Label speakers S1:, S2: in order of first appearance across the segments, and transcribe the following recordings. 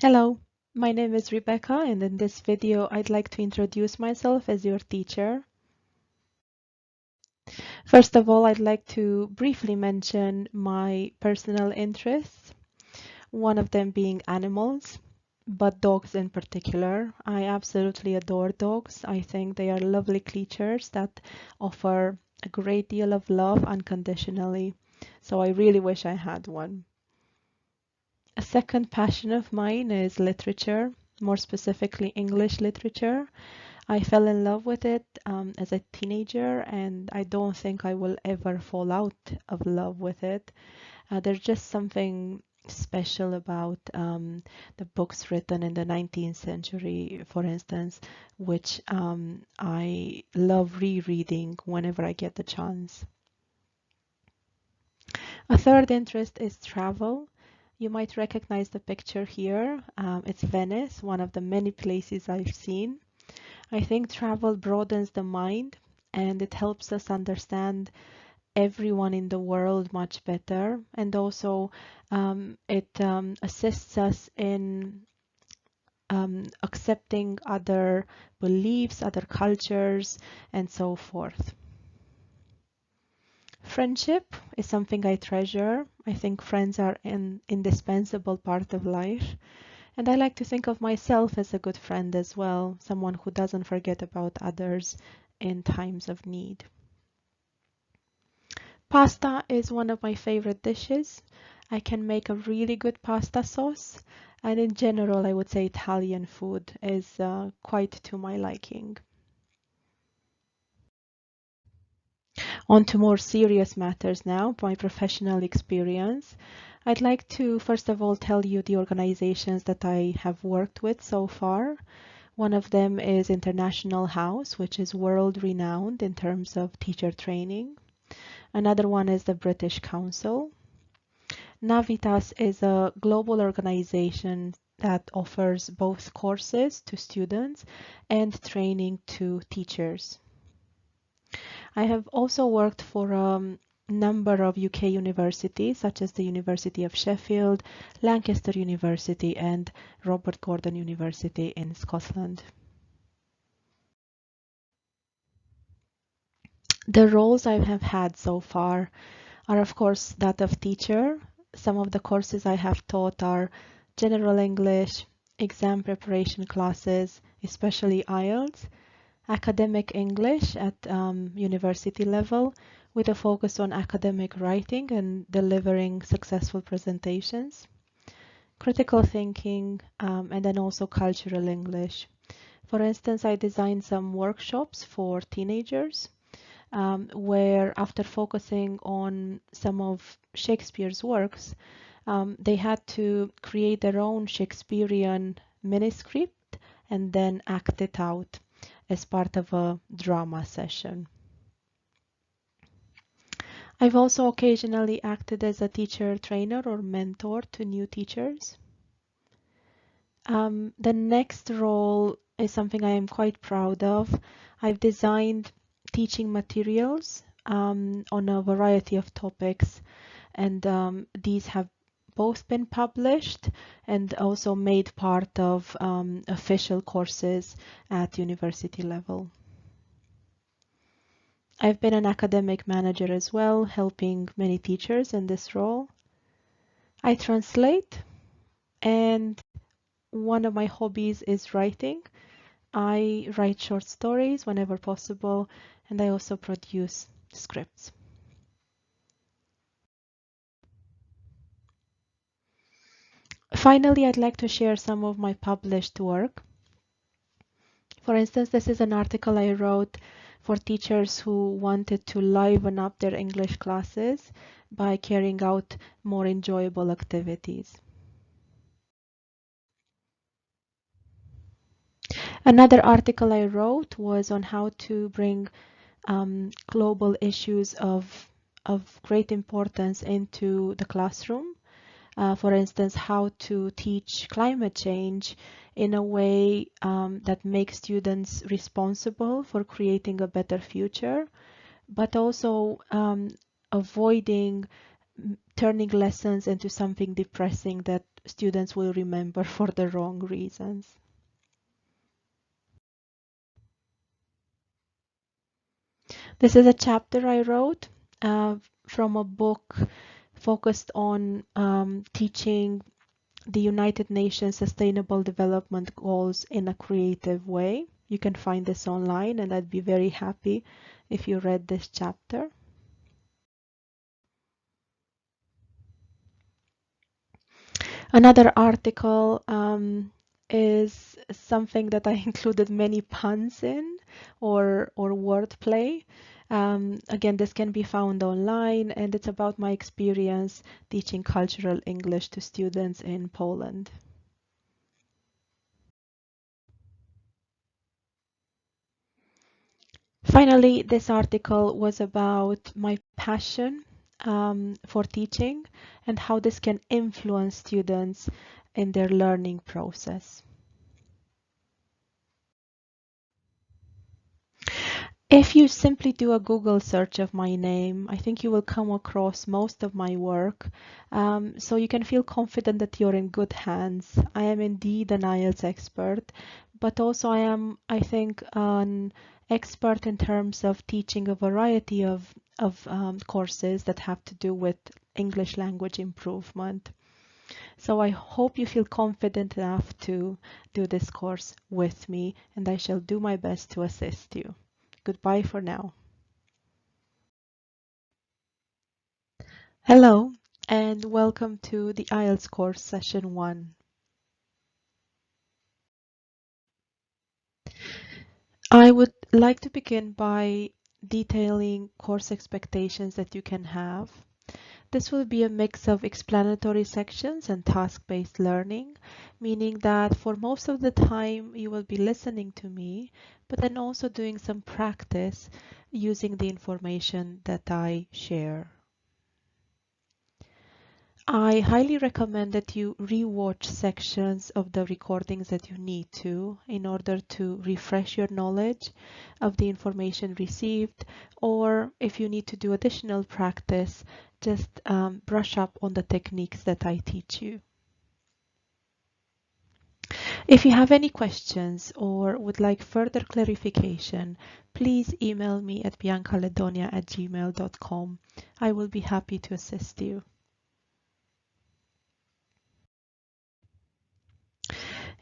S1: Hello, my name is Rebecca, and in this video I'd like to introduce myself as your teacher. First of all, I'd like to briefly mention my personal interests, one of them being animals, but dogs in particular. I absolutely adore dogs. I think they are lovely creatures that offer a great deal of love unconditionally, so I really wish I had one. A second passion of mine is literature, more specifically English literature. I fell in love with it as a teenager, and I don't think I will ever fall out of love with it. There's just something special about the books written in the 19th century, for instance, which I love rereading whenever I get the chance. A third interest is travel. You might recognize the picture here. It's Venice, one of the many places I've seen. I think travel broadens the mind and it helps us understand everyone in the world much better. And also it assists us in accepting other beliefs, other cultures, and so forth. Friendship is something I treasure. I think friends are an indispensable part of life. And I like to think of myself as a good friend as well, someone who doesn't forget about others in times of need. Pasta is one of my favorite dishes. I can make a really good pasta sauce, and in general, I would say Italian food is quite to my liking. On to more serious matters now, my professional experience. I'd like to first of all tell you the organizations that I have worked with so far. One of them is International House, which is world renowned in terms of teacher training. Another one is the British Council. Navitas is a global organization that offers both courses to students and training to teachers. I have also worked for a number of UK universities, such as the University of Sheffield, Lancaster University, and Robert Gordon University in Scotland. The roles I have had so far are, of course, that of teacher. Some of the courses I have taught are general English, exam preparation classes, especially IELTS, academic English at university level, with a focus on academic writing and delivering successful presentations, critical thinking, and then also cultural English. For instance, I designed some workshops for teenagers where after focusing on some of Shakespeare's works, they had to create their own Shakespearean manuscript and then act it out as part of a drama session. I've also occasionally acted as a teacher trainer or mentor to new teachers. The next role is something I am quite proud of. I've designed teaching materials on a variety of topics, and these have both been published and also made part of official courses at university level. I've been an academic manager as well, helping many teachers in this role. I translate, and one of my hobbies is writing. I write short stories whenever possible, and I also produce scripts. Finally, I'd like to share some of my published work. For instance, this is an article I wrote for teachers who wanted to liven up their English classes by carrying out more enjoyable activities. Another article I wrote was on how to bring global issues of great importance into the classroom. For instance, how to teach climate change in a way that makes students responsible for creating a better future, but also avoiding turning lessons into something depressing that students will remember for the wrong reasons. This is a chapter I wrote from a book focused on teaching the United Nations Sustainable Development Goals in a creative way. You can find this online, and I'd be very happy if you read this chapter. Another article is something that I included many puns in, or wordplay. Again, this can be found online, and it's about my experience teaching cultural English to students in Poland. Finally, this article was about my passion for teaching and how this can influence students in their learning process. If you simply do a Google search of my name, I think you will come across most of my work. So you can feel confident that you're in good hands. I am indeed an IELTS expert, but also I am, I think, an expert in terms of teaching a variety of courses that have to do with English language improvement. So I hope you feel confident enough to do this course with me, and I shall do my best to assist you. Goodbye for now. Hello, and welcome to the IELTS course session 1. I would like to begin by detailing course expectations that you can have. This will be a mix of explanatory sections and task-based learning, meaning that for most of the time you will be listening to me, but then also doing some practice using the information that I share. I highly recommend that you rewatch sections of the recordings that you need to in order to refresh your knowledge of the information received, or if you need to do additional practice, just brush up on the techniques that I teach you. If you have any questions or would like further clarification, please email me at biancaledonia@gmail.com. I will be happy to assist you.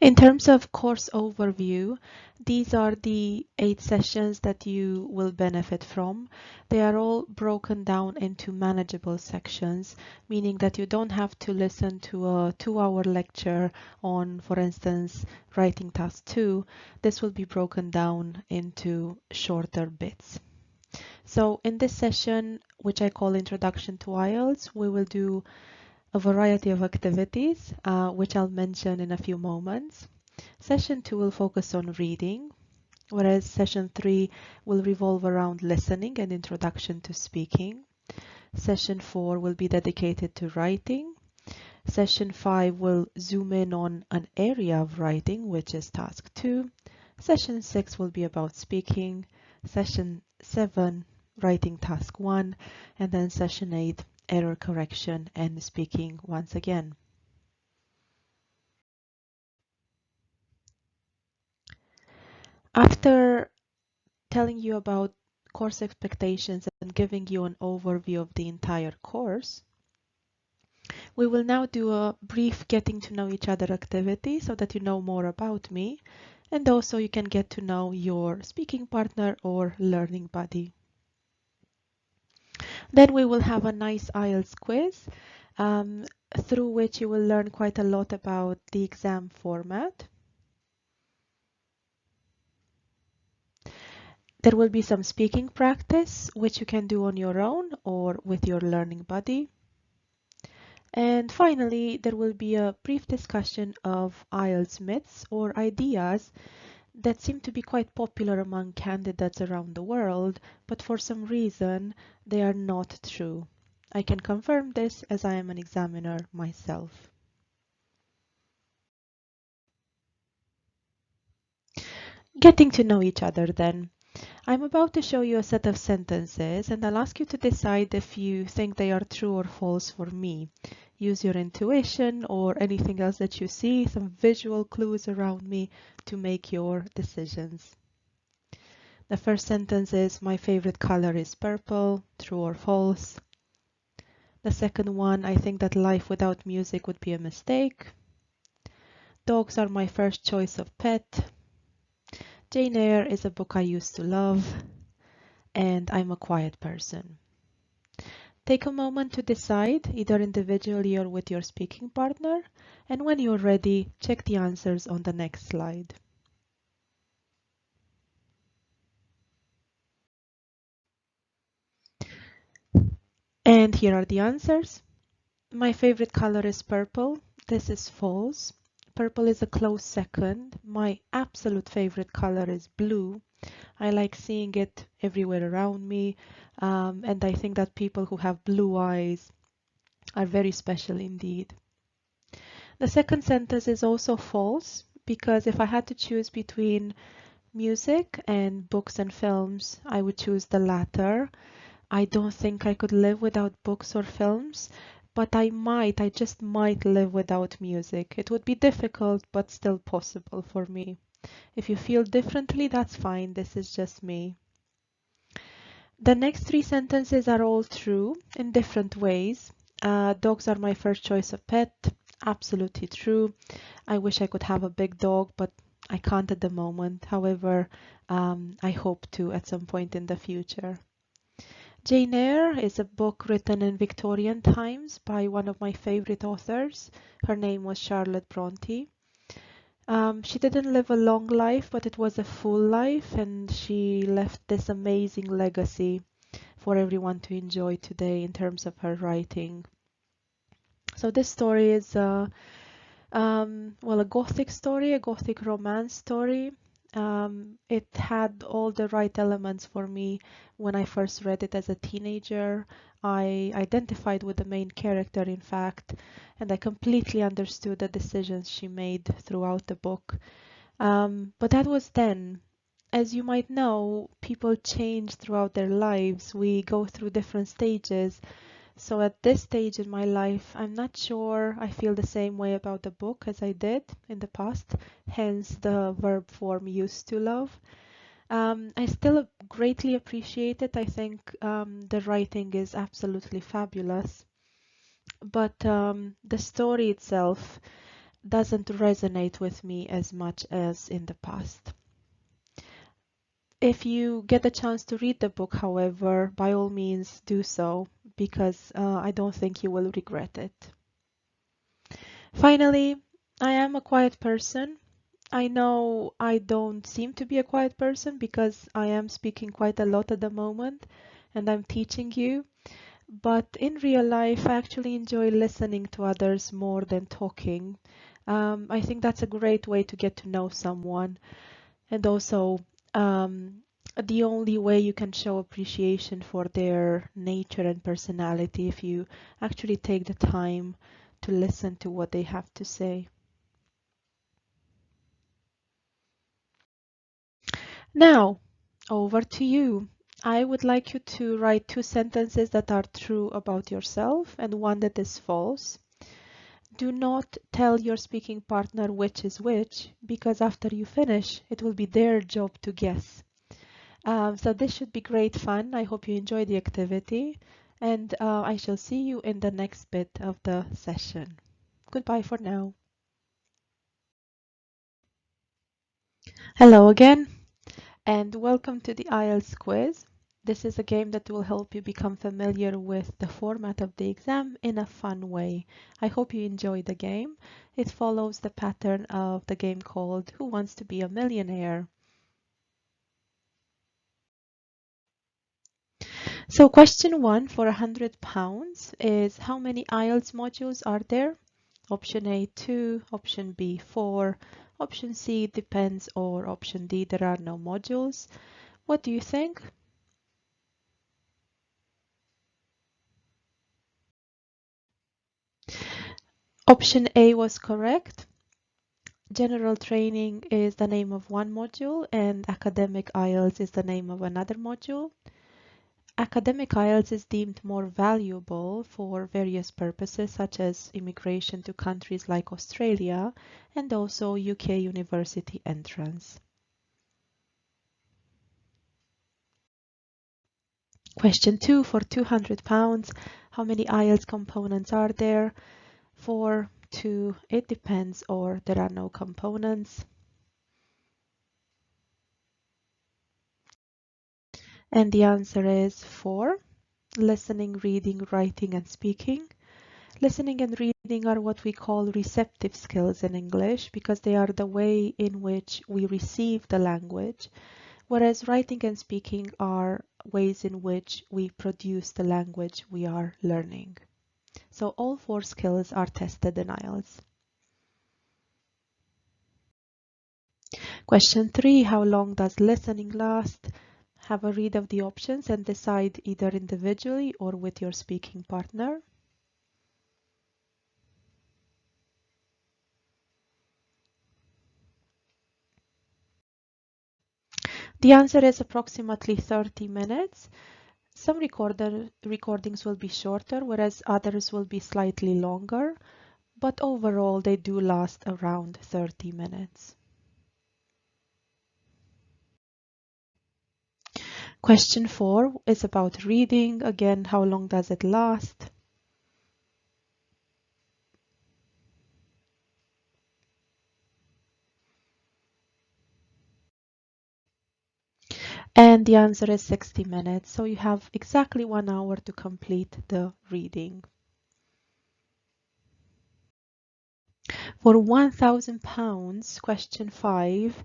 S1: In terms of course overview, these are the 8 sessions that you will benefit from. They are all broken down into manageable sections, meaning that you don't have to listen to a 2-hour lecture on, for instance, writing task 2. This will be broken down into shorter bits. So in this session, which I call Introduction to IELTS, we will do a variety of activities, which I'll mention in a few moments. Session 2 will focus on reading, whereas Session 3 will revolve around listening and introduction to speaking. Session 4 will be dedicated to writing. Session 5 will zoom in on an area of writing, which is task 2. Session 6 will be about speaking. Session 7, writing task 1, and then Session 8, error correction and speaking once again. After telling you about course expectations and giving you an overview of the entire course, we will now do a brief getting to know each other activity so that you know more about me, and also you can get to know your speaking partner or learning buddy. Then we will have a nice IELTS quiz, through which you will learn quite a lot about the exam format. There will be some speaking practice, which you can do on your own or with your learning buddy. And finally, there will be a brief discussion of IELTS myths or ideas that seem to be quite popular among candidates around the world, but for some reason they are not true. I can confirm this as I am an examiner myself. Getting to know each other then. I'm about to show you a set of sentences and I'll ask you to decide if you think they are true or false for me. Use your intuition or anything else that you see, some visual clues around me to make your decisions. The first sentence is, my favorite color is purple, true or false. The second one, I think that life without music would be a mistake. Dogs are my first choice of pet. Jane Eyre is a book I used to love. And I'm a quiet person. Take a moment to decide, either individually or with your speaking partner, and when you're ready, check the answers on the next slide. And here are the answers. My favorite color is purple. This is false. Purple is a close second. My absolute favorite color is blue. I like seeing it everywhere around me, and I think that people who have blue eyes are very special indeed. The second sentence is also false because if I had to choose between music and books and films, I would choose the latter. I don't think I could live without books or films, but I just might live without music. It would be difficult, but still possible for me. If you feel differently, that's fine. This is just me. The next three sentences are all true in different ways. Dogs are my first choice of pet. Absolutely true. I wish I could have a big dog, but I can't at the moment. However, I hope to at some point in the future. Jane Eyre is a book written in Victorian times by one of my favorite authors. Her name was Charlotte Bronte. She didn't live a long life, but it was a full life, and she left this amazing legacy for everyone to enjoy today in terms of her writing. So this story is well, a gothic story, a gothic romance story. It had all the right elements for me when I first read it as a teenager. I identified with the main character, in fact, and I completely understood the decisions she made throughout the book. But that was then. As you might know, people change throughout their lives. We go through different stages. So at this stage in my life, I'm not sure I feel the same way about the book as I did in the past, hence the verb form used to love. I still greatly appreciate it. I think the writing is absolutely fabulous, but the story itself doesn't resonate with me as much as in the past. If you get a chance to read the book, however, by all means do so, because I don't think you will regret it. Finally, I am a quiet person. I know I don't seem to be a quiet person because I am speaking quite a lot at the moment and I'm teaching you. But in real life, I actually enjoy listening to others more than talking. I think that's a great way to get to know someone. And also, the only way you can show appreciation for their nature and personality if you actually take the time to listen to what they have to say. Now, over to you. I would like you to write two sentences that are true about yourself and one that is false. Do not tell your speaking partner which is which, because after you finish, it will be their job to guess. So this should be great fun. I hope you enjoy the activity, and I shall see you in the next bit of the session. Goodbye for now. Hello again, and welcome to the IELTS quiz. This is a game that will help you become familiar with the format of the exam in a fun way. I hope you enjoy the game. It follows the pattern of the game called Who Wants to Be a Millionaire? So question one for £100 is how many IELTS modules are there? Option A, 2, option B, 4, option C, depends, or option D, there are no modules. What do you think? Option A was correct. General training is the name of one module and academic IELTS is the name of another module. Academic IELTS is deemed more valuable for various purposes such as immigration to countries like Australia and also UK university entrance. Question 2, for £200, how many IELTS components are there? 4, 2, it depends, or there are no components. And the answer is 4, listening, reading, writing, and speaking. Listening and reading are what we call receptive skills in English because they are the way in which we receive the language, whereas writing and speaking are ways in which we produce the language we are learning. So all 4 skills are tested in IELTS. Question 3, how long does listening last? Have a read of the options and decide either individually or with your speaking partner. The answer is approximately 30 minutes. Some recordings will be shorter, whereas others will be slightly longer, but overall they do last around 30 minutes. Question 4 is about reading. Again, how long does it last? And the answer is 60 minutes. So you have exactly 1 hour to complete the reading. For £1,000, question 5,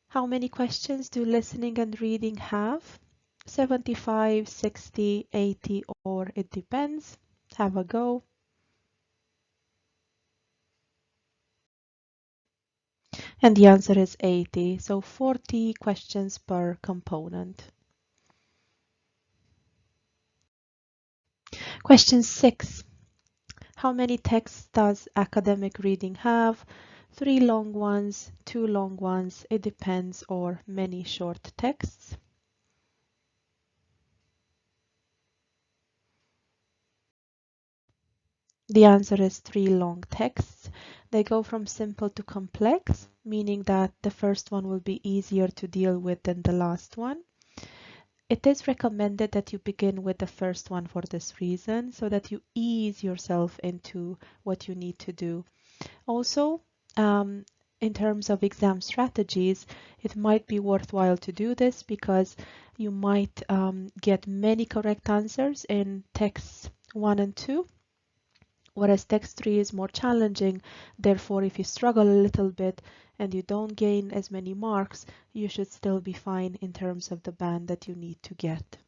S1: how many questions do listening and reading have? 75, 60, 80, or it depends. Have a go. And the answer is 80, so 40 questions per component. Question 6. How many texts does academic reading have? 3 long ones, 2 long ones, it depends, or many short texts. The answer is 3 long texts. They go from simple to complex, meaning that the first one will be easier to deal with than the last one. It is recommended that you begin with the first one for this reason, so that you ease yourself into what you need to do. Also, in terms of exam strategies, it might be worthwhile to do this because you might get many correct answers in texts 1 and 2. Whereas text 3 is more challenging. Therefore, if you struggle a little bit and you don't gain as many marks, you should still be fine in terms of the band that you need to get.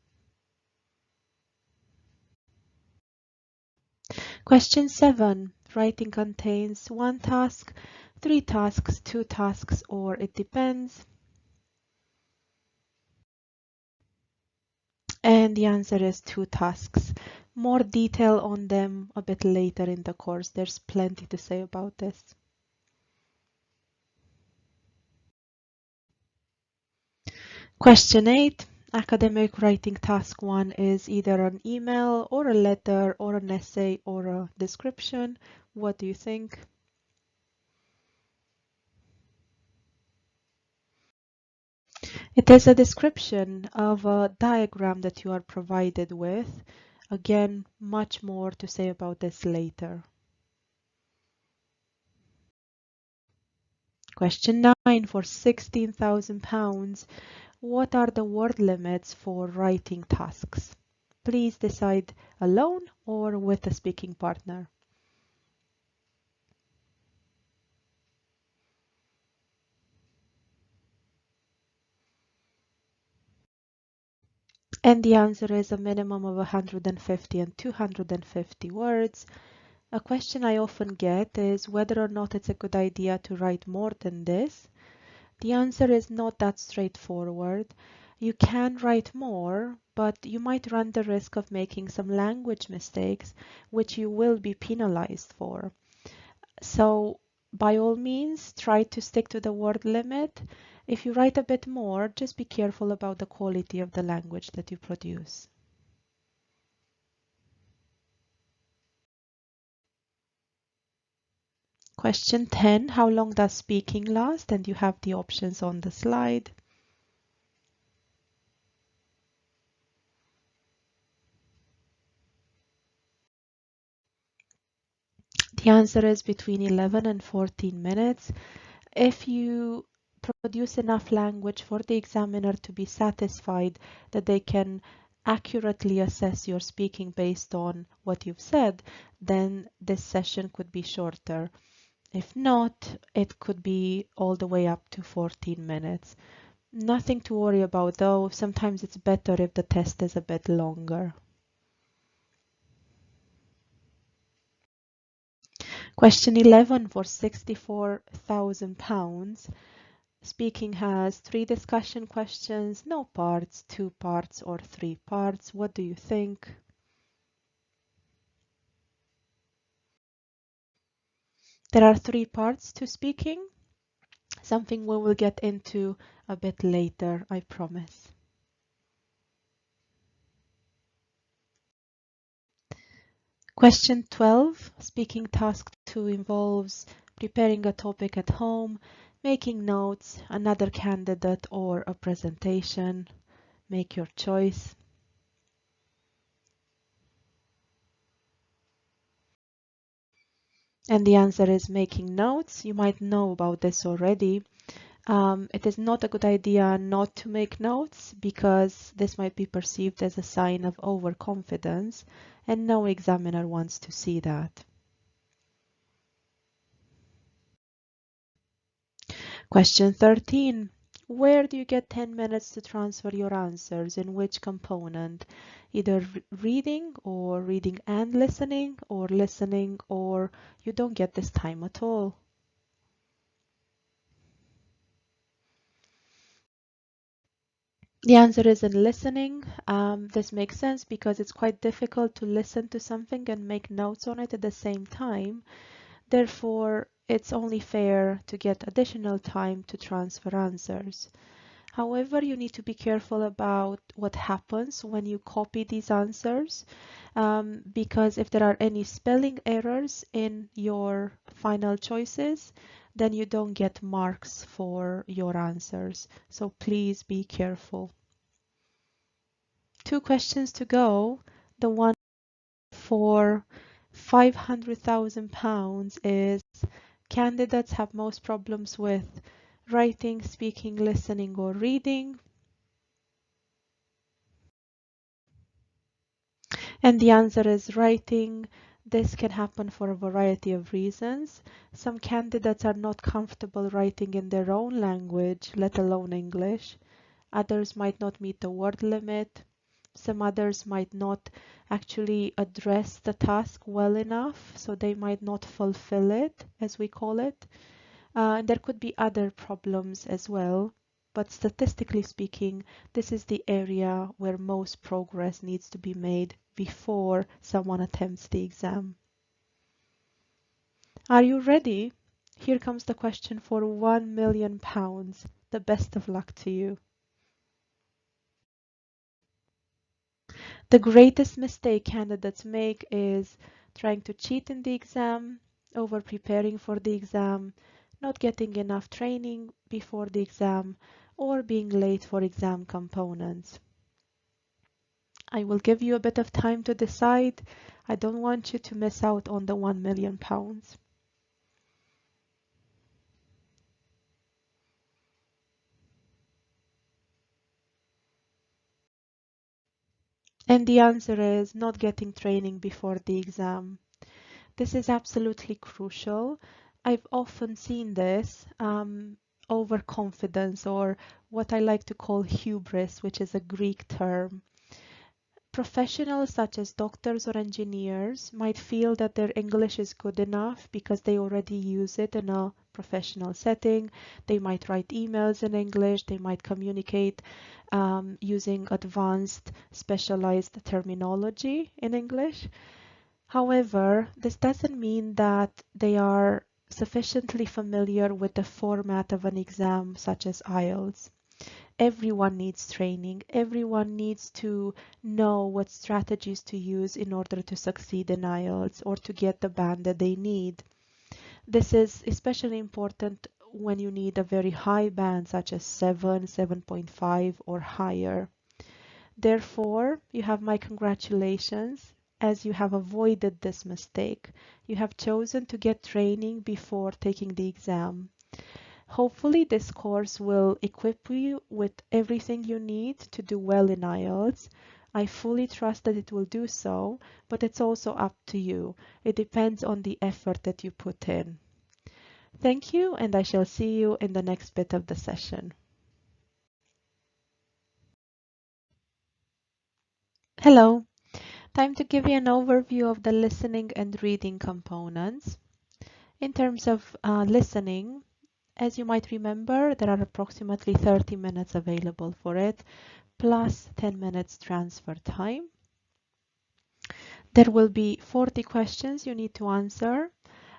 S1: Question 7. Writing contains 1 task, 3 tasks, 2 tasks, or it depends. And the answer is 2 tasks. More detail on them a bit later in the course. There's plenty to say about this. Question 8. Academic writing task 1 is either an email or a letter or an essay or a description. What do you think? It is a description of a diagram that you are provided with. Again, much more to say about this later. Question 9, for £16,000. What are the word limits for writing tasks? Please decide alone or with a speaking partner. And the answer is a minimum of 150 and 250 words. A question I often get is whether or not it's a good idea to write more than this. The answer is not that straightforward. You can write more, but you might run the risk of making some language mistakes, which you will be penalized for. So by all means, try to stick to the word limit. If you write a bit more, just be careful about the quality of the language that you produce. Question 10, how long does speaking last? And you have the options on the slide. The answer is between 11 and 14 minutes. If you produce enough language for the examiner to be satisfied that they can accurately assess your speaking based on what you've said, then this session could be shorter. If not, it could be all the way up to 14 minutes. Nothing to worry about though. Sometimes it's better if the test is a bit longer. Question 11 for £64,000. Speaking has 3 discussion questions, no parts, 2 parts, or 3 parts. What do you think? There are 3 parts to speaking, something we will get into a bit later, I promise. Question 12, speaking task 2 involves preparing a topic at home, making notes, another candidate, or a presentation. Make your choice. And the answer is making notes. You might know about this already. It is not a good idea not to make notes because this might be perceived as a sign of overconfidence, and no examiner wants to see that. Question 13. Where do you get 10 minutes to transfer your answers? In which component? Either reading or reading and listening, or listening, or you don't get this time at all. The answer is in listening. This makes sense because it's quite difficult to listen to something and make notes on it at the same time. Therefore, it's only fair to get additional time to transfer answers. However, you need to be careful about what happens when you copy these answers, because if there are any spelling errors in your final choices, then you don't get marks for your answers. So please be careful. 2 questions to go. The one for £500,000 is candidates have most problems with writing, speaking, listening, or reading. And the answer is writing. This can happen for a variety of reasons. Some candidates are not comfortable writing in their own language, let alone English. Others might not meet the word limit. Some others might not actually address the task well enough, so they might not fulfill it, as we call it. And there could be other problems as well. But statistically speaking, this is the area where most progress needs to be made before someone attempts the exam. Are you ready? Here comes the question for £1 million. The best of luck to you. The greatest mistake candidates make is trying to cheat in the exam, over preparing for the exam, not getting enough training before the exam, or being late for exam components. I will give you a bit of time to decide. I don't want you to miss out on the £1 million. And the answer is not getting training before the exam. This is absolutely crucial. I've often seen this overconfidence, or what I like to call hubris, which is a Greek term. Professionals such as doctors or engineers might feel that their English is good enough because they already use it in a professional setting. They might write emails in English, they might communicate using advanced specialized terminology in English. However, this doesn't mean that they are sufficiently familiar with the format of an exam such as IELTS. Everyone needs training. Everyone needs to know what strategies to use in order to succeed in IELTS or to get the band that they need. This is especially important when you need a very high band such as 7, 7.5 or higher. Therefore, you have my congratulations as you have avoided this mistake. You have chosen to get training before taking the exam. Hopefully, this course will equip you with everything you need to do well in IELTS. I fully trust that it will do so, but it's also up to you. It depends on the effort that you put in. Thank you, and I shall see you in the next bit of the session. Hello. Time to give you an overview of the listening and reading components. In terms of listening, as you might remember, there are approximately 30 minutes available for it, plus 10 minutes transfer time. There will be 40 questions you need to answer.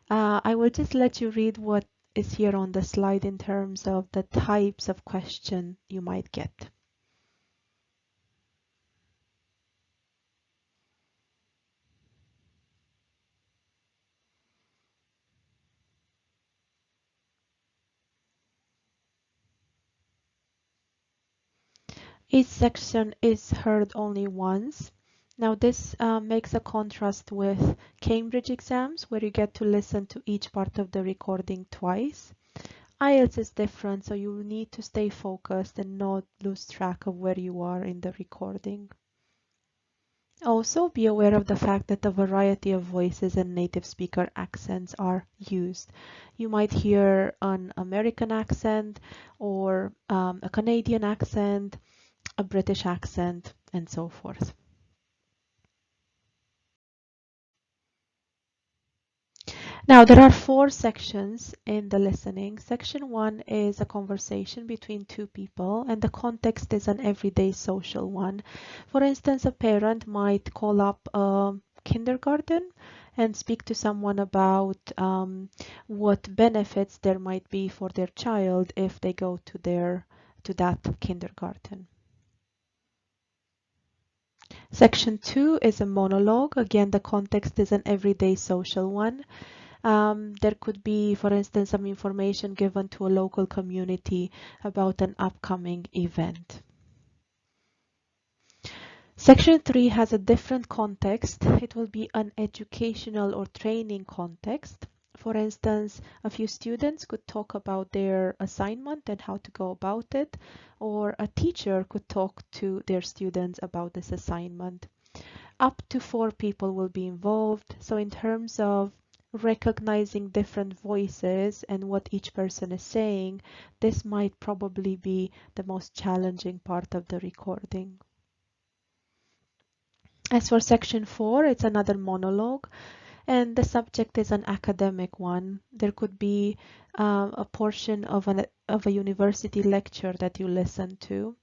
S1: I will just let you read what is here on the slide in terms of the types of question you might get. Each section is heard only once. Now this makes a contrast with Cambridge exams where you get to listen to each part of the recording twice. IELTS is different, so you need to stay focused and not lose track of where you are in the recording. Also, be aware of the fact that a variety of voices and native speaker accents are used. You might hear an American accent or a Canadian accent, a British accent, and so forth. Now, there are 4 sections in the listening. Section 1 is a conversation between 2 people, and the context is an everyday social one. For instance, a parent might call up a kindergarten and speak to someone about what benefits there might be for their child if they go to that kindergarten. Section 2 is a monologue. Again, the context is an everyday social one. There could be, for instance, some information given to a local community about an upcoming event. Section 3 has a different context. It will be an educational or training context. For instance, a few students could talk about their assignment and how to go about it, or a teacher could talk to their students about this assignment. Up to 4 people will be involved. So in terms of recognizing different voices and what each person is saying, this might probably be the most challenging part of the recording. As for section 4, it's another monologue, and the subject is an academic one. There could be a portion of a university lecture that you listen to.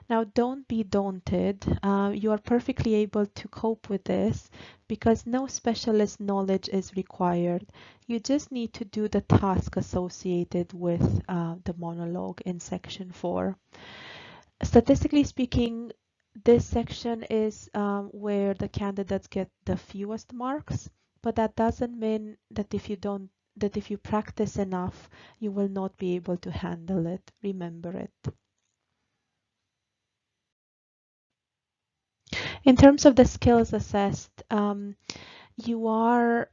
S1: Now, don't be daunted. You are perfectly able to cope with this because no specialist knowledge is required. You just need to do the task associated with the monologue in section 4. Statistically speaking, this section is where the candidates get the fewest marks, but that doesn't mean that if you practice enough, you will not be able to handle it. Remember it. In terms of the skills assessed, you are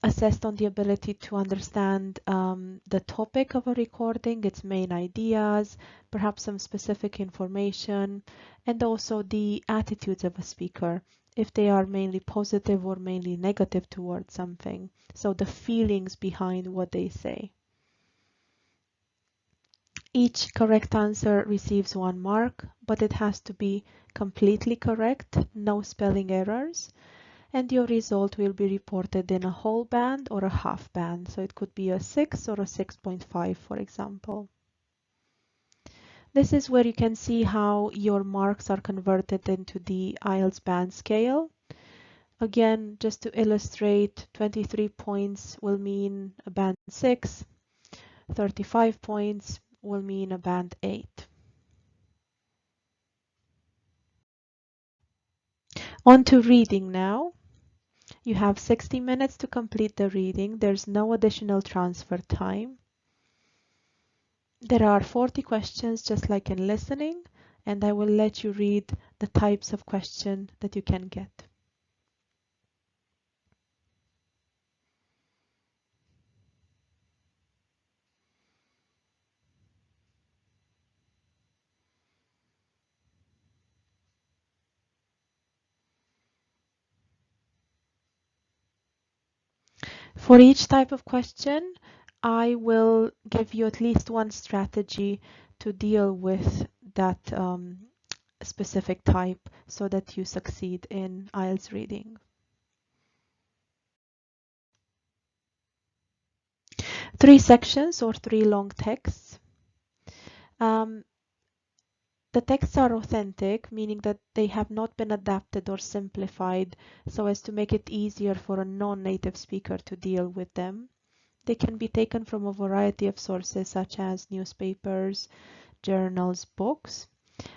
S1: assessed on the ability to understand the topic of a recording, its main ideas, perhaps some specific information, and also the attitudes of a speaker, if they are mainly positive or mainly negative towards something. So the feelings behind what they say. Each correct answer receives 1 mark, but it has to be completely correct, no spelling errors, and your result will be reported in a whole band or a half band. So it could be a 6 or a 6.5, for example. This is where you can see how your marks are converted into the IELTS band scale. Again, just to illustrate, 23 points will mean a band 6, 35 points will mean a band 8. On to reading now. You have 60 minutes to complete the reading. There's no additional transfer time. There are 40 questions just like in listening, and I will let you read the types of question that you can get. For each type of question, I will give you at least one strategy to deal with that specific type so that you succeed in IELTS reading. Three sections or three long texts. The texts are authentic, meaning that they have not been adapted or simplified so as to make it easier for a non-native speaker to deal with them. They can be taken from a variety of sources such as newspapers, journals, books.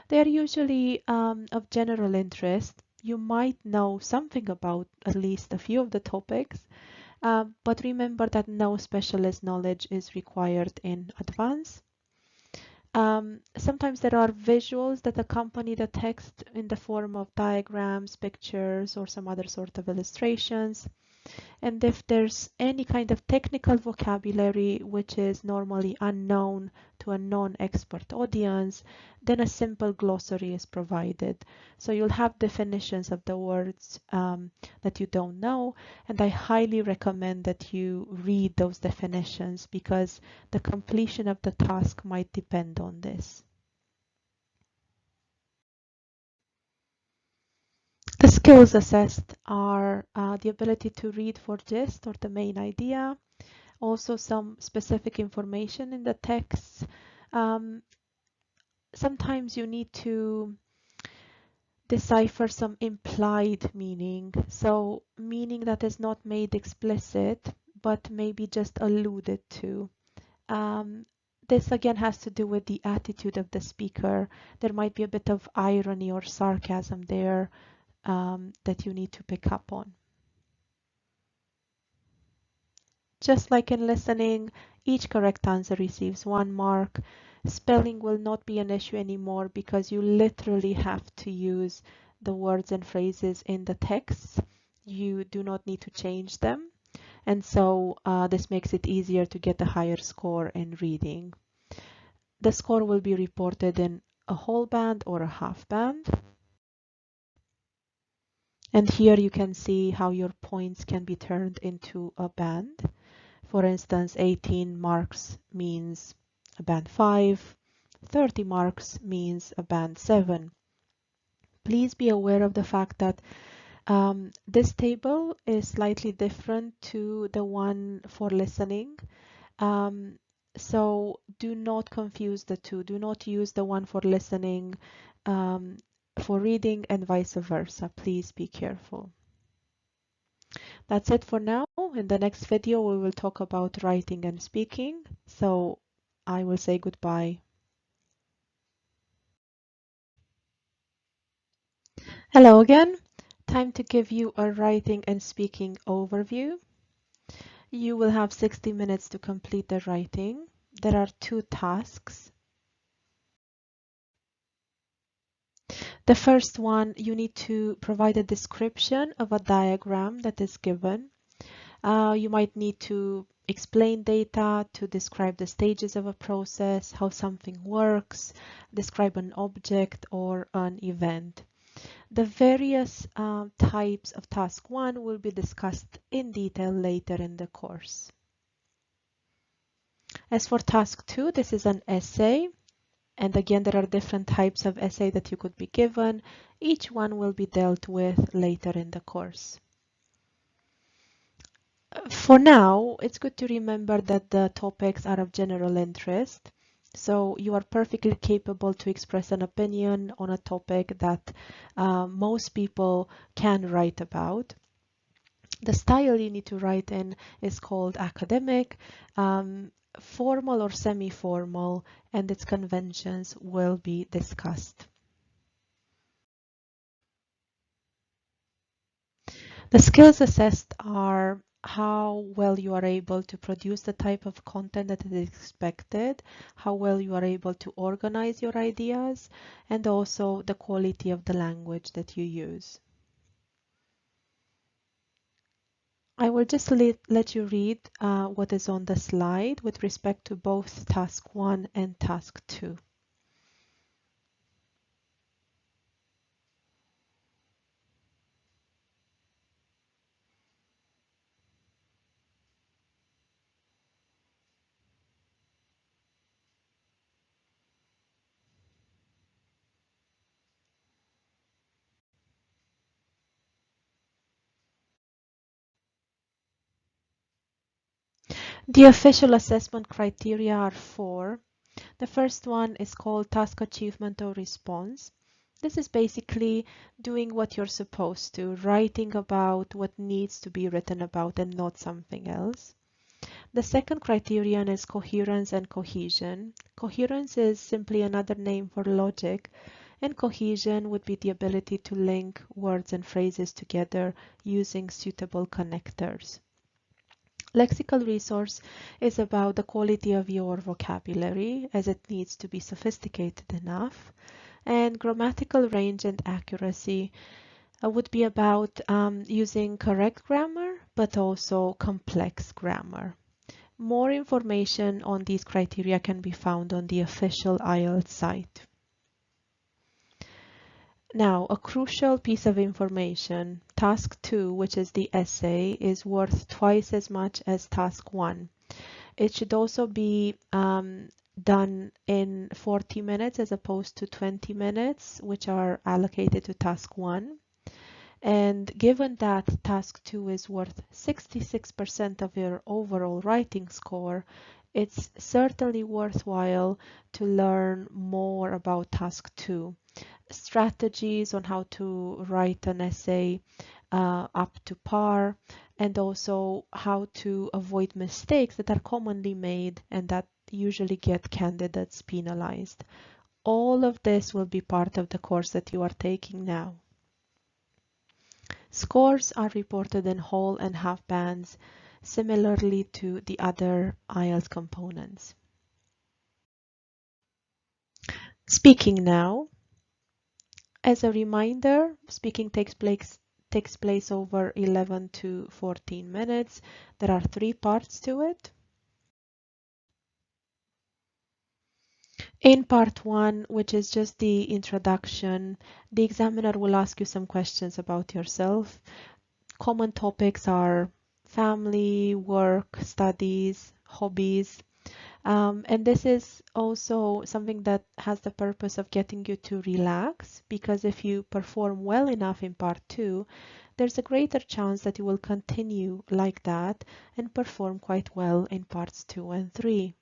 S1: They are usually of general interest. You might know something about at least a few of the topics, but remember that no specialist knowledge is required in advance. Sometimes there are visuals that accompany the text in the form of diagrams, pictures, or some other sort of illustrations. And if there's any kind of technical vocabulary which is normally unknown to a non-expert audience, then a simple glossary is provided. So you'll have definitions of the words that you don't know, and I highly recommend that you read those definitions because the completion of the task might depend on this. The skills assessed are the ability to read for gist or the main idea, also some specific information in the text. Sometimes you need to decipher some implied meaning, so meaning that is not made explicit but maybe just alluded to. This again has to do with the attitude of the speaker. There might be a bit of irony or sarcasm there that you need to pick up on. Just like in listening, each correct answer receives 1 mark. Spelling will not be an issue anymore because you literally have to use the words and phrases in the text. You do not need to change them. And so this makes it easier to get a higher score in reading. The score will be reported in a whole band or a half band. And here you can see how your points can be turned into a band. For instance, 18 marks means a band 5, 30 marks means a band 7. Please be aware of the fact that this table is slightly different to the one for listening. So do not confuse the two. Do not use the one for listening for reading and vice versa. Please be careful. That's it for now. In the next video, we will talk about writing and speaking. So I will say goodbye. Hello again. Time to give you a writing and speaking overview. You will have 60 minutes to complete the writing. There are 2 tasks. The first one, you need to provide a description of a diagram that is given. You might need to explain data, to describe the stages of a process, how something works, describe an object or an event. The various types of task 1 will be discussed in detail later in the course. As for task 2, this is an essay. And again, there are different types of essay that you could be given. Each one will be dealt with later in the course. For now, it's good to remember that the topics are of general interest. So you are perfectly capable to express an opinion on a topic that most people can write about. The style you need to write in is called academic, formal or semi-formal, and its conventions will be discussed. The skills assessed are how well you are able to produce the type of content that is expected, how well you are able to organize your ideas, and also the quality of the language that you use. I will just let you read what is on the slide with respect to both task 1 and task 2. The official assessment criteria are 4. The first one is called task achievement or response. This is basically doing what you're supposed to, writing about what needs to be written about and not something else. The second criterion is coherence and cohesion. Coherence is simply another name for logic, and cohesion would be the ability to link words and phrases together using suitable connectors. Lexical resource is about the quality of your vocabulary, as it needs to be sophisticated enough. And grammatical range and accuracy would be about using correct grammar, but also complex grammar. More information on these criteria can be found on the official IELTS site. Now, a crucial piece of information, task 2, which is the essay, is worth twice as much as task 1. It should also be done in 40 minutes as opposed to 20 minutes, which are allocated to task 1. And given that task 2 is worth 66% of your overall writing score, it's certainly worthwhile to learn more about task 2. Strategies on how to write an essay up to par, and also how to avoid mistakes that are commonly made and that usually get candidates penalized. All of this will be part of the course that you are taking now. Scores are reported in whole and half bands, similarly to the other IELTS components. Speaking now. As a reminder, speaking takes place over 11 to 14 minutes. There are 3 parts to it. In part 1, which is just the introduction, the examiner will ask you some questions about yourself. Common topics are family, work, studies, hobbies. And this is also something that has the purpose of getting you to relax, because if you perform well enough in part 2, there's a greater chance that you will continue like that and perform quite well in parts 2 and 3.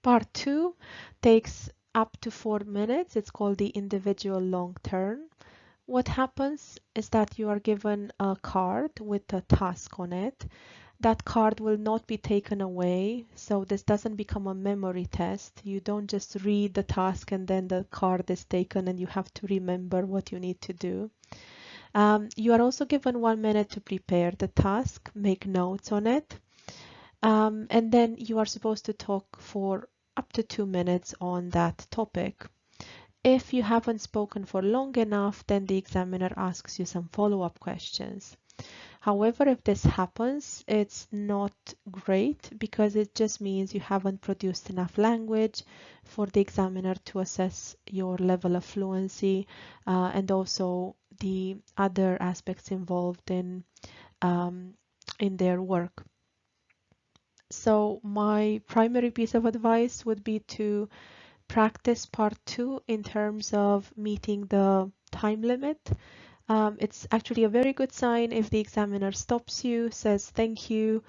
S1: Part 2 takes up to 4 minutes. It's called the individual long turn. What happens is that you are given a card with a task on it. That card will not be taken away, so this doesn't become a memory test. You don't just read the task and then the card is taken and you have to remember what you need to do. You are also given 1 minute to prepare the task, make notes on it, and then you are supposed to talk for up to 2 minutes on that topic. If you haven't spoken for long enough, then the examiner asks you some follow-up questions. However, if this happens, it's not great, because it just means you haven't produced enough language for the examiner to assess your level of fluency and also the other aspects involved in their work. So my primary piece of advice would be to practice part 2 in terms of meeting the time limit. It's actually a very good sign if the examiner stops you, says thank you.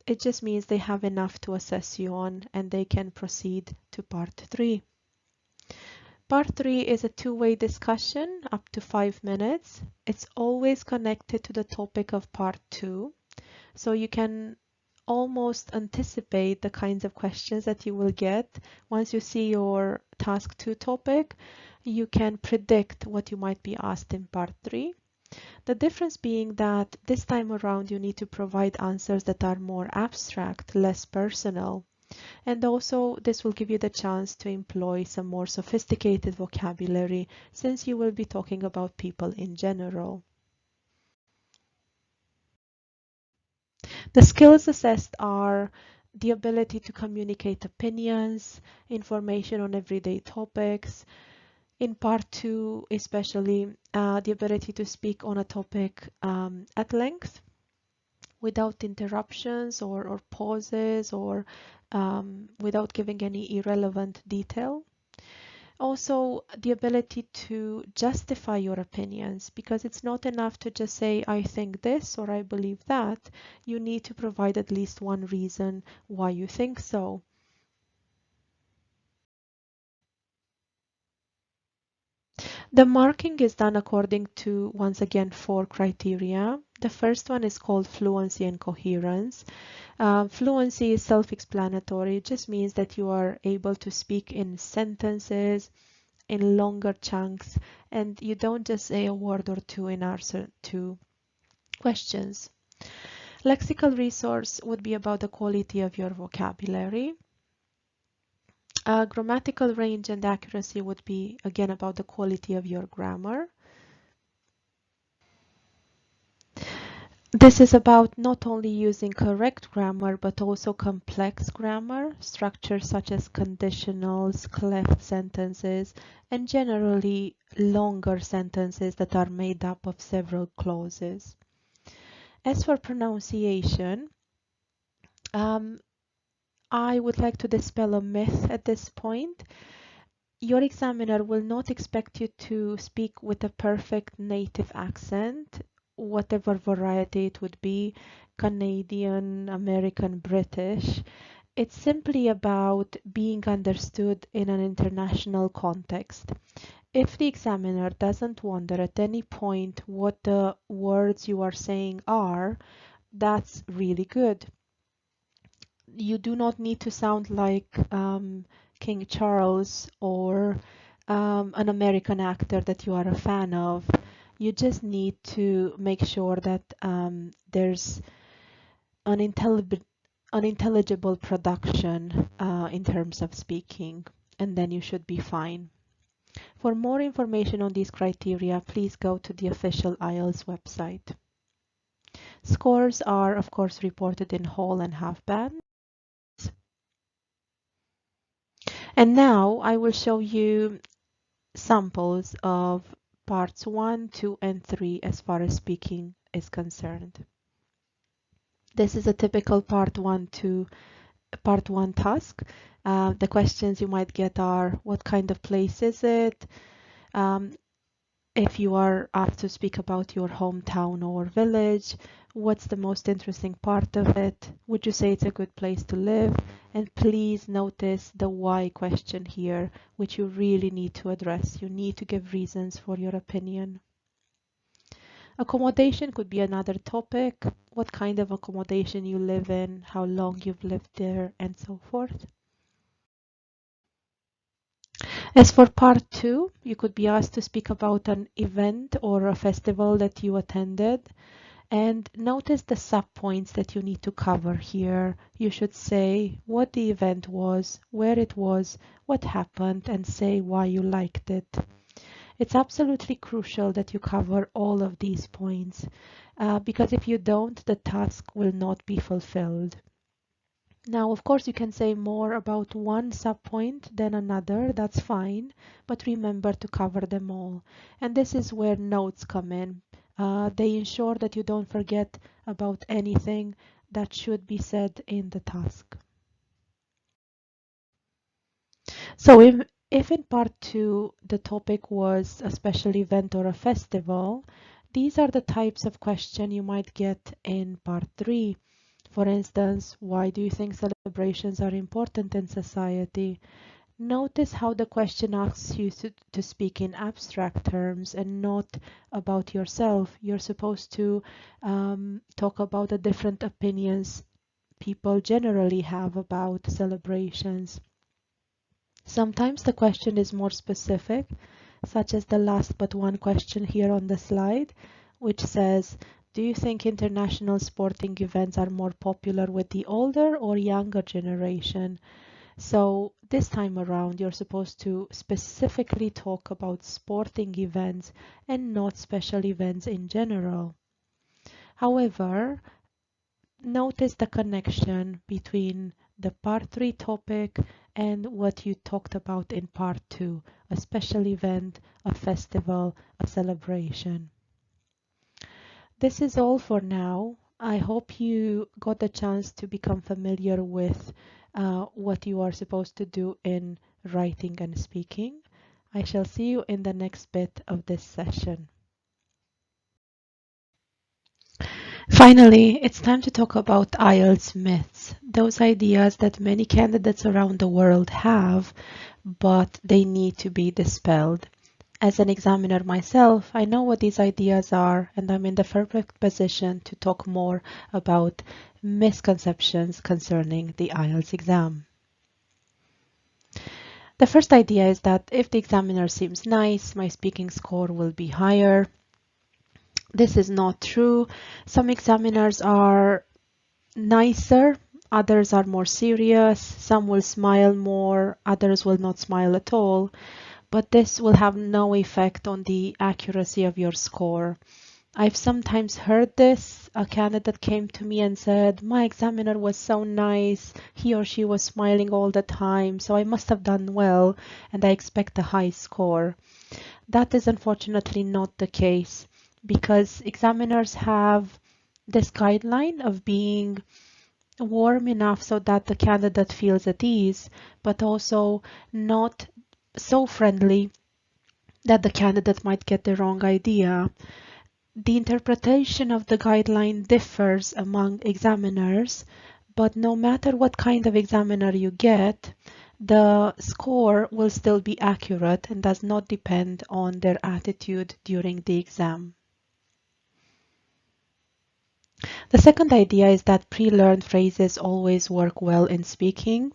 S1: It just means they have enough to assess you on and they can proceed to part 3. Part 3 is a two-way discussion up to 5 minutes. It's always connected to the topic of Part 2, so you can almost anticipate the kinds of questions that you will get. Once you see your Task 2 topic, you can predict what you might be asked in Part 3. The difference being that this time around you need to provide answers that are more abstract, less personal. And also this will give you the chance to employ some more sophisticated vocabulary since you will be talking about people in general. The skills assessed are the ability to communicate opinions, information on everyday topics. In Part 2, especially the ability to speak on a topic at length without interruptions or pauses or without giving any irrelevant detail. Also, the ability to justify your opinions, because it's not enough to just say, I think this or I believe that. You need to provide at least one reason why you think so. The marking is done according to, once again, 4 criteria. The first one is called fluency and coherence. Fluency is self-explanatory. It just means that you are able to speak in sentences, in longer chunks, and you don't just say a word or two in answer to questions. Lexical resource would be about the quality of your vocabulary. Grammatical range and accuracy would be again about the quality of your grammar. This is about not only using correct grammar, but also complex grammar, structures such as conditionals, cleft sentences, and generally longer sentences that are made up of several clauses. As for pronunciation, I would like to dispel a myth at this point. Your examiner will not expect you to speak with a perfect native accent, whatever variety it would be, Canadian, American, British. It's simply about being understood in an international context. If the examiner doesn't wonder at any point what the words you are saying are, that's really good. You do not need to sound like King Charles or an American actor that you are a fan of. You just need to make sure that there's an intelligible production in terms of speaking, and then you should be fine. For more information on these criteria, please go to the official IELTS website. Scores are, of course, reported in whole and half bands. And now I will show you samples of parts 1, 2, and 3 as far as speaking is concerned. This is a typical part 1 task. The questions you might get are, what kind of place is it? If you are asked to speak about your hometown or village, what's the most interesting part of it? Would you say it's a good place to live? And please notice the why question here, which you really need to address. You need to give reasons for your opinion. Accommodation could be another topic. What kind of accommodation you live in, how long you've lived there, and so forth. As for part 2, you could be asked to speak about an event or a festival that you attended. And notice the sub-points that you need to cover here. You should say what the event was, where it was, what happened, and say why you liked it. It's absolutely crucial that you cover all of these points, because if you don't, the task will not be fulfilled. Now, of course, you can say more about one sub-point than another, that's fine, but remember to cover them all. And this is where notes come in. They ensure that you don't forget about anything that should be said in the task. So if in part 2 the topic was a special event or a festival, these are the types of question you might get in part 3. For instance, why do you think celebrations are important in society? Notice how the question asks you to speak in abstract terms and not about yourself. You're supposed to talk about the different opinions people generally have about celebrations. Sometimes the question is more specific, such as the last but one question here on the slide, which says, do you think international sporting events are more popular with the older or younger generation? So this time around, you're supposed to specifically talk about sporting events and not special events in general. However, notice the connection between the part 3 topic and what you talked about in part 2, a special event, a festival, a celebration. This is all for now. I hope you got the chance to become familiar with what you are supposed to do in writing and speaking. I shall see you in the next bit of this session. Finally, it's time to talk about IELTS myths, those ideas that many candidates around the world have, but they need to be dispelled. As an examiner myself, I know what these ideas are, and I'm in the perfect position to talk more about misconceptions concerning the IELTS exam. The first idea is that if the examiner seems nice, my speaking score will be higher. This is not true. Some examiners are nicer, others are more serious, some will smile more, others will not smile at all, but this will have no effect on the accuracy of your score. I've sometimes heard this. A candidate came to me and said, my examiner was so nice, he or she was smiling all the time, so I must have done well and I expect a high score. That is unfortunately not the case, because examiners have this guideline of being warm enough so that the candidate feels at ease, but also not so friendly that the candidate might get the wrong idea. The interpretation of the guideline differs among examiners, but no matter what kind of examiner you get, the score will still be accurate and does not depend on their attitude during the exam. The second idea is that pre-learned phrases always work well in speaking.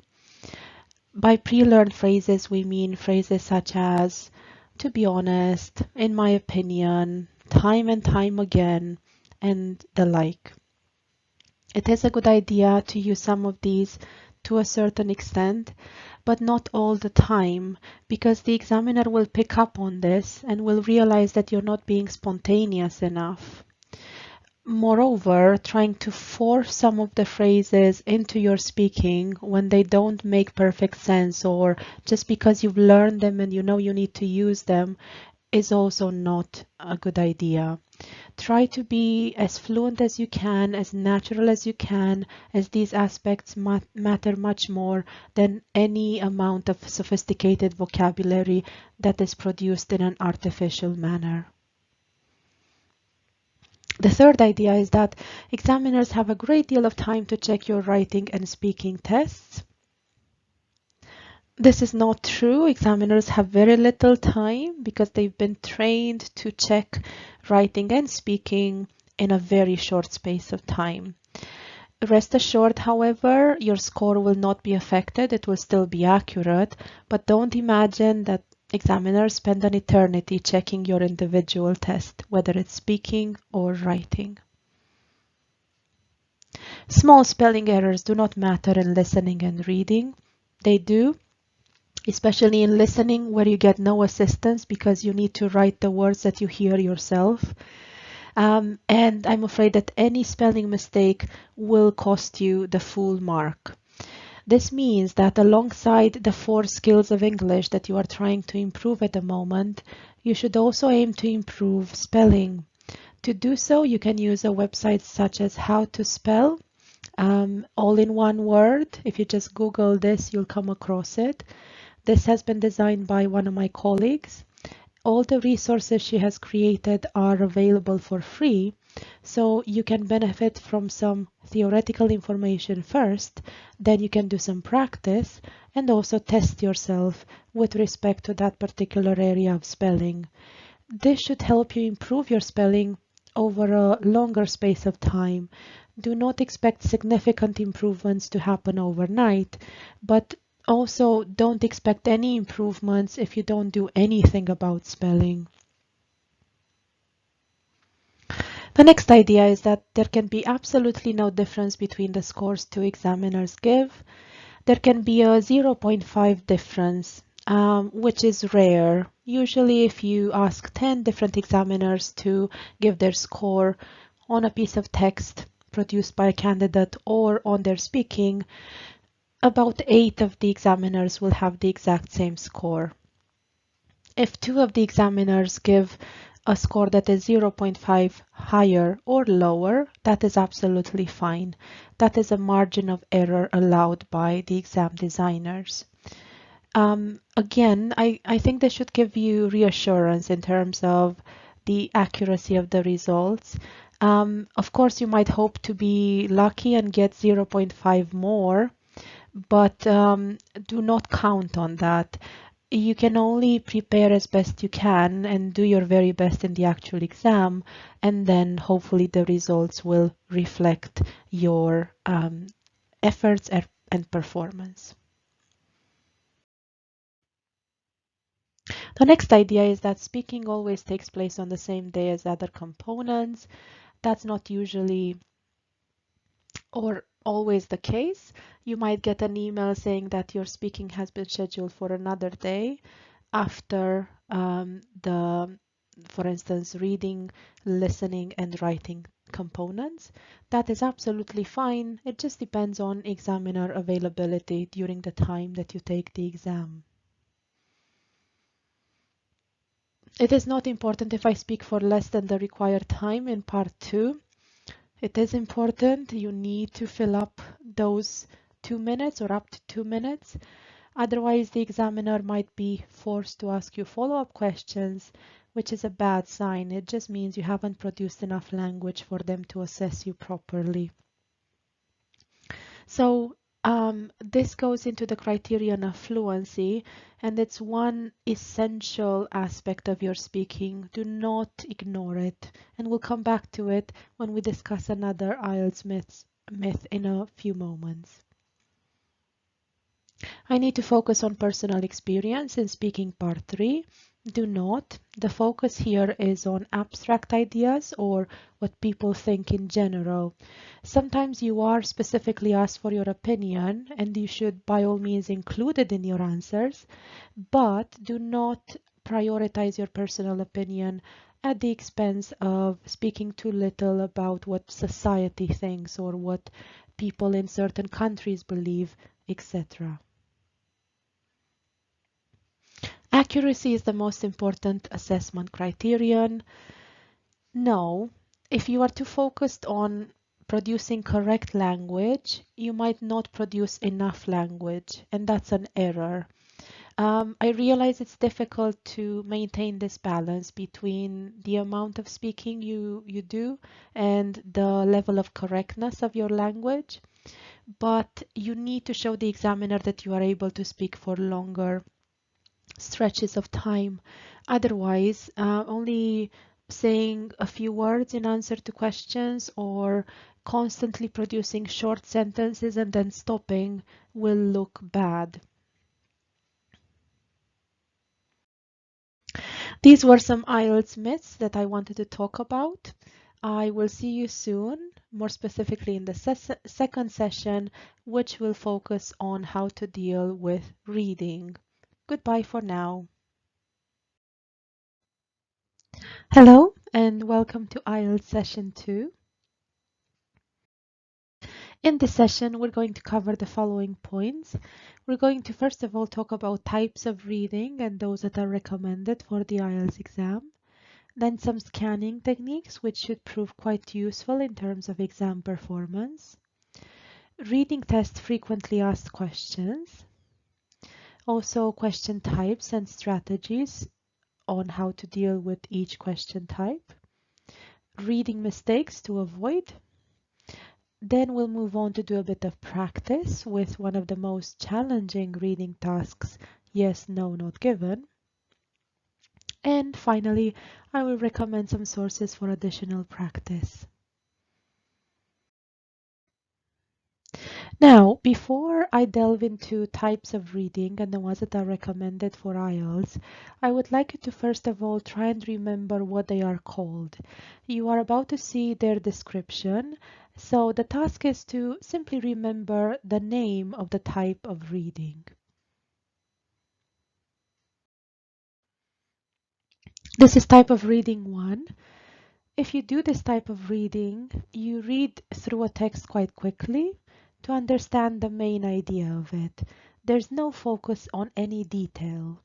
S1: By pre-learned phrases, we mean phrases such as, to be honest, in my opinion, time and time again, and the like. It is a good idea to use some of these to a certain extent, but not all the time, because the examiner will pick up on this and will realize that you're not being spontaneous enough. Moreover, trying to force some of the phrases into your speaking when they don't make perfect sense, or just because you've learned them and you know you need to use them, is also not a good idea. Try to be as fluent as you can, as natural as you can, as these aspects matter much more than any amount of sophisticated vocabulary that is produced in an artificial manner. The third idea is that examiners have a great deal of time to check your writing and speaking tests. This is not true. Examiners have very little time because they've been trained to check writing and speaking in a very short space of time. Rest assured, however, your score will not be affected. It will still be accurate, but don't imagine that examiners spend an eternity checking your individual test, whether it's speaking or writing. Small spelling errors do not matter in listening and reading. They do, especially in listening, where you get no assistance because you need to write the words that you hear yourself. And I'm afraid that any spelling mistake will cost you the full mark. This means that alongside the 4 skills of English that you are trying to improve at the moment, you should also aim to improve spelling. To do so, you can use a website such as How to Spell, all in one word. If you just Google this, you'll come across it. This has been designed by one of my colleagues. All the resources she has created are available for free, So you can benefit from some theoretical information first, then you can do some practice and also test yourself with respect to that particular area of spelling. This should help you improve your spelling over a longer space of time. Do not expect significant improvements to happen overnight, but also don't expect any improvements if you don't do anything about spelling. The next idea is that there can be absolutely no difference between the scores two examiners give. There can be a zero 0.5 difference, which is rare. Usually if you ask 10 different examiners to give their score on a piece of text produced by a candidate or on their speaking, about 8 of the examiners will have the exact same score. If 2 of the examiners give a score that is 0 0.5 higher or lower, that is absolutely fine. That is a margin of error allowed by the exam designers. Again, I think they should give you reassurance in terms of the accuracy of the results. Of course, you might hope to be lucky and get 0 0.5 more, but do not count on that. You can only prepare as best you can and do your very best in the actual exam, and then hopefully the results will reflect your efforts and performance. The next idea is that speaking always takes place on the same day as other components. That's not usually or always the case. You might get an email saying that your speaking has been scheduled for another day after for instance, reading, listening, and writing components. That is absolutely fine. It just depends on examiner availability during the time that you take the exam. It is not important if I speak for less than the required time in part 2. It is important. You need to fill up those 2 minutes or up to 2 minutes. Otherwise, the examiner might be forced to ask you follow-up questions, which is a bad sign. It just means you haven't produced enough language for them to assess you properly. So this goes into the criterion of fluency, and it's one essential aspect of your speaking. Do not ignore it, and we'll come back to it when we discuss another IELTS myth in a few moments. I need to focus on personal experience in speaking part 3. Do not. The focus here is on abstract ideas or what people think in general. Sometimes you are specifically asked for your opinion, and you should by all means include it in your answers, but do not prioritize your personal opinion at the expense of speaking too little about what society thinks or what people in certain countries believe, etc. Accuracy is the most important assessment criterion. No, if you are too focused on producing correct language, you might not produce enough language, and that's an error. I realize it's difficult to maintain this balance between the amount of speaking you do and the level of correctness of your language, but you need to show the examiner that you are able to speak for longer stretches of time. Otherwise, only saying a few words in answer to questions or constantly producing short sentences and then stopping will look bad. These were some IELTS myths that I wanted to talk about. I will see you soon, more specifically in the second session, which will focus on how to deal with reading. Goodbye for now. Hello and welcome to IELTS session 2. In this session, we're going to cover the following points. We're going to first of all talk about types of reading and those that are recommended for the IELTS exam. Then some scanning techniques, which should prove quite useful in terms of exam performance. Reading test frequently asked questions. Also question types and strategies on how to deal with each question type. reading mistakes to avoid. Then we'll move on to do a bit of practice with one of the most challenging reading tasks, yes, no, not given. And finally, I will recommend some sources for additional practice. Now, before I delve into types of reading and the ones that are recommended for IELTS, I would like you to first of all try and remember what they are called. You are about to see their description, so the task is to simply remember the name of the type of reading. This is type of reading 1. If you do this type of reading, you read through a text quite quickly to understand the main idea of it. There's no focus on any detail.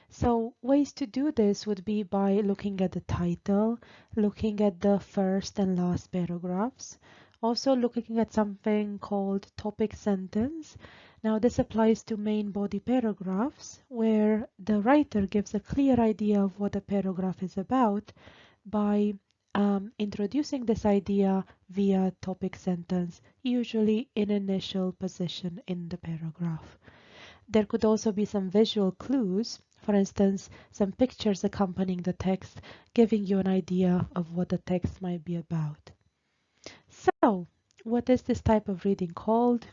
S1: So ways to do this would be by looking at the title, looking at the first and last paragraphs, also looking at something called topic sentence. Now this applies to main body paragraphs where the writer gives a clear idea of what the paragraph is about by introducing this idea via topic sentence, usually in initial position in the paragraph. There could also be some visual clues, for instance, some pictures accompanying the text, giving you an idea of what the text might be about. So, what is this type of reading called?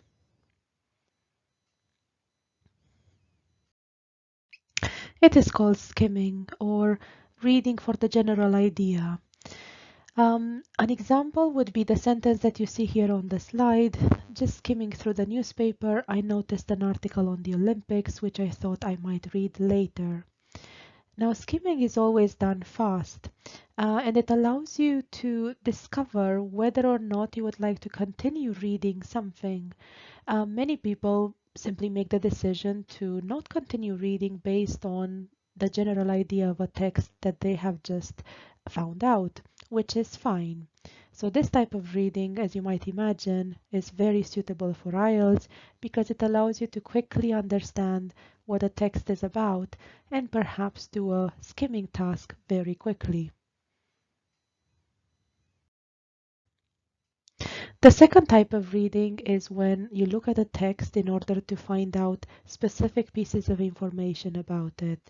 S1: It is called skimming or reading for the general idea. An example would be the sentence that you see here on the slide. Just skimming through the newspaper, I noticed an article on the Olympics, which I thought I might read later. Now, skimming is always done fast, and it allows you to discover whether or not you would like to continue reading something. Many people simply make the decision to not continue reading based on the general idea of a text that they have just found out, which is fine. So this type of reading, as you might imagine, is very suitable for IELTS because it allows you to quickly understand what a text is about and perhaps do a skimming task very quickly. The second type of reading is when you look at a text in order to find out specific pieces of information about it.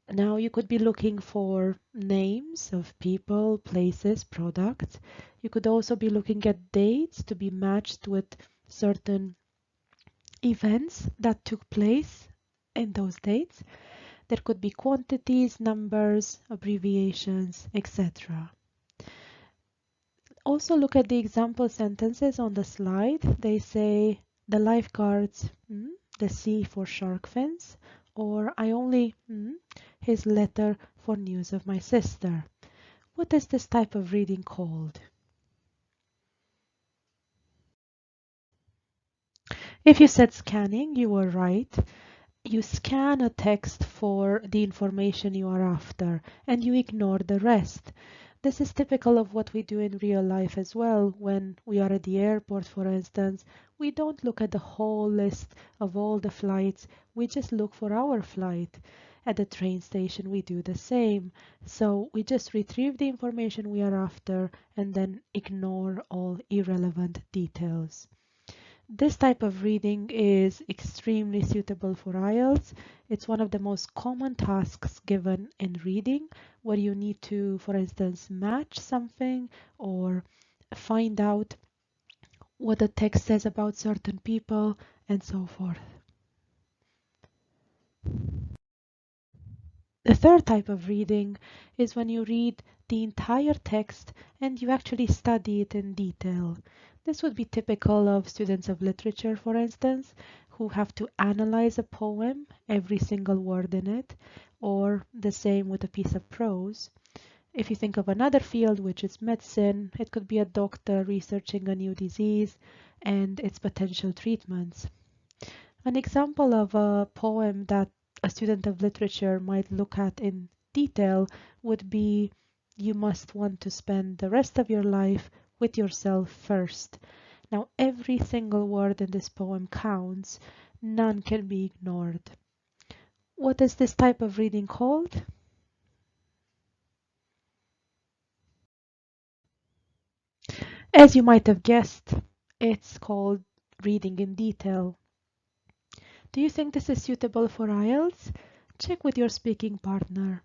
S1: Now you could be looking for names of people, places, products. You could also be looking at dates to be matched with certain events that took place in those dates. There could be quantities, numbers, abbreviations, etc. Also look at the example sentences on the slide. They say the lifeguards, the C for shark fins, or I only, his letter for news of my sister. What is this type of reading called? If you said scanning, you were right. You scan a text for the information you are after and you ignore the rest. This is typical of what we do in real life as well. When we are at the airport, for instance, we don't look at the whole list of all the flights, we just look for our flight. At the train station, we do the same. So we just retrieve the information we are after and then ignore all irrelevant details. This type of reading is extremely suitable for IELTS. It's one of the most common tasks given in reading, where you need to, for instance, match something or find out what the text says about certain people and so forth. The third type of reading is when you read the entire text and you actually study it in detail. This would be typical of students of literature, for instance, who have to analyze a poem, every single word in it, or the same with a piece of prose. If you think of another field, which is medicine, it could be a doctor researching a new disease and its potential treatments. An example of a poem that a student of literature might look at in detail would be You must want to spend the rest of your life with yourself first. Now, every single word in this poem counts. None can be ignored. What is this type of reading called? As you might have guessed, it's called reading in detail. Do you think this is suitable for IELTS? Check with your speaking partner.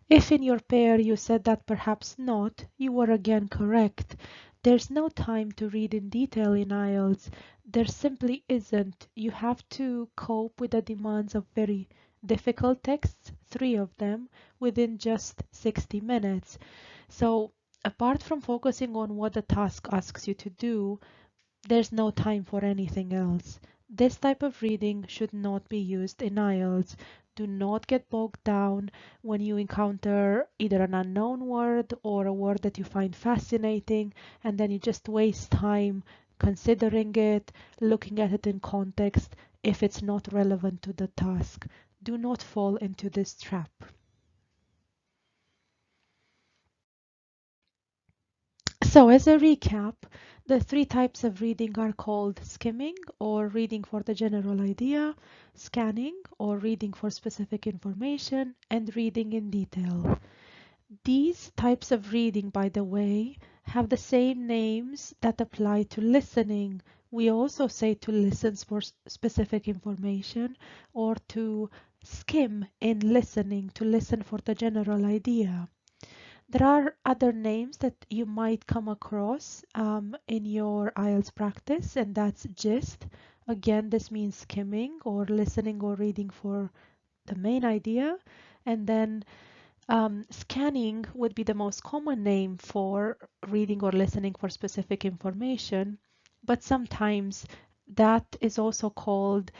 S1: If in your pair you said that perhaps not, you were again correct. There's no time to read in detail in IELTS. There simply isn't. You have to cope with the demands of very difficult texts, 3 of them, within just 60 minutes. So, apart from focusing on what the task asks you to do, there's no time for anything else. This type of reading should not be used in IELTS. Do not get bogged down when you encounter either an unknown word or a word that you find fascinating, and then you just waste time considering it, looking at it in context if it's not relevant to the task. Do not fall into this trap. So, as a recap, the 3 types of reading are called skimming or reading for the general idea, scanning or reading for specific information, and reading in detail. These types of reading, by the way, have the same names that apply to listening. We also say to listen for specific information or to skim in listening, to listen for the general idea. There are other names that you might come across in your IELTS practice, and that's gist. Again, this means skimming or listening or reading for the main idea. And then scanning would be the most common name for reading or listening for specific information, but sometimes that is also called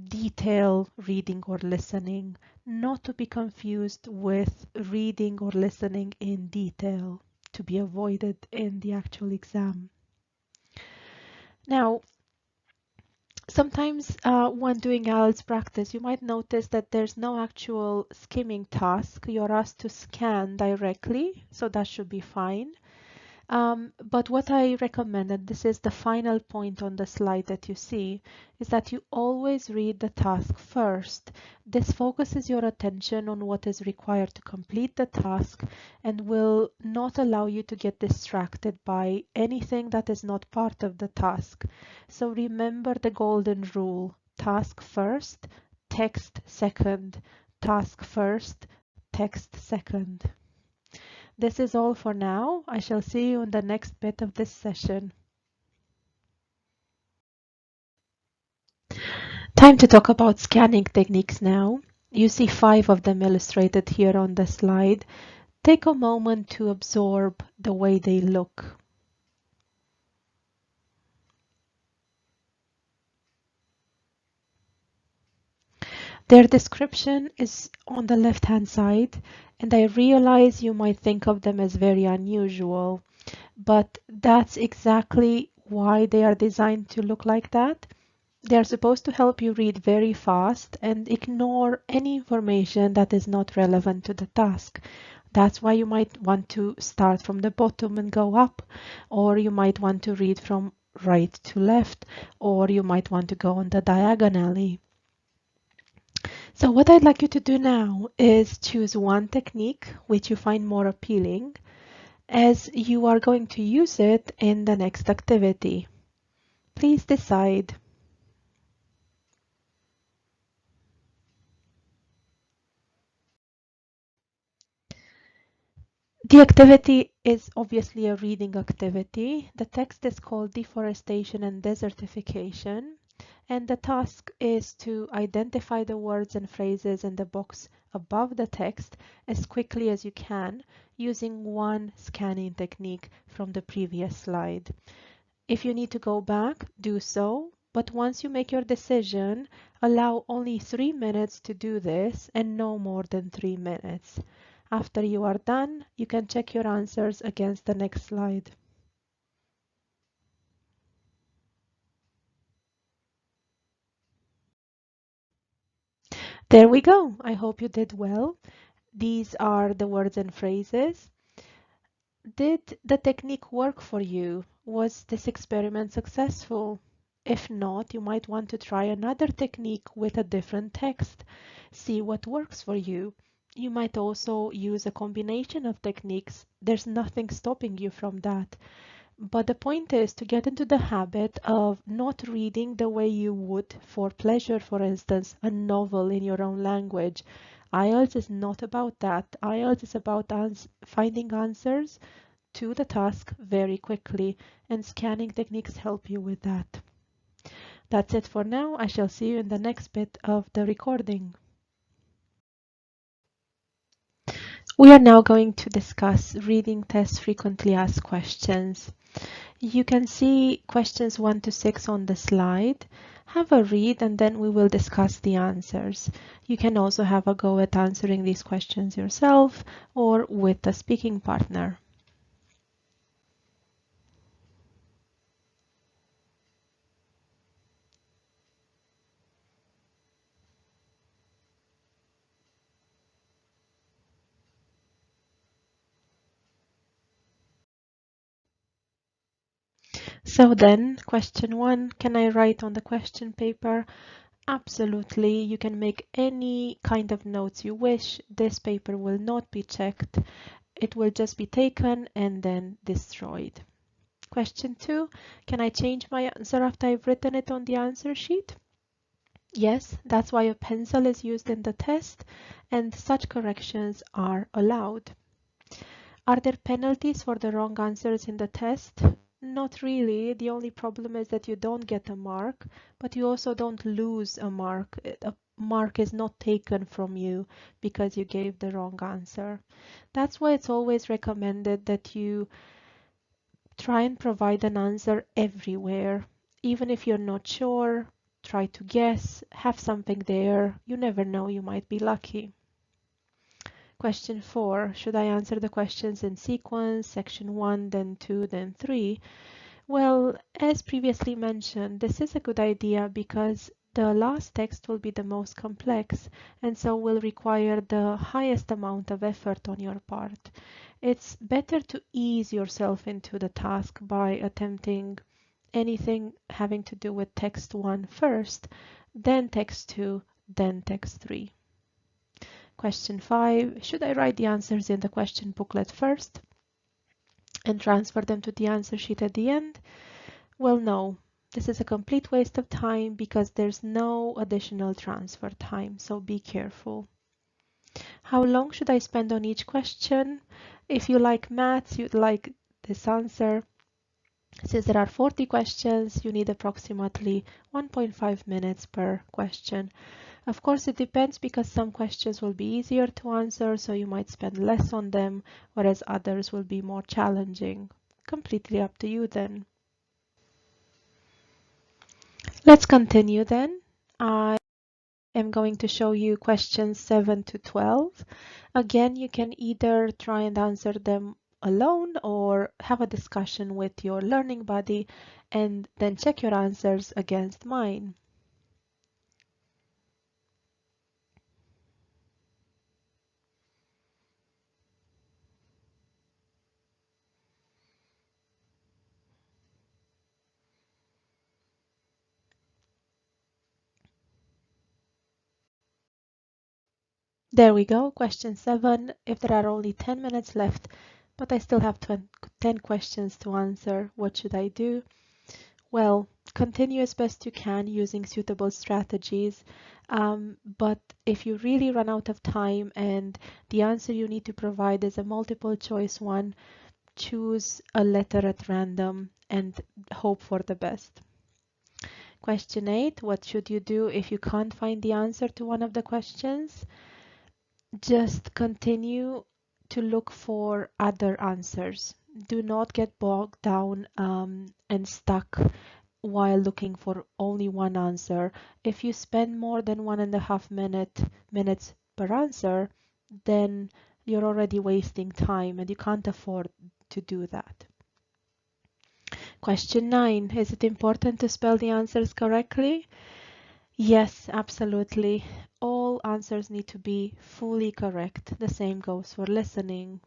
S1: detail reading or listening, not to be confused with reading or listening in detail, to be avoided in the actual exam. Now, sometimes when doing IELTS practice, you might notice that there's no actual skimming task. You're asked to scan directly, so that should be fine. But what I recommend, and this is the final point on the slide that you see, is that you always read the task first. This focuses your attention on what is required to complete the task and will not allow you to get distracted by anything that is not part of the task. So remember the golden rule: task first, text second, task first, text second. This is all for now. I shall see you in the next bit of this session. Time to talk about scanning techniques now. You see 5 of them illustrated here on the slide. Take a moment to absorb the way they look. Their description is on the left-hand side, and I realize you might think of them as very unusual, but that's exactly why they are designed to look like that. They are supposed to help you read very fast and ignore any information that is not relevant to the task. That's why you might want to start from the bottom and go up, or you might want to read from right to left, or you might want to go on the diagonally. So what I'd like you to do now is choose one technique which you find more appealing, as you are going to use it in the next activity. Please decide. The activity is obviously a reading activity. The text is called Deforestation and Desertification, and the task is to identify the words and phrases in the box above the text as quickly as you can using one scanning technique from the previous slide. If you need to go back, do so, but once you make your decision, allow only 3 minutes to do this and no more than 3 minutes. After you are done, you can check your answers against the next slide. There we go. I hope you did well. These are the words and phrases. Did the technique work for you? Was this experiment successful? If not, you might want to try another technique with a different text. See what works for you. You might also use a combination of techniques. There's nothing stopping you from that. But the point is to get into the habit of not reading the way you would for pleasure, for instance, a novel in your own language. IELTS is not about that. IELTS is about finding answers to the task very quickly, and scanning techniques help you with that. That's it for now. I shall see you in the next bit of the recording. We are now going to discuss reading test frequently asked questions. You can see questions 1 to 6 on the slide. Have a read and then we will discuss the answers. You can also have a go at answering these questions yourself or with a speaking partner. So then, question 1, can I write on the question paper? Absolutely, you can make any kind of notes you wish. This paper will not be checked. It will just be taken and then destroyed. Question 2, can I change my answer after I've written it on the answer sheet? Yes, that's why a pencil is used in the test and such corrections are allowed. Are there penalties for the wrong answers in the test? Not really. The only problem is that you don't get a mark, but you also don't lose a mark. A mark is not taken from you because you gave the wrong answer. That's why it's always recommended that you try and provide an answer everywhere. Even if you're not sure, try to guess, have something there. You never know, you might be lucky. Question 4. Should I answer the questions in sequence, section 1, then 2, then 3? Well, as previously mentioned, this is a good idea because the last text will be the most complex and so will require the highest amount of effort on your part. It's better to ease yourself into the task by attempting anything having to do with text 1 first, then text 2, then text 3. Question 5. Should I write the answers in the question booklet first and transfer them to the answer sheet at the end? Well, no. This is a complete waste of time because there's no additional transfer time, so be careful. How long should I spend on each question? If you like maths, you'd like this answer. Since there are 40 questions, you need approximately 1.5 minutes per question. Of course, it depends because some questions will be easier to answer, so you might spend less on them, whereas others will be more challenging. Completely up to you then. Let's continue then. I am going to show you questions 7 to 12. Again, you can either try and answer them alone or have a discussion with your learning buddy and then check your answers against mine. There we go, question 7. If there are only 10 minutes left, but I still have 10 questions to answer, what should I do? Well, continue as best you can using suitable strategies. But if you really run out of time and the answer you need to provide is a multiple choice one, choose a letter at random and hope for the best. Question 8, what should you do if you can't find the answer to one of the questions? Just continue to look for other answers. Do not get bogged down and stuck while looking for only one answer. If you spend more than 1.5 minutes per answer, then you're already wasting time and you can't afford to do that. Question 9. Is it important to spell the answers correctly? Yes, absolutely. All answers need to be fully correct. The same goes for listening.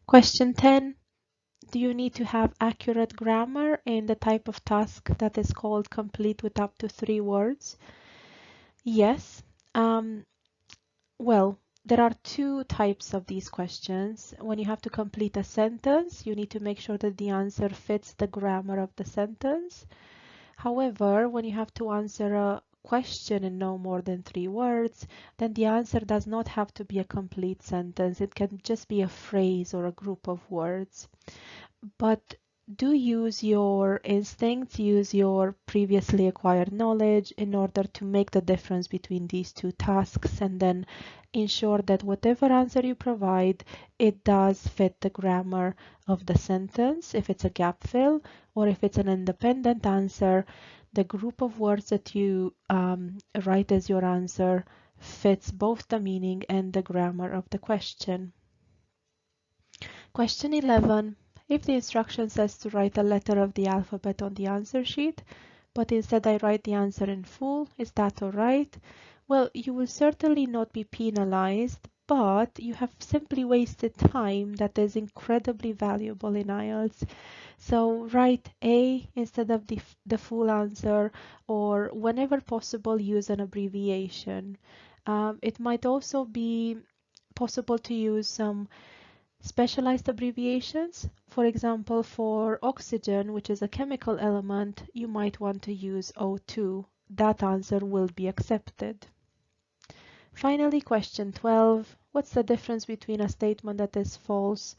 S1: Question 10. Do you need to have accurate grammar in the type of task that is called complete with up to 3 words? Yes, Um, well, there are two types of these questions. When you have to complete a sentence, you need to make sure that the answer fits the grammar of the sentence. However, when you have to answer a question in no more than 3 words, then the answer does not have to be a complete sentence. It can just be a phrase or a group of words. But do use your instincts, use your previously acquired knowledge in order to make the difference between these two tasks, and then ensure that whatever answer you provide, it does fit the grammar of the sentence, if it's a gap fill, or if it's an independent answer, the group of words that you write as your answer fits both the meaning and the grammar of the question. Question 11. If the instruction says to write a letter of the alphabet on the answer sheet, but instead I write the answer in full, is that alright? Well, you will certainly not be penalized, but you have simply wasted time that is incredibly valuable in IELTS. So write A instead of the full answer, or whenever possible use an abbreviation. It might also be possible to use some specialized abbreviations. For example, for oxygen, which is a chemical element, you might want to use O2. That answer will be accepted. Finally, question 12. What's the difference between a statement that is false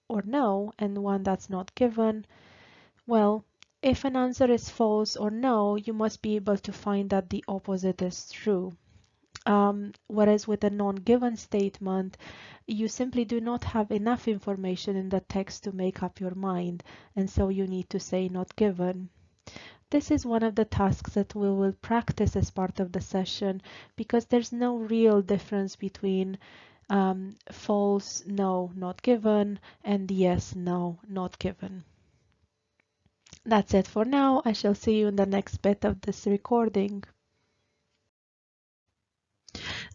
S1: or no and one that's not given? Well, if an answer is false or no, you must be able to find that the opposite is true. Whereas with a non-given statement, you simply do not have enough information in the text to make up your mind, and so you need to say not given. This is one of the tasks that we will practice as part of the session, because there's no real difference between false, no, not given, and yes, no, not given. That's it for now. I shall see you in the next bit of this recording.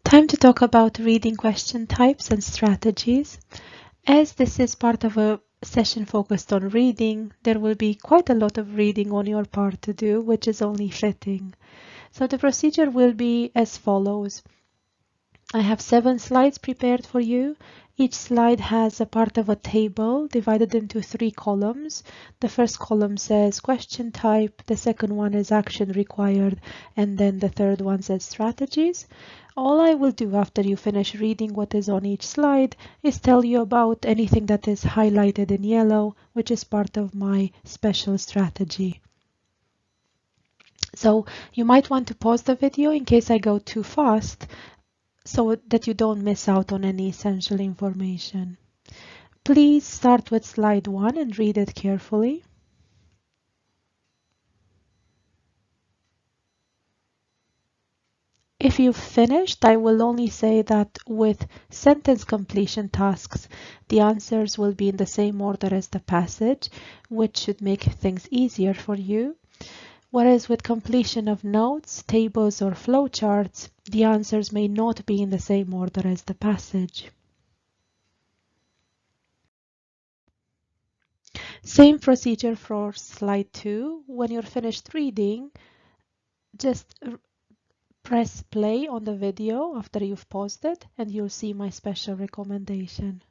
S1: Time to talk about reading question types and strategies. As this is part of a session focused on reading, there will be quite a lot of reading on your part to do, which is only fitting. So the procedure will be as follows. I have 7 slides prepared for you. Each slide has a part of a table divided into 3 columns. The first column says question type, the second one is action required, and then the third one says strategies. All I will do after you finish reading what is on each slide is tell you about anything that is highlighted in yellow, which is part of my special strategy. So you might want to pause the video in case I go too fast, so that you don't miss out on any essential information. Please start with slide 1 and read it carefully. If you've finished, I will only say that with sentence completion tasks, the answers will be in the same order as the passage, which should make things easier for you. Whereas with completion of notes, tables, or flowcharts, the answers may not be in the same order as the passage. Same procedure for slide 2. When you're finished reading, just press play on the video after you've paused it, and you'll see my special recommendation.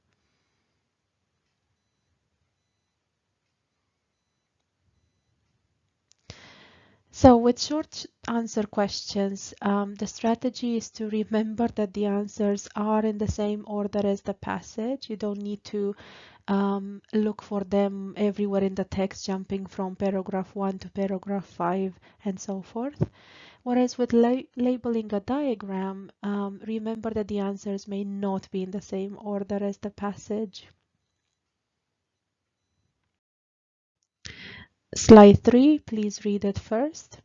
S1: So with short answer questions, the strategy is to remember that the answers are in the same order as the passage. You don't need to look for them everywhere in the text, jumping from paragraph 1 to paragraph 5 and so forth. Whereas with labeling a diagram, remember that the answers may not be in the same order as the passage. Slide 3, please read it first.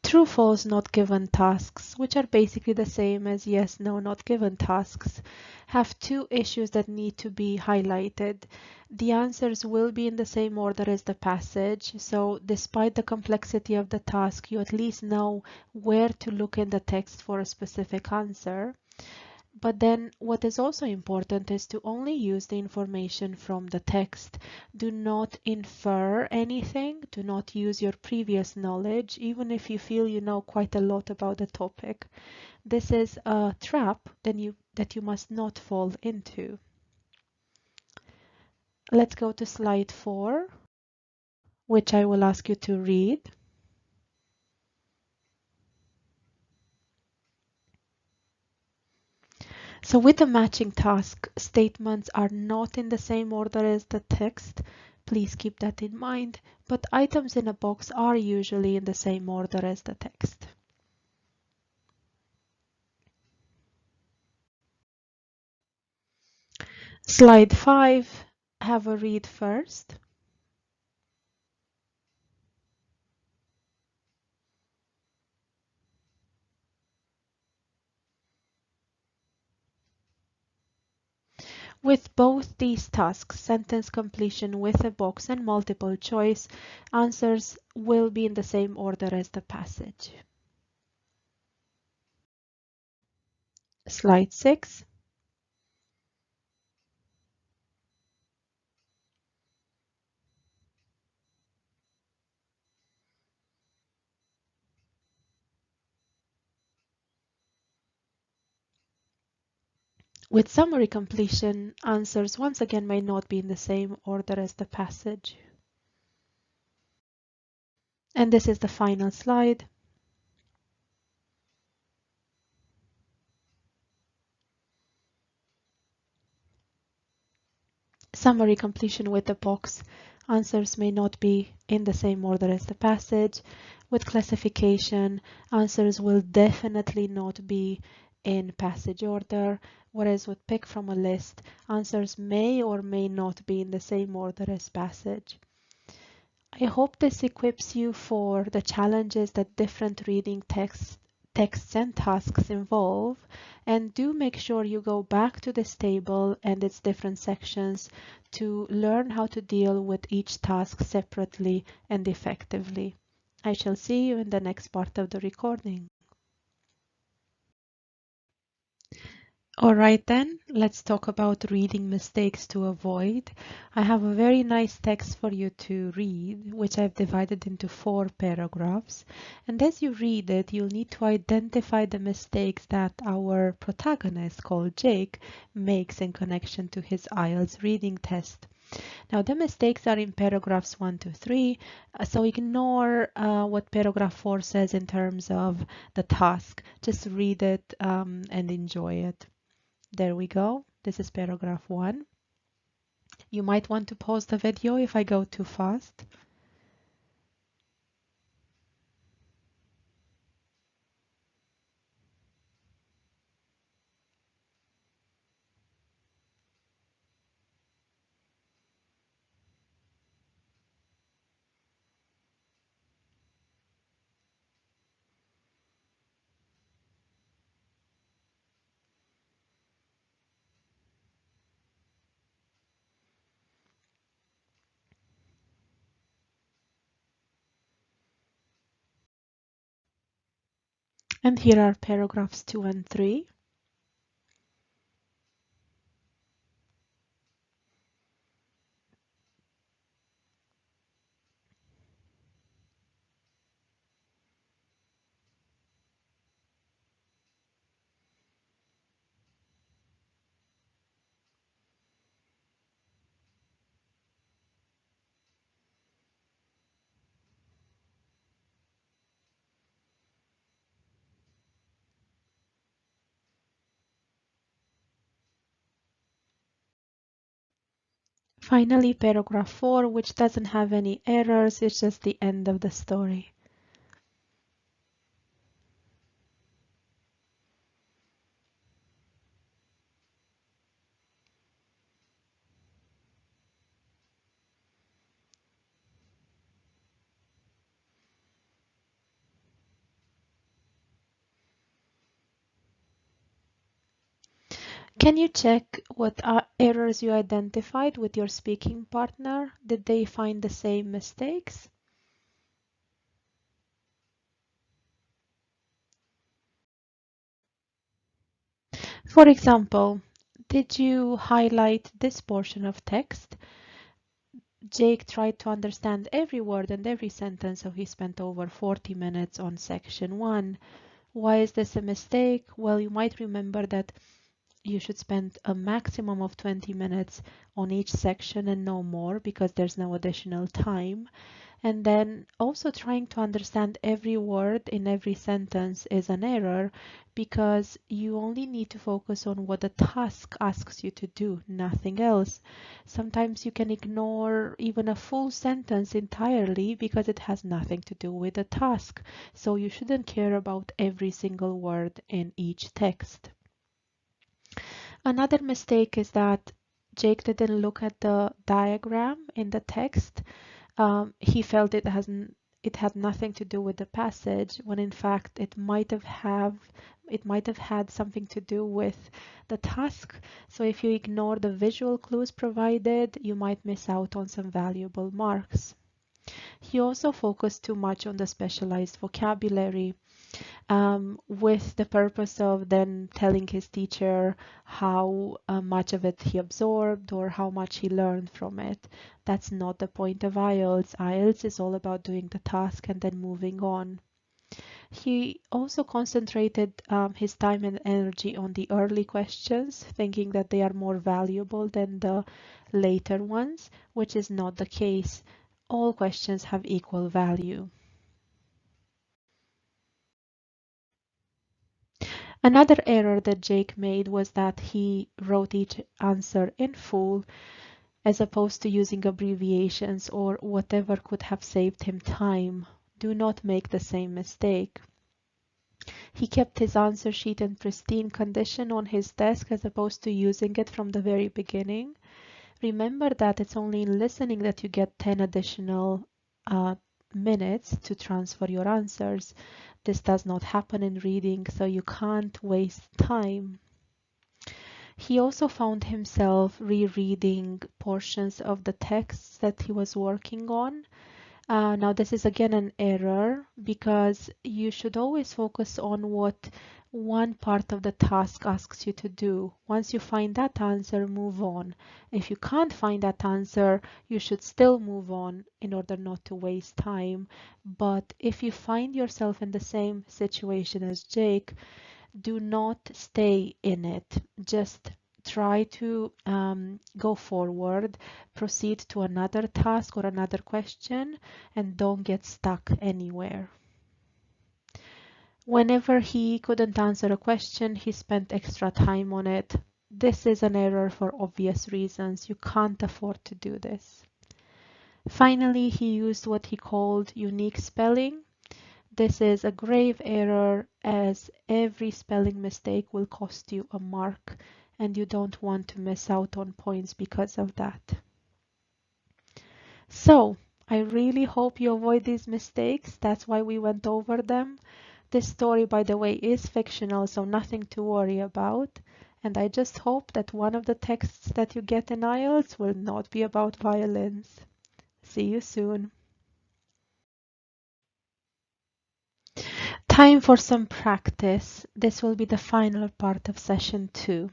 S1: True, false, not given tasks, which are basically the same as yes, no, not given tasks, have 2 issues that need to be highlighted. The answers will be in the same order as the passage, so despite the complexity of the task, you at least know where to look in the text for a specific answer. But then what is also important is to only use the information from the text. Do not infer anything. Do not use your previous knowledge, even if you feel you know quite a lot about the topic. This is a trap that you must not fall into. Let's go to slide 4, which I will ask you to read. So with the matching task, statements are not in the same order as the text. Please keep that in mind, but items in a box are usually in the same order as the text. Slide 5, have a read first. With both these tasks, sentence completion with a box and multiple choice, answers will be in the same order as the passage. Slide 6. With summary completion, answers once again may not be in the same order as the passage. And this is the final slide. Summary completion with the box. Answers may not be in the same order as the passage. With classification, answers will definitely not be in passage order, whereas with pick from a list, answers may or may not be in the same order as passage. I hope this equips you for the challenges that different reading texts and tasks involve, and do make sure you go back to this table and its different sections to learn how to deal with each task separately and effectively. I shall see you in the next part of the recording. All right then, let's talk about reading mistakes to avoid. I have a very nice text for you to read, which I've divided into 4 paragraphs. And as you read it, you'll need to identify the mistakes that our protagonist, called Jake, makes in connection to his IELTS reading test. Now, the mistakes are in paragraphs 1 to 3, so ignore what paragraph 4 says in terms of the task. Just read it and enjoy it. There we go. This is paragraph 1. You might want to pause the video if I go too fast. And here are paragraphs 2 and 3. Finally, paragraph 4, which doesn't have any errors, it's just the end of the story. Can you check what errors you identified with your speaking partner? Did they find the same mistakes? For example, did you highlight this portion of text? Jake tried to understand every word and every sentence, so he spent over 40 minutes on section 1. Why is this a mistake? Well, you might remember that you should spend a maximum of 20 minutes on each section and no more because there's no additional time. And then also trying to understand every word in every sentence is an error because you only need to focus on what the task asks you to do, nothing else. Sometimes you can ignore even a full sentence entirely because it has nothing to do with the task. So you shouldn't care about every single word in each text. Another mistake is that Jake didn't look at the diagram in the text. He felt it had nothing to do with the passage, when in fact it might have had something to do with the task. So if you ignore the visual clues provided, you might miss out on some valuable marks. He also focused too much on the specialized vocabulary, with the purpose of then telling his teacher how much of it he absorbed or how much he learned from it. That's not the point of IELTS. IELTS is all about doing the task and then moving on. He also concentrated his time and energy on the early questions, thinking that they are more valuable than the later ones, which is not the case. All questions have equal value. Another error that Jake made was that he wrote each answer in full as opposed to using abbreviations or whatever could have saved him time. Do not make the same mistake. He kept his answer sheet in pristine condition on his desk as opposed to using it from the very beginning. Remember that it's only in listening that you get 10 additional minutes to transfer your answers. This does not happen in reading, so you can't waste time. He also found himself rereading portions of the texts that he was working on. Now, this is again an error because you should always focus on what one part of the task asks you to do. Once you find that answer, move on. If you can't find that answer, you should still move on in order not to waste time. But if you find yourself in the same situation as Jake, do not stay in it. Just try to go forward, proceed to another task or another question, and don't get stuck anywhere. Whenever he couldn't answer a question, he spent extra time on it. This is an error for obvious reasons. You can't afford to do this. Finally, he used what he called unique spelling. This is a grave error as every spelling mistake will cost you a mark and you don't want to miss out on points because of that. So, I really hope you avoid these mistakes. That's why we went over them. This story, by the way, is fictional, so nothing to worry about. And I just hope that one of the texts that you get in IELTS will not be about violence. See you soon. Time for some practice. This will be the final part of session 2.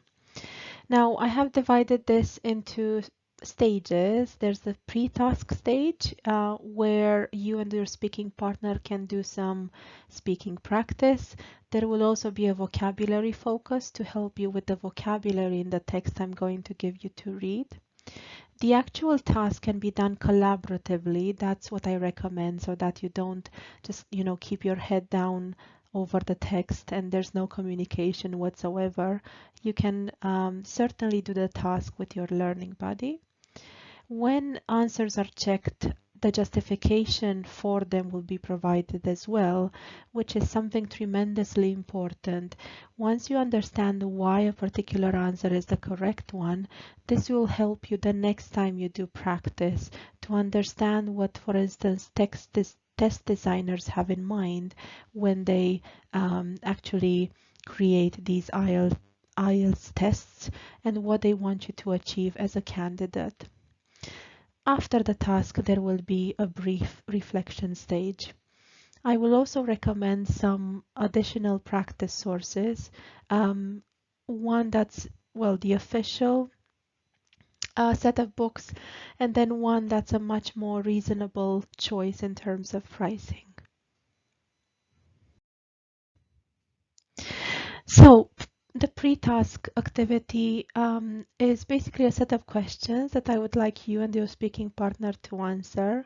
S1: Now, I have divided this into stages. There's the pre-task stage where you and your speaking partner can do some speaking practice. There will also be a vocabulary focus to help you with the vocabulary in the text I'm going to give you to read. The actual task can be done collaboratively. That's what I recommend, so that you don't just, keep your head down over the text and there's no communication whatsoever. You can certainly do the task with your learning buddy. When answers are checked, the justification for them will be provided as well, which is something tremendously important. Once you understand why a particular answer is the correct one, this will help you the next time you do practice to understand what, for instance, test designers have in mind when they actually create these IELTS tests and what they want you to achieve as a candidate. After the task, there will be a brief reflection stage. I will also recommend some additional practice sources. one that's, well, the official set of books, and then one that's a much more reasonable choice in terms of pricing. So the pre-task activity is basically a set of questions that I would like you and your speaking partner to answer.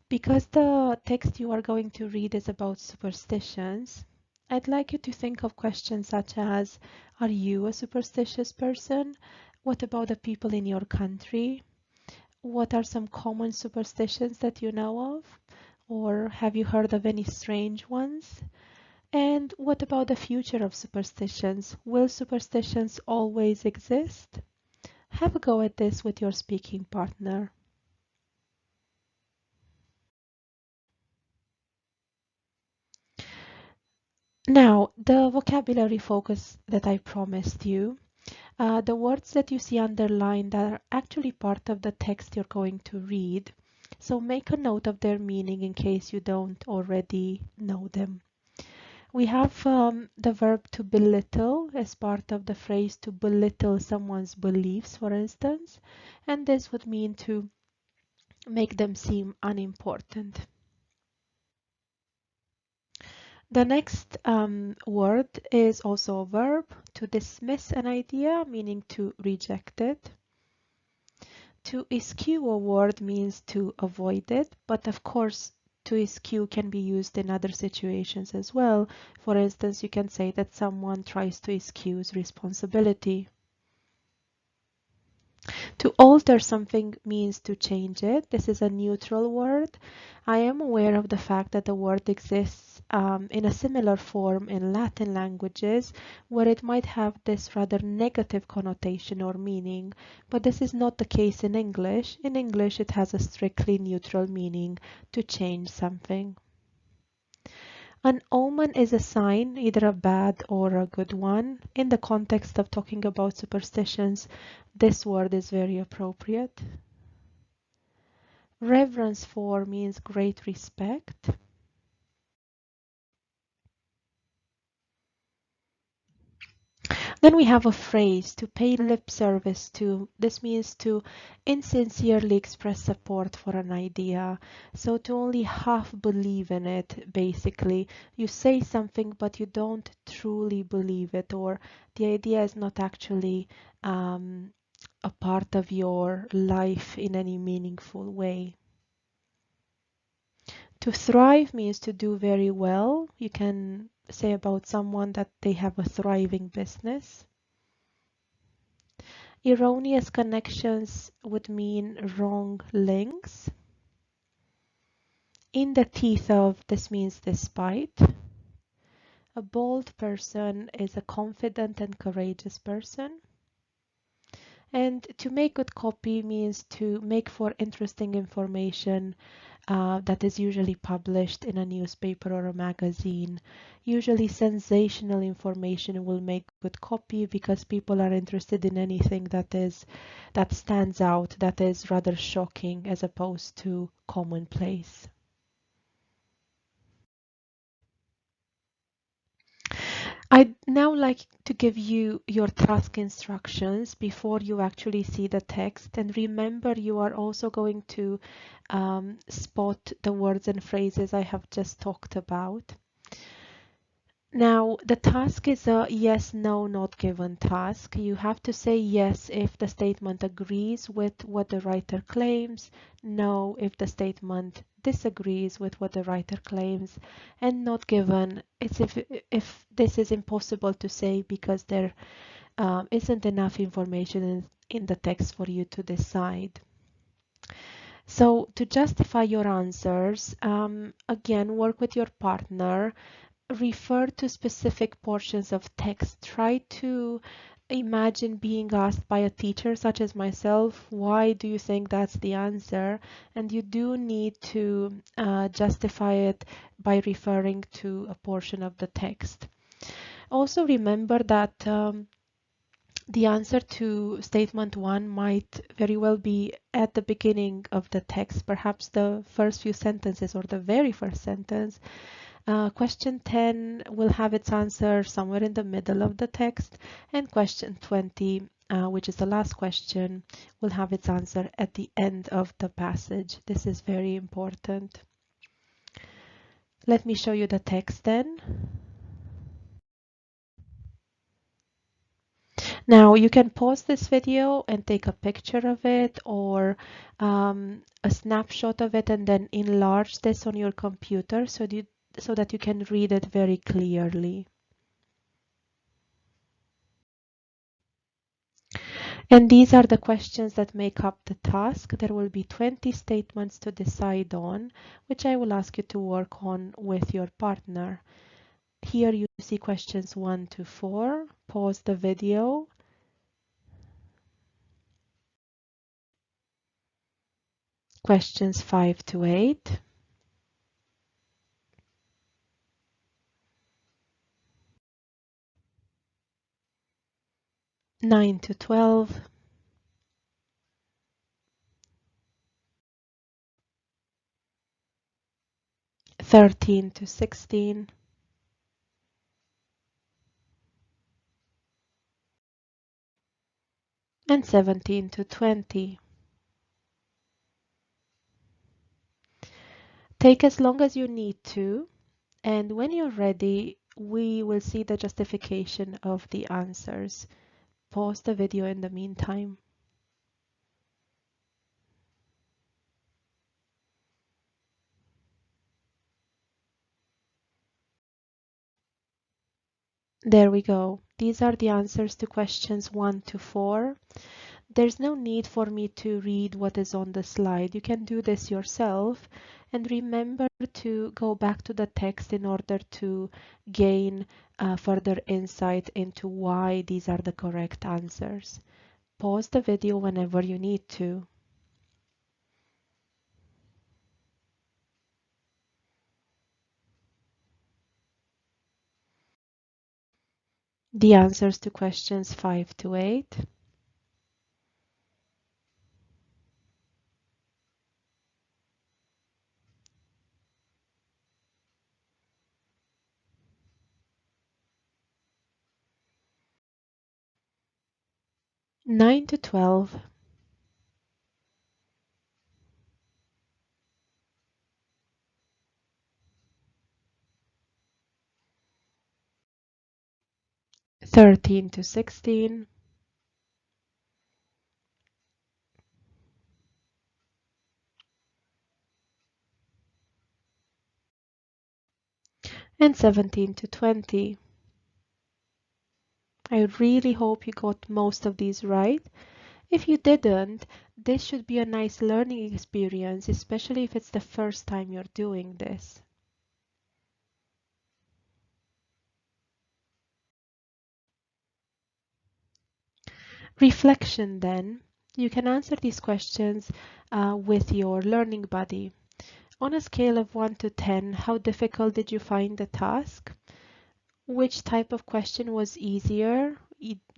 S1: Because the text you are going to read is about superstitions, I'd like you to think of questions such as, are you a superstitious person? What about the people in your country? What are some common superstitions that you know of? Or have you heard of any strange ones? And what about the future of superstitions? Will superstitions always exist? Have a go at this with your speaking partner. Now, the vocabulary focus that I promised you, the words that you see underlined are actually part of the text you're going to read. So make a note of their meaning in case you don't already know them. We have the verb to belittle as part of the phrase to belittle someone's beliefs, for instance, and this would mean to make them seem unimportant. The next word is also a verb, to dismiss an idea, meaning to reject it. To eschew a word means to avoid it, but of course, to eschew can be used in other situations as well. For instance, you can say that someone tries to excuse responsibility. To alter something means to change it. This is a neutral word. I am aware of the fact that the word exists in a similar form in Latin languages where it might have this rather negative connotation or meaning, but this is not the case in English. In English, it has a strictly neutral meaning, to change something. An omen is a sign, either a bad or a good one. In the context of talking about superstitions, this word is very appropriate. Reverence for means great respect. Then we have a phrase, to pay lip service to. This means to insincerely express support for an idea. So to only half believe in it, basically. You say something, but you don't truly believe it, or the idea is not actually a part of your life in any meaningful way. To thrive means to do very well. You can say about someone that they have a thriving business. Erroneous connections would mean wrong links. In the teeth of, this means despite. A bold person is a confident and courageous person. And to make good copy means to make for interesting information that is usually published in a newspaper or a magazine. Usually sensational information will make good copy because people are interested in anything that stands out, that is rather shocking as opposed to commonplace. I'd now like to give you your task instructions before you actually see the text. And remember, you are also going to spot the words and phrases I have just talked about. Now, the task is a yes, no, not given task. You have to say yes if the statement agrees with what the writer claims, no if the statement disagrees with what the writer claims, and not given it's if this is impossible to say because there isn't enough information in the text for you to decide. So to justify your answers, again, work with your partner. Refer to specific portions of text. Try to imagine being asked by a teacher such as myself, why do you think that's the answer? And you do need to justify it by referring to a portion of the text. Also remember that the answer to statement 1 might very well be at the beginning of the text, perhaps the first few sentences or the very first sentence. Question 10 will have its answer somewhere in the middle of the text, and question 20, which is the last question, will have its answer at the end of the passage. This is very important. Let me show you the text then. Now you can pause this video and take a picture of it, or a snapshot of it, and then enlarge this on your computer so that you can read it very clearly. And these are the questions that make up the task. There will be 20 statements to decide on, which I will ask you to work on with your partner. Here you see questions 1 to 4. Pause the video. Questions 5 to 8. Nine to 12. 13 to 16. And 17 to 20. Take as long as you need to, and when you're ready, we will see the justification of the answers. Pause the video in the meantime. There we go. These are the answers to questions 1 to 4. There's no need for me to read what is on the slide. You can do this yourself, and remember to go back to the text in order to gain further insight into why these are the correct answers. Pause the video whenever you need to. The answers to questions 5 to 8. Nine to 12. 13 to 16. And 17 to 20. I really hope you got most of these right. If you didn't, this should be a nice learning experience, especially if it's the first time you're doing this. Reflection then. You can answer these questions with your learning buddy. On a scale of 1 to 10, how difficult did you find the task? Which type of question was easier?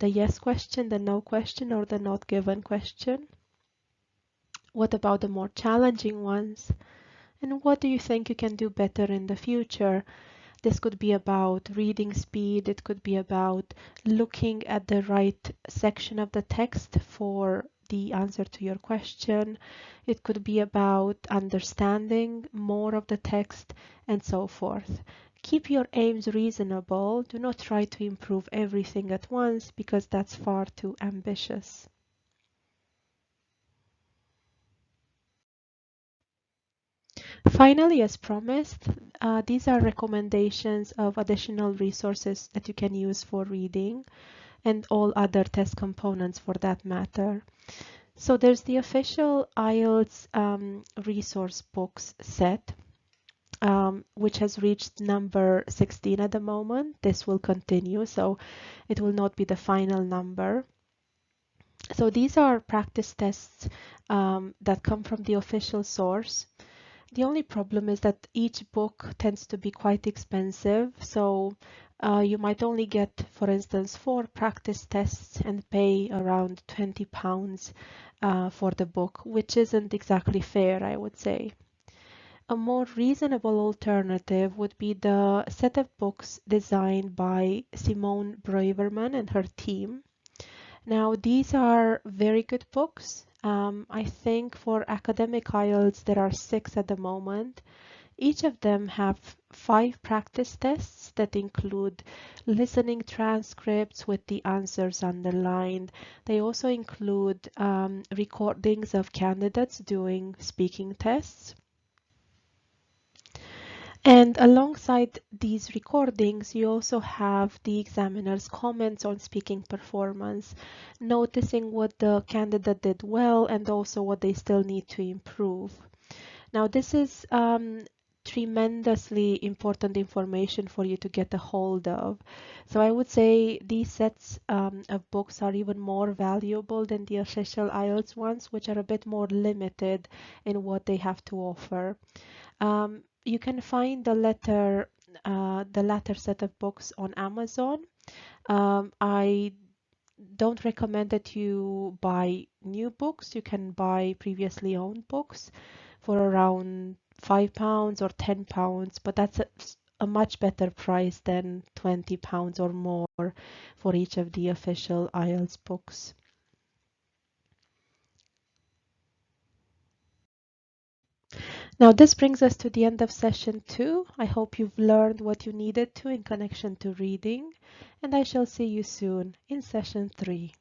S1: The yes question, the no question, or the not given question? What about the more challenging ones? And what do you think you can do better in the future? This could be about reading speed, it could be about looking at the right section of the text for the answer to your question. It could be about understanding more of the text and so forth. Keep your aims reasonable. Do not try to improve everything at once because that's far too ambitious. Finally, as promised, these are recommendations of additional resources that you can use for reading and all other test components for that matter. So there's the official IELTS resource books set, which has reached number 16 at the moment. This will continue, so it will not be the final number. So these are practice tests that come from the official source. The only problem is that each book tends to be quite expensive, so you might only get, for instance, 4 practice tests and pay around £20 for the book, which isn't exactly fair, I would say. A more reasonable alternative would be the set of books designed by Simone Braverman and her team. Now, these are very good books. I think for academic IELTS, there are 6 at the moment. Each of them have 5 practice tests that include listening transcripts with the answers underlined. They also include recordings of candidates doing speaking tests. And alongside these recordings, you also have the examiner's comments on speaking performance, noticing what the candidate did well and also what they still need to improve. Now, this is tremendously important information for you to get a hold of. So I would say these sets of books are even more valuable than the official IELTS ones, which are a bit more limited in what they have to offer. You can find the latter set of books on Amazon. I don't recommend that you buy new books. You can buy previously owned books for around £5 or £10, but that's a much better price than £20 or more for each of the official IELTS books. Now, this brings us to the end of session 2. I hope you've learned what you needed to in connection to reading, and I shall see you soon in session 3.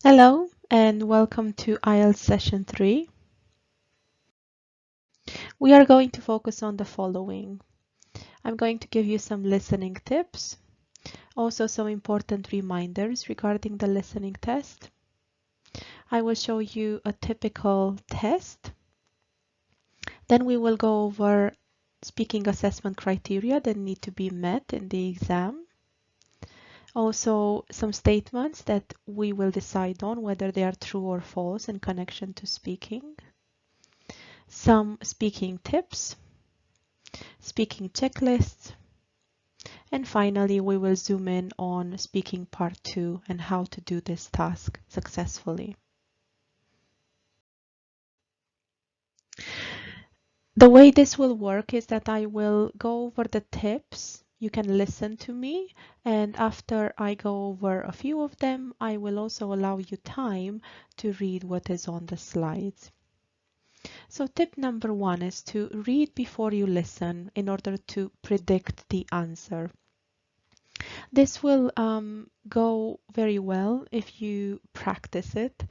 S1: Hello, and welcome to IELTS session 3. We are going to focus on the following. I'm going to give you some listening tips, also some important reminders regarding the listening test. I will show you a typical test. Then we will go over speaking assessment criteria that need to be met in the exam. Also, some statements that we will decide on whether they are true or false in connection to speaking. Some speaking tips, speaking checklists, and finally we will zoom in on speaking part 2 and how to do this task successfully. The way this will work is that I will go over the tips. You can listen to me, and after I go over a few of them, I will also allow you time to read what is on the slides. So tip number 1 is to read before you listen in order to predict the answer. This will go very well if you practice it.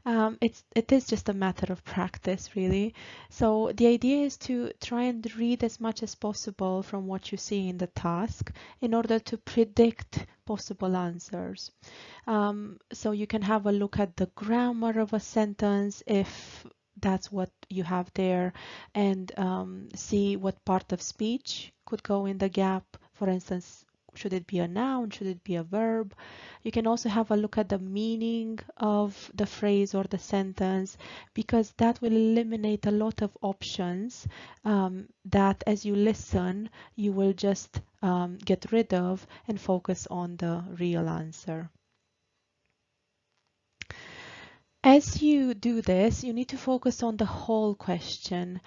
S1: It is just a matter of practice, really. So the idea is to try and read as much as possible from what you see in the task in order to predict possible answers. So you can have a look at the grammar of a sentence if that's what you have there, and see what part of speech could go in the gap. For instance, should it be a noun? Should it be a verb? You can also have a look at the meaning of the phrase or the sentence, because that will eliminate a lot of options that as you listen, you will just get rid of and focus on the real answer. As you do this, you need to focus on the whole question.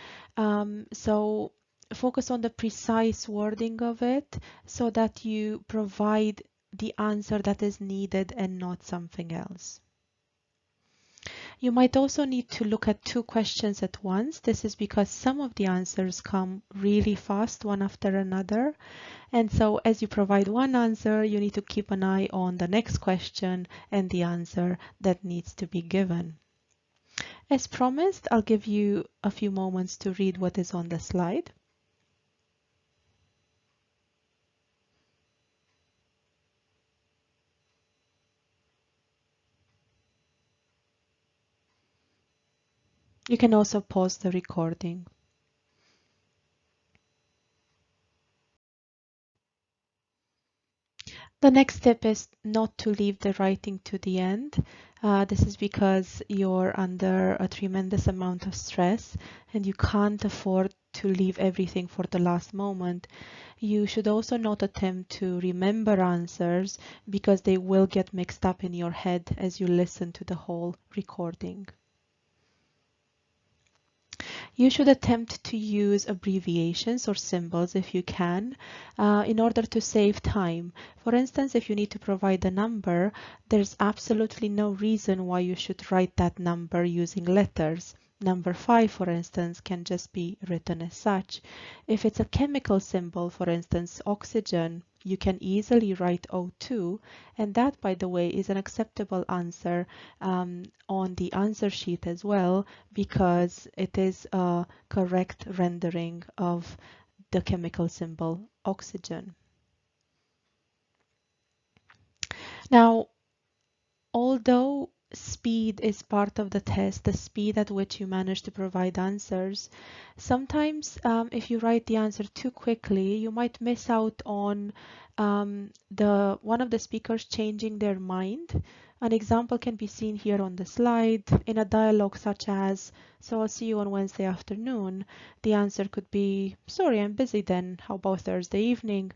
S1: So focus on the precise wording of it so that you provide the answer that is needed and not something else. You might also need to look at 2 questions at once. This is because some of the answers come really fast, one after another. And so as you provide one answer, you need to keep an eye on the next question and the answer that needs to be given. As promised, I'll give you a few moments to read what is on the slide. You can also pause the recording. The next tip is not to leave the writing to the end. This is because you're under a tremendous amount of stress and you can't afford to leave everything for the last moment. You should also not attempt to remember answers because they will get mixed up in your head as you listen to the whole recording. You should attempt to use abbreviations or symbols if you can, in order to save time. For instance, if you need to provide a number, there's absolutely no reason why you should write that number using letters. Number 5, for instance, can just be written as such. If it's a chemical symbol, for instance, oxygen, you can easily write O2, and that, by the way, is an acceptable answer on the answer sheet as well, because it is a correct rendering of the chemical symbol oxygen. Now, although speed is part of the test, the speed at which you manage to provide answers, sometimes if you write the answer too quickly, you might miss out on one of the speakers changing their mind. An example can be seen here on the slide. In a dialogue such as, "So I'll see you on Wednesday afternoon," the answer could be, "Sorry, I'm busy then. How about Thursday evening?"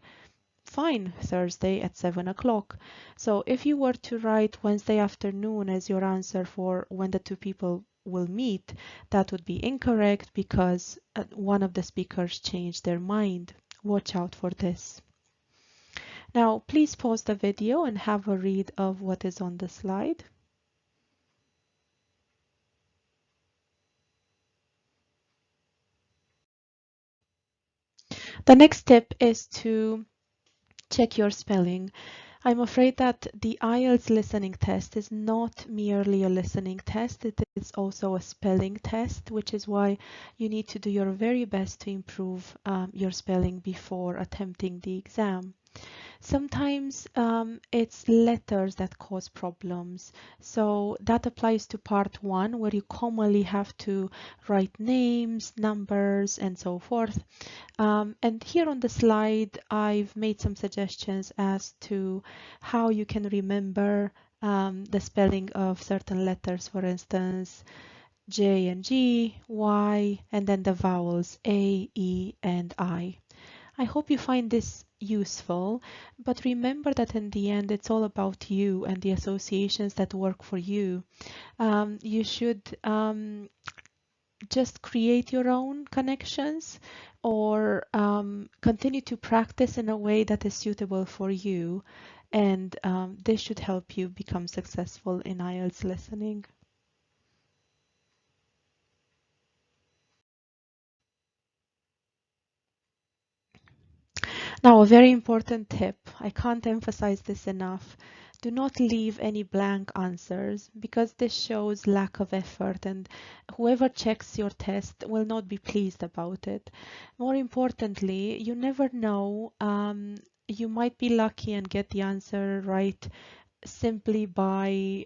S1: "Fine, Thursday at 7 o'clock. So if you were to write Wednesday afternoon as your answer for when the two people will meet, that would be incorrect because one of the speakers changed their mind. Watch out for this. Now, please pause the video and have a read of what is on the slide. The next tip is to check your spelling. I'm afraid that the IELTS listening test is not merely a listening test, it is also a spelling test, which is why you need to do your very best to improve your spelling before attempting the exam. Sometimes it's letters that cause problems. So that applies to part 1, where you commonly have to write names, numbers, and so forth. And here on the slide, I've made some suggestions as to how you can remember the spelling of certain letters, for instance, J and G, Y, and then the vowels A, E, and I. I hope you find this useful, but remember that in the end, it's all about you and the associations that work for you. You should just create your own connections, or continue to practice in a way that is suitable for you. And this should help you become successful in IELTS listening. Now, a very important tip, I can't emphasize this enough. Do not leave any blank answers, because this shows lack of effort and whoever checks your test will not be pleased about it. More importantly, you never know, you might be lucky and get the answer right simply by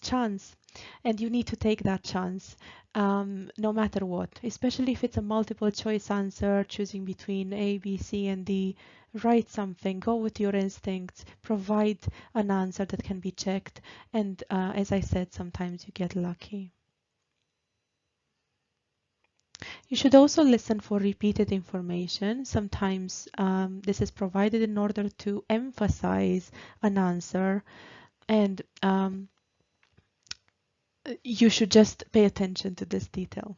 S1: chance, and you need to take that chance no matter what, especially if it's a multiple choice answer choosing between A, B, C, and D. Write something, go with your instincts, provide an answer that can be checked, and as I said, sometimes you get lucky. You should also listen for repeated information. Sometimes this is provided in order to emphasize an answer, and you should just pay attention to this detail.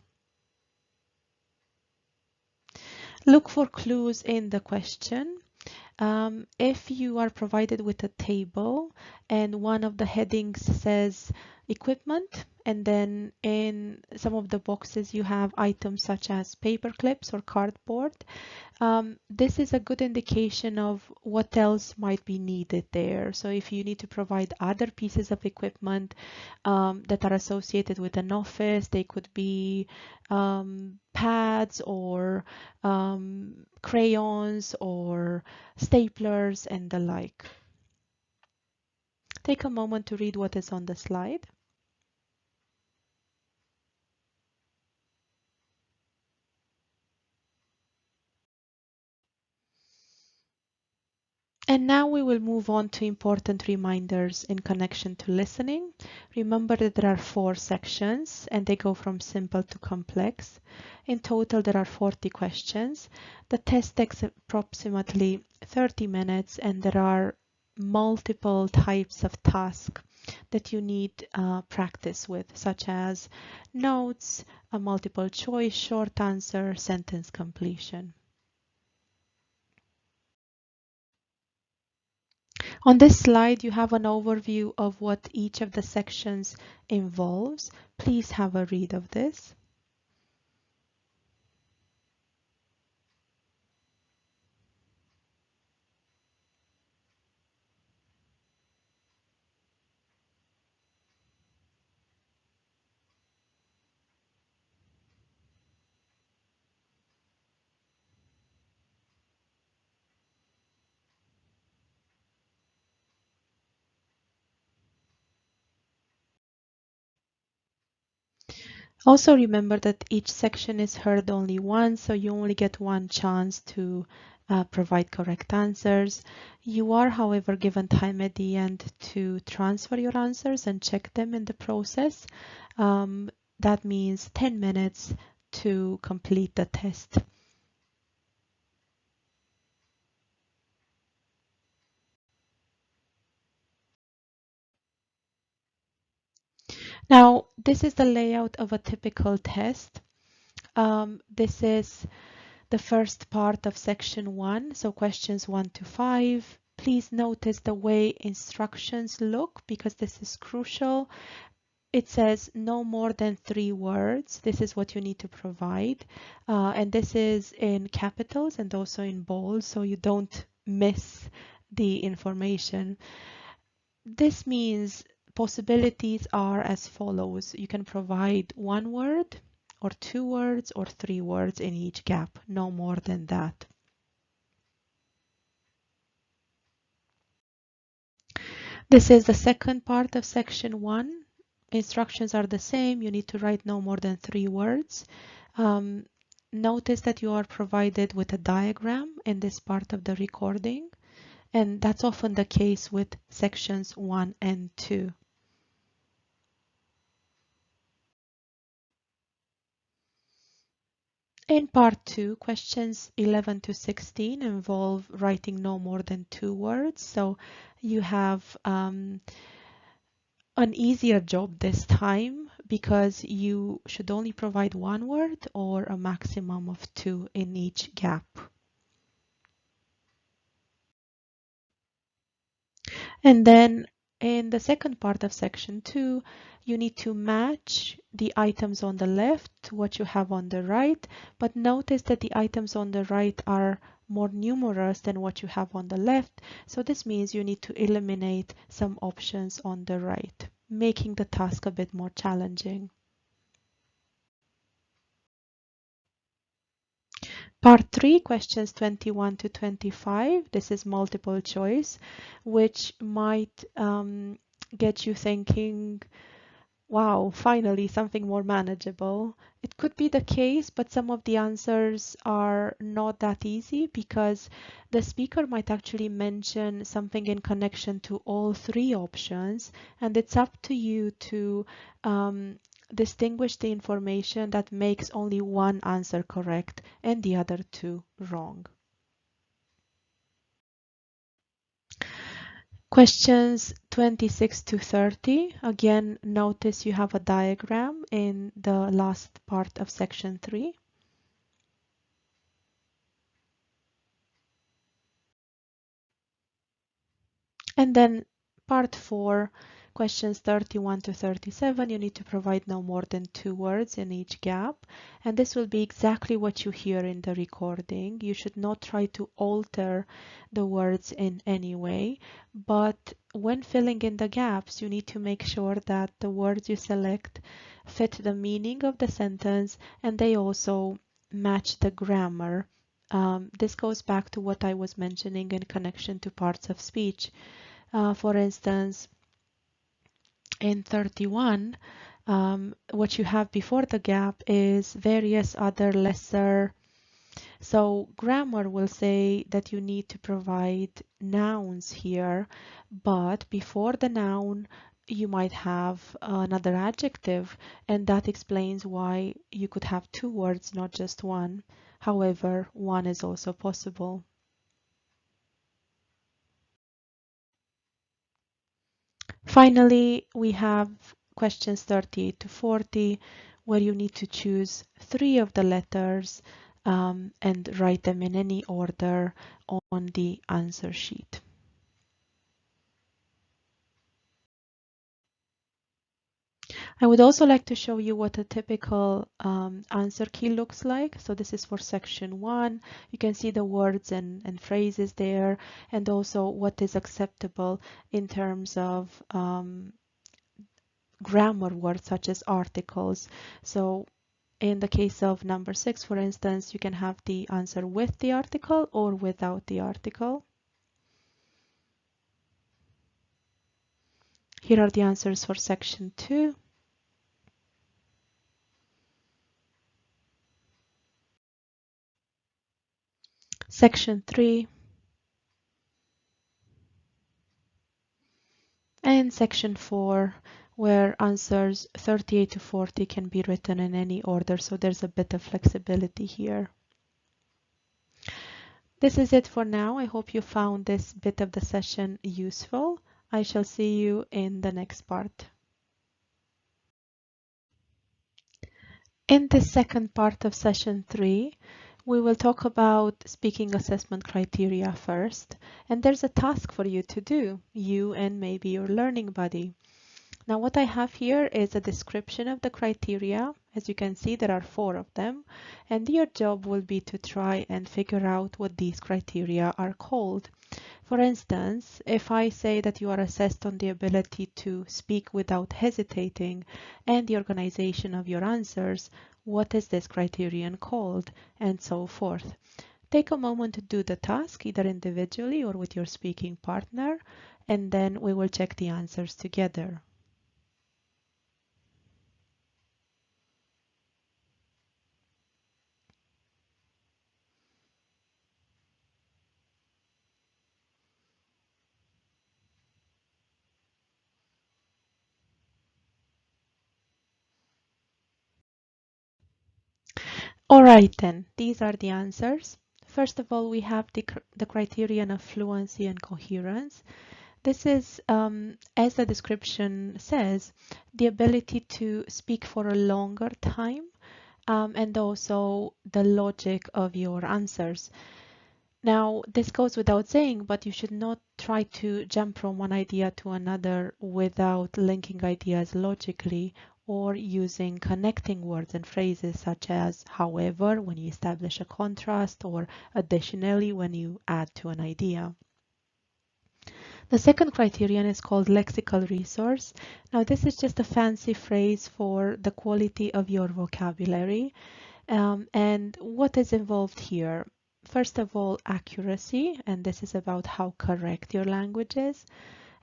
S1: Look for clues in the question. If you are provided with a table and one of the headings says equipment, and then in some of the boxes you have items such as paper clips or cardboard, this is a good indication of what else might be needed there. So if you need to provide other pieces of equipment that are associated with an office, they could be pads or crayons or staplers and the like. Take a moment to read what is on the slide. And now we will move on to important reminders in connection to listening. Remember that there are 4 sections and they go from simple to complex. In total, there are 40 questions. The test takes approximately 30 minutes and there are multiple types of tasks. that you need practice with, such as notes, a multiple choice, short answer, sentence completion. On this slide, you have an overview of what each of the sections involves. Please have a read of this. Also remember that each section is heard only once, so you only get one chance to provide correct answers. You are, however, given time at the end to transfer your answers and check them in the process. That means 10 minutes to complete the test. Now, this is the layout of a typical test. This is the first part of section 1, so questions 1 to 5. Please notice the way instructions look because this is crucial. It says no more than 3 words. This is what you need to provide. And this is in capitals and also in bold, so you don't miss the information. This means possibilities are as follows. You can provide 1 word or 2 words or 3 words in each gap, no more than that. This is the second part of section 1. Instructions are the same. You need to write no more than 3 words. Notice that you are provided with a diagram in this part of the recording, and that's often the case with sections 1 and 2. In part 2, questions 11 to 16 involve writing no more than 2 words. So you have an easier job this time because you should only provide 1 word or a maximum of 2 in each gap. And then in the second part of section 2, you need to match the items on the left to what you have on the right, but notice that the items on the right are more numerous than what you have on the left. So this means you need to eliminate some options on the right, making the task a bit more challenging. Part 3, questions 21 to 25. This is multiple choice, which might get you thinking, wow, finally something more manageable. It could be the case, but some of the answers are not that easy because the speaker might actually mention something in connection to all 3 options, and it's up to you to distinguish the information that makes only one answer correct and the other 2 wrong. Questions 26 to 30. Again, notice you have a diagram in the last part of section 3. And then part 4, questions 31 to 37, you need to provide no more than 2 words in each gap. And this will be exactly what you hear in the recording. You should not try to alter the words in any way. But when filling in the gaps, you need to make sure that the words you select fit the meaning of the sentence and they also match the grammar. This goes back to what I was mentioning in connection to parts of speech. For instance, in 31, what you have before the gap is various other lesser. So grammar will say that you need to provide nouns here, but before the noun, you might have another adjective, and that explains why you could have 2 words, not just 1. However, 1 is also possible. Finally, we have questions 38 to 40, where you need to choose 3 of the letters and write them in any order on the answer sheet. I would also like to show you what a typical answer key looks like. So this is for section 1. You can see the words and phrases there, and also what is acceptable in terms of grammar words such as articles. So in the case of number 6, for instance, you can have the answer with the article or without the article. Here are the answers for section 2. Section 3. And section 4, where answers 38 to 40 can be written in any order, so there's a bit of flexibility here. This is it for now. I hope you found this bit of the session useful. I shall see you in the next part. In the second part of session 3, we will talk about speaking assessment criteria first, and there's a task for you to do, you and maybe your learning buddy. Now what I have here is a description of the criteria. As you can see, there are 4 of them, and your job will be to try and figure out what these criteria are called. For instance, if I say that you are assessed on the ability to speak without hesitating and the organization of your answers, what is this criterion called, and so forth. Take a moment to do the task, either individually or with your speaking partner, and then we will check the answers together. All right, then, these are the answers. First of all, we have the criterion of fluency and coherence. This is, as the description says, the ability to speak for a longer time and also the logic of your answers. Now, this goes without saying, but you should not try to jump from one idea to another without linking ideas logically or using connecting words and phrases such as however when you establish a contrast or additionally when you add to an idea. The second criterion is called lexical resource. Now, this is just a fancy phrase for the quality of your vocabulary. And what is involved here? First of all, accuracy, and this is about how correct your language is.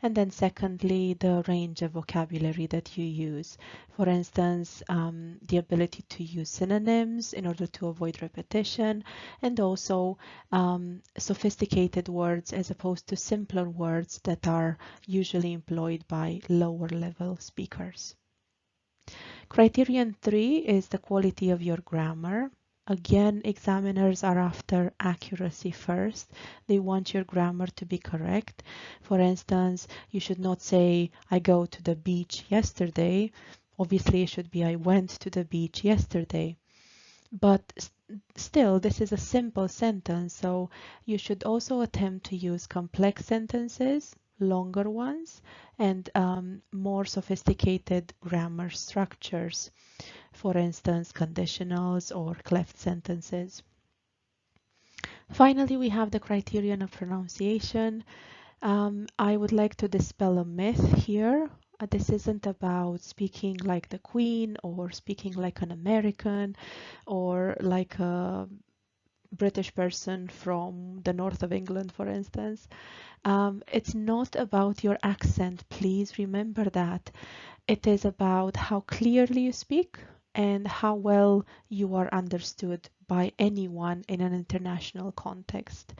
S1: And then secondly, the range of vocabulary that you use. For instance, the ability to use synonyms in order to avoid repetition, and also sophisticated words as opposed to simpler words that are usually employed by lower level speakers. Criterion 3 is the quality of your grammar. Again, examiners are after accuracy first. They want your grammar to be correct. For instance, you should not say, I go to the beach yesterday. Obviously, it should be, I went to the beach yesterday. But still, this is a simple sentence, so you should also attempt to use complex sentences, longer ones, and more sophisticated grammar structures. For instance, conditionals or cleft sentences. Finally, we have the criterion of pronunciation. I would like to dispel a myth here. This isn't about speaking like the Queen or speaking like an American or like a British person from the north of England, for instance. It's not about your accent. Please remember that. It is about how clearly you speak and how well you are understood by anyone in an international context.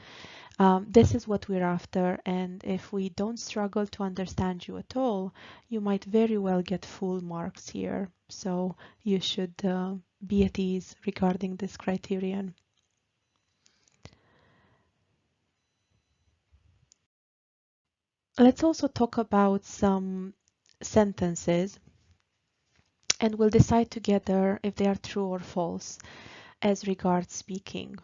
S1: This is what we're after, and if we don't struggle to understand you at all, you might very well get full marks here. So you should be at ease regarding this criterion. Let's also talk about some sentences and we'll decide together if they are true or false as regards speaking.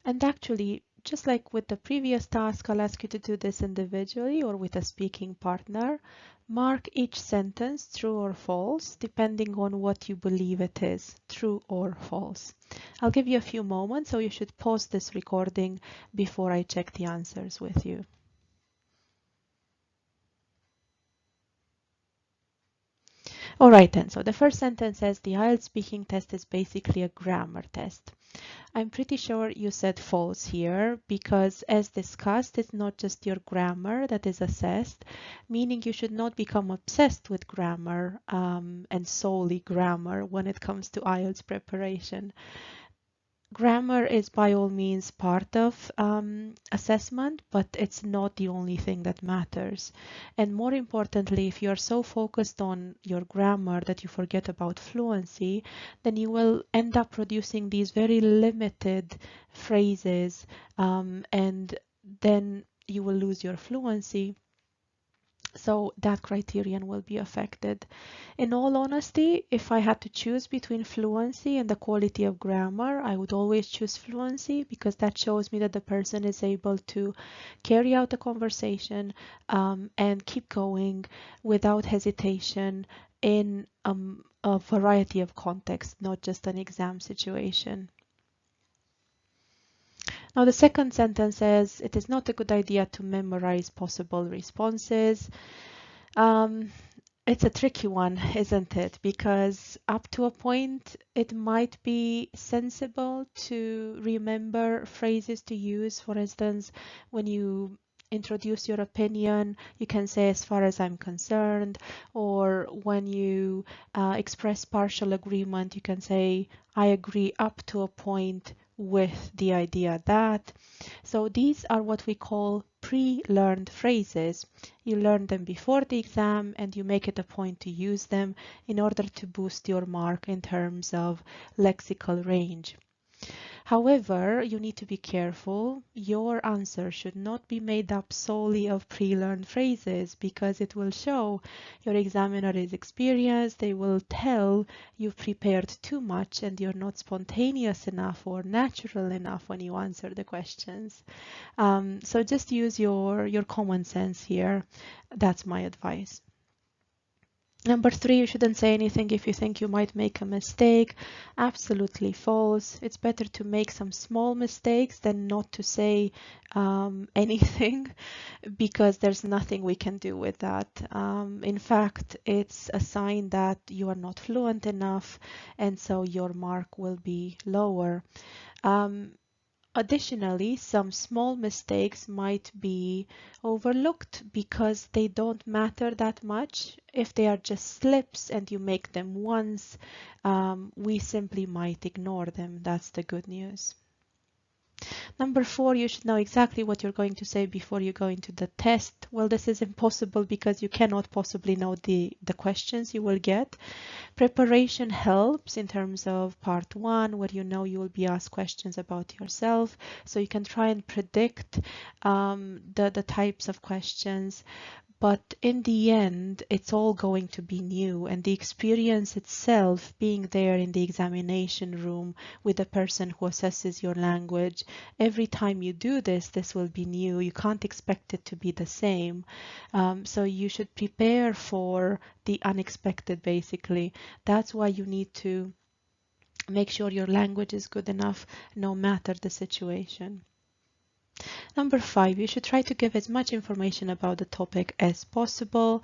S1: And actually, just like with the previous task, I'll ask you to do this individually or with a speaking partner. Mark each sentence true or false, depending on what you believe it is, true or false. I'll give you a few moments, so you should pause this recording before I check the answers with you. All right then, so the first sentence says the IELTS speaking test is basically a grammar test. I'm pretty sure you said false here because as discussed, it's not just your grammar that is assessed, meaning you should not become obsessed with grammar and solely grammar when it comes to IELTS preparation. Grammar is by all means part of assessment, but it's not the only thing that matters. And more importantly, if you're so focused on your grammar that you forget about fluency, then you will end up producing these very limited phrases, and then you will lose your fluency. So that criterion will be affected. In all honesty, if I had to choose between fluency and the quality of grammar, I would always choose fluency because that shows me that the person is able to carry out the conversation and keep going without hesitation in a variety of contexts, not just an exam situation. Now, the second sentence says, it is not a good idea to memorize possible responses. It's a tricky one, isn't it? Because up to a point, it might be sensible to remember phrases to use. For instance, when you introduce your opinion, you can say, as far as I'm concerned, or when you express partial agreement, you can say, I agree up to a point with the idea that. So these are what we call pre-learned phrases. You learn them before the exam and you make it a point to use them in order to boost your mark in terms of lexical range. However, you need to be careful. Your answer should not be made up solely of pre-learned phrases because it will show your examiner is experienced. They will tell you've prepared too much and you're not spontaneous enough or natural enough when you answer the questions. So just use your common sense here. That's my advice. Number 3, you shouldn't say anything if you think you might make a mistake. Absolutely false. It's better to make some small mistakes than not to say anything because there's nothing we can do with that. In fact, it's a sign that you are not fluent enough and so your mark will be lower. Additionally, some small mistakes might be overlooked because they don't matter that much. If they are just slips and you make them once, we simply might ignore them. That's the good news. Number 4, you should know exactly what you're going to say before you go into the test. Well, this is impossible because you cannot possibly know the questions you will get. Preparation helps in terms of part 1, where you know you will be asked questions about yourself, so you can try and predict the types of questions. But in the end, it's all going to be new, and the experience itself, being there in the examination room with the person who assesses your language, every time you do this, this will be new. You can't expect it to be the same. So you should prepare for the unexpected, basically. That's why you need to make sure your language is good enough, no matter the situation. Number 5, you should try to give as much information about the topic as possible.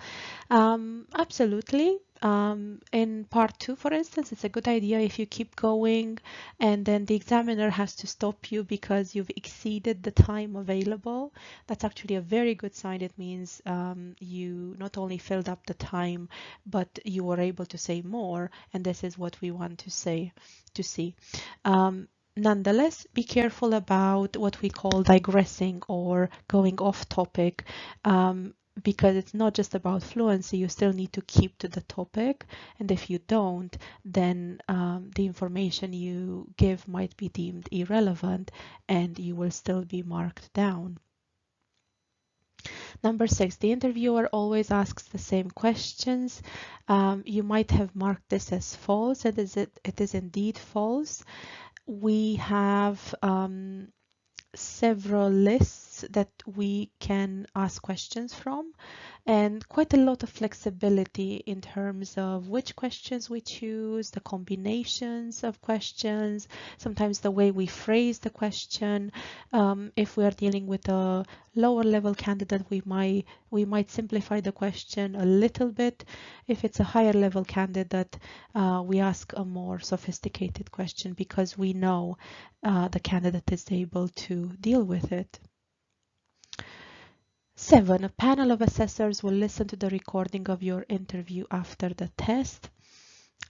S1: Absolutely. In part 2, for instance, it's a good idea if you keep going and then the examiner has to stop you because you've exceeded the time available. That's actually a very good sign. It means you not only filled up the time, but you were able to say more, and this is what we want to see. Nonetheless, be careful about what we call digressing or going off topic, because it's not just about fluency. You still need to keep to the topic, and if you don't, then the information you give might be deemed irrelevant and you will still be marked down. Number 6, the interviewer always asks the same questions. You might have marked this as false, and it is indeed false. We have several lists that we can ask questions from, and quite a lot of flexibility in terms of which questions we choose, the combinations of questions, sometimes the way we phrase the question. If we are dealing with a lower level candidate, we might simplify the question a little bit. If it's a higher level candidate, we ask a more sophisticated question because we know the candidate is able to deal with it. 7, a panel of assessors will listen to the recording of your interview after the test.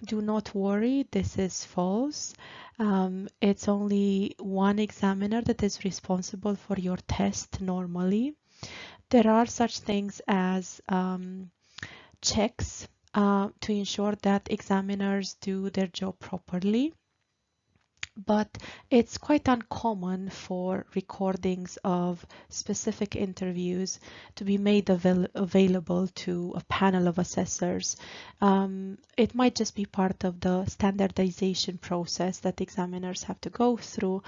S1: Do not worry, this is false. It's only one examiner that is responsible for your test normally. There are such things as checks to ensure that examiners do their job properly. But it's quite uncommon for recordings of specific interviews to be made available to a panel of assessors. It might just be part of the standardization process that examiners have to go through,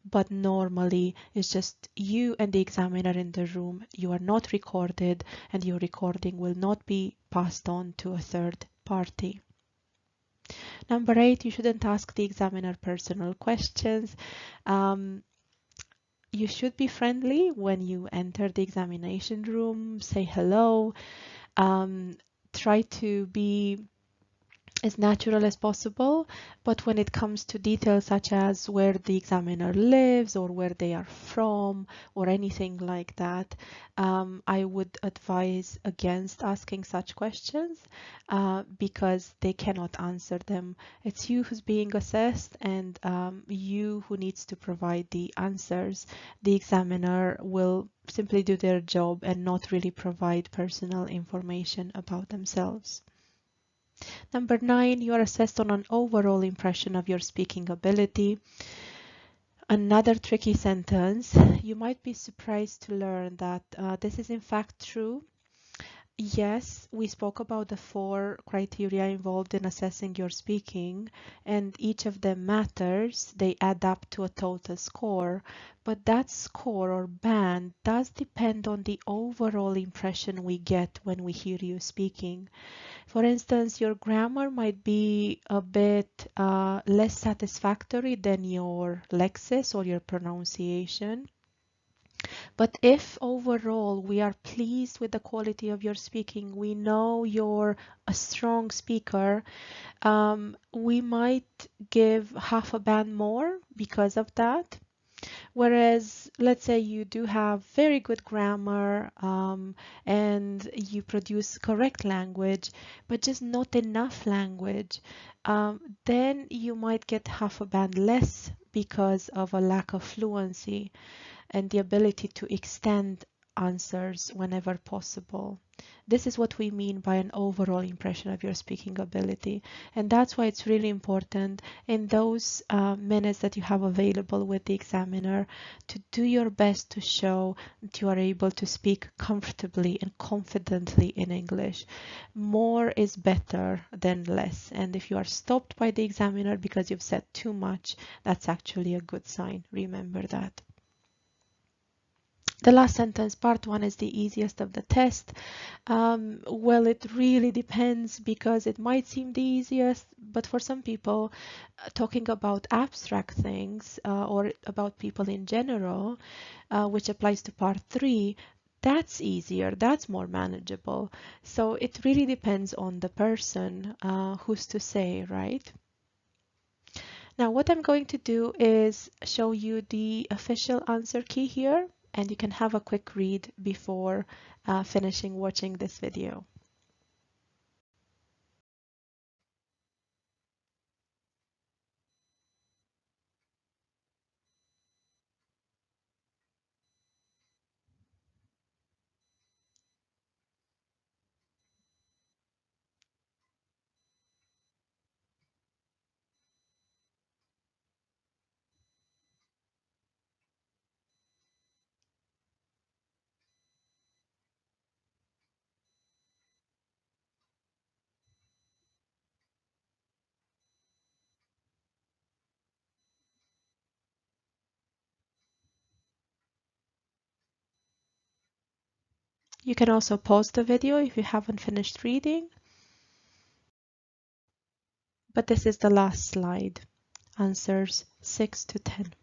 S1: but normally it's just you and the examiner in the room. You are not recorded, and your recording will not be passed on to a third party. Number 8, you shouldn't ask the examiner personal questions. You should be friendly when you enter the examination room, say hello, try to be as natural as possible, but when it comes to details such as where the examiner lives or where they are from or anything like that, I would advise against asking such questions because they cannot answer them. It's you who's being assessed, and you who needs to provide the answers. The examiner will simply do their job and not really provide personal information about themselves. Number 9, you are assessed on an overall impression of your speaking ability. Another tricky sentence. You might be surprised to learn that this is in fact true. Yes, we spoke about the 4 criteria involved in assessing your speaking, and each of them matters. They add up to a total score, but that score or band does depend on the overall impression we get when we hear you speaking. For instance, your grammar might be a bit less satisfactory than your lexis or your pronunciation. But if overall we are pleased with the quality of your speaking, we know you're a strong speaker, we might give half a band more because of that. Whereas, let's say you do have very good grammar and you produce correct language, but just not enough language, then you might get half a band less because of a lack of fluency and the ability to extend answers whenever possible. This is what we mean by an overall impression of your speaking ability. And that's why it's really important in those minutes that you have available with the examiner to do your best to show that you are able to speak comfortably and confidently in English. More is better than less. And if you are stopped by the examiner because you've said too much, that's actually a good sign. Remember that. The last sentence, part 1, is the easiest of the test. Well, it really depends because it might seem the easiest, but for some people, talking about abstract things or about people in general, which applies to part 3, that's easier, that's more manageable. So it really depends on the person, who's to say, right? Now, what I'm going to do is show you the official answer key here, and you can have a quick read before finishing watching this video. You can also pause the video if you haven't finished reading. But this is the last slide, answers 6 to 10.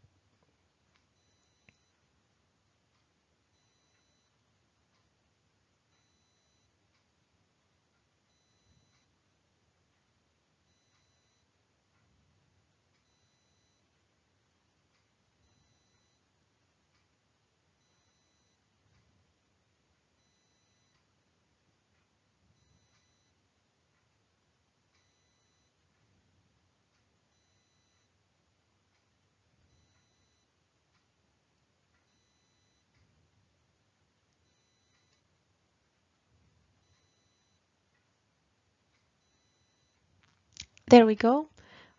S1: There we go.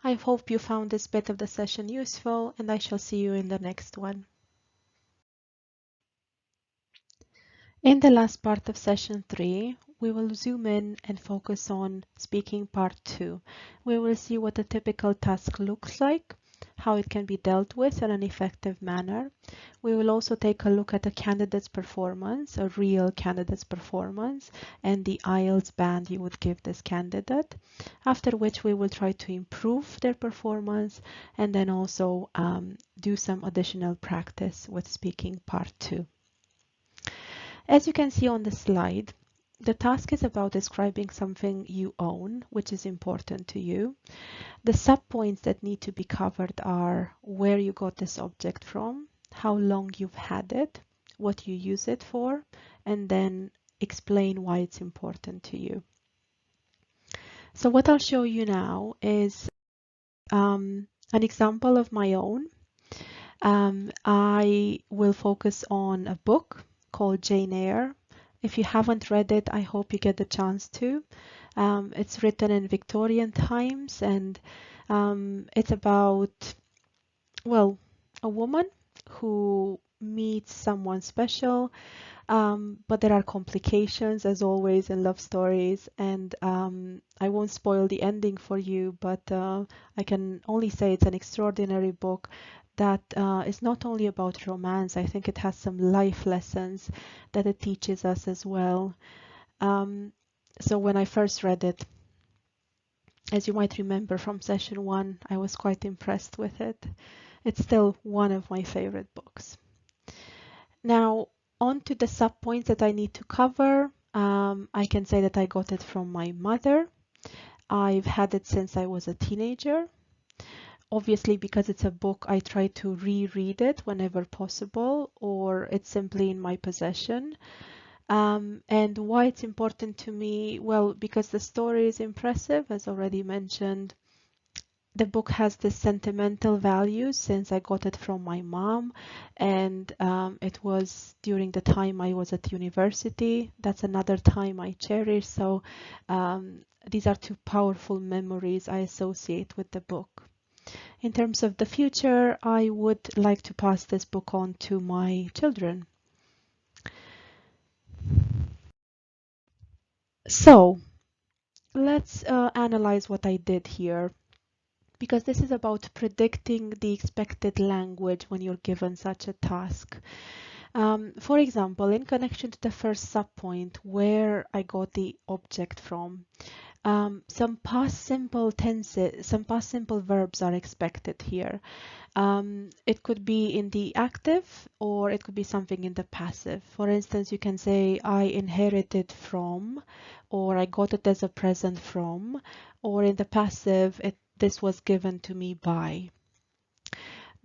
S1: I hope you found this bit of the session useful, and I shall see you in the next one. In the last part of session 3, we will zoom in and focus on speaking part 2. We will see what a typical task looks like, how it can be dealt with in an effective manner. We will also take a look at a candidate's performance, a real candidate's performance, and the IELTS band you would give this candidate, after which we will try to improve their performance and then also do some additional practice with speaking part 2. As you can see on the slide, the task is about describing something you own, which is important to you. The sub-points that need to be covered are where you got this object from, how long you've had it, what you use it for, and then explain why it's important to you. So what I'll show you now is an example of my own. I will focus on a book called Jane Eyre. If you haven't read it, I hope you get the chance to. It's written in Victorian times, and it's about, well, a woman who meets someone special, but there are complications as always in love stories, and I won't spoil the ending for you, but I can only say it's an extraordinary book that is not only about romance. I think it has some life lessons that it teaches us as well. So when I first read it, as you might remember from session 1, I was quite impressed with it. It's still one of my favorite books. Now, on to the sub-points that I need to cover. I can say that I got it from my mother. I've had it since I was a teenager. Obviously, because it's a book, I try to reread it whenever possible, or it's simply in my possession. And why it's important to me? Well, because the story is impressive, as already mentioned. The book has this sentimental value since I got it from my mom, and it was during the time I was at university. That's another time I cherish. So these are two powerful memories I associate with the book. In terms of the future, I would like to pass this book on to my children. So let's analyze what I did here, because this is about predicting the expected language when you're given such a task. For example, in connection to the first subpoint where I got the object from, some past simple tenses, some past simple verbs are expected here. It could be in the active, or it could be something in the passive. For instance, you can say I inherited from, or I got it as a present from, or in the passive, this was given to me by.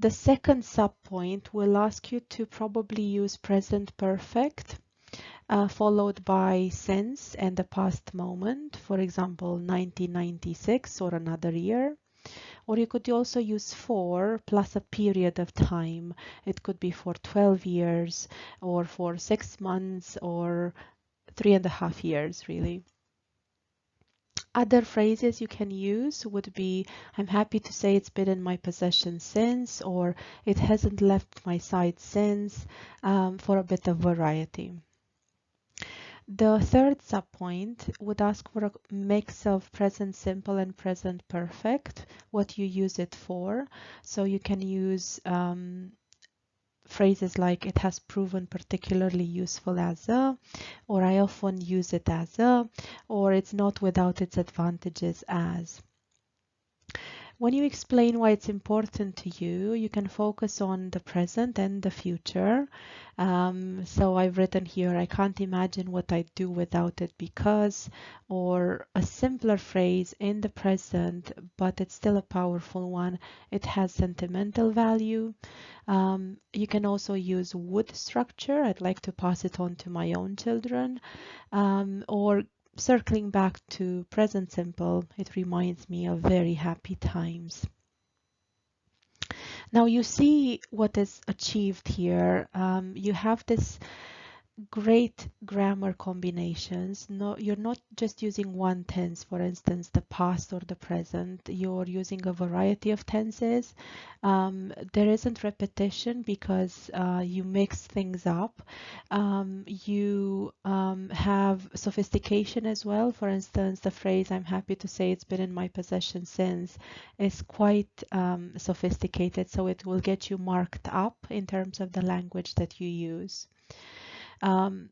S1: The second subpoint will ask you to probably use present perfect, followed by since and the past moment, for example, 1996 or another year. Or you could also use for plus a period of time. It could be for 12 years or for 6 months or 3.5 years, really. Other phrases you can use would be, I'm happy to say it's been in my possession since, or it hasn't left my side since, for a bit of variety. The third subpoint would ask for a mix of present simple and present perfect, what you use it for. So you can use phrases like "it has proven particularly useful as a," or "I often use it as a," or "it's not without its advantages as." When you explain why it's important to you, you can focus on the present and the future. So I've written here, "I can't imagine what I'd do without it because," or a simpler phrase in the present, but it's still a powerful one. "It has sentimental value." You can also use would structure. "I'd like to pass it on to my own children." Or circling back to present simple, "It reminds me of very happy times." Now you see what is achieved here. You have this great grammar combinations. No, you're not just using one tense, for instance, the past or the present. You're using a variety of tenses. There isn't repetition because you mix things up. You have sophistication as well. For instance, the phrase "I'm happy to say it's been in my possession since" is quite sophisticated, so it will get you marked up in terms of the language that you use. Um,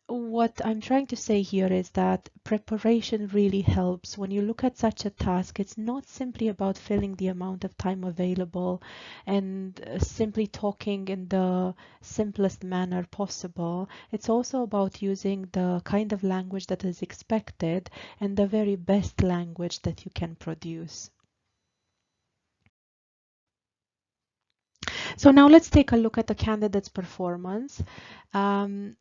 S1: what I'm trying to say here is that preparation really helps. When you look at such a task, it's not simply about filling the amount of time available and simply talking in the simplest manner possible. It's also about using the kind of language that is expected and the very best language that you can produce. So now let's take a look at the candidate's performance. Um,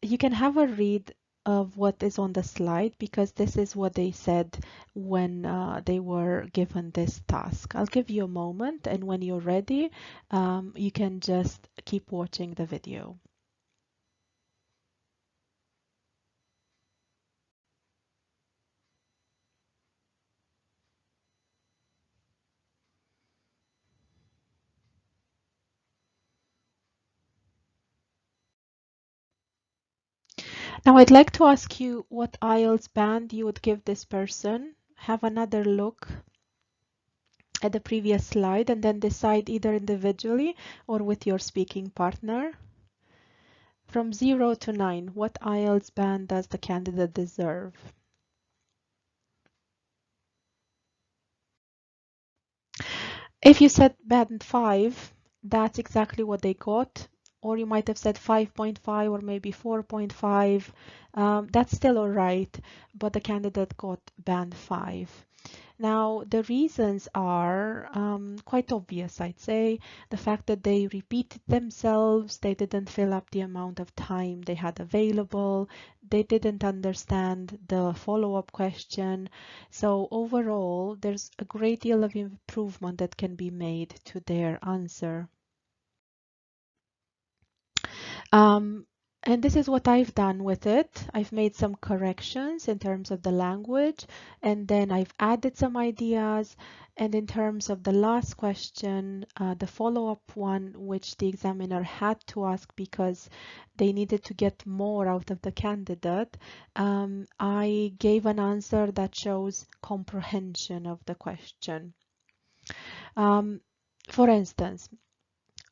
S1: you can have a read of what is on the slide because this is what they said when they were given this task. I'll give you a moment, and when you're ready, you can just keep watching the video. Now I'd like to ask you what IELTS band you would give this person. Have another look at the previous slide and then decide either individually or with your speaking partner. From 0 to 9, what IELTS band does the candidate deserve? If you said band 5, that's exactly what they got. Or you might have said 5.5 or maybe 4.5. That's still all right, but the candidate got band 5. Now, the reasons are quite obvious, I'd say. The fact that they repeated themselves, they didn't fill up the amount of time they had available, they didn't understand the follow-up question. So overall, there's a great deal of improvement that can be made to their answer. Um, and this is what I've done with it. I've made some corrections in terms of the language, and then I've added some ideas. And in terms of the last question, the follow-up one, which the examiner had to ask because they needed to get more out of the candidate, I gave an answer that shows comprehension of the question. Um, for instance,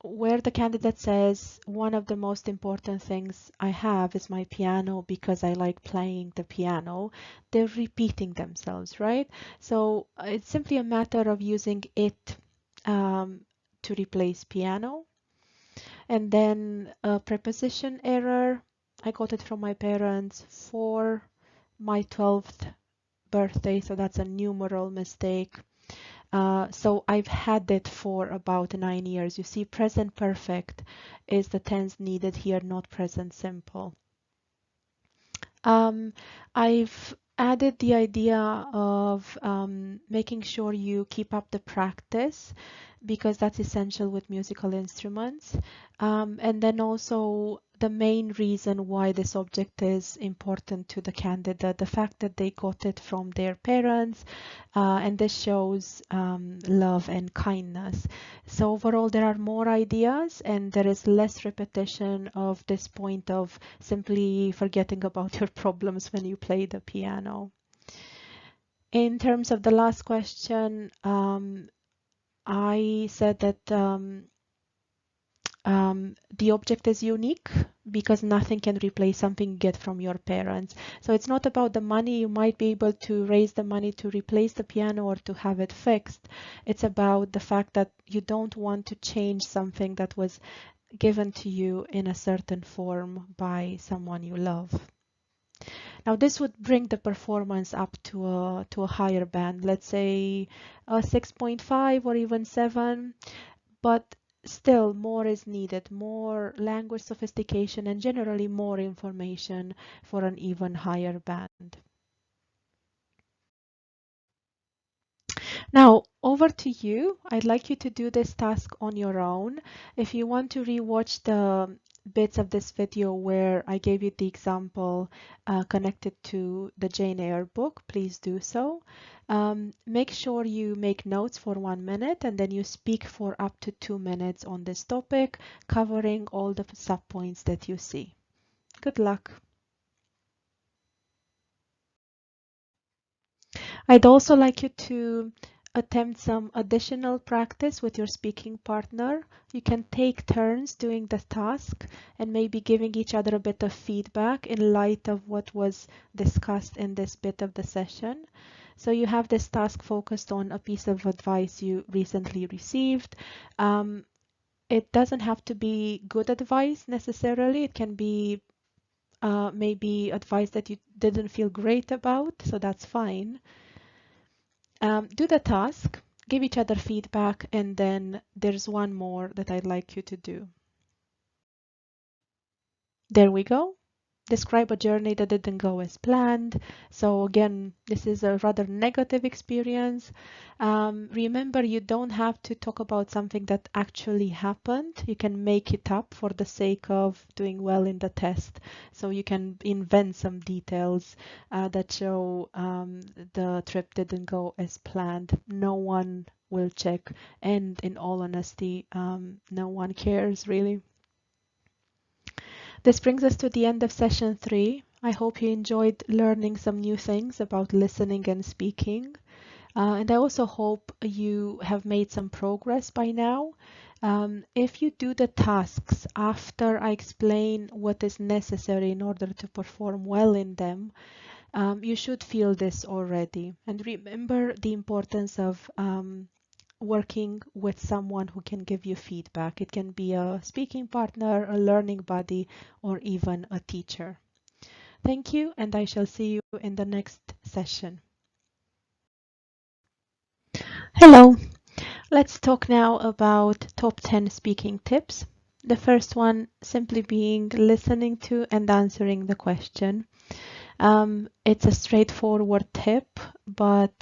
S1: where the candidate says, "One of the most important things I have is my piano because I like playing the piano," they're repeating themselves, right? So it's simply a matter of using it to replace piano. And then a preposition error. I got it from my parents for my 12th birthday, so that's a numeral mistake. So I've had it for about 9 years. You see, present perfect is the tense needed here, not present simple. I've added the idea of making sure you keep up the practice because that's essential with musical instruments. And then also the main reason why this object is important to the candidate, the fact that they got it from their parents, and this shows love and kindness. So overall, there are more ideas and there is less repetition of this point of simply forgetting about your problems when you play the piano. In terms of the last question, I said that The object is unique because nothing can replace something you get from your parents. So it's not about the money. You might be able to raise the money to replace the piano or to have it fixed. It's about the fact that you don't want to change something that was given to you in a certain form by someone you love. Now this would bring the performance up to a higher band, let's say a 6.5 or even 7, but still more is needed, more language sophistication and generally more information for an even higher band. Now, over to you. I'd like you to do this task on your own. If you want to rewatch the bits of this video where I gave you the example connected to the Jane Eyre book, please do so. Make sure you make notes for 1 minute and then you speak for up to 2 minutes on this topic, covering all the subpoints that you see. Good luck. I'd also like you to attempt some additional practice with your speaking partner. You can take turns doing the task and maybe giving each other a bit of feedback in light of what was discussed in this bit of the session. So you have this task focused on a piece of advice you recently received. It doesn't have to be good advice necessarily. It can be maybe advice that you didn't feel great about, so that's fine. Do the task, give each other feedback, and then there's one more that I'd like you to do. There we go. Describe a journey that didn't go as planned. So again, this is a rather negative experience. Remember, you don't have to talk about something that actually happened. You can make it up for the sake of doing well in the test. So you can invent some details that show the trip didn't go as planned. No one will check, and in all honesty, no one cares really. This brings us to the end of session 3. I hope you enjoyed learning some new things about listening and speaking. And I also hope you have made some progress by now. If you do the tasks after I explain what is necessary in order to perform well in them, you should feel this already. And remember the importance of working with someone who can give you feedback. It can be a speaking partner, a learning buddy, or even a teacher. Thank you, and I shall see you in the next session. Hello. Let's talk now about top 10 speaking tips. The first one simply being listening to and answering the question. It's a straightforward tip, but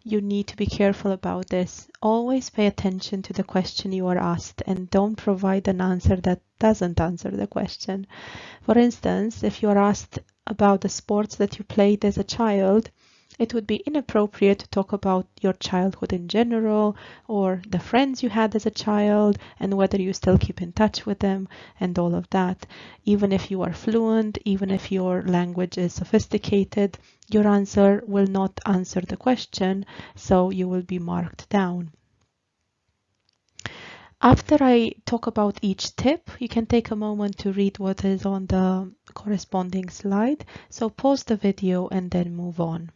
S1: you need to be careful about this. Always pay attention to the question you are asked and don't provide an answer that doesn't answer the question. For instance, if you are asked about the sports that you played as a child, it would be inappropriate to talk about your childhood in general or the friends you had as a child and whether you still keep in touch with them and all of that. Even if you are fluent, even if your language is sophisticated, your answer will not answer the question, so you will be marked down. After I talk about each tip, you can take a moment to read what is on the corresponding slide. So pause the video and then move on.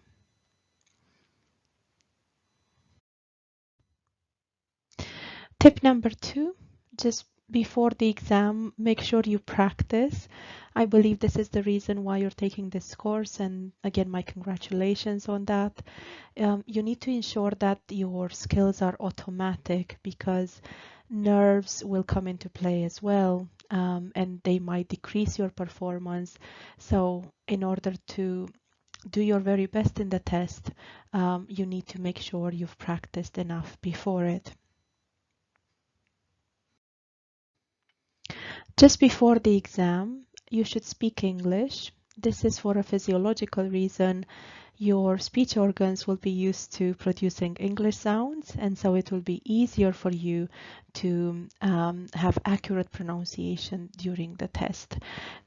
S1: Tip number 2, just before the exam, make sure you practice. I believe this is the reason why you're taking this course, and again, my congratulations on that. You need to ensure that your skills are automatic because nerves will come into play as well, and they might decrease your performance. So in order to do your very best in the test, you need to make sure you've practiced enough before it. Just before the exam, you should speak English. This is for a physiological reason. Your speech organs will be used to producing English sounds, and so it will be easier for you to have accurate pronunciation during the test.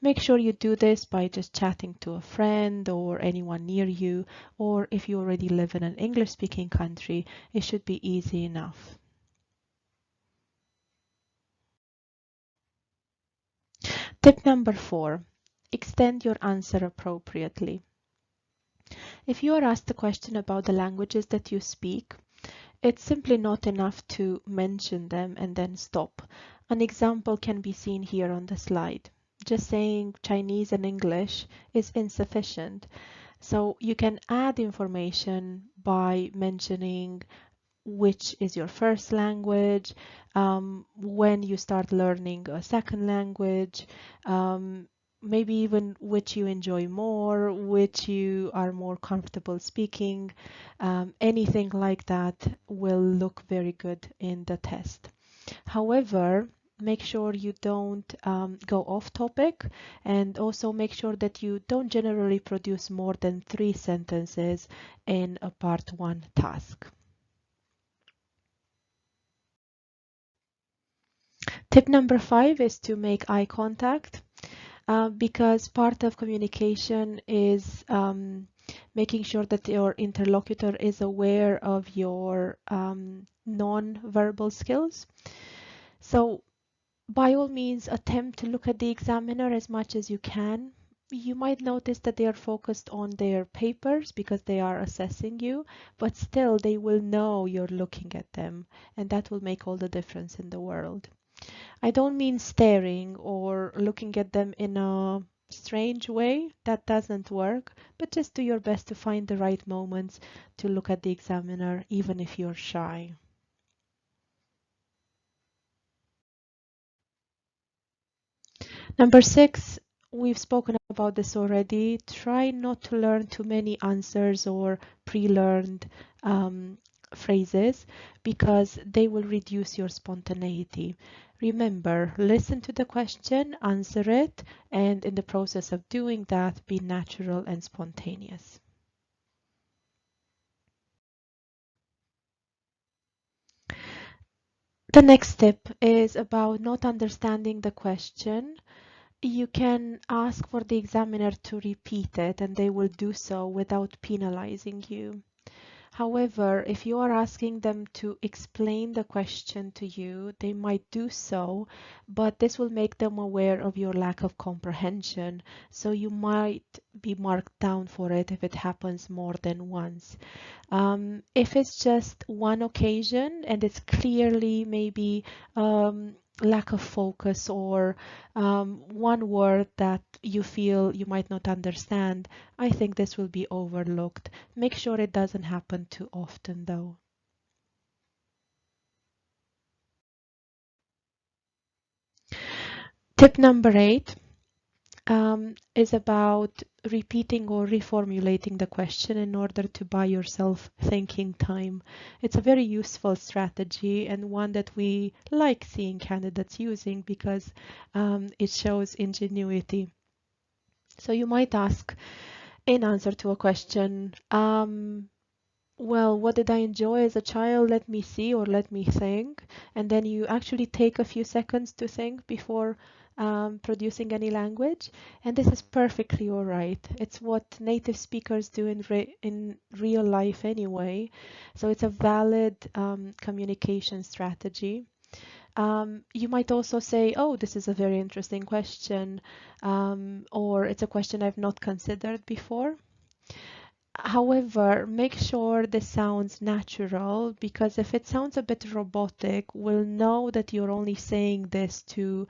S1: Make sure you do this by just chatting to a friend or anyone near you, or if you already live in an English-speaking country, it should be easy enough. Tip number 4, extend your answer appropriately. If you are asked a question about the languages that you speak, it's simply not enough to mention them and then stop. An example can be seen here on the slide. Just saying Chinese and English is insufficient. So you can add information by mentioning which is your first language, when you start learning a second language, maybe even which you enjoy more, which you are more comfortable speaking. Anything like that will look very good in the test. However, make sure you don't go off topic, and also make sure that you don't generally produce more than 3 sentences in a part 1 task. Tip number 5 is to make eye contact, because part of communication is making sure that your interlocutor is aware of your non-verbal skills. So by all means, attempt to look at the examiner as much as you can. You might notice that they are focused on their papers because they are assessing you, but still they will know you're looking at them, and that will make all the difference in the world. I don't mean staring or looking at them in a strange way. That doesn't work, but just do your best to find the right moments to look at the examiner, even if you're shy. Number 6, we've spoken about this already. Try not to learn too many answers or pre-learned phrases, because they will reduce your spontaneity. Remember, listen to the question, answer it, and in the process of doing that, be natural and spontaneous. The next tip is about not understanding the question. You can ask for the examiner to repeat it, and they will do so without penalizing you. However, if you are asking them to explain the question to you, they might do so, but this will make them aware of your lack of comprehension, so you might be marked down for it if it happens more than once. If it's just one occasion and it's clearly maybe lack of focus or one word that you feel you might not understand, I think this will be overlooked. Make sure it doesn't happen too often though. Tip number 8 is about repeating or reformulating the question in order to buy yourself thinking time. It's a very useful strategy and one that we like seeing candidates using because it shows ingenuity. So you might ask in answer to a question, well, what did I enjoy as a child? Let me see or let me think. And then you actually take a few seconds to think before producing any language. And this is perfectly all right. It's what native speakers do in real life anyway. So it's a valid communication strategy. You might also say, oh, this is a very interesting question, or it's a question I've not considered before. However, make sure this sounds natural, because if it sounds a bit robotic, we'll know that you're only saying this to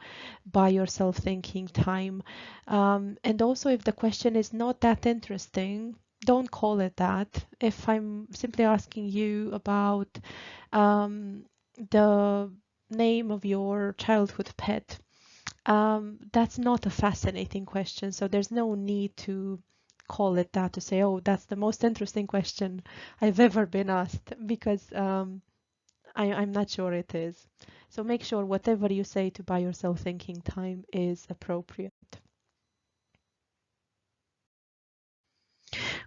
S1: buy yourself thinking time. And also, if the question is not that interesting, don't call it that. If I'm simply asking you about the name of your childhood pet, that's not a fascinating question, so there's no need to call it that, to say, oh, that's the most interesting question I've ever been asked, because I'm not sure it is. So make sure whatever you say to buy yourself thinking time is appropriate.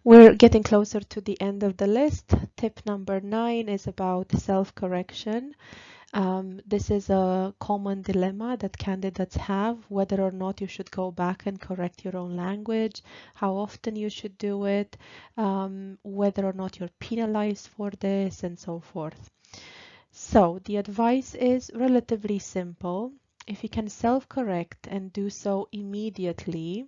S1: We're getting closer to the end of the list. Tip number 9 is about self-correction. This is a common dilemma that candidates have, whether or not you should go back and correct your own language, how often you should do it, whether or not you're penalized for this, and so forth. So the advice is relatively simple. if you can self-correct and do so immediately,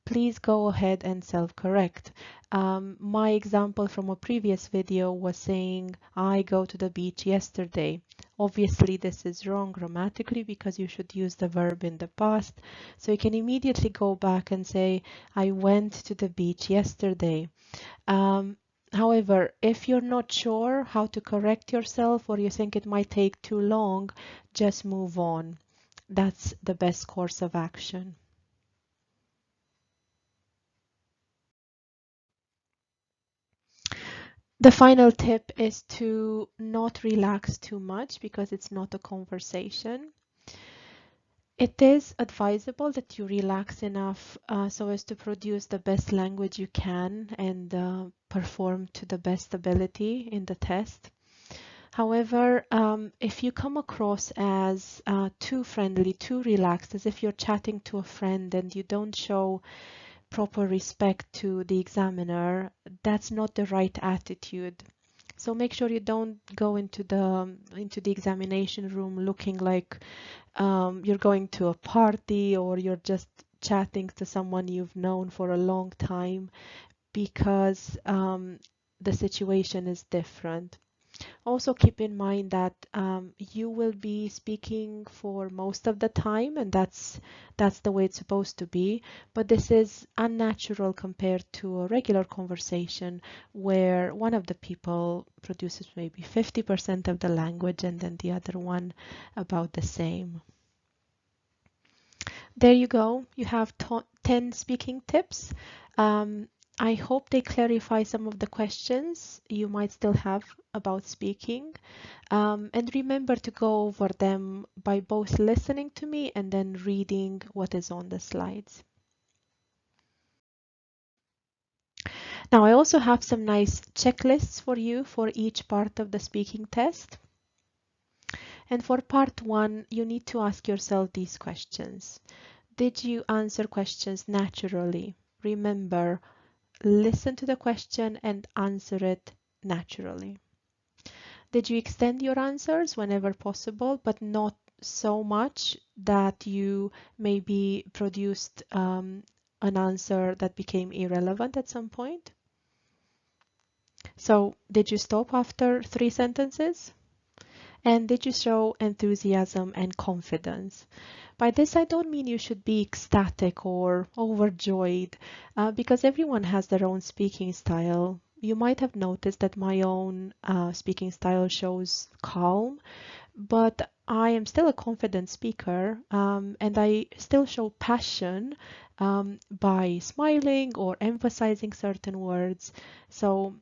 S1: please go ahead and self-correct. My example from a previous video was saying, I go to the beach yesterday. Obviously, this is wrong grammatically because you should use the verb in the past. So you can immediately go back and say, I went to the beach yesterday. However, if you're not sure how to correct yourself or you think it might take too long, just move on. That's the best course of action. The final tip is to not relax too much because it's not a conversation. It is advisable that you relax enough so as to produce the best language you can and perform to the best ability in the test. However, if you come across as too friendly, too relaxed, as if you're chatting to a friend and you don't show proper respect to the examiner, that's not the right attitude. So make sure you don't go into the examination room looking like you're going to a party or you're just chatting to someone you've known for a long time, because the situation is different. Also keep in mind that you will be speaking for most of the time, and that's the way it's supposed to be, but this is unnatural compared to a regular conversation where one of the people produces maybe 50% of the language and then the other one about the same. There you go. You have 10 speaking tips. I hope they clarify some of the questions you might still have about speaking. And remember to go over them by both listening to me and then reading what is on the slides. Now, I also have some nice checklists for you for each part of the speaking test. And for part 1, you need to ask yourself these questions. Did you answer questions naturally? Remember, listen to the question and answer it naturally. Did you extend your answers whenever possible, but not so much that you maybe produced an answer that became irrelevant at some point? So, did you stop after 3 sentences? And did you show enthusiasm and confidence? By this, I don't mean you should be ecstatic or overjoyed, because everyone has their own speaking style. You might have noticed that my own speaking style shows calm, but I am still a confident speaker, and I still show passion by smiling or emphasizing certain words. So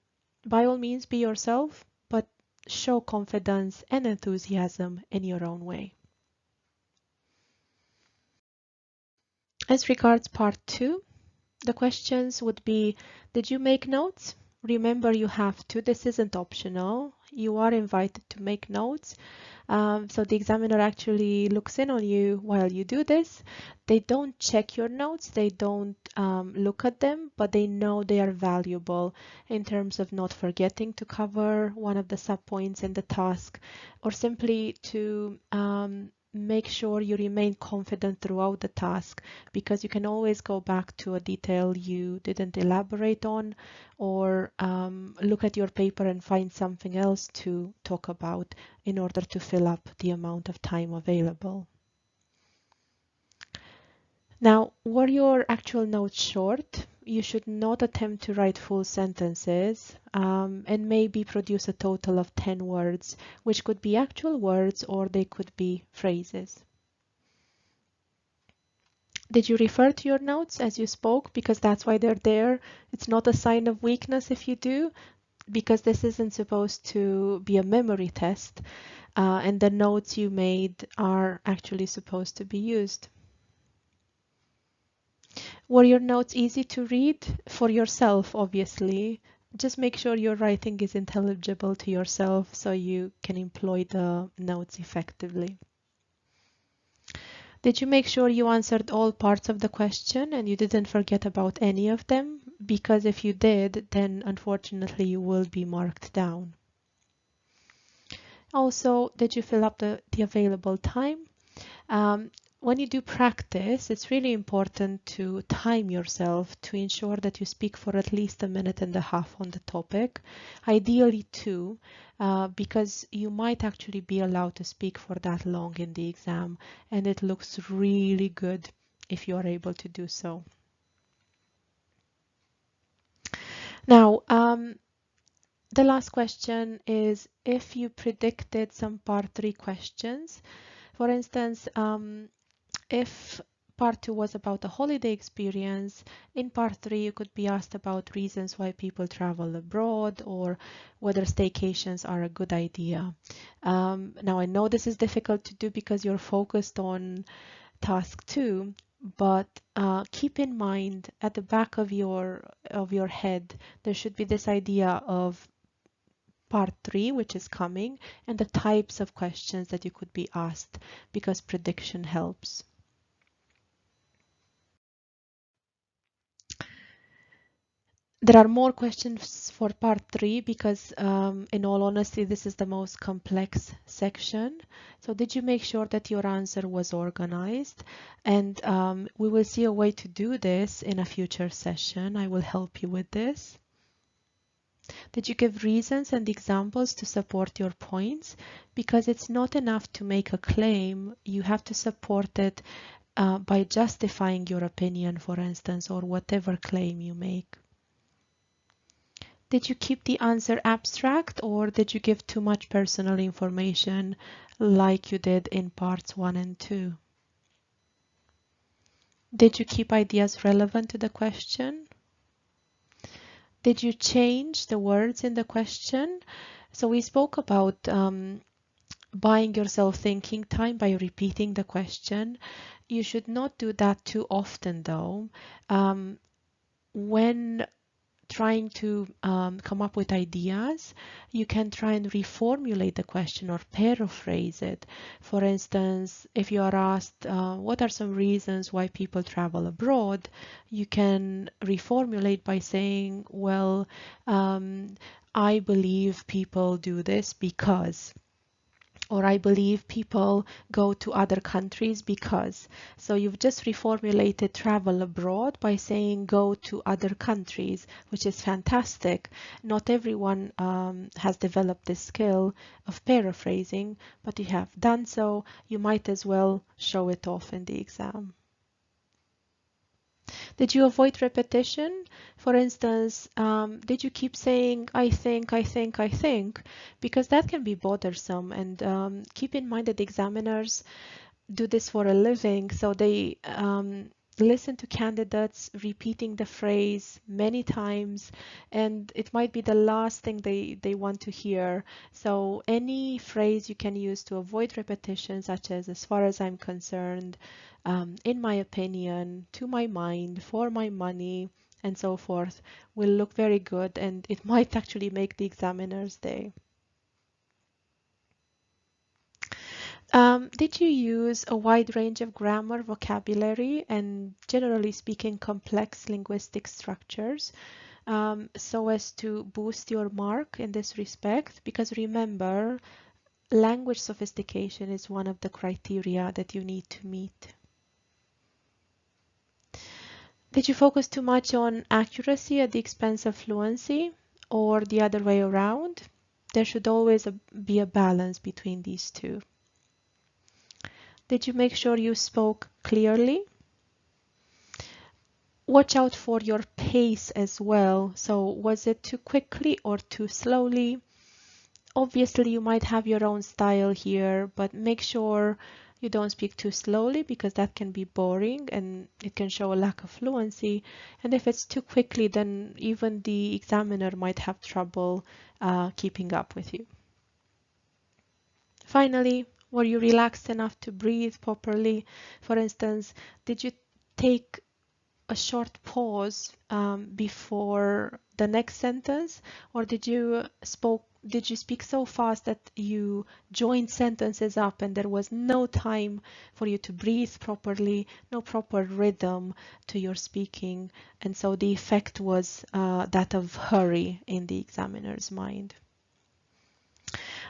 S1: by all means, be yourself, but show confidence and enthusiasm in your own way. As regards part 2, the questions would be, did you make notes? Remember, you have to. This isn't optional. You are invited to make notes. So the examiner actually looks in on you while you do this. They don't check your notes, they don't look at them, but they know they are valuable in terms of not forgetting to cover one of the subpoints in the task, or simply to make sure you remain confident throughout the task, because you can always go back to a detail you didn't elaborate on, or look at your paper and find something else to talk about in order to fill up the amount of time available. Now, were your actual notes short? You should not attempt to write full sentences, and maybe produce a total of 10 words, which could be actual words or they could be phrases. Did you refer to your notes as you spoke? Because that's why they're there. It's not a sign of weakness if you do, because this isn't supposed to be a memory test, and the notes you made are actually supposed to be used. Were your notes easy to read? For yourself, obviously. Just make sure your writing is intelligible to yourself so you can employ the notes effectively. Did you make sure you answered all parts of the question and you didn't forget about any of them? Because if you did, then unfortunately you will be marked down. Also, did you fill up the available time? When you do practice, it's really important to time yourself to ensure that you speak for at least a minute and a half on the topic, ideally two, because you might actually be allowed to speak for that long in the exam, and it looks really good if you are able to do so. Now, the last question is if you predicted some part 3 questions. For instance, if part 2 was about a holiday experience, in part 3 you could be asked about reasons why people travel abroad or whether staycations are a good idea. Now I know this is difficult to do because you're focused on task 2, but keep in mind at the back of your head there should be this idea of part 3, which is coming, and the types of questions that you could be asked, because prediction helps. There are more questions for part 3 because in all honesty, this is the most complex section. So did you make sure that your answer was organized? And we will see a way to do this in a future session. I will help you with this. Did you give reasons and examples to support your points? Because it's not enough to make a claim, you have to support it by justifying your opinion, for instance, or whatever claim you make. Did you keep the answer abstract or did you give too much personal information like you did in parts 1 and 2? Did you keep ideas relevant to the question? Did you change the words in the question? So we spoke about buying yourself thinking time by repeating the question. You should not do that too often though. When trying to come up with ideas, you can try and reformulate the question or paraphrase it. For instance, if you are asked what are some reasons why people travel abroad, you can reformulate by saying, well, I believe people do this because, or I believe people go to other countries because. So you've just reformulated travel abroad by saying go to other countries, which is fantastic. Not everyone has developed this skill of paraphrasing, but you have done so. You might as well show it off in the exam. Did you avoid repetition? For instance, did you keep saying, I think, I think, I think? Because that can be bothersome. And keep in mind that examiners do this for a living, so they listen to candidates repeating the phrase many times, and it might be the last thing they want to hear. So any phrase you can use to avoid repetition, such as far as I'm concerned, in my opinion, to my mind, for my money, and so forth, will look very good, and it might actually make the examiner's day. Did you use a wide range of grammar, vocabulary, and generally speaking, complex linguistic structures so as to boost your mark in this respect? Because remember, language sophistication is one of the criteria that you need to meet. Did you focus too much on accuracy at the expense of fluency, or the other way around? There should always be a balance between these two. Did you make sure you spoke clearly? Watch out for your pace as well. So was it too quickly or too slowly? Obviously, you might have your own style here, but make sure you don't speak too slowly because that can be boring and it can show a lack of fluency. And if it's too quickly, then even the examiner might have trouble keeping up with you. Finally, were you relaxed enough to breathe properly? For instance, did you take a short pause before the next sentence, or did you speak so fast that you joined sentences up and there was no time for you to breathe properly, no proper rhythm to your speaking, and so the effect was that of hurry in the examiner's mind?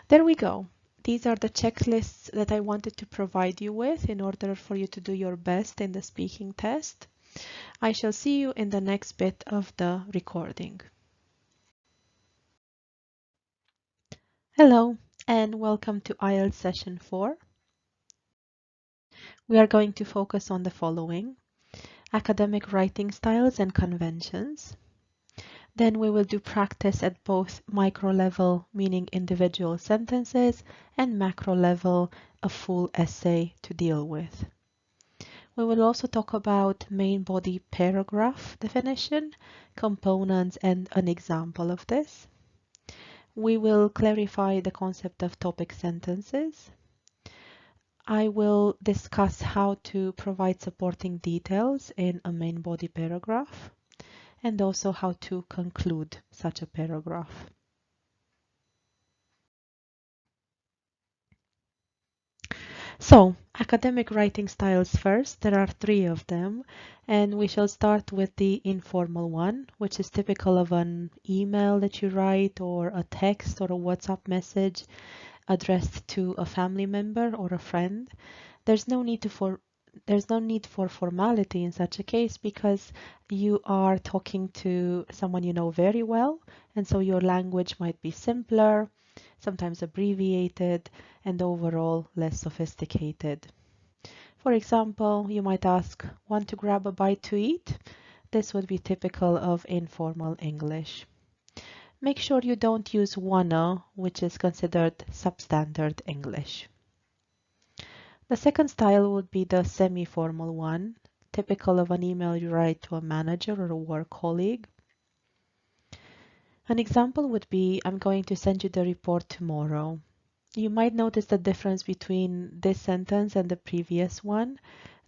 S1: There we go. These are the checklists that I wanted to provide you with in order for you to do your best in the speaking test. I shall see you in the next bit of the recording. Hello, and welcome to IELTS session 4. We are going to focus on the following: academic writing styles and conventions. Then we will do practice at both micro level, meaning individual sentences, and macro level, a full essay to deal with. We will also talk about main body paragraph definition, components, and an example of this. We will clarify the concept of topic sentences. I will discuss how to provide supporting details in a main body paragraph, and also how to conclude such a paragraph. So, academic writing styles first. There are 3 of them, and we shall start with the informal one, which is typical of an email that you write, or a text or a WhatsApp message addressed to a family member or a friend. There's no need for formality in such a case, because you are talking to someone you know very well, and so your language might be simpler, sometimes abbreviated, and overall less sophisticated. For example, you might ask, "Want to grab a bite to eat?" This would be typical of informal English. Make sure you don't use wanna, which is considered substandard English. The second style would be the semi-formal one, typical of an email you write to a manager or a work colleague. An example would be, "I'm going to send you the report tomorrow." You might notice the difference between this sentence and the previous one.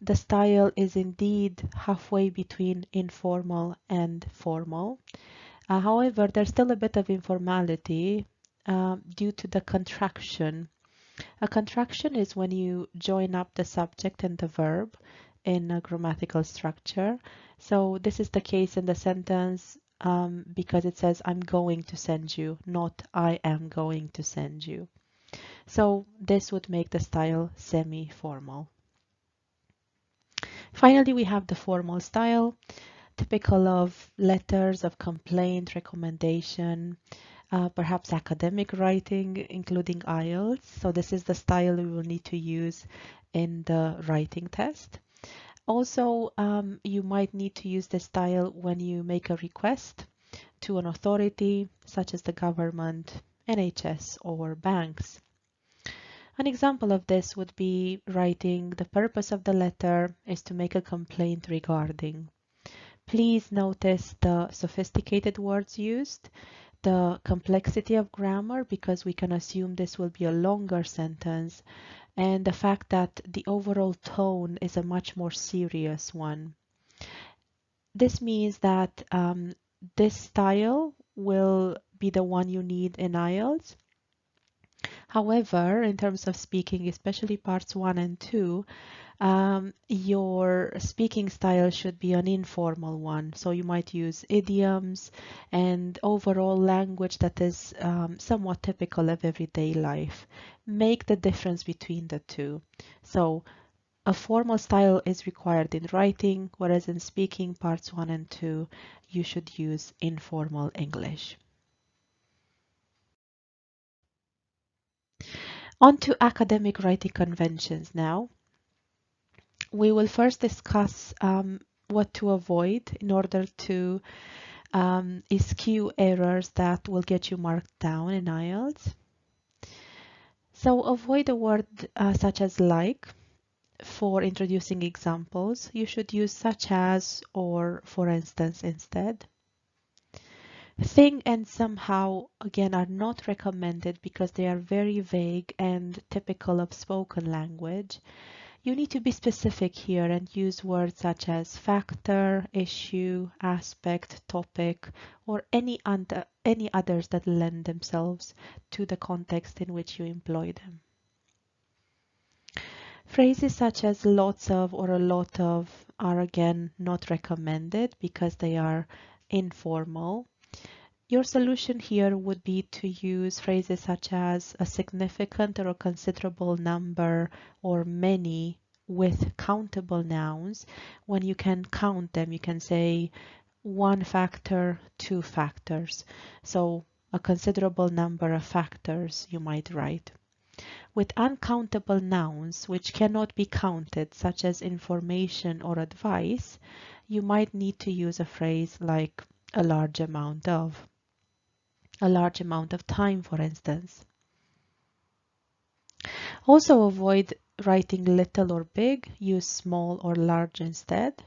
S1: The style is indeed halfway between informal and formal. However, there's still a bit of informality due to the contraction. A contraction is when you join up the subject and the verb in a grammatical structure. So this is the case in the sentence because it says "I'm going to send you," not "I am going to send you." So this would make the style semi-formal. Finally, we have the formal style, typical of letters of complaint, recommendation, perhaps academic writing, including IELTS. So this is the style we will need to use in the writing test. Also, you might need to use this style when you make a request to an authority, such as the government, NHS, or banks. An example of this would be writing, "The purpose of the letter is to make a complaint regarding." Please notice the sophisticated words used, the complexity of grammar, because we can assume this will be a longer sentence, and the fact that the overall tone is a much more serious one. This means that this style will be the one you need in IELTS. However, in terms of speaking, especially parts 1 and 2, your speaking style should be an informal one. So you might use idioms and overall language that is somewhat typical of everyday life. Make the difference between the two. So a formal style is required in writing, whereas in speaking parts 1 and 2, you should use informal English. On to academic writing conventions now. We will first discuss what to avoid in order to eschew errors that will get you marked down in IELTS. So avoid a word such as "like" for introducing examples. You should use "such as" or "for instance" instead. "Thing" and "somehow" again are not recommended because they are very vague and typical of spoken language. You need to be specific here and use words such as factor, issue, aspect, topic, or any others that lend themselves to the context in which you employ them. Phrases such as "lots of" or "a lot of" are again not recommended because they are informal. Your solution here would be to use phrases such as a significant or a considerable number or many with countable nouns. When you can count them, you can say one factor, two factors. So a considerable number of factors, you might write. With uncountable nouns which cannot be counted, such as information or advice, you might need to use a phrase like a large amount of time, for instance. Also avoid writing little or big, use small or large instead.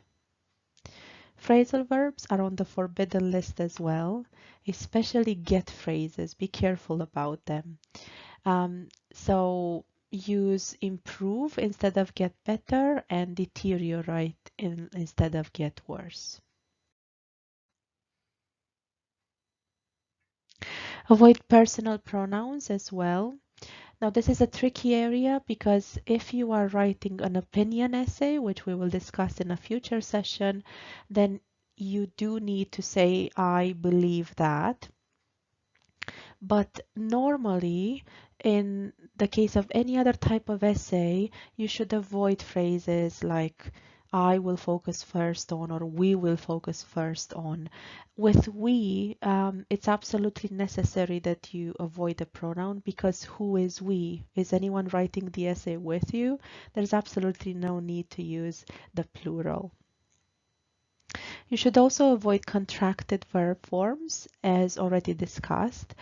S1: Phrasal verbs are on the forbidden list as well, especially get phrases. Be careful about them. So use improve instead of get better and deteriorate instead of get worse. Avoid personal pronouns as well. Now, this is a tricky area because if you are writing an opinion essay, which we will discuss in a future session, then you do need to say, I believe that. But normally, in the case of any other type of essay, you should avoid phrases like I will focus first on or we will focus first on. With we, it's absolutely necessary that you avoid the pronoun because who is we? Is anyone writing the essay with you? There's absolutely no need to use the plural. You should also avoid contracted verb forms, as already discussed.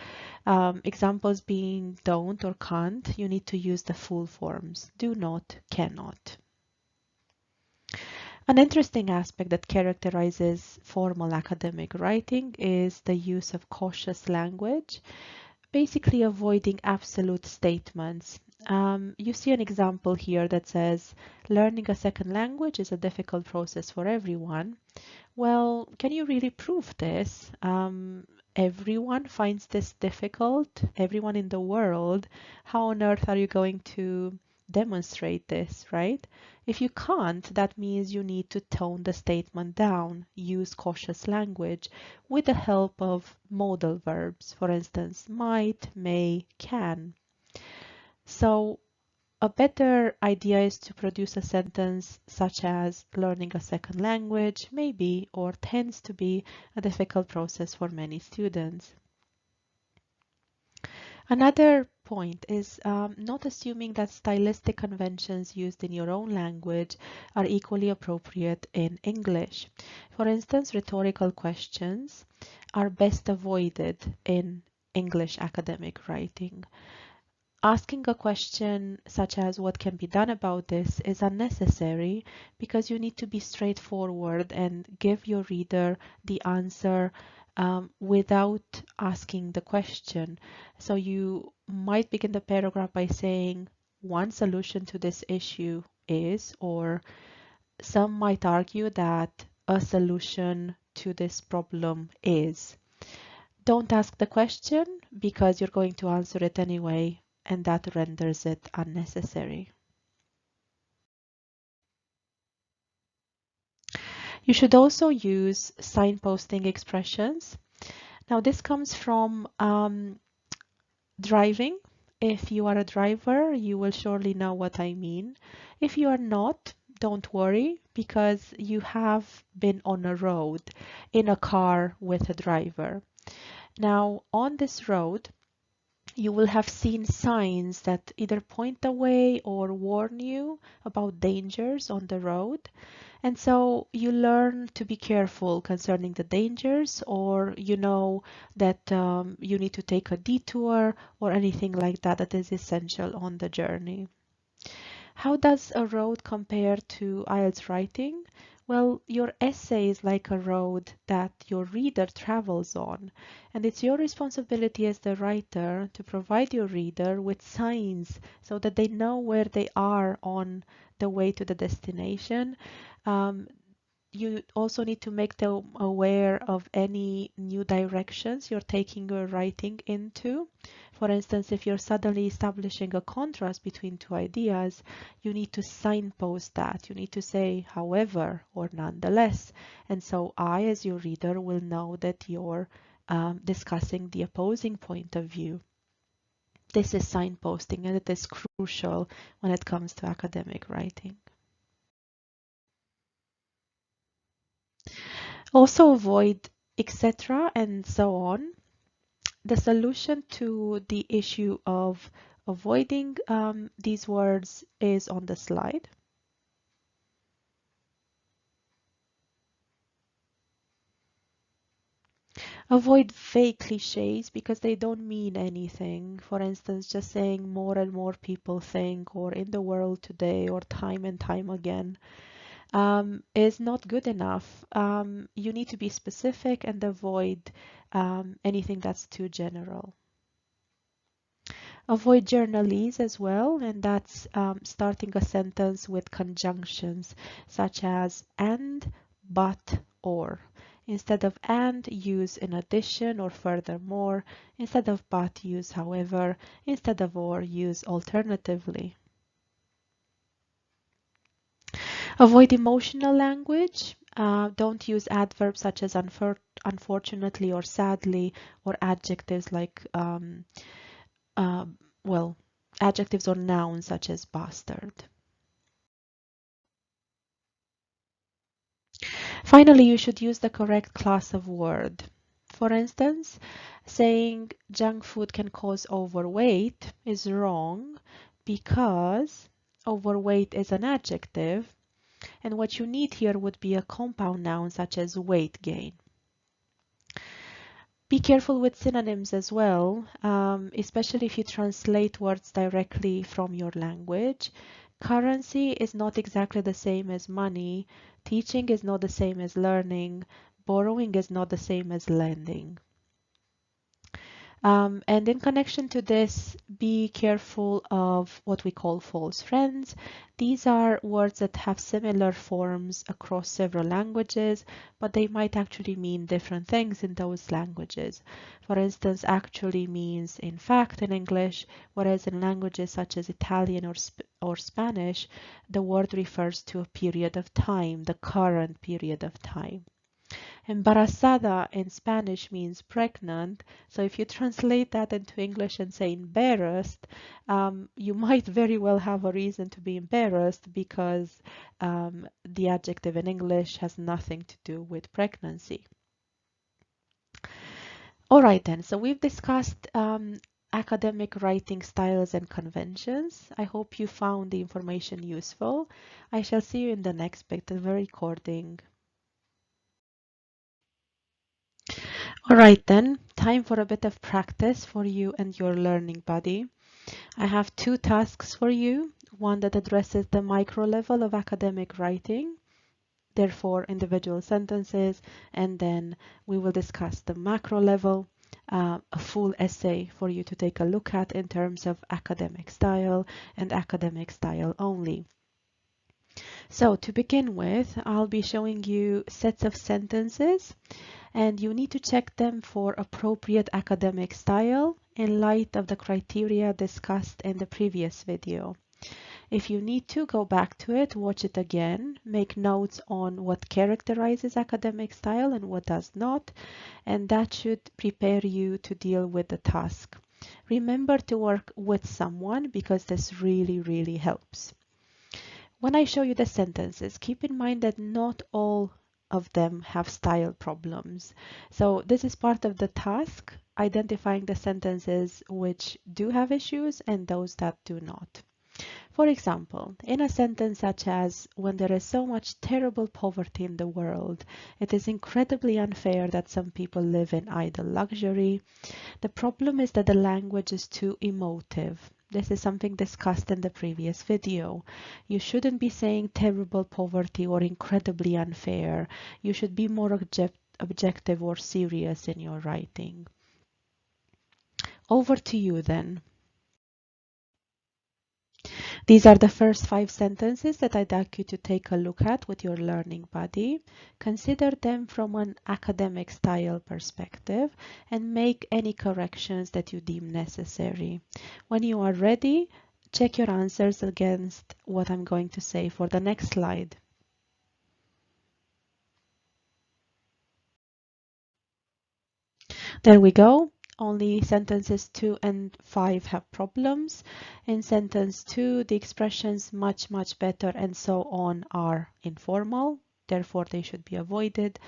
S1: Examples being don't or can't, you need to use the full forms. Do not, cannot. An interesting aspect that characterizes formal academic writing is the use of cautious language, basically avoiding absolute statements. You see an example here that says, learning a second language is a difficult process for everyone. Well, can you really prove this? Everyone finds this difficult, everyone in the world. How on earth are you going to demonstrate this, right? If you can't, that means you need to tone the statement down, use cautious language with the help of modal verbs, for instance, might, may, can. So a better idea is to produce a sentence such as learning a second language may be or tends to be a difficult process for many students. Another point is not assuming that stylistic conventions used in your own language are equally appropriate in English. For instance, rhetorical questions are best avoided in English academic writing. Asking a question such as what can be done about this is unnecessary because you need to be straightforward and give your reader the answer without asking the question. So you might begin the paragraph by saying one solution to this issue is, or some might argue that a solution to this problem is. Don't ask the question because you're going to answer it anyway, and that renders it unnecessary. You should also use signposting expressions. Now, this comes from driving. If you are a driver, you will surely know what I mean. If you are not, don't worry because you have been on a road in a car with a driver. Now, on this road, you will have seen signs that either point the way or warn you about dangers on the road. And so you learn to be careful concerning the dangers, or you know that you need to take a detour or anything like that that is essential on the journey. How does a road compare to IELTS writing? Well, your essay is like a road that your reader travels on, and it's your responsibility as the writer to provide your reader with signs so that they know where they are on the way to the destination. You also need to make them aware of any new directions you're taking your writing into. For instance, if you're suddenly establishing a contrast between two ideas, you need to signpost that. You need to say, however, or nonetheless. And so I, as your reader, will know that you're discussing the opposing point of view. This is signposting, and it is crucial when it comes to academic writing. Also avoid etc. and so on. The solution to the issue of avoiding these words is on the slide. Avoid vague cliches because they don't mean anything. For instance, just saying more and more people think, or in the world today, or time and time again, is not good enough. You need to be specific and avoid anything that's too general. Avoid journalese as well, and that's starting a sentence with conjunctions such as and, but, or. Instead of and, use in addition or furthermore. Instead of but, use however. Instead of or, use alternatively. Avoid emotional language. Don't use adverbs such as unfortunately or sadly, or adjectives like well, adjectives or nouns such as bastard. Finally, you should use the correct class of word. For instance, saying junk food can cause overweight is wrong because overweight is an adjective, and what you need here would be a compound noun such as weight gain. Be careful with synonyms as well, especially if you translate words directly from your language. Currency is not exactly the same as money. Teaching is not the same as learning. Borrowing is not the same as lending. And in connection to this, be careful of what we call false friends. These are words that have similar forms across several languages, but they might actually mean different things in those languages. For instance, actually means in fact in English, whereas in languages such as Italian or Spanish, the word refers to a period of time, the current period of time. Embarazada in Spanish means pregnant, so if you translate that into English and say embarrassed, you might very well have a reason to be embarrassed because the adjective in English has nothing to do with pregnancy. All right then, so we've discussed academic writing styles and conventions. I hope you found the information useful. I shall see you in the next bit of the recording. All right then, time for a bit of practice for you and your learning buddy. I have two tasks for you, one that addresses the micro level of academic writing, therefore individual sentences, and then we will discuss the macro level, a full essay for you to take a look at in terms of academic style and academic style only. So to begin with, I'll be showing you sets of sentences, and you need to check them for appropriate academic style in light of the criteria discussed in the previous video. If you need to, go back to it, watch it again, make notes on what characterizes academic style and what does not, and that should prepare you to deal with the task. Remember to work with someone because this really helps. When I show you the sentences, keep in mind that not all of them have style problems. So this is part of the task, identifying the sentences which do have issues and those that do not. For example, in a sentence such as, when there is so much terrible poverty in the world, it is incredibly unfair that some people live in idle luxury. The problem is that the language is too emotive. This is something discussed in the previous video. You shouldn't be saying terrible poverty or incredibly unfair. You should be more objective or serious in your writing. Over to you then. These are the first 5 sentences that I'd like you to take a look at with your learning buddy. Consider them from an academic style perspective and make any corrections that you deem necessary. When you are ready, check your answers against what I'm going to say for the next slide. There we go. Only sentences 2 and 5 have problems. In sentence 2, the expressions much better and so on are informal, therefore they should be avoided.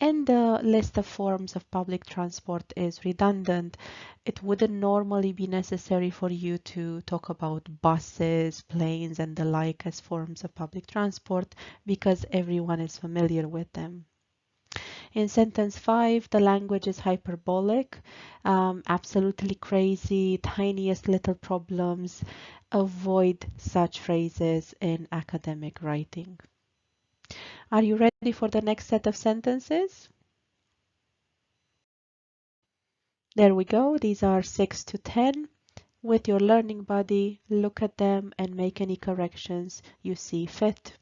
S1: And the list of forms of public transport is redundant. It wouldn't normally be necessary for you to talk about buses, planes, and the like as forms of public transport because everyone is familiar with them. In sentence 5, the language is hyperbolic, absolutely crazy, tiniest little problems. Avoid such phrases in academic writing. Are you ready for the next set of sentences? There we go. These are 6 to 10. With your learning buddy, look at them and make any corrections you see fit.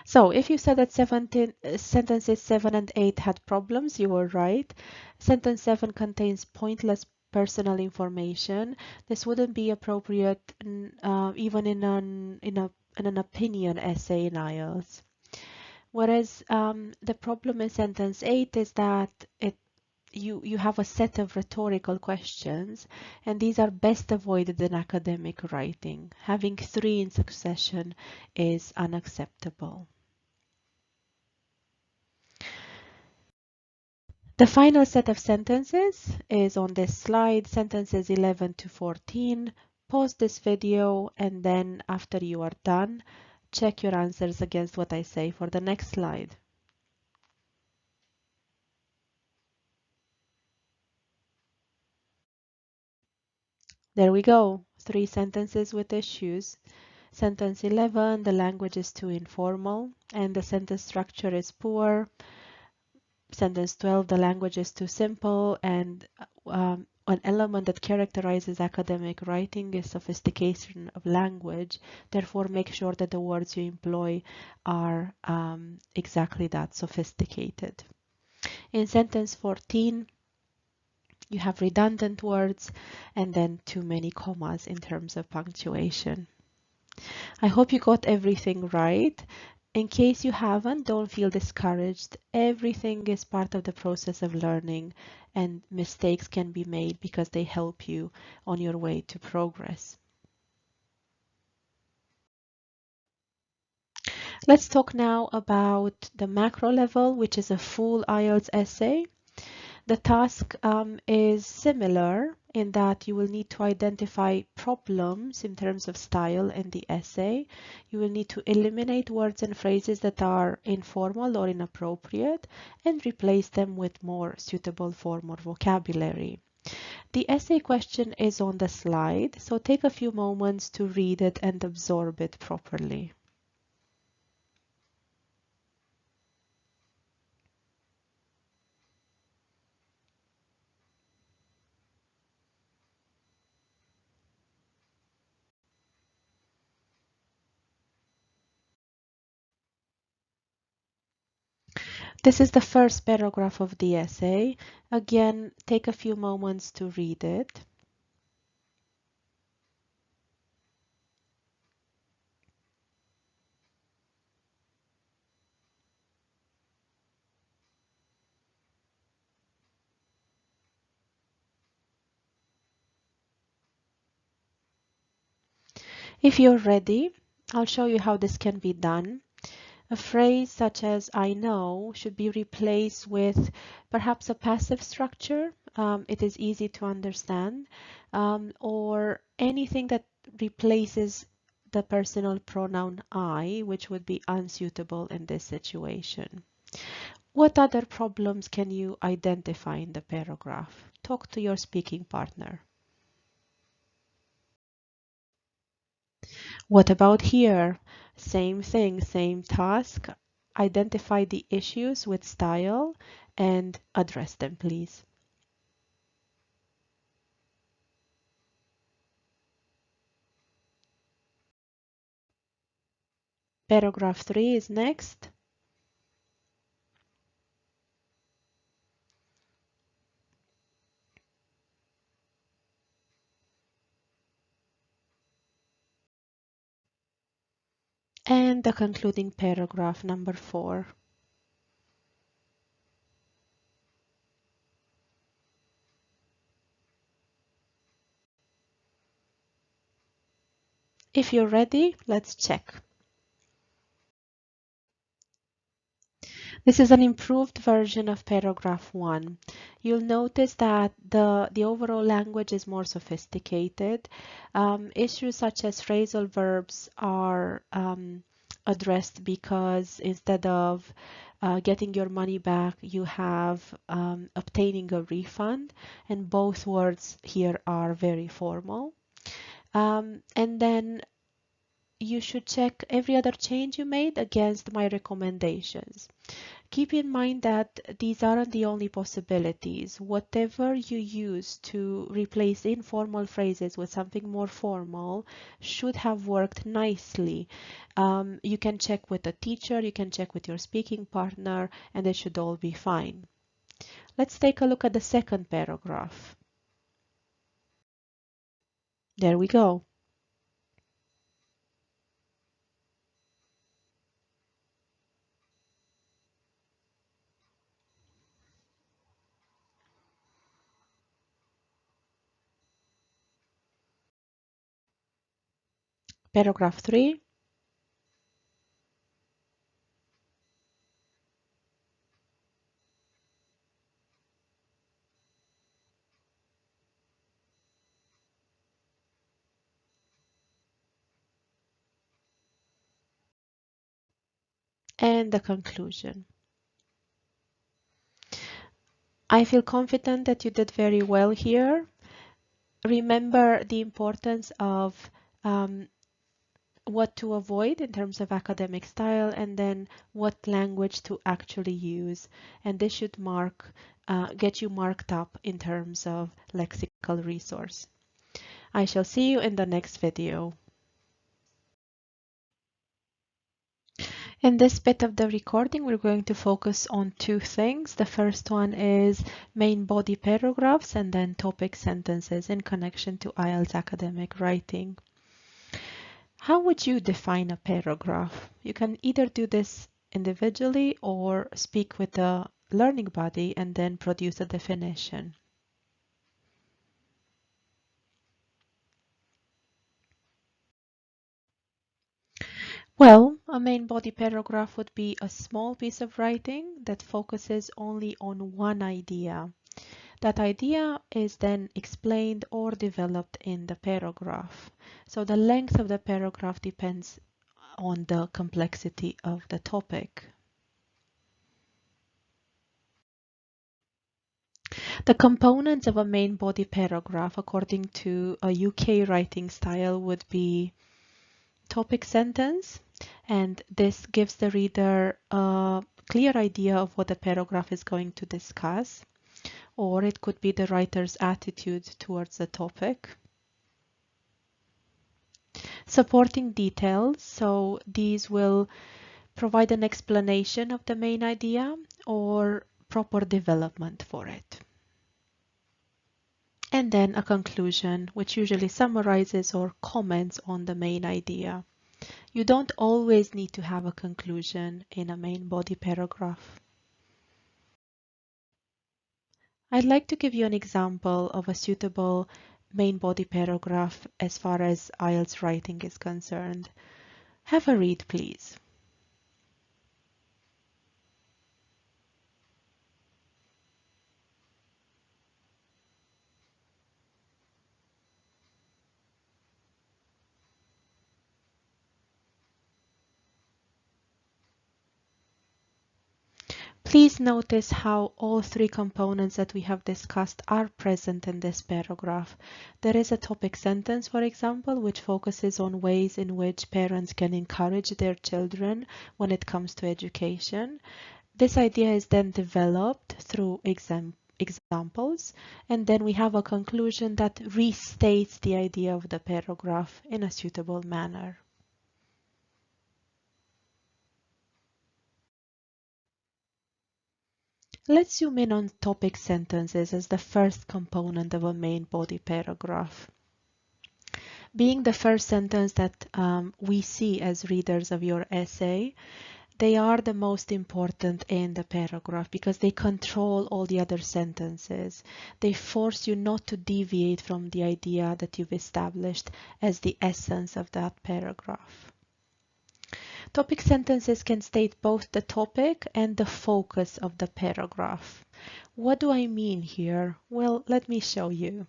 S1: So if you said that sentences 7 and 8 had problems, you were right. Sentence 7 contains pointless personal information. This wouldn't be appropriate even in an opinion essay in IELTS. Whereas the problem in sentence 8 is that you have a set of rhetorical questions, and these are best avoided in academic writing. Having 3 in succession is unacceptable. The final set of sentences is on this slide, sentences 11 to 14. Pause this video and then after you are done, check your answers against what I say for the next slide. There we go, 3 sentences with issues. Sentence 11, the language is too informal and the sentence structure is poor. Sentence 12, the language is too simple, and an element that characterizes academic writing is sophistication of language. Therefore, make sure that the words you employ are exactly that, sophisticated. In sentence 14, you have redundant words and then too many commas in terms of punctuation. I hope you got everything right. In case you haven't, don't feel discouraged. Everything is part of the process of learning, and mistakes can be made because they help you on your way to progress. Let's talk now about the macro level, which is a full IELTS essay. The task is similar in that you will need to identify problems in terms of style in the essay. You will need to eliminate words and phrases that are informal or inappropriate and replace them with more suitable form or vocabulary. The essay question is on the slide, so take a few moments to read it and absorb it properly. This is the first paragraph of the essay. Again, take a few moments to read it. If you're ready, I'll show you how this can be done. A phrase such as I know should be replaced with perhaps a passive structure. It is easy to understand, or anything that replaces the personal pronoun I, which would be unsuitable in this situation. What other problems can you identify in the paragraph? Talk to your speaking partner. What about here? Same thing, same task. Identify the issues with style and address them, please. Paragraph 3 is next. And the concluding paragraph, number 4. If you're ready, let's check. This is an improved version of paragraph 1. You'll notice that the overall language is more sophisticated. Issues such as phrasal verbs are addressed because instead of getting your money back, you have obtaining a refund, and both words here are very formal. And then you should check every other change you made against my recommendations. Keep in mind that these aren't the only possibilities. Whatever you use to replace informal phrases with something more formal should have worked nicely. You can check with the teacher, you can check with your speaking partner, and it should all be fine. Let's take a look at the second paragraph. There we go. Paragraph 3. And the conclusion. I feel confident that you did very well here. Remember the importance of what to avoid in terms of academic style, and then what language to actually use. And this should get you marked up in terms of lexical resource. I shall see you in the next video. In this bit of the recording, we're going to focus on two things. The first one is main body paragraphs and then topic sentences in connection to IELTS academic writing. How would you define a paragraph? You can either do this individually or speak with the learning body and then produce a definition. Well, a main body paragraph would be a small piece of writing that focuses only on one idea. That idea is then explained or developed in the paragraph. So the length of the paragraph depends on the complexity of the topic. The components of a main body paragraph, according to a UK writing style, would be topic sentence, and this gives the reader a clear idea of what the paragraph is going to discuss, or it could be the writer's attitude towards the topic. Supporting details, so these will provide an explanation of the main idea or proper development for it. And then a conclusion, which usually summarizes or comments on the main idea. You don't always need to have a conclusion in a main body paragraph. I'd like to give you an example of a suitable main body paragraph as far as IELTS writing is concerned. Have a read, please. Please notice how all three components that we have discussed are present in this paragraph. There is a topic sentence, for example, which focuses on ways in which parents can encourage their children when it comes to education. This idea is then developed through examples, and then we have a conclusion that restates the idea of the paragraph in a suitable manner. Let's zoom in on topic sentences as the first component of a main body paragraph. Being the first sentence that we see as readers of your essay, they are the most important in the paragraph because they control all the other sentences. They force you not to deviate from the idea that you've established as the essence of that paragraph. Topic sentences can state both the topic and the focus of the paragraph. What do I mean here? Well, let me show you.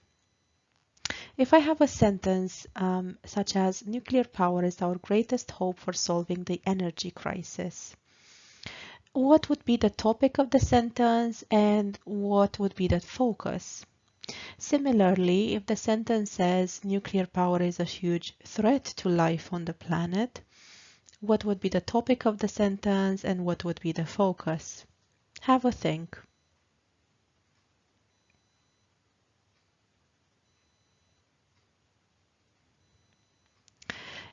S1: If I have a sentence such as nuclear power is our greatest hope for solving the energy crisis, what would be the topic of the sentence and what would be the focus? Similarly, if the sentence says nuclear power is a huge threat to life on the planet, what would be the topic of the sentence and what would be the focus? Have a think.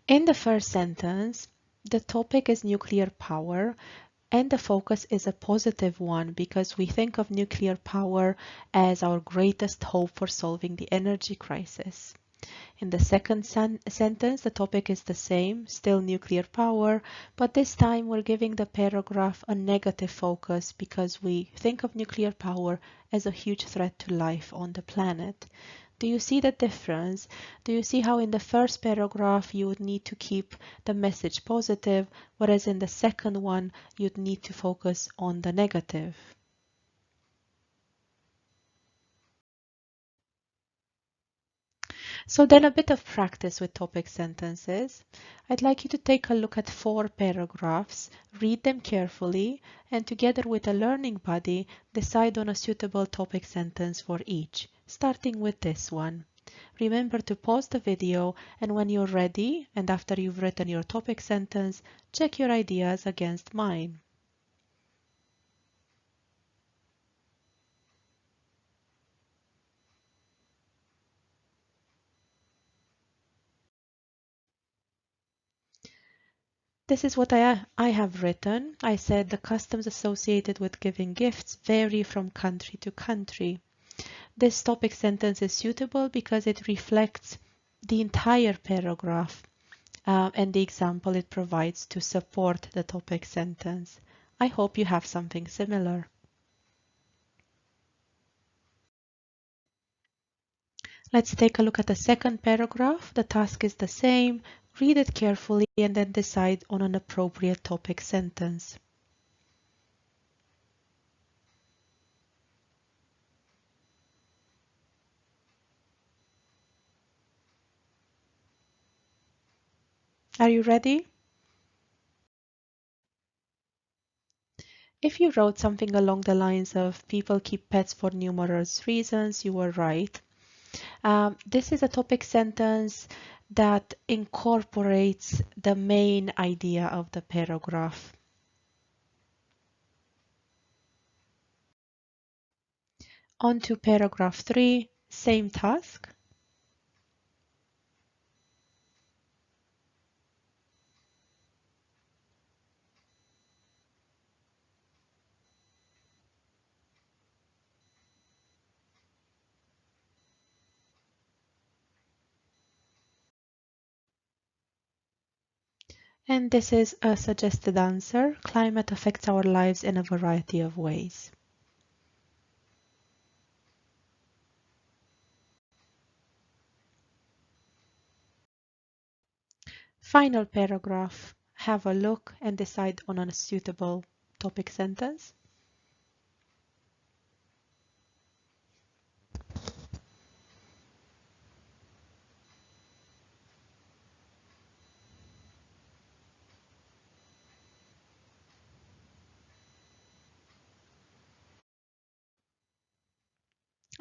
S1: In the first sentence, the topic is nuclear power and the focus is a positive one because we think of nuclear power as our greatest hope for solving the energy crisis. In the second sentence, the topic is the same, still nuclear power, but this time we're giving the paragraph a negative focus because we think of nuclear power as a huge threat to life on the planet. Do you see the difference? Do you see how in the first paragraph you would need to keep the message positive, whereas in the second one you'd need to focus on the negative? So then a bit of practice with topic sentences. I'd like you to take a look at 4 paragraphs, read them carefully, and together with a learning buddy, decide on a suitable topic sentence for each, starting with this one. Remember to pause the video and when you're ready, and after you've written your topic sentence, check your ideas against mine. This is what I have written. I said the customs associated with giving gifts vary from country to country. This topic sentence is suitable because it reflects the entire paragraph and the example it provides to support the topic sentence. I hope you have something similar. Let's take a look at the second paragraph. The task is the same. Read it carefully and then decide on an appropriate topic sentence. Are you ready? If you wrote something along the lines of people keep pets for numerous reasons, you were right. This is a topic sentence that incorporates the main idea of the paragraph. On to paragraph 3, same task. And this is a suggested answer. Climate affects our lives in a variety of ways. Final paragraph. Have a look and decide on a suitable topic sentence.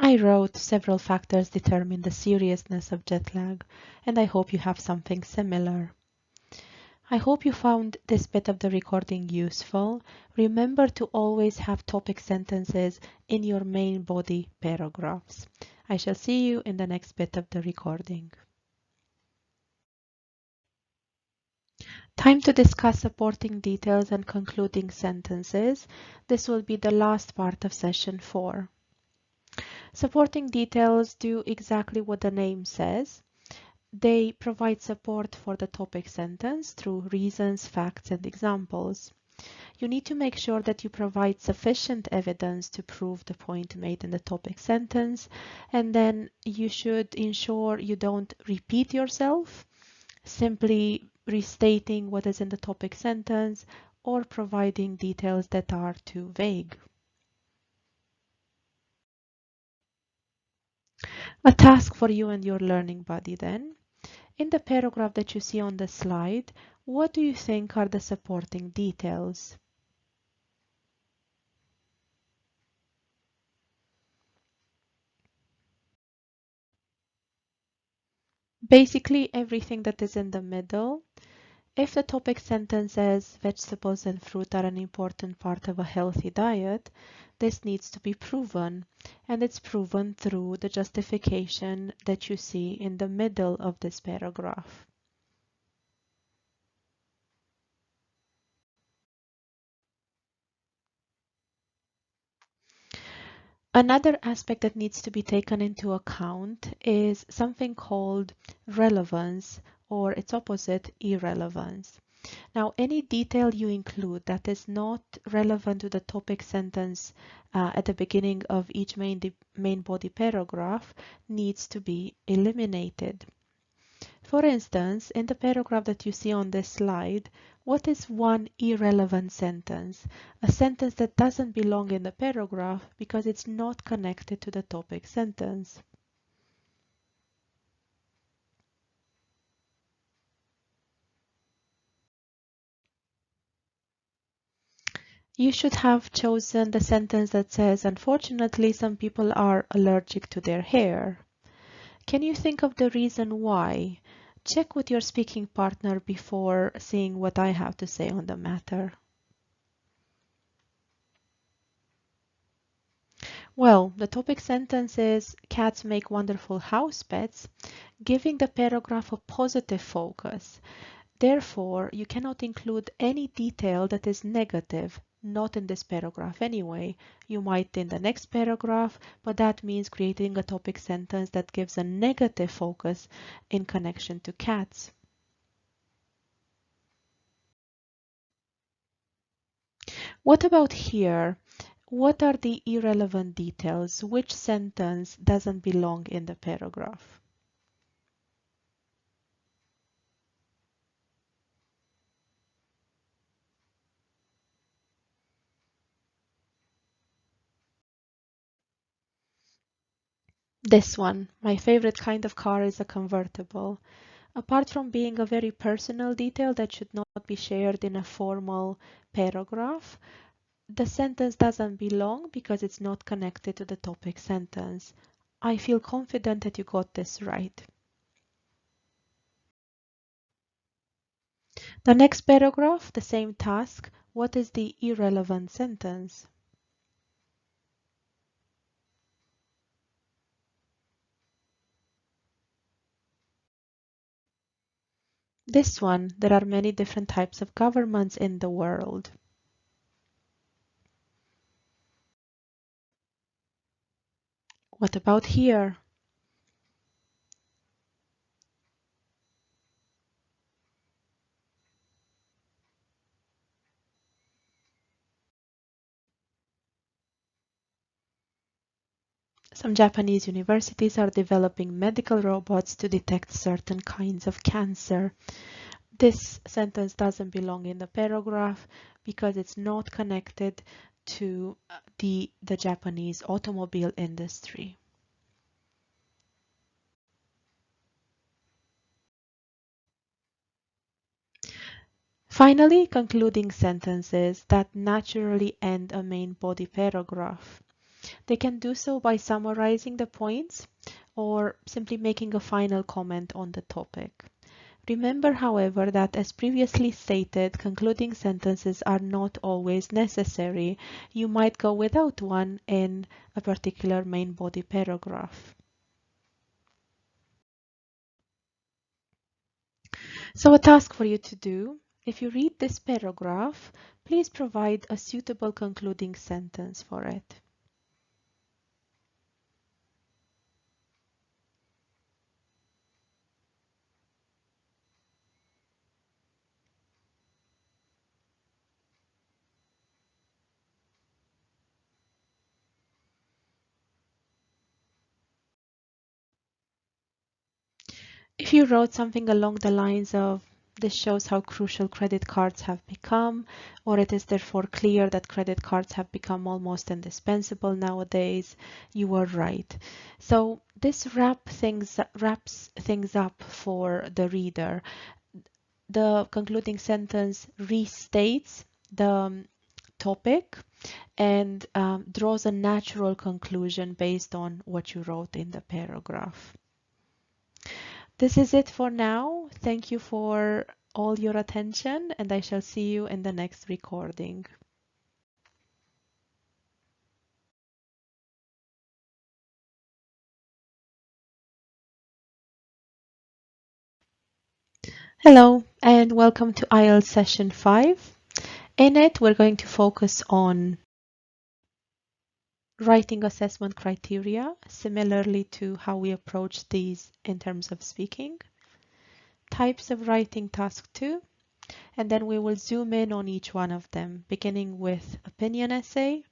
S1: I wrote several factors determine the seriousness of jet lag, and I hope you have something similar. I hope you found this bit of the recording useful. Remember to always have topic sentences in your main body paragraphs. I shall see you in the next bit of the recording. Time to discuss supporting details and concluding sentences. This will be the last part of session 4. Supporting details do exactly what the name says. They provide support for the topic sentence through reasons, facts, and examples. You need to make sure that you provide sufficient evidence to prove the point made in the topic sentence, and then you should ensure you don't repeat yourself, simply restating what is in the topic sentence or providing details that are too vague. A task for you and your learning buddy then. In the paragraph that you see on the slide, what do you think are the supporting details? Basically, everything that is in the middle. If the topic sentence says vegetables and fruit are an important part of a healthy diet, this needs to be proven, and it's proven through the justification that you see in the middle of this paragraph. Another aspect that needs to be taken into account is something called relevance, or its opposite, irrelevance. Now, any detail you include that is not relevant to the topic sentence at the beginning of each main body paragraph needs to be eliminated. For instance, in the paragraph that you see on this slide, what is one irrelevant sentence? A sentence that doesn't belong in the paragraph because it's not connected to the topic sentence. You should have chosen the sentence that says, unfortunately, some people are allergic to their hair. Can you think of the reason why? Check with your speaking partner before seeing what I have to say on the matter. Well, the topic sentence is cats make wonderful house pets, giving the paragraph a positive focus. Therefore, you cannot include any detail that is negative, not in this paragraph anyway. You might in the next paragraph, but that means creating a topic sentence that gives a negative focus in connection to cats. What about here? What are the irrelevant details? Which sentence doesn't belong in the paragraph? This one, my favorite kind of car is a convertible. Apart from being a very personal detail that should not be shared in a formal paragraph, the sentence doesn't belong because it's not connected to the topic sentence. I feel confident that you got this right. The next paragraph, the same task. What is the irrelevant sentence? This one, there are many different types of governments in the world. What about here? Some Japanese universities are developing medical robots to detect certain kinds of cancer. This sentence doesn't belong in the paragraph because it's not connected to the Japanese automobile industry. Finally, concluding sentences that naturally end a main body paragraph. They can do so by summarizing the points or simply making a final comment on the topic. Remember, however, that as previously stated, concluding sentences are not always necessary. You might go without one in a particular main body paragraph. So a task for you to do, if you read this paragraph, please provide a suitable concluding sentence for it. If you wrote something along the lines of, this shows how crucial credit cards have become, or it is therefore clear that credit cards have become almost indispensable nowadays, you were right. So this wraps things up for the reader. The concluding sentence restates the topic and draws a natural conclusion based on what you wrote in the paragraph. This is it for now. Thank you for all your attention, and I shall see you in the next recording. Hello, and welcome to IELTS session 5. In it, we're going to focus on writing assessment criteria, similarly to how we approach these in terms of speaking, types of writing task 2, and then we will zoom in on each one of them, beginning with opinion essay.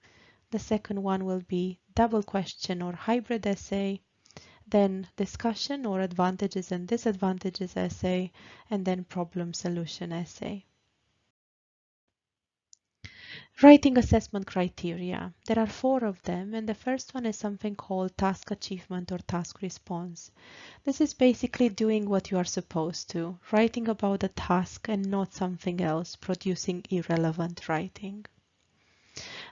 S1: The second one will be double question or hybrid essay, then discussion or advantages and disadvantages essay, and then problem solution essay. Writing assessment criteria. There are 4 of them, and the first one is something called task achievement or task response. This is basically doing what you are supposed to, writing about a task and not something else, producing irrelevant writing.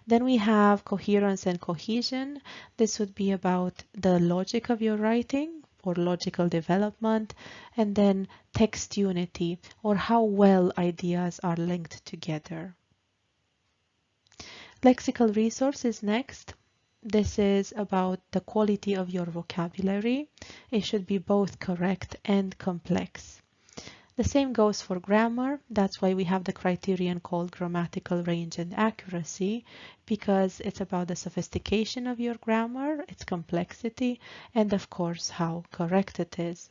S1: Then we have coherence and cohesion. This would be about the logic of your writing or logical development, and then text unity or how well ideas are linked together. Lexical resources next. This is about the quality of your vocabulary. It should be both correct and complex. The same goes for grammar. That's why we have the criterion called grammatical range and accuracy, because it's about the sophistication of your grammar, its complexity, and of course how correct it is.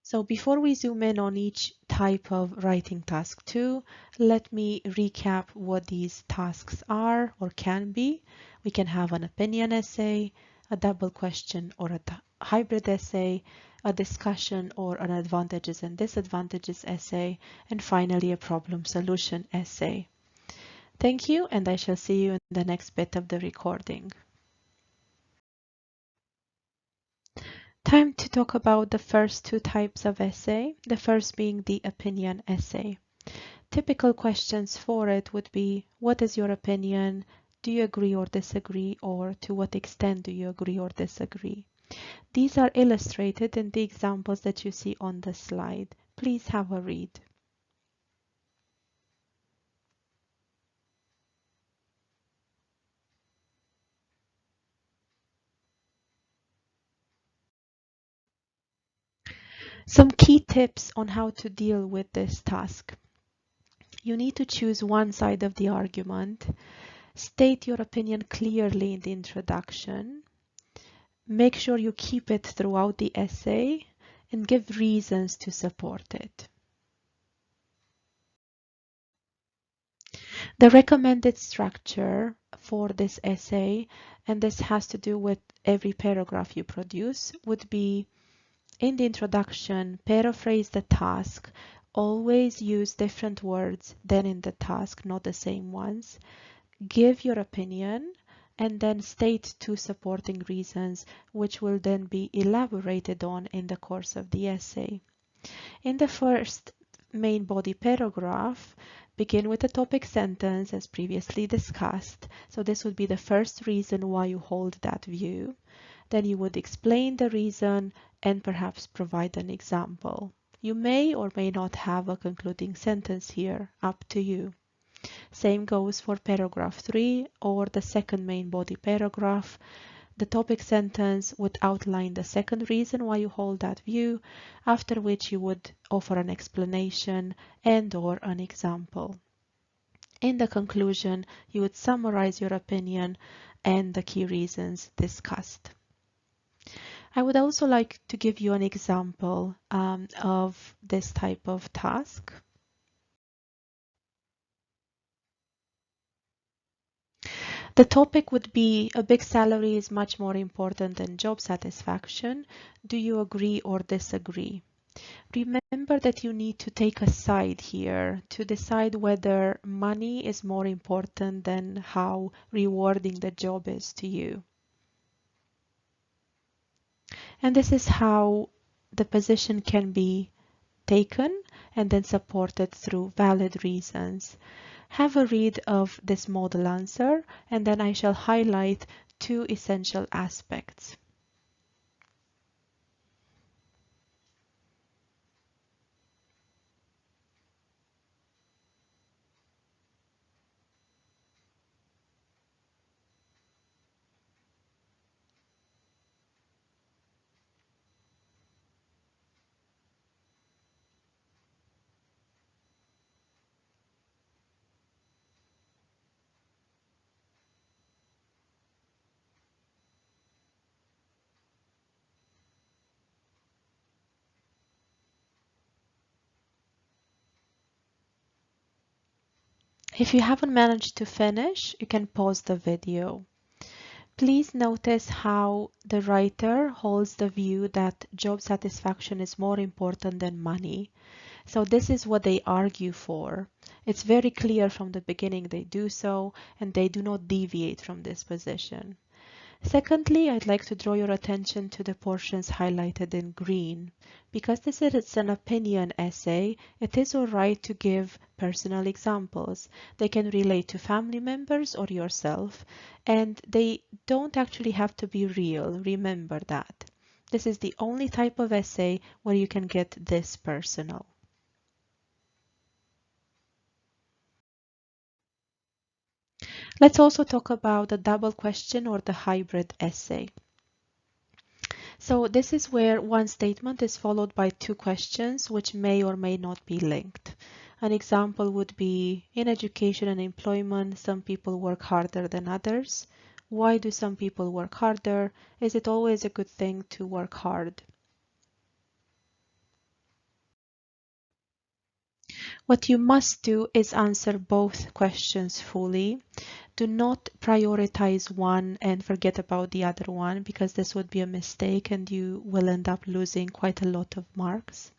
S1: So before we zoom in on each type of writing task 2, let me recap what these tasks are or can be. We can have an opinion essay, a double question or a hybrid essay, a discussion or an advantages and disadvantages essay, and finally a problem solution essay. Thank you, and I shall see you in the next bit of the recording. Time to talk about the first 2 types of essay, the first being the opinion essay. Typical questions for it would be, what is your opinion? Do you agree or disagree? Or to what extent do you agree or disagree? These are illustrated in the examples that you see on the slide. Please have a read. Some key tips on how to deal with this task. You need to choose one side of the argument. State your opinion clearly in the introduction. Make sure you keep it throughout the essay and give reasons to support it. The recommended structure for this essay, and this has to do with every paragraph you produce, would be in the introduction, paraphrase the task, always use different words than in the task, not the same ones. Give your opinion and then state 2 supporting reasons, which will then be elaborated on in the course of the essay. In the first main body paragraph, begin with a topic sentence as previously discussed. So this would be the first reason why you hold that view. Then you would explain the reason and perhaps provide an example. You may or may not have a concluding sentence here, up to you. Same goes for paragraph 3 or the second main body paragraph. The topic sentence would outline the second reason why you hold that view, after which you would offer an explanation and/or an example. In the conclusion, you would summarize your opinion and the key reasons discussed. I would also like to give you an example of this type of task. The topic would be a big salary is much more important than job satisfaction. Do you agree or disagree? Remember that you need to take a side here to decide whether money is more important than how rewarding the job is to you. And this is how the position can be taken and then supported through valid reasons. Have a read of this model answer, and then I shall highlight two essential aspects. If you haven't managed to finish, you can pause the video. Please notice how the writer holds the view that job satisfaction is more important than money. So this is what they argue for. It's very clear from the beginning they do so, and they do not deviate from this position. Secondly, I'd like to draw your attention to the portions highlighted in green. Because this is an opinion essay, it is alright to give personal examples. They can relate to family members or yourself, and they don't actually have to be real. Remember that. This is the only type of essay where you can get this personal. Let's also talk about the double question or the hybrid essay. So this is where one statement is followed by two questions which may or may not be linked. An example would be, in education and employment, some people work harder than others. Why do some people work harder? Is it always a good thing to work hard? What you must do is answer both questions fully. Do not prioritize one and forget about the other one, because this would be a mistake and you will end up losing quite a lot of marks.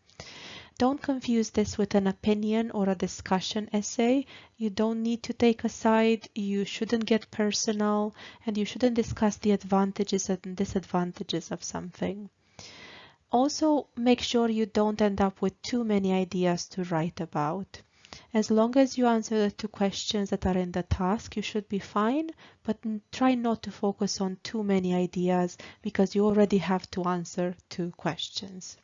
S1: Don't confuse this with an opinion or a discussion essay. You don't need to take a side, you shouldn't get personal, and you shouldn't discuss the advantages and disadvantages of something. Also, make sure you don't end up with too many ideas to write about. As long as you answer the two questions that are in the task, you should be fine, but try not to focus on too many ideas because you already have to answer two questions.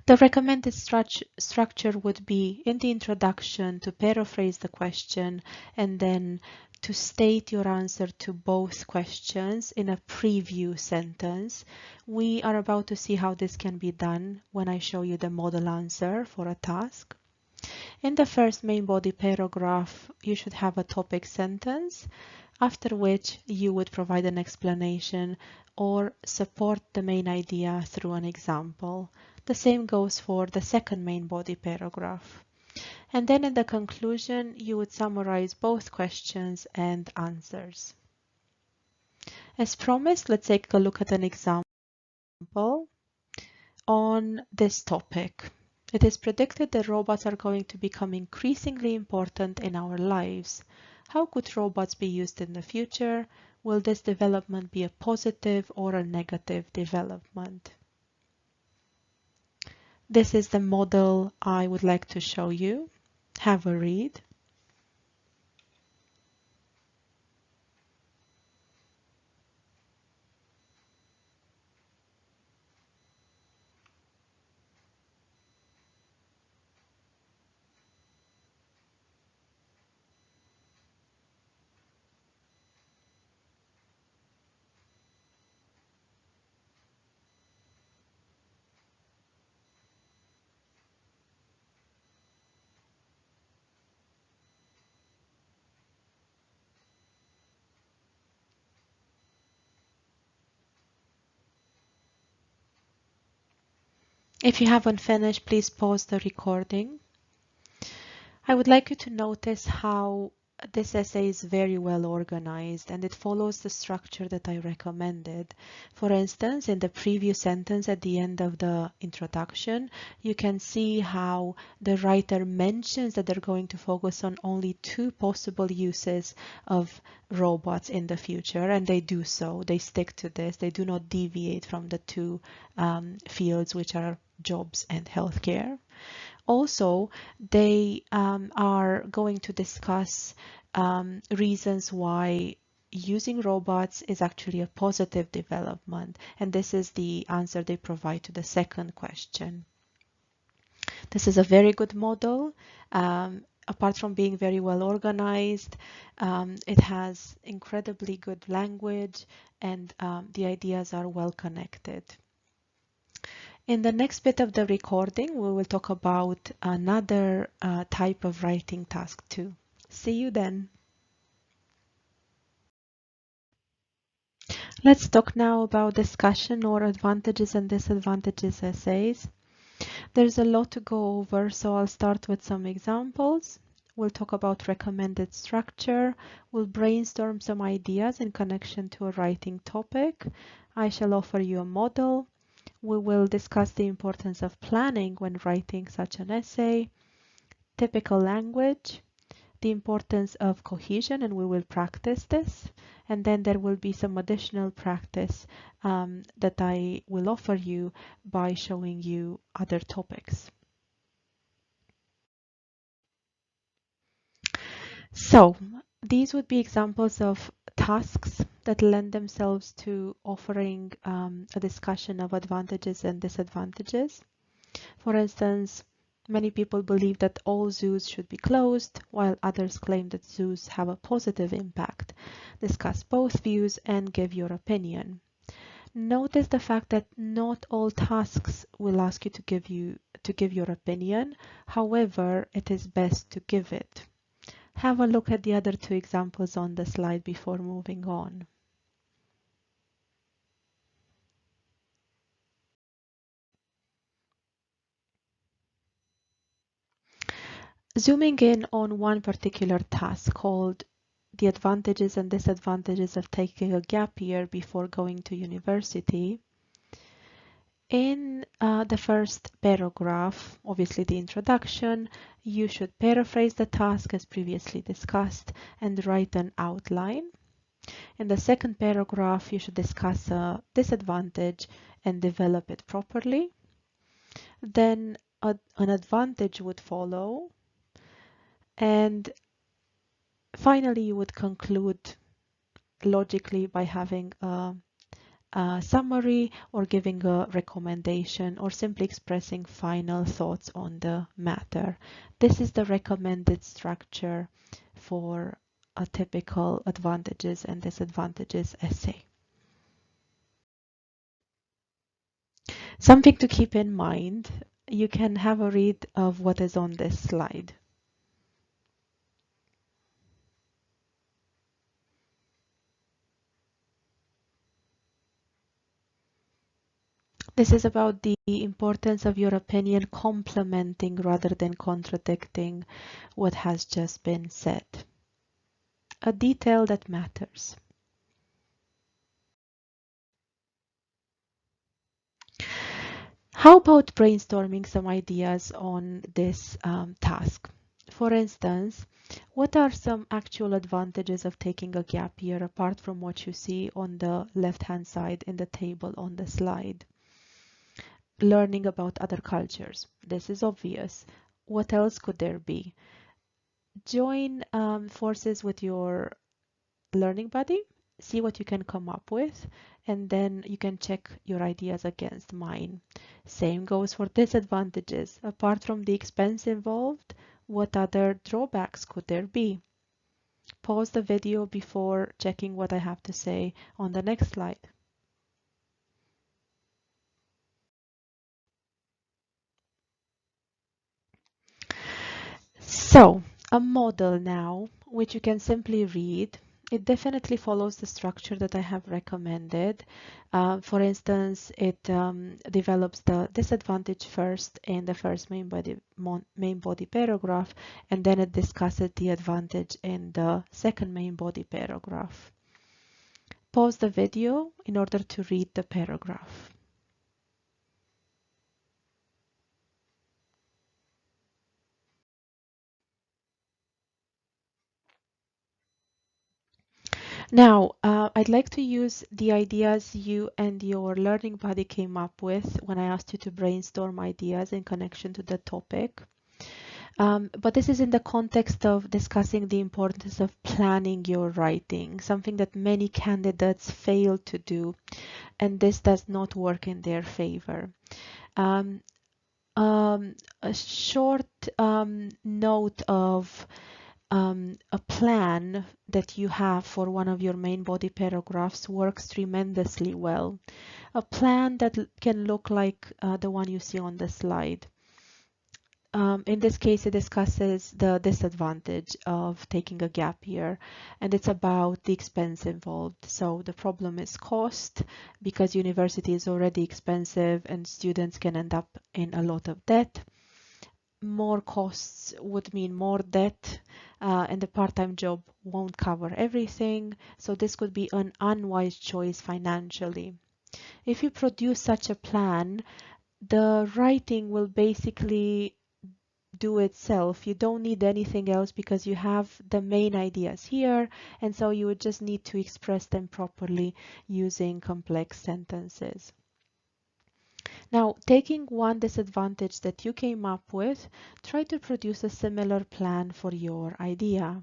S1: The recommended structure would be in the introduction to paraphrase the question and then to state your answer to both questions in a preview sentence. We are about to see how this can be done when I show you the model answer for a task. In the first main body paragraph, you should have a topic sentence, after which you would provide an explanation or support the main idea through an example. The same goes for the second main body paragraph. And then in the conclusion, you would summarize both questions and answers. As promised, let's take a look at an example on this topic. It is predicted that robots are going to become increasingly important in our lives. How could robots be used in the future? Will this development be a positive or a negative development? This is the model I would like to show you. Have a read. If you haven't finished, please pause the recording. I would like you to notice how this essay is very well organized and it follows the structure that I recommended. For instance, in the previous sentence at the end of the introduction, you can see how the writer mentions that they're going to focus on only two possible uses of robots in the future, and they do so. They stick to this. They do not deviate from the two fields, which are jobs and healthcare. Also, they are going to discuss reasons why using robots is actually a positive development. And this is the answer they provide to the second question. This is a very good model. Apart from being very well organized, it has incredibly good language and the ideas are well connected. In the next bit of the recording, we will talk about another type of writing task too. See you then. Let's talk now about discussion or advantages and disadvantages essays. There's a lot to go over, so I'll start with some examples. We'll talk about recommended structure. We'll brainstorm some ideas in connection to a writing topic. I shall offer you a model. We will discuss the importance of planning when writing such an essay, typical language, the importance of cohesion, and we will practice this. And then there will be some additional practice that I will offer you by showing you other topics. So these would be examples of tasks that lend themselves to offering a discussion of advantages and disadvantages. For instance, many people believe that all zoos should be closed, while others claim that zoos have a positive impact. Discuss both views and give your opinion. Notice the fact that not all tasks will ask you to give your opinion. However, it is best to give it. Have a look at the other two examples on the slide before moving on. Zooming in on one particular task called the advantages and disadvantages of taking a gap year before going to university. In the first paragraph, obviously the introduction, you should paraphrase the task as previously discussed and write an outline. In the second paragraph, you should discuss a disadvantage and develop it properly. Then an advantage would follow. And finally, you would conclude logically by having a summary or giving a recommendation or simply expressing final thoughts on the matter. This is the recommended structure for a typical advantages and disadvantages essay. Something to keep in mind, you can have a read of what is on this slide. This is about the importance of your opinion complementing rather than contradicting what has just been said. A detail that matters. How about brainstorming some ideas on this task? For instance, what are some actual advantages of taking a gap year apart from what you see on the left-hand side in the table on the slide? Learning about other cultures. This is obvious. What else could there be? Join forces with your learning buddy, see what you can come up with, and then you can check your ideas against mine. Same goes for disadvantages. Apart from the expense involved, what other drawbacks could there be? Pause the video before checking what I have to say on the next slide. So, a model now, which you can simply read It definitely follows the structure that I have recommended. For instance, it develops the disadvantage first in the first main body paragraph, and then it discusses the advantage in the second main body paragraph. Pause the video in order to read the paragraph. Now, I'd like to use the ideas you and your learning buddy came up with when I asked you to brainstorm ideas in connection to the topic. But this is in the context of discussing the importance of planning your writing, something that many candidates fail to do, and this does not work in their favor. Um, a short note of a plan that you have for one of your main body paragraphs works tremendously well. A plan that can look like the one you see on the slide. In this case, it discusses the disadvantage of taking a gap year, and it's about the expense involved. So the problem is cost, because university is already expensive and students can end up in a lot of debt. More costs would mean more debt, and the part-time job won't cover everything. So this could be an unwise choice financially. If you produce such a plan, the writing will basically do itself. You don't need anything else because you have the main ideas here, and so you would just need to express them properly using complex sentences. Now, taking one disadvantage that you came up with, try to produce a similar plan for your idea.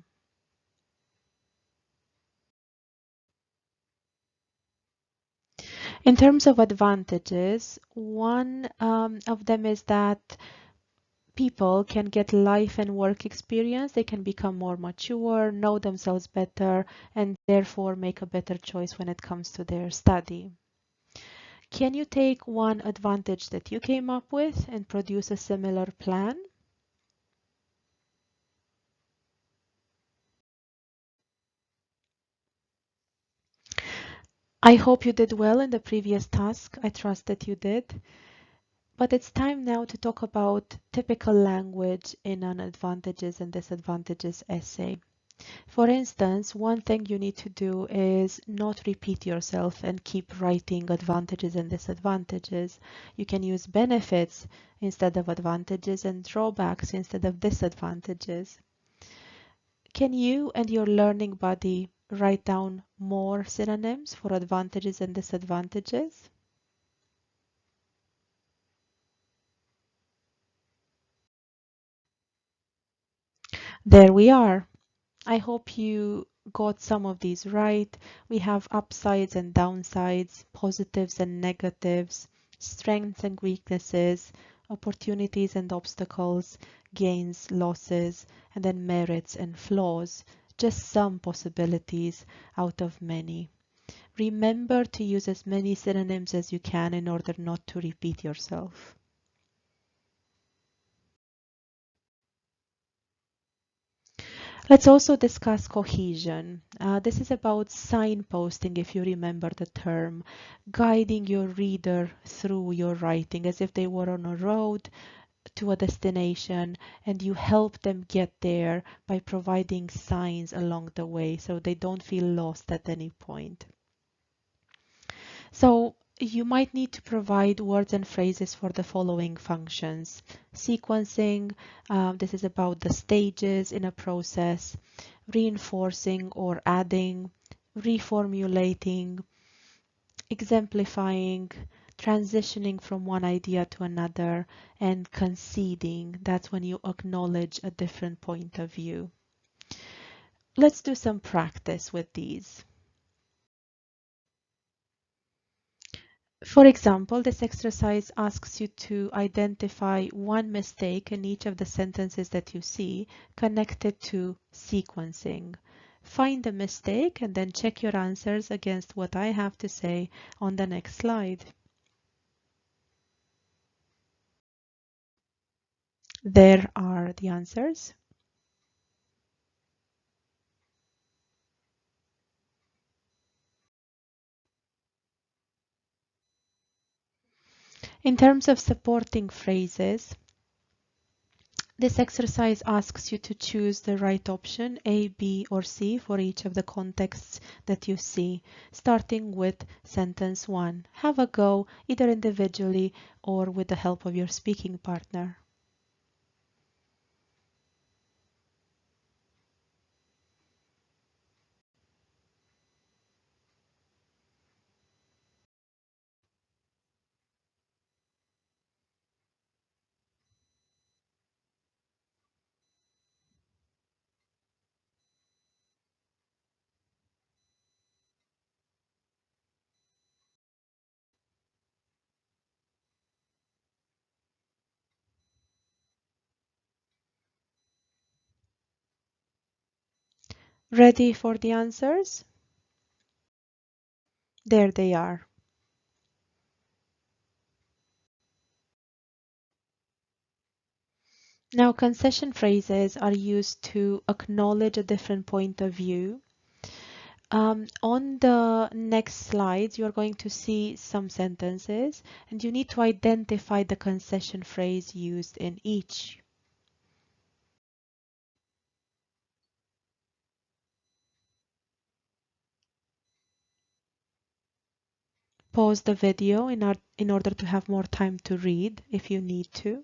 S1: In terms of advantages, one of them is that people can get life and work experience. They can become more mature, know themselves better, and therefore make a better choice when it comes to their study. Can you take one advantage that you came up with and produce a similar plan? I hope you did well in the previous task. I trust that you did. But it's time now to talk about typical language in an advantages and disadvantages essay. For instance, one thing you need to do is not repeat yourself and keep writing advantages and disadvantages. You can use benefits instead of advantages and drawbacks instead of disadvantages. Can you and your learning buddy write down more synonyms for advantages and disadvantages? There we are. I hope you got some of these right. We have upsides and downsides, positives and negatives, strengths and weaknesses, opportunities and obstacles, gains, losses, and then merits and flaws. Just some possibilities out of many. Remember to use as many synonyms as you can in order not to repeat yourself. Let's also discuss cohesion. This is about signposting, if you remember the term, guiding your reader through your writing as if they were on a road to a destination, and you help them get there by providing signs along the way so they don't feel lost at any point. So you might need to provide words and phrases for the following functions. Sequencing, this is about the stages in a process. Reinforcing or adding, reformulating, exemplifying, transitioning from one idea to another, and conceding. That's when you acknowledge a different point of view. Let's do some practice with these. For example, this exercise asks you to identify one mistake in each of the sentences that you see connected to sequencing. Find the mistake and then check your answers against what I have to say on the next slide. There are the answers. In terms of supporting phrases, this exercise asks you to choose the right option, A, B, or C, for each of the contexts that you see, starting with sentence 1. Have a go, either individually or with the help of your speaking partner. Ready for the answers? There they are. Now, concession phrases are used to acknowledge a different point of view. On the next slides, you're going to see some sentences, and you need to identify the concession phrase used in each. Pause the video in order to have more time to read if you need to.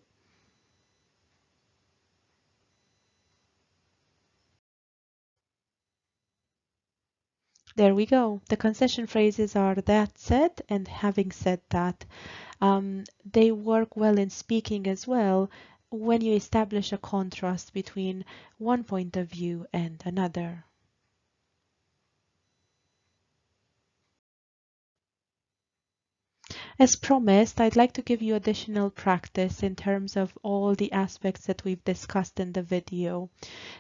S1: There we go. The concession phrases are that said and having said that. They work well in speaking as well when you establish a contrast between one point of view and another. As promised, I'd like to give you additional practice in terms of all the aspects that we've discussed in the video.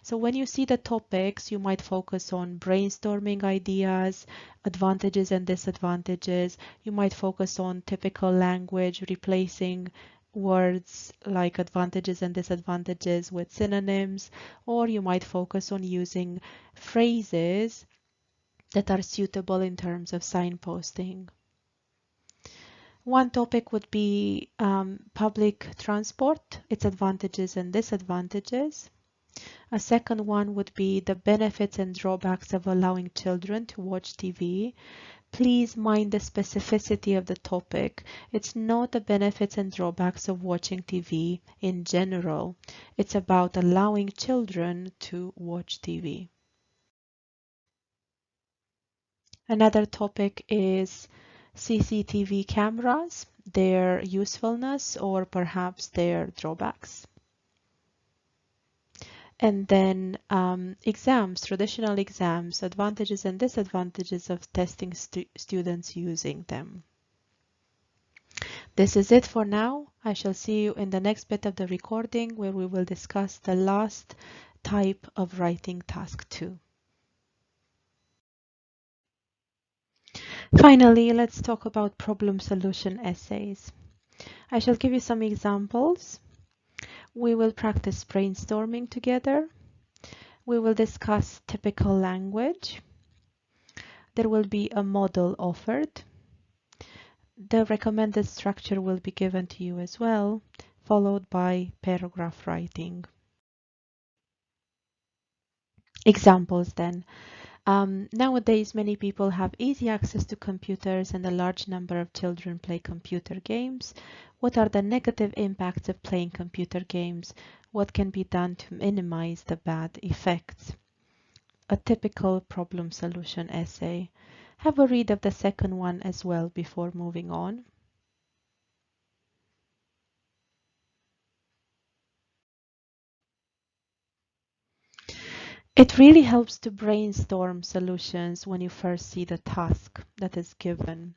S1: So when you see the topics, you might focus on brainstorming ideas, advantages and disadvantages. You might focus on typical language, replacing words like advantages and disadvantages with synonyms, or you might focus on using phrases that are suitable in terms of signposting. One topic would be public transport, its advantages and disadvantages. A second one would be the benefits and drawbacks of allowing children to watch TV. Please mind the specificity of the topic. It's not the benefits and drawbacks of watching TV in general. It's about allowing children to watch TV. Another topic is CCTV cameras, their usefulness or perhaps their drawbacks. And then exams, traditional exams, advantages and disadvantages of testing students using them. This is it for now. I shall see you in the next bit of the recording where we will discuss the last type of writing, task 2. Finally, let's talk about problem solution essays. I shall give you some examples. We will practice brainstorming together. We will discuss typical language. There will be a model offered. The recommended structure will be given to you as well, followed by paragraph writing. Examples then. Nowadays, many people have easy access to computers and a large number of children play computer games. What are the negative impacts of playing computer games? What can be done to minimize the bad effects? A typical problem solution essay. Have a read of the second one as well before moving on. It really helps to brainstorm solutions when you first see the task that is given.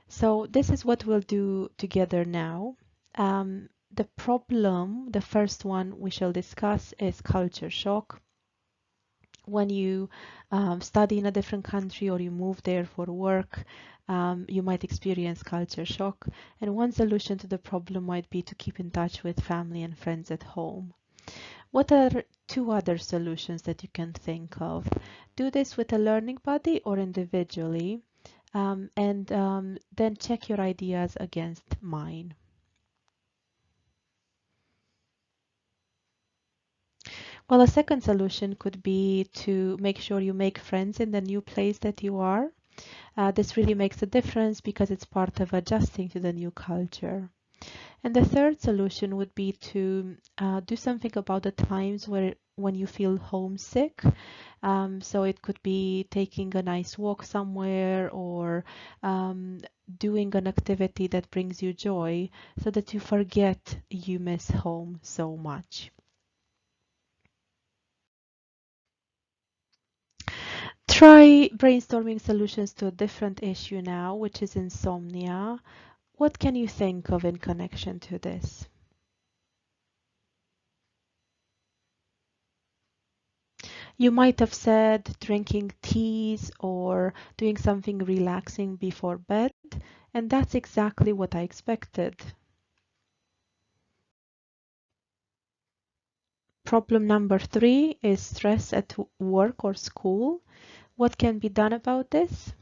S1: So this is what we'll do together now. The problem, the first one we shall discuss, is culture shock. When you study in a different country or you move there for work, you might experience culture shock. And one solution to the problem might be to keep in touch with family and friends at home. What are two other solutions that you can think of? Do this with a learning buddy or individually. and then check your ideas against mine. Well, a second solution could be to make sure you make friends in the new place that you are. This really makes a difference because it's part of adjusting to the new culture. And the third solution would be to do something about the times when you feel homesick. So it could be taking a nice walk somewhere or doing an activity that brings you joy so that you forget you miss home so much. Try brainstorming solutions to a different issue now, which is insomnia. What can you think of in connection to this? You might have said drinking teas or doing something relaxing before bed, and that's exactly what I expected. Problem number 3 is stress at work or school. What can be done about this?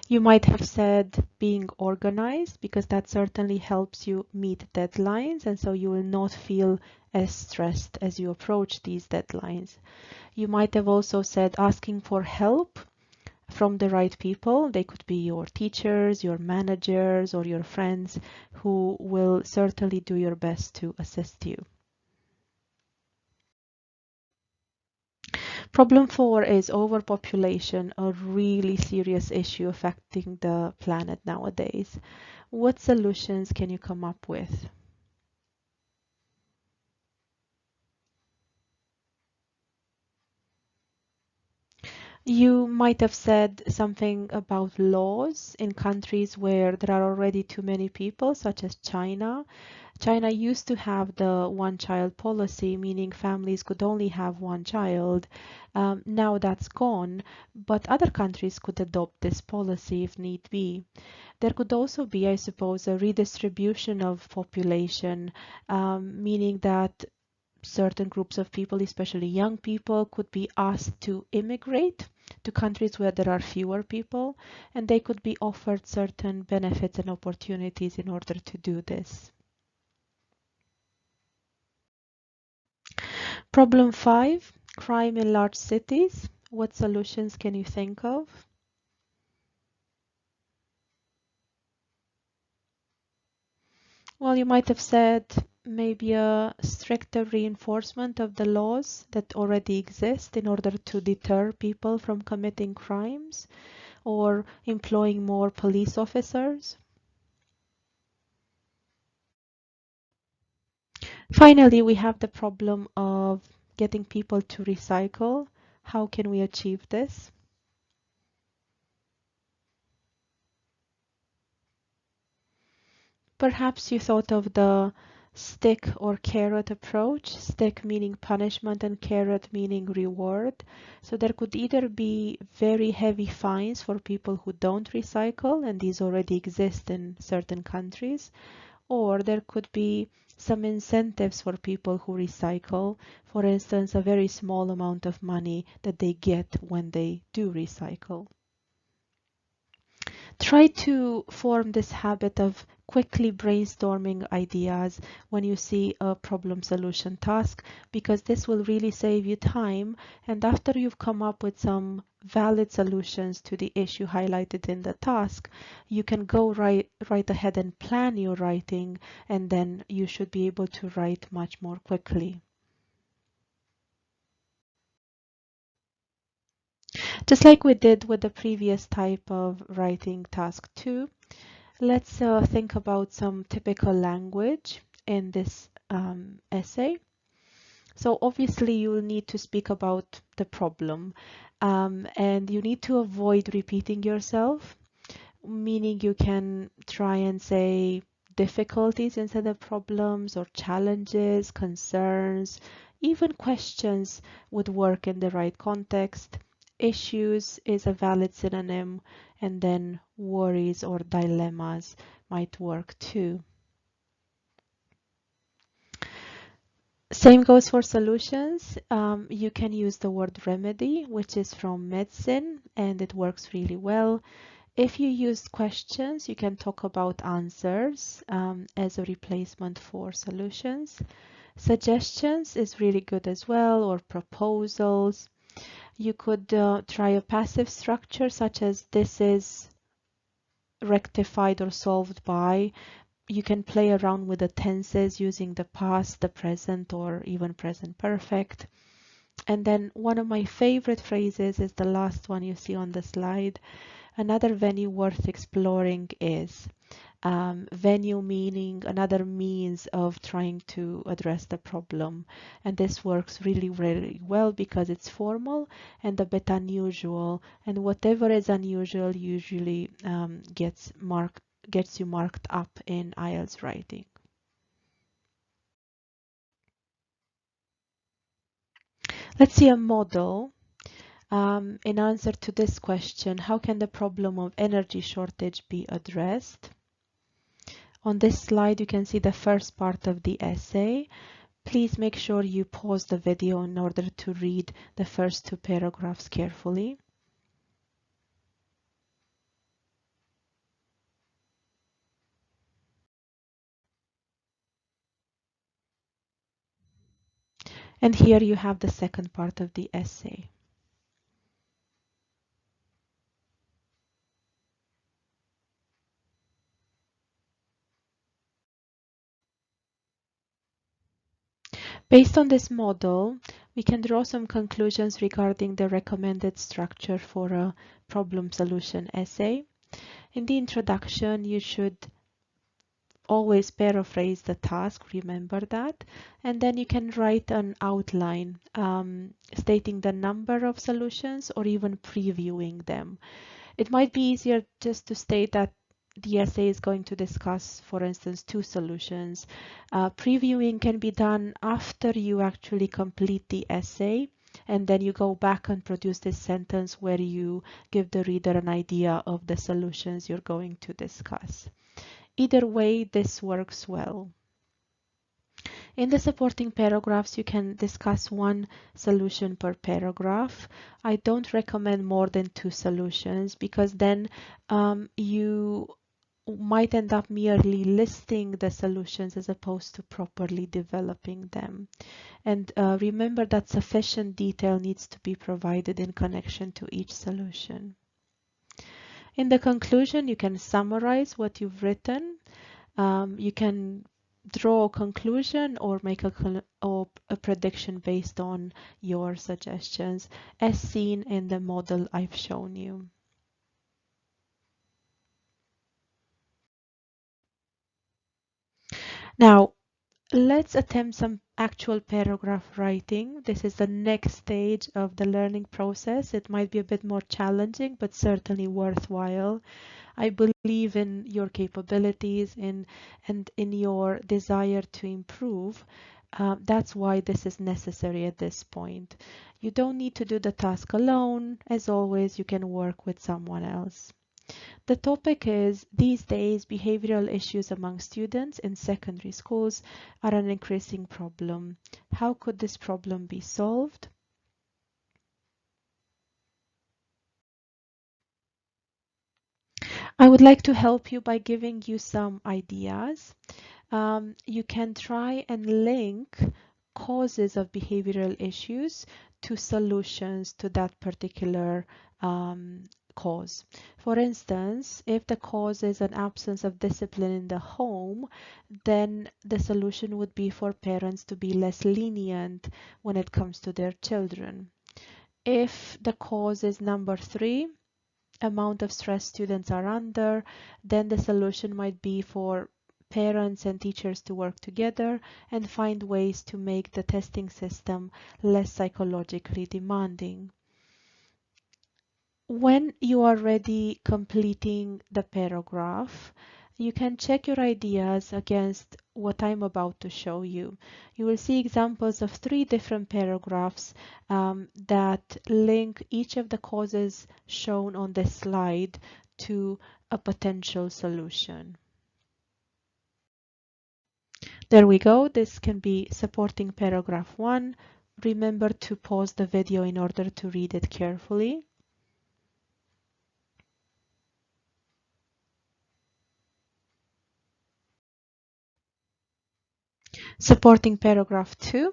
S1: You might have said being organized because that certainly helps you meet deadlines, and so you will not feel as stressed as you approach these deadlines. You might have also said asking for help from the right people. They could be your teachers, your managers, or your friends who will certainly do your best to assist you. Problem 4 is overpopulation, a really serious issue affecting the planet nowadays. What solutions can you come up with? You might have said something about laws in countries where there are already too many people, such as China. China used to have the one-child policy, meaning families could only have one child. Now that's gone, but other countries could adopt this policy if need be. There could also be, I suppose, a redistribution of population, meaning that certain groups of people, especially young people, could be asked to immigrate to countries where there are fewer people, and they could be offered certain benefits and opportunities in order to do this. Problem 5, crime in large cities. What solutions can you think of? Well, you might have said maybe a stricter reinforcement of the laws that already exist in order to deter people from committing crimes, or employing more police officers. Finally, we have the problem of getting people to recycle. How can we achieve this? Perhaps you thought of the stick or carrot approach, stick meaning punishment and carrot meaning reward. So there could either be very heavy fines for people who don't recycle, and these already exist in certain countries, or there could be some incentives for people who recycle. For instance, a very small amount of money that they get when they do recycle. Try to form this habit of quickly brainstorming ideas when you see a problem solution task, because this will really save you time. And after you've come up with some valid solutions to the issue highlighted in the task, you can go right ahead and plan your writing, and then you should be able to write much more quickly. Just like we did with the previous type of writing task 2, let's think about some typical language in this essay. So obviously you will need to speak about the problem, and you need to avoid repeating yourself, meaning you can try and say difficulties instead of problems, or challenges, concerns, even questions would work in the right context. Issues is a valid synonym, and then worries or dilemmas might work too. Same goes for solutions. You can use the word remedy, which is from medicine, and it works really well. If you use questions, you can talk about answers as a replacement for solutions. Suggestions is really good as well, or proposals. You could try a passive structure such as this is rectified or solved by. You can play around with the tenses using the past, the present, or even present perfect. And then one of my favorite phrases is the last one you see on the slide. Another venue worth exploring is. Venue meaning another means of trying to address the problem. And this works really, really well because it's formal and a bit unusual. And whatever is unusual usually gets you marked up in IELTS writing. Let's see a model. In answer to this question, how can the problem of energy shortage be addressed? On this slide, you can see the first part of the essay. Please make sure you pause the video in order to read the first two paragraphs carefully. And here you have the second part of the essay. Based on this model, we can draw some conclusions regarding the recommended structure for a problem solution essay. In the introduction, you should always paraphrase the task, remember that, and then you can write an outline stating the number of solutions or even previewing them. It might be easier just to state that the essay is going to discuss, for instance, two solutions. Previewing can be done after you actually complete the essay, and then you go back and produce this sentence where you give the reader an idea of the solutions you're going to discuss. Either way, this works well. In the supporting paragraphs, you can discuss one solution per paragraph. I don't recommend more than two solutions because then you might end up merely listing the solutions as opposed to properly developing them. And remember that sufficient detail needs to be provided in connection to each solution. In the conclusion, you can summarize what you've written. You can draw a conclusion or make a prediction based on your suggestions, as seen in the model I've shown you. Now, let's attempt some actual paragraph writing. This is the next stage of the learning process. It might be a bit more challenging, but certainly worthwhile. I believe in your capabilities and in your desire to improve. That's why this is necessary at this point. You don't need to do the task alone. As always, you can work with someone else. The topic is, these days, behavioral issues among students in secondary schools are an increasing problem. How could this problem be solved? I would like to help you by giving you some ideas. You can try and link causes of behavioral issues to solutions to that particular cause. For instance, if the cause is an absence of discipline in the home, then the solution would be for parents to be less lenient when it comes to their children. If the cause is number 3, amount of stress students are under, then the solution might be for parents and teachers to work together and find ways to make the testing system less psychologically demanding. When you are ready completing the paragraph, you can check your ideas against what I'm about to show you. You will see examples of 3 different paragraphs that link each of the causes shown on this slide to a potential solution. There we go. This can be supporting paragraph 1. Remember to pause the video in order to read it carefully. Supporting paragraph 2.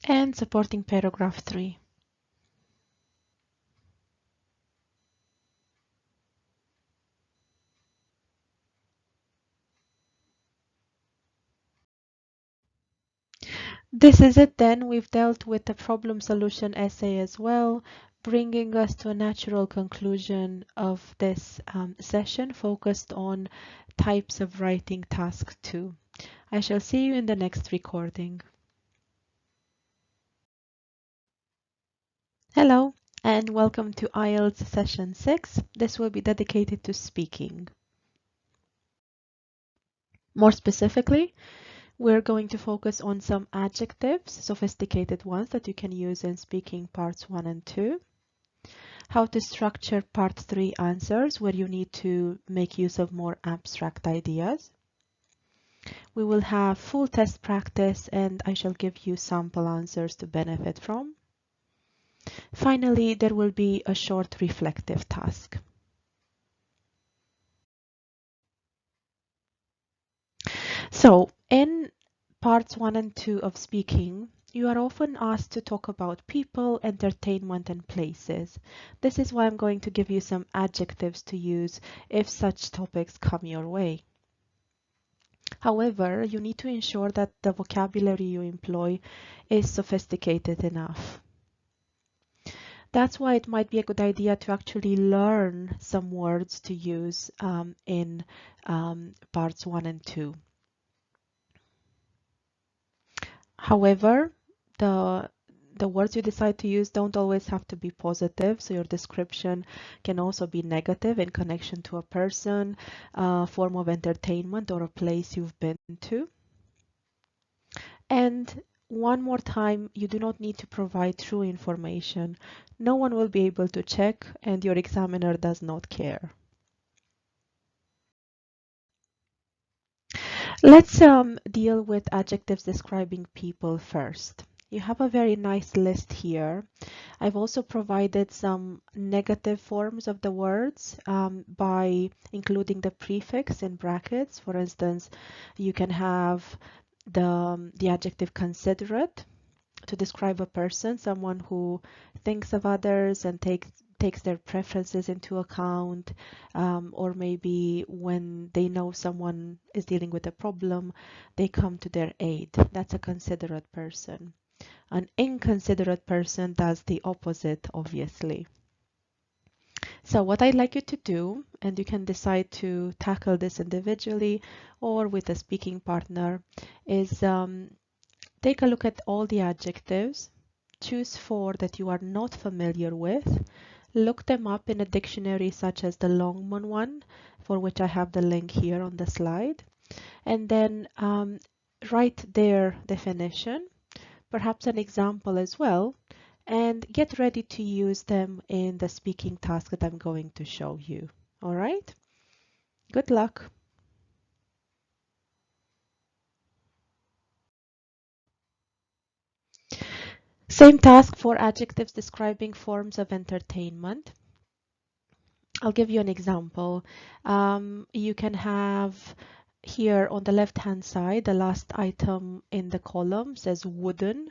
S1: And supporting paragraph 3. This is it then. We've dealt with the problem solution essay as well, bringing us to a natural conclusion of this session focused on types of writing task 2. I shall see you in the next recording. Hello and welcome to IELTS session 6. This will be dedicated to speaking. More specifically, we're going to focus on some adjectives, sophisticated ones that you can use in speaking parts 1 and 2. How to structure part 3 answers where you need to make use of more abstract ideas. We will have full test practice and I shall give you sample answers to benefit from. Finally, there will be a short reflective task. So, in parts 1 and 2 of speaking, you are often asked to talk about people, entertainment, and places. This is why I'm going to give you some adjectives to use if such topics come your way. However, you need to ensure that the vocabulary you employ is sophisticated enough. That's why it might be a good idea to actually learn some words to use in parts 1 and 2. However, the words you decide to use don't always have to be positive, so your description can also be negative in connection to a person, a form of entertainment, or a place you've been to. And one more time, you do not need to provide true information. No one will be able to check, and your examiner does not care. Let's deal with adjectives describing people first. You have a very nice list here. I've also provided some negative forms of the words by including the prefix in brackets. For instance, you can have the adjective considerate to describe a person, someone who thinks of others and takes their preferences into account, or maybe when they know someone is dealing with a problem, they come to their aid. That's a considerate person. An inconsiderate person does the opposite, obviously. So what I'd like you to do, and you can decide to tackle this individually or with a speaking partner, is take a look at all the adjectives, choose 4 that you are not familiar with, look them up in a dictionary such as the Longman one, for which I have the link here on the slide, and then write their definition, perhaps an example as well, and get ready to use them in the speaking task that I'm going to show you. All right? Good luck. Same task for adjectives describing forms of entertainment. I'll give you an example. You can have here on the left hand side, the last item in the column says wooden.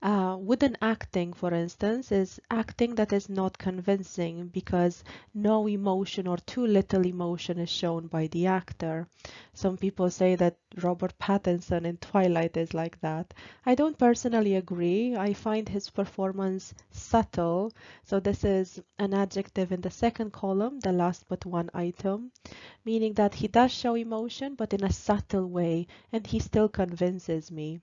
S1: Wooden acting, for instance, is acting that is not convincing because no emotion or too little emotion is shown by the actor. Some people say that Robert Pattinson in Twilight is like that. I don't personally agree. I find his performance subtle. So this is an adjective in the second column, the last but one item, meaning that he does show emotion, but in a subtle way, and he still convinces me.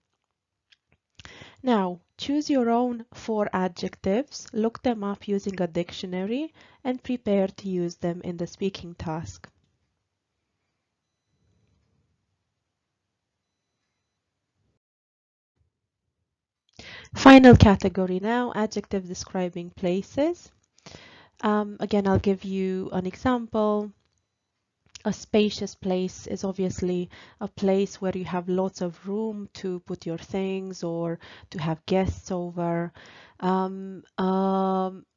S1: Now, choose your own 4 adjectives, look them up using a dictionary, and prepare to use them in the speaking task. Final category now, adjectives describing places. Again, I'll give you an example. A spacious place is obviously a place where you have lots of room to put your things or to have guests over.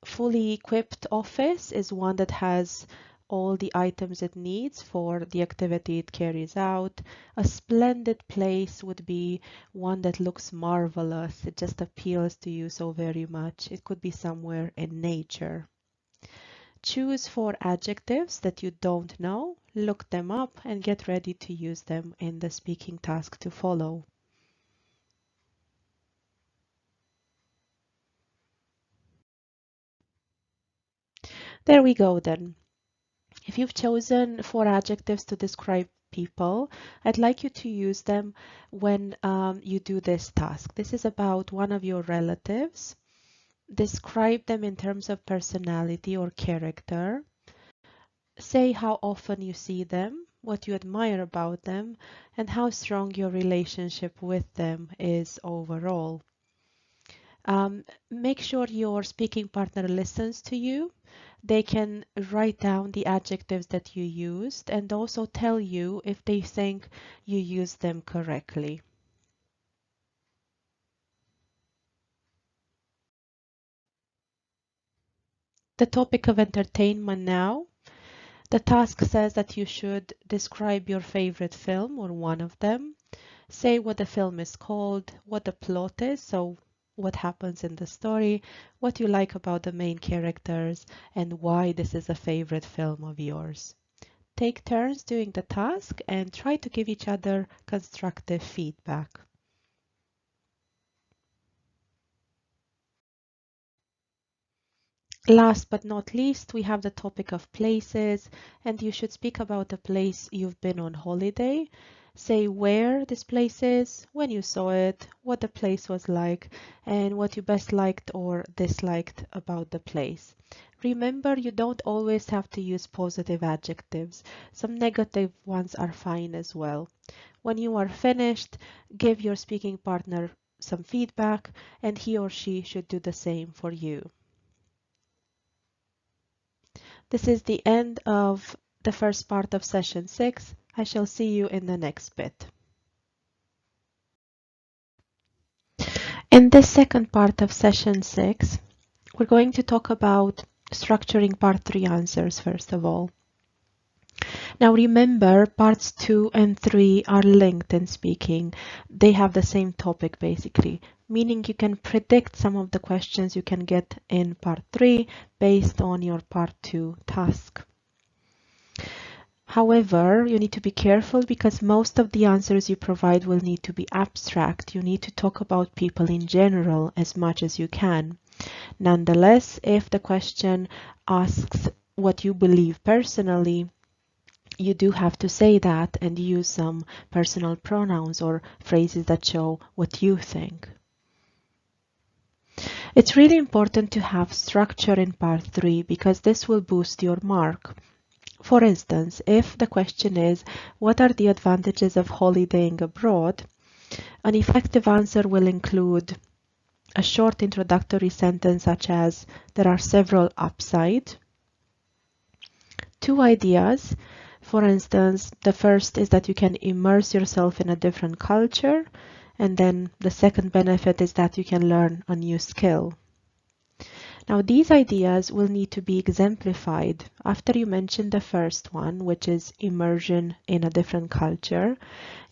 S1: Fully equipped office is one that has all the items it needs for the activity it carries out. A splendid place would be one that looks marvelous. It just appeals to you so very much. It could be somewhere in nature. Choose 4 adjectives that you don't know, look them up, and get ready to use them in the speaking task to follow. There we go then. If you've chosen 4 adjectives to describe people, I'd like you to use them when you do this task. This is about one of your relatives. Describe them in terms of personality or character. Say how often you see them, what you admire about them, and how strong your relationship with them is overall. Make sure your speaking partner listens to you. They can write down the adjectives that you used and also tell you if they think you used them correctly. The topic of entertainment now. The task says that you should describe your favorite film or one of them. Say what the film is called, what the plot is, so what happens in the story, what you like about the main characters, and why this is a favorite film of yours. Take turns doing the task and try to give each other constructive feedback. Last but not least, we have the topic of places, and you should speak about the place you've been on holiday. Say where this place is, when you saw it, what the place was like, and what you best liked or disliked about the place. Remember, you don't always have to use positive adjectives. Some negative ones are fine as well. When you are finished, give your speaking partner some feedback, and he or she should do the same for you. This is the end of the first part of session 6. I shall see you in the next bit. In this second part of session 6, we're going to talk about structuring part 3 answers first of all. Now remember, parts 2 and 3 are linked in speaking. They have the same topic basically, meaning you can predict some of the questions you can get in part 3 based on your part 2 task. However, you need to be careful because most of the answers you provide will need to be abstract. You need to talk about people in general as much as you can. Nonetheless, if the question asks what you believe personally, you do have to say that and use some personal pronouns or phrases that show what you think. It's really important to have structure in part 3 because this will boost your mark. For instance, if the question is, what are the advantages of holidaying abroad? An effective answer will include a short introductory sentence such as, there are several upsides. 2 ideas. For instance, the first is that you can immerse yourself in a different culture, and then the second benefit is that you can learn a new skill. Now, these ideas will need to be exemplified after you mention the first one, which is immersion in a different culture.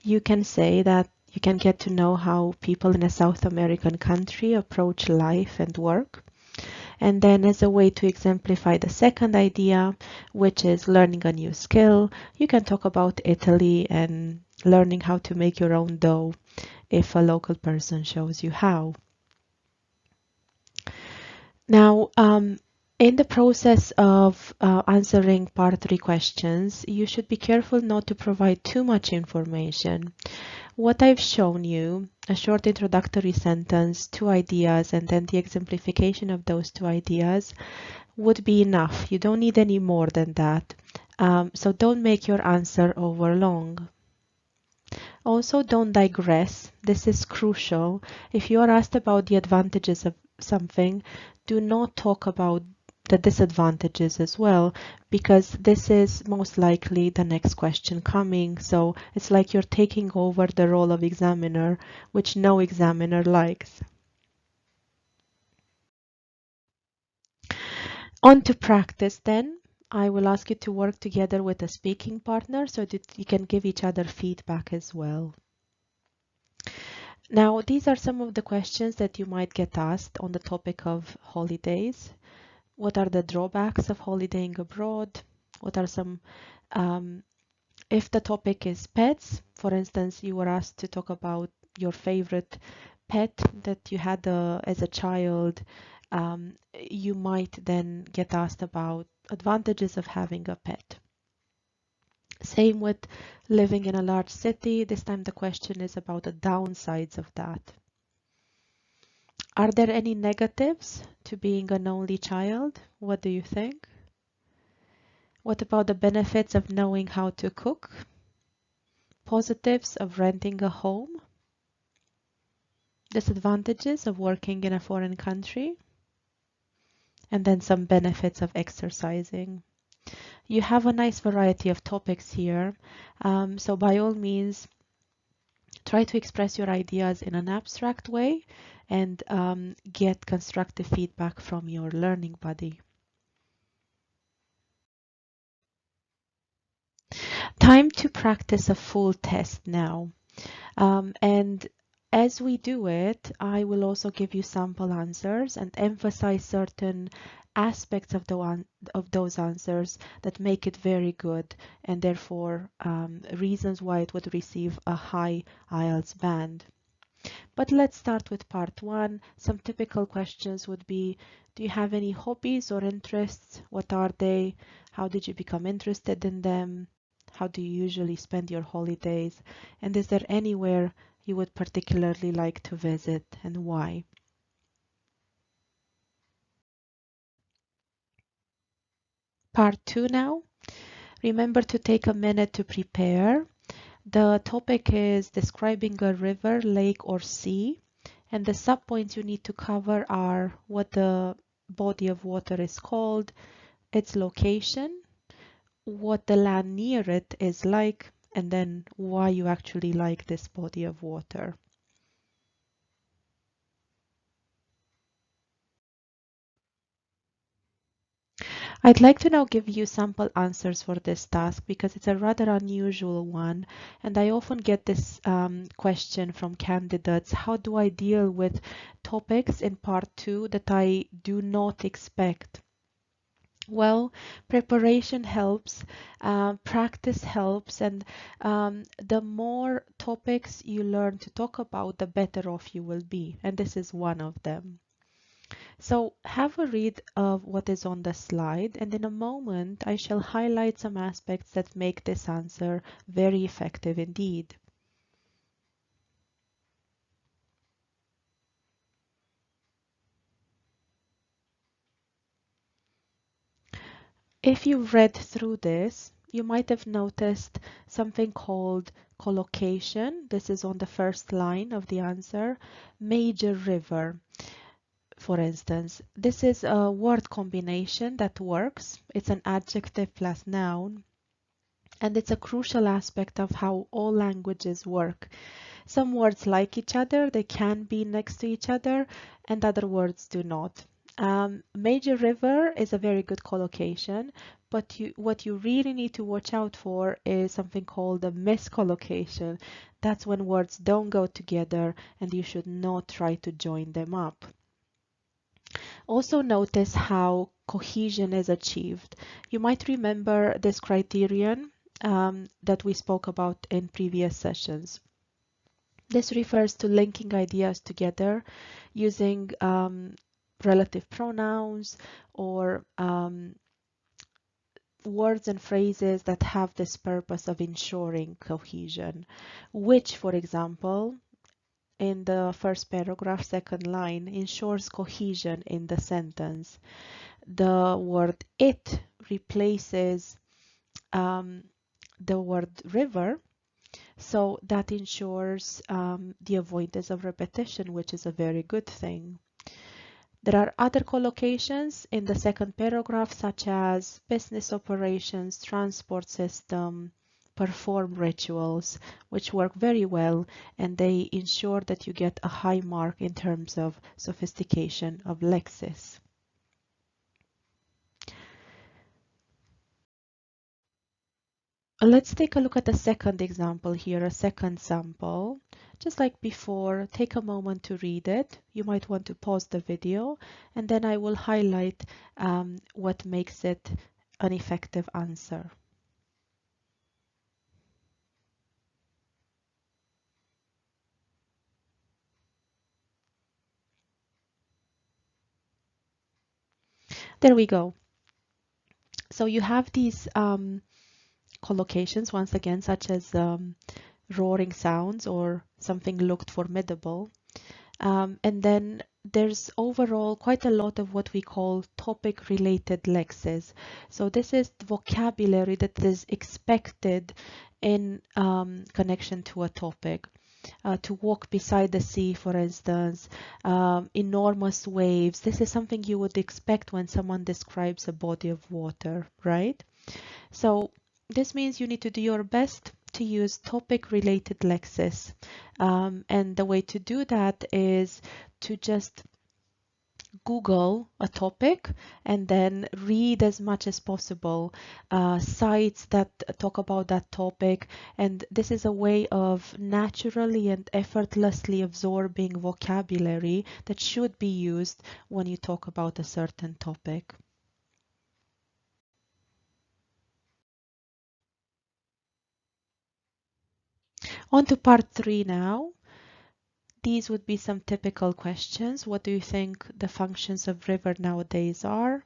S1: You can say that you can get to know how people in a South American country approach life and work. And then as a way to exemplify the second idea, which is learning a new skill, you can talk about Italy and learning how to make your own dough if a local person shows you how. Now, in the process of answering part 3 questions, you should be careful not to provide too much information. What I've shown you, a short introductory sentence, 2 ideas, and then the exemplification of those 2 ideas would be enough. You don't need any more than that. So don't make your answer over long. Also, don't digress. This is crucial. If you are asked about the advantages of something, do not talk about the disadvantages as well, because this is most likely the next question coming. So it's like you're taking over the role of examiner, which no examiner likes. On to practice then. I will ask you to work together with a speaking partner so that you can give each other feedback as well. Now, these are some of the questions that you might get asked on the topic of holidays. What are the drawbacks of holidaying abroad? What are some, if the topic is pets, for instance, you were asked to talk about your favorite pet that you had as a child, you might then get asked about advantages of having a pet. Same with living in a large city. This time the question is about the downsides of that. Are there any negatives to being an only child? What do you think? What about the benefits of knowing how to cook? Positives of renting a home? Disadvantages of working in a foreign country? And then some benefits of exercising. You have a nice variety of topics here, so by all means, try to express your ideas in an abstract way and get constructive feedback from your learning buddy. Time to practice a full test now. And as we do it, I will also give you sample answers and emphasize certain aspects of those answers that make it very good, and therefore reasons why it would receive a high IELTS band. But let's start with part one. Some typical questions would be, do you have any hobbies or interests? What are they? How did you become interested in them? How do you usually spend your holidays? And is there anywhere you would particularly like to visit and why? Part two now. Remember to take a minute to prepare. The topic is describing a river, lake, or sea. And the subpoints you need to cover are what the body of water is called, its location, what the land near it is like, and then why you actually like this body of water. I'd like to now give you sample answers for this task because it's a rather unusual one, and I often get this question from candidates: how do I deal with topics in part two that I do not expect? Well, preparation helps, practice helps, and the more topics you learn to talk about, the better off you will be, and this is one of them. So have a read of what is on the slide, and in a moment I shall highlight some aspects that make this answer very effective indeed. If you've read through this, you might have noticed something called collocation. This is on the first line of the answer. Major river, for instance. This is a word combination that works. It's an adjective plus noun, and it's a crucial aspect of how all languages work. Some words like each other, they can be next to each other, and other words do not. Major river is a very good collocation, but what you really need to watch out for is something called a miscollocation. That's when words don't go together and you should not try to join them up. Also notice how cohesion is achieved. You might remember this criterion that we spoke about in previous sessions. This refers to linking ideas together using relative pronouns or words and phrases that have this purpose of ensuring cohesion, which, for example, in the first paragraph, second line, ensures cohesion in the sentence. The word it replaces the word river, So that ensures the avoidance of repetition, which is a very good thing. There are other collocations in the second paragraph, such as business operations, transport system, perform rituals, which work very well, and they ensure that you get a high mark in terms of sophistication of lexis. Let's take a look at a second example here, a second sample. Just like before, take a moment to read it. You might want to pause the video, and then I will highlight what makes it an effective answer. There we go. So you have these collocations, once again, such as roaring sounds or something looked formidable. And then there's overall quite a lot of what we call topic related lexis. So this is the vocabulary that is expected in connection to a topic. To walk beside the sea, for instance, enormous waves. This is something you would expect when someone describes a body of water, right? So this means you need to do your best to use topic related lexis. And the way to do that is to just Google a topic and then read as much as possible sites that talk about that topic. And this is a way of naturally and effortlessly absorbing vocabulary that should be used when you talk about a certain topic. On to part 3 now. These would be some typical questions. What do you think the functions of river nowadays are?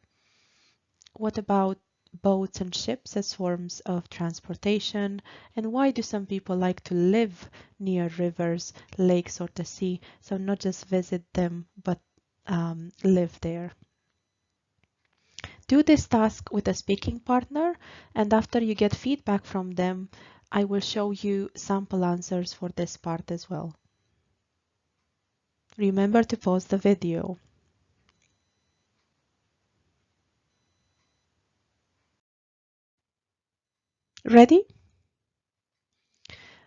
S1: What about boats and ships as forms of transportation? And why do some people like to live near rivers, lakes, or the sea? So not just visit them, but live there. Do this task with a speaking partner, and after you get feedback from them, I will show you sample answers for this part as well. Remember to pause the video. Ready?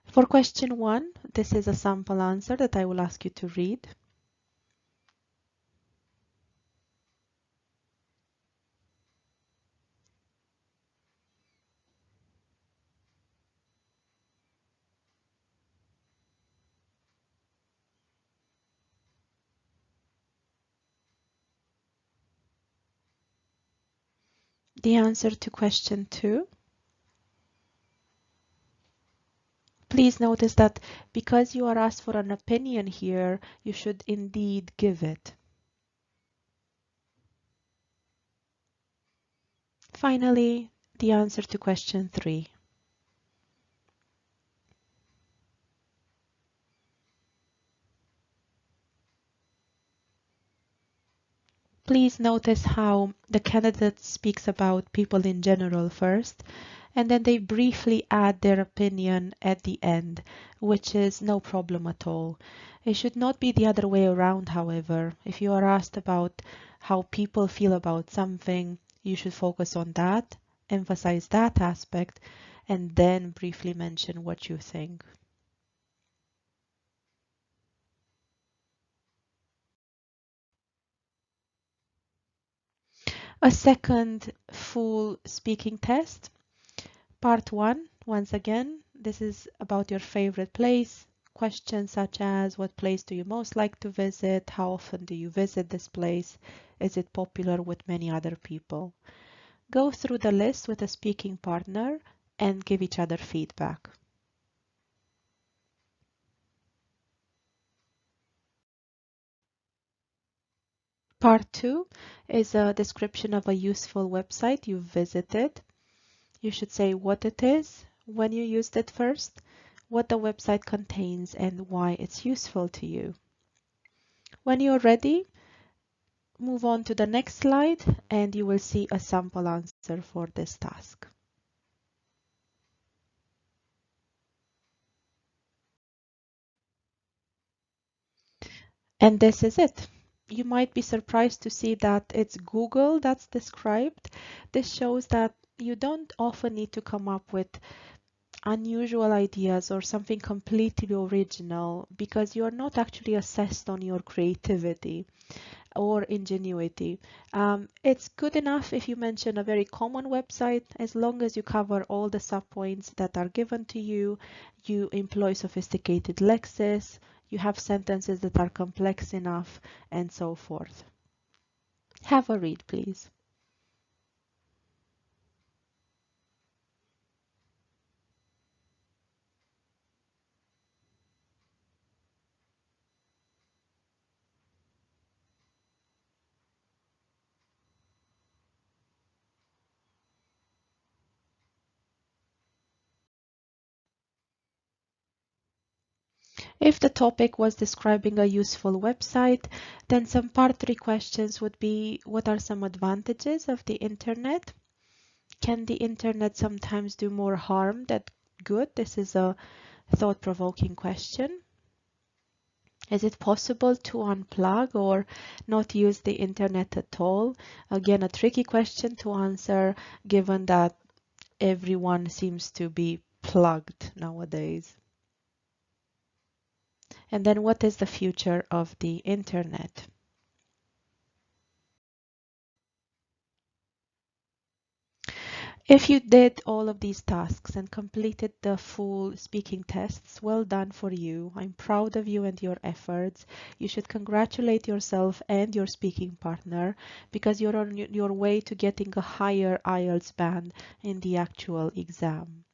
S1: For question 1, this is a sample answer that I will ask you to read. The answer to question 2. Please notice that because you are asked for an opinion here, you should indeed give it. Finally, the answer to question 3. Please notice how the candidate speaks about people in general first, and then they briefly add their opinion at the end, which is no problem at all. It should not be the other way around, however. If you are asked about how people feel about something, you should focus on that, emphasize that aspect, and then briefly mention what you think. A second full speaking test. Part 1, once again, this is about your favorite place. Questions such as what place do you most like to visit? How often do you visit this place? Is it popular with many other people? Go through the list with a speaking partner and give each other feedback. Part 2 is a description of a useful website you've visited. You should say what it is, when you used it first, what the website contains, and why it's useful to you. When you're ready, move on to the next slide and you will see a sample answer for this task. And this is it. You might be surprised to see that it's Google that's described. This shows that you don't often need to come up with unusual ideas or something completely original because you're not actually assessed on your creativity or ingenuity. It's good enough if you mention a very common website as long as you cover all the subpoints that are given to you, you employ sophisticated lexis, you have sentences that are complex enough, and so forth. Have a read, please. If the topic was describing a useful website, then some part 3 questions would be, what are some advantages of the internet? Can the internet sometimes do more harm than good? This is a thought-provoking question. Is it possible to unplug or not use the internet at all? Again, a tricky question to answer given that everyone seems to be plugged nowadays. And then what is the future of the internet? If you did all of these tasks and completed the full speaking tests, well done for you. I'm proud of you and your efforts. You should congratulate yourself and your speaking partner because you're on your way to getting a higher IELTS band in the actual exam.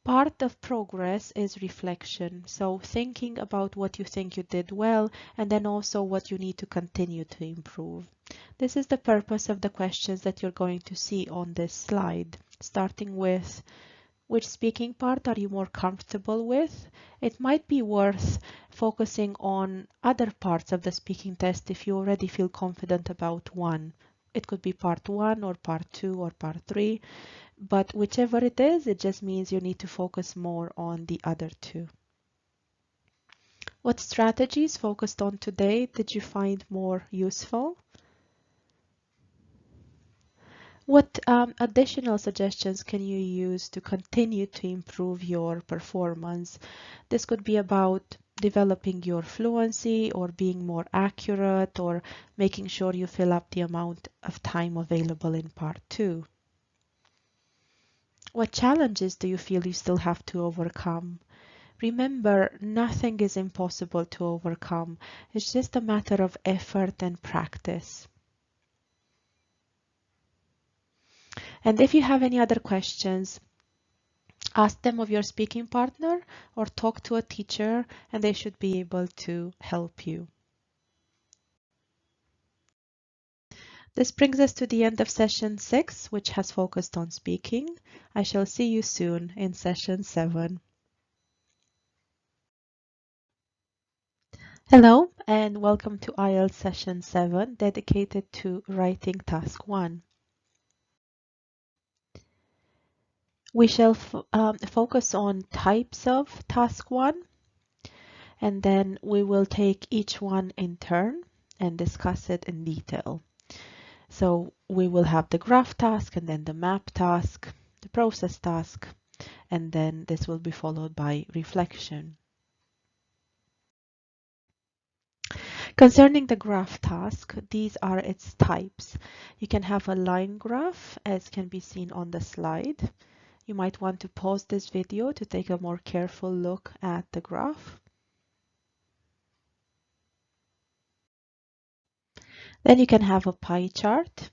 S1: Part of progress is reflection, so thinking about what you think you did well and then also what you need to continue to improve. This is the purpose of the questions that you're going to see on this slide, starting with which speaking part are you more comfortable with? It might be worth focusing on other parts of the speaking test if you already feel confident about one. It could be part 1 or part 2 or part 3. But whichever it is, it just means you need to focus more on the other two. What strategies focused on today did you find more useful? What additional suggestions can you use to continue to improve your performance? This could be about developing your fluency or being more accurate or making sure you fill up the amount of time available in part 2. What challenges do you feel you still have to overcome? Remember, nothing is impossible to overcome. It's just a matter of effort and practice. And if you have any other questions, ask them of your speaking partner or talk to a teacher and they should be able to help you. This brings us to the end of session 6, which has focused on speaking. I shall see you soon in session 7. Hello and welcome to IELTS session 7 dedicated to writing task 1. We shall focus on types of task 1 and then we will take each one in turn and discuss it in detail. So we will have the graph task and then the map task, the process task, and then this will be followed by reflection. Concerning the graph task, these are its types. You can have a line graph, as can be seen on the slide. You might want to pause this video to take a more careful look at the graph. Then you can have a pie chart,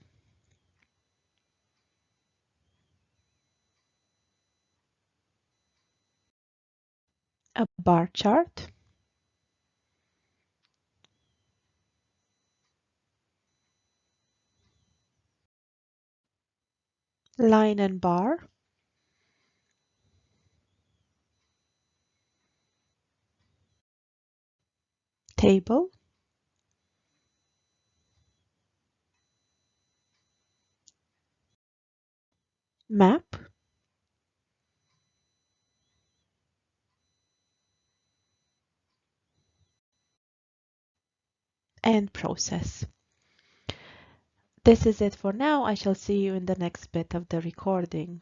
S1: a bar chart, line and bar, table, map, and process. This is it for now. I shall see you in the next bit of the recording.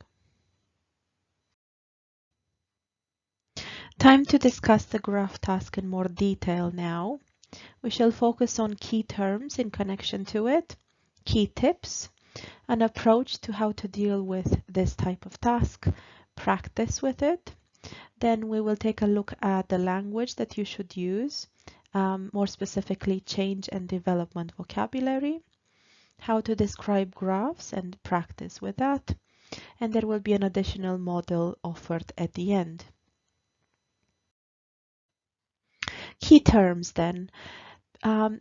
S1: Time to discuss the graph task in more detail now. We shall focus on key terms in connection to it, key tips, an approach to how to deal with this type of task, practice with it. Then we will take a look at the language that you should use, more specifically change and development vocabulary, how to describe graphs and practice with that, and there will be an additional model offered at the end. Key terms then.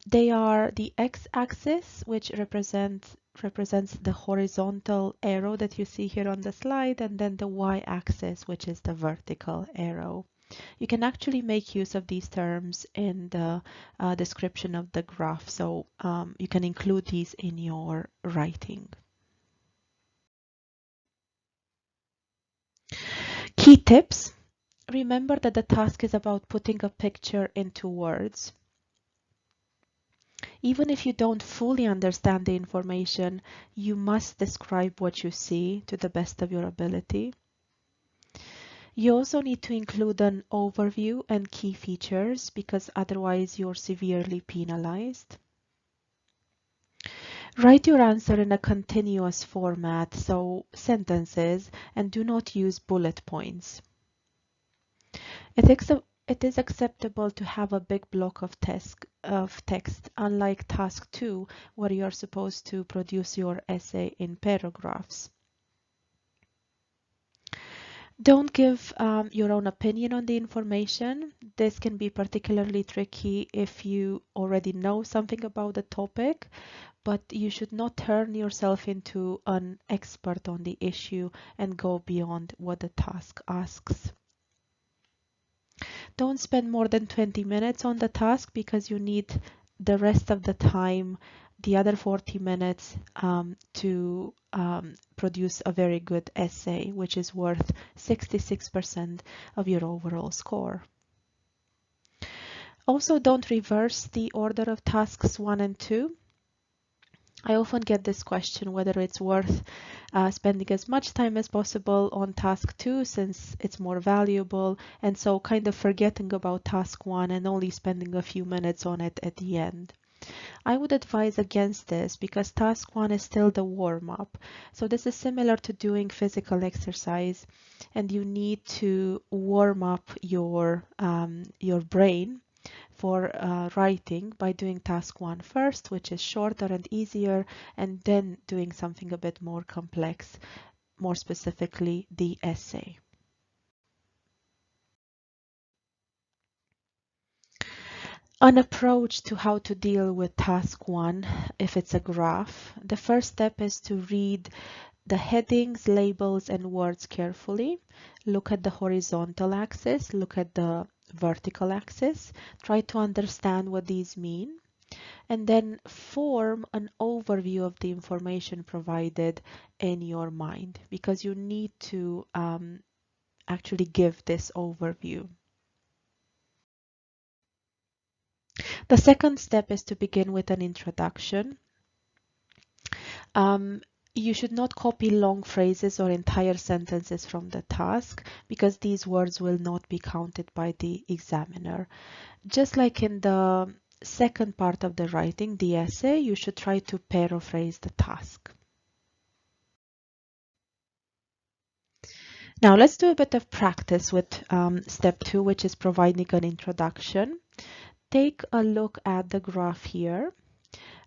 S1: They are the x-axis, which represents the horizontal arrow that you see here on the slide, and then the y-axis, which is the vertical arrow. You can actually make use of these terms in the description of the graph, so you can include these in your writing. Key tips. Remember that the task is about putting a picture into words. Even if you don't fully understand the information, you must describe what you see to the best of your ability. You also need to include an overview and key features because otherwise you're severely penalized. Write your answer in a continuous format, so sentences, and do not use bullet points. It is acceptable to have a big block of text, unlike task 2, where you are supposed to produce your essay in paragraphs. Don't give your own opinion on the information. This can be particularly tricky if you already know something about the topic, but you should not turn yourself into an expert on the issue and go beyond what the task asks. Don't spend more than 20 minutes on the task because you need the rest of the time, the other 40 minutes, to produce a very good essay, which is worth 66% of your overall score. Also, don't reverse the order of tasks 1 and 2. I often get this question whether it's worth spending as much time as possible on task 2 since it's more valuable, and so kind of forgetting about task 1 and only spending a few minutes on it at the end. I would advise against this because task 1 is still the warm-up. So this is similar to doing physical exercise, and you need to warm up your brain for writing by doing task 1 first, which is shorter and easier, and then doing something a bit more complex, more specifically the essay. An approach to how to deal with task 1 if it's a graph. The first step is to read the headings, labels, and words carefully. Look at the horizontal axis, look at the vertical axis, try to understand what these mean, and then form an overview of the information provided in your mind because you need to actually give this overview. The second step is to begin with an introduction. You should not copy long phrases or entire sentences from the task because these words will not be counted by the examiner. Just like in the second part of the writing, the essay, you should try to paraphrase the task. Now let's do a bit of practice with step 2, which is providing an introduction. Take a look at the graph here.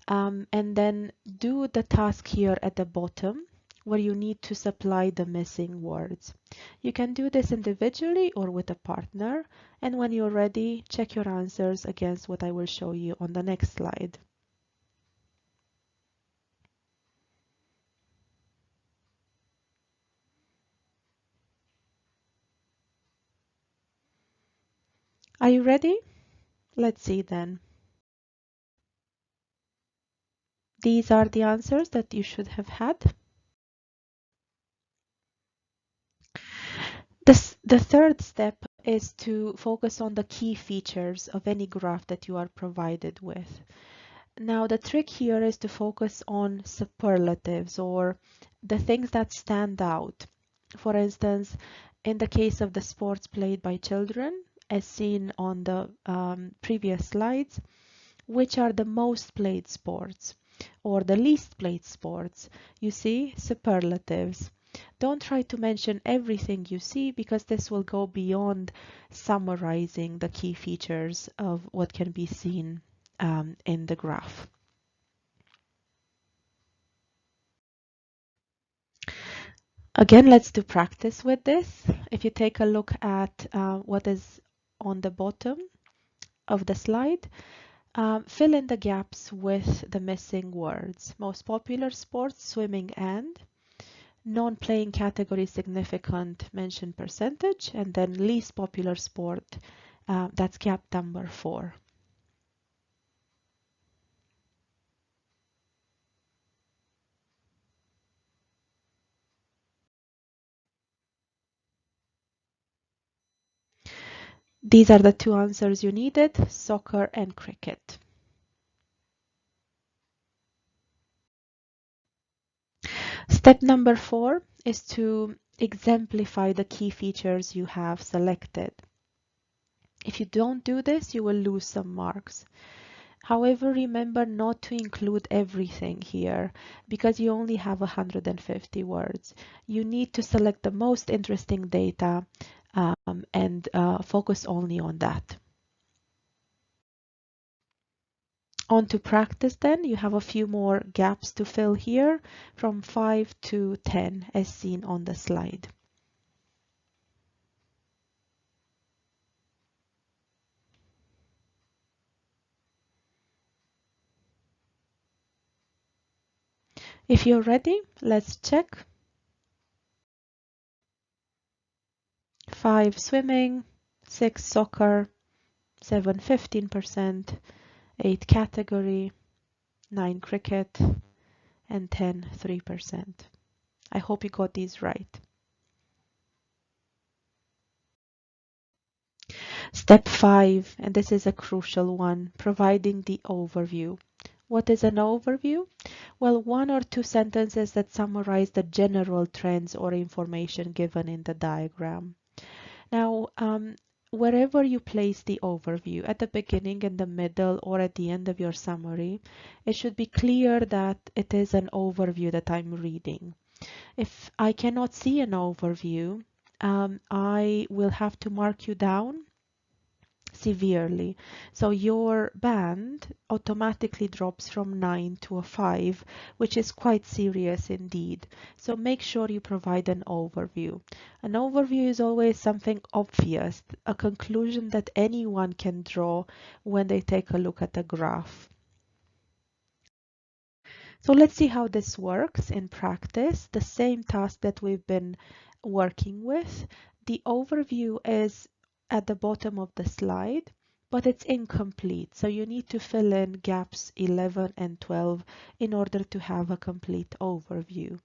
S1: And then do the task here at the bottom where you need to supply the missing words. You can do this individually or with a partner, and when you're ready, check your answers against what I will show you on the next slide. Are you ready? Let's see then. These are the answers that you should have had. The third step is to focus on the key features of any graph that you are provided with. Now, the trick here is to focus on superlatives or the things that stand out. For instance, in the case of the sports played by children, as seen on the previous slides, which are the most played sports or the least played sports? You see, superlatives. Don't try to mention everything you see because this will go beyond summarizing the key features of what can be seen in the graph. Again, let's do practice with this. If you take a look at what is on the bottom of the slide, fill in the gaps with the missing words. Most popular sports, swimming and non-playing category significant mention percentage, and then least popular sport, that's gap number 4. These are the two answers you needed, soccer and cricket. Step number 4 is to exemplify the key features you have selected. If you don't do this, you will lose some marks. However, remember not to include everything here because you only have 150 words. You need to select the most interesting data and focus only on that. On to practice then. You have a few more gaps to fill here from 5 to 10 as seen on the slide. If you're ready, let's check. 5 swimming, 6 soccer, 7 15%, 8 category, 9 cricket, and 10 3%. I hope you got these right. Step 5, and this is a crucial one, providing the overview. What is an overview? Well, 1 or 2 sentences that summarize the general trends or information given in the diagram. Now, wherever you place the overview, at the beginning, in the middle, or at the end of your summary, it should be clear that it is an overview that I'm reading. If I cannot see an overview, I will have to mark you down severely. So your band automatically drops from 9 to a 5, which is quite serious indeed. So make sure you provide an overview. An overview is always something obvious, a conclusion that anyone can draw when they take a look at a graph. So let's see how this works in practice. The same task that we've been working with. The overview is at the bottom of the slide, but it's incomplete. So you need to fill in gaps 11 and 12 in order to have a complete overview.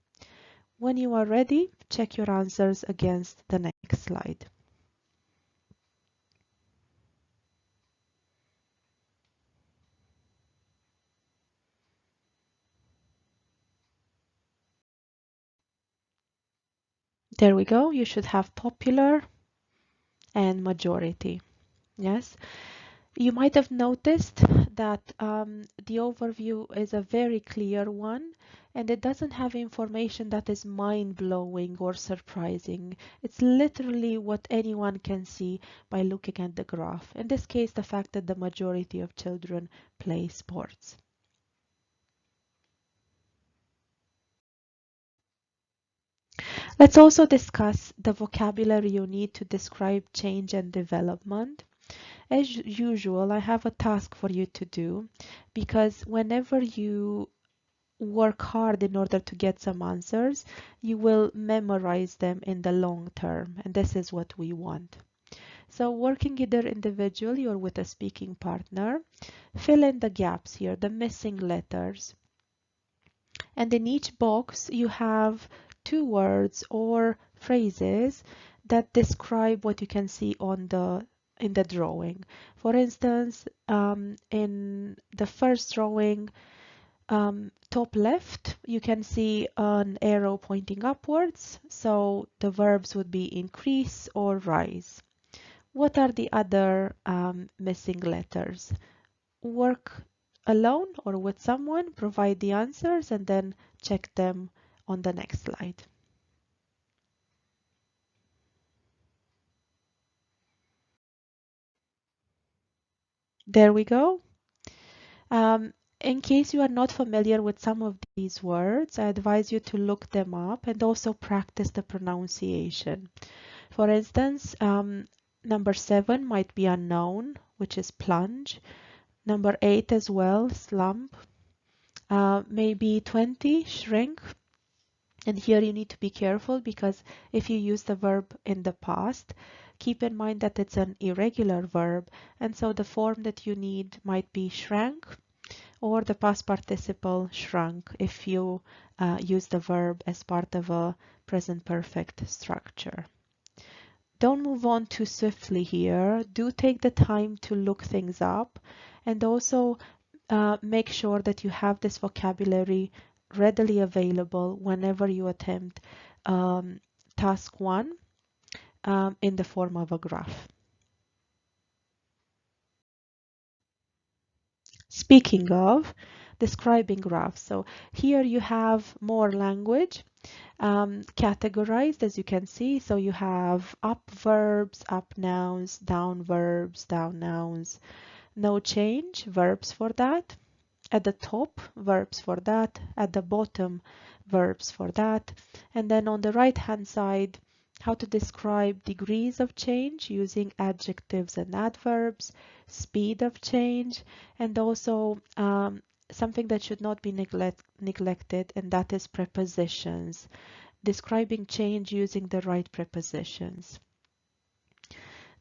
S1: When you are ready, check your answers against the next slide. There we go. You should have popular and majority. Yes. You might have noticed that the overview is a very clear one and it doesn't have information that is mind-blowing or surprising. It's literally what anyone can see by looking at the graph. In this case, the fact that the majority of children play sports. Let's also discuss the vocabulary you need to describe change and development. As usual, I have a task for you to do because whenever you work hard in order to get some answers, you will memorize them in the long term, and this is what we want. So working either individually or with a speaking partner, fill in the gaps here, the missing letters. And in each box, you have 2 words or phrases that describe what you can see on the in the drawing. For instance, in the first drawing, top left, you can see an arrow pointing upwards, so the verbs would be increase or rise. What are the other missing letters? Work alone or with someone, provide the answers, and then check them on the next slide. There we go. In case you are not familiar with some of these words, I advise you to look them up and also practice the pronunciation. For instance, number 7 might be unknown, which is plunge. Number 8 as well, slump. Maybe 20, shrink. And here you need to be careful because if you use the verb in the past, keep in mind that it's an irregular verb. And so the form that you need might be shrank or the past participle shrunk if you use the verb as part of a present perfect structure. Don't move on too swiftly here. Do take the time to look things up and also make sure that you have this vocabulary readily available whenever you attempt task 1 in the form of a graph. Speaking of describing graphs, so here you have more language categorized, as you can see. So you have up verbs, up nouns, down verbs, down nouns, no change, verbs for that. At the top, verbs for that. At the bottom, verbs for that. And then on the right hand side, how to describe degrees of change using adjectives and adverbs, speed of change, and also something that should not be neglected, and that is prepositions, describing change using the right prepositions.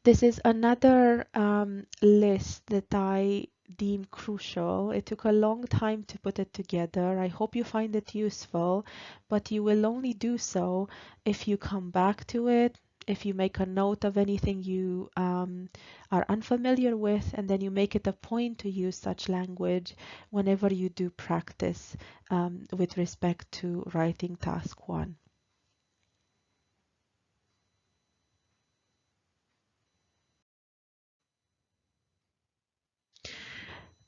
S1: This is another list that I deem crucial. It took a long time to put it together. I hope you find it useful, but you will only do so if you come back to it, if you make a note of anything you are unfamiliar with, and then you make it a point to use such language whenever you do practice with respect to writing task 1.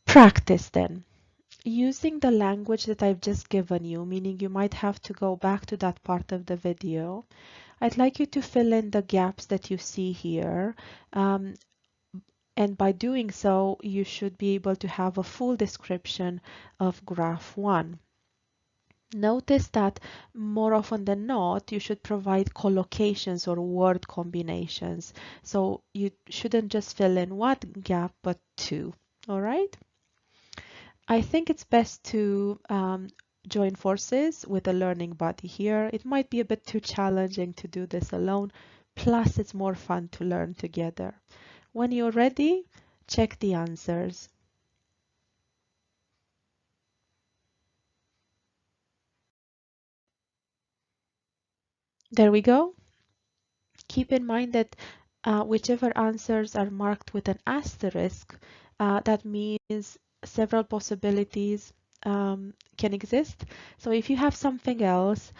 S1: Practice then. Using the language that I've just given you, meaning you might have to go back to that part of the video, I'd like you to fill in the gaps that you see here. And by doing so, you should be able to have a full description of graph 1. Notice that more often than not, you should provide collocations or word combinations. So you shouldn't just fill in one gap, but 2. All right? I think it's best to join forces with a learning buddy here. It might be a bit too challenging to do this alone, plus it's more fun to learn together. When you're ready, check the answers. There we go. Keep in mind that whichever answers are marked with an asterisk, that means several possibilities can exist. So if you have something else,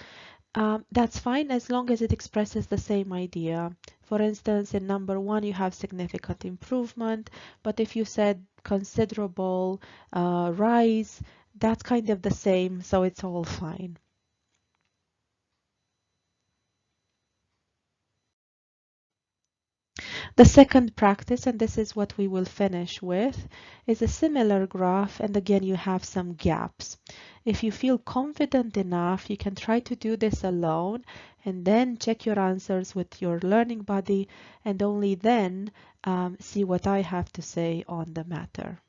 S1: that's fine as long as it expresses the same idea. For instance, in number 1, you have significant improvement, but if you said considerable rise, that's kind of the same, so it's all fine. The second practice, and this is what we will finish with, is a similar graph, and again you have some gaps. If you feel confident enough, you can try to do this alone and then check your answers with your learning buddy, and only then see what I have to say on the matter.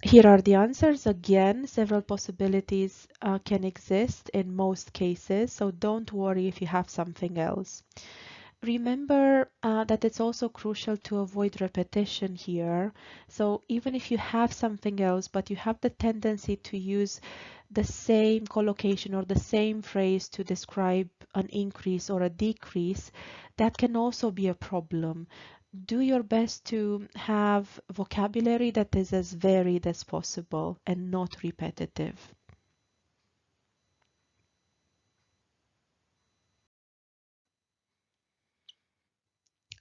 S1: Here are the answers. Again, several possibilities can exist in most cases, so don't worry if you have something else. Remember that it's also crucial to avoid repetition here. So even if you have something else, but you have the tendency to use the same collocation or the same phrase to describe an increase or a decrease, that can also be a problem. Do your best to have vocabulary that is as varied as possible and not repetitive.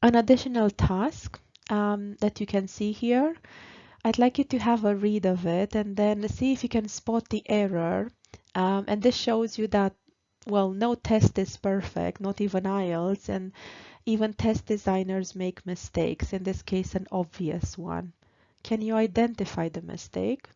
S1: An additional task that you can see here, I'd like you to have a read of it and then see if you can spot the error. And this shows you that, well, no test is perfect, not even IELTS, and even test designers make mistakes, in this case, an obvious one. Can you identify the mistake?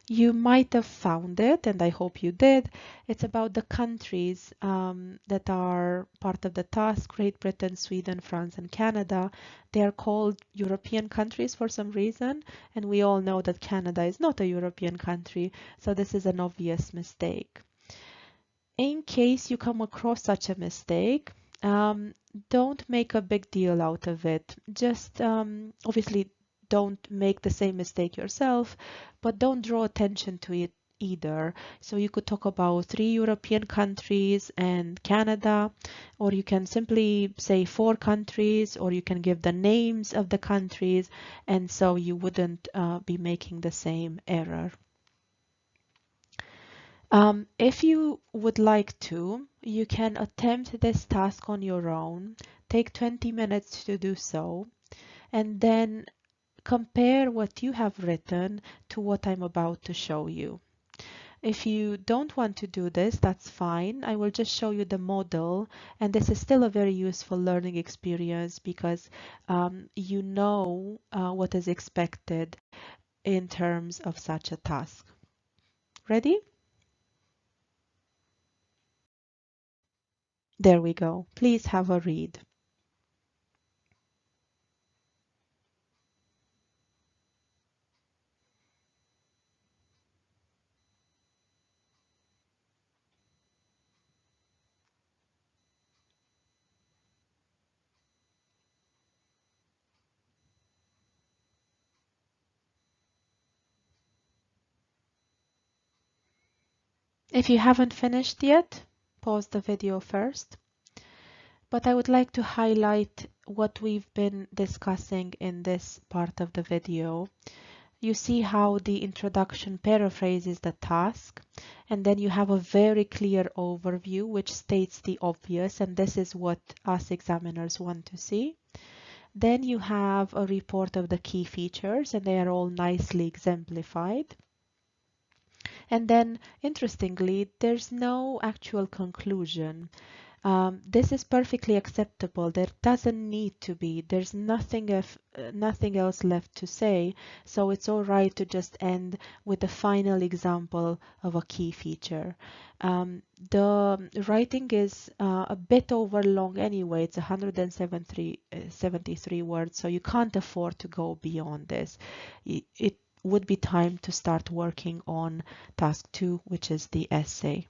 S1: You might have found it, and I hope you did. It's about the countries that are part of the task: Great Britain, Sweden, France, and Canada. They are called European countries for some reason, and we all know that Canada is not a European country, so this is an obvious mistake. In case you come across such a mistake, don't make a big deal out of it. Just obviously don't make the same mistake yourself, but don't draw attention to it either. So you could talk about 3 European countries and Canada, or you can simply say 4 countries, or you can give the names of the countries, and so you wouldn't be making the same error. If you would like to, you can attempt this task on your own, take 20 minutes to do so, and then compare what you have written to what I'm about to show you. If you don't want to do this, that's fine. I will just show you the model, and this is still a very useful learning experience because you know what is expected in terms of such a task. Ready? There we go. Please have a read. If you haven't finished yet, pause the video first. But I would like to highlight what we've been discussing in this part of the video. You see how the introduction paraphrases the task, and then you have a very clear overview which states the obvious, and this is what us examiners want to see. Then you have a report of the key features, and they are all nicely exemplified. And then, interestingly, there's no actual conclusion. This is perfectly acceptable. There doesn't need to be. There's nothing else left to say. So it's all right to just end with the final example of a key feature. The writing is a bit over long anyway. It's 173 words, so you can't afford to go beyond this. It would be time to start working on task 2, which is the essay.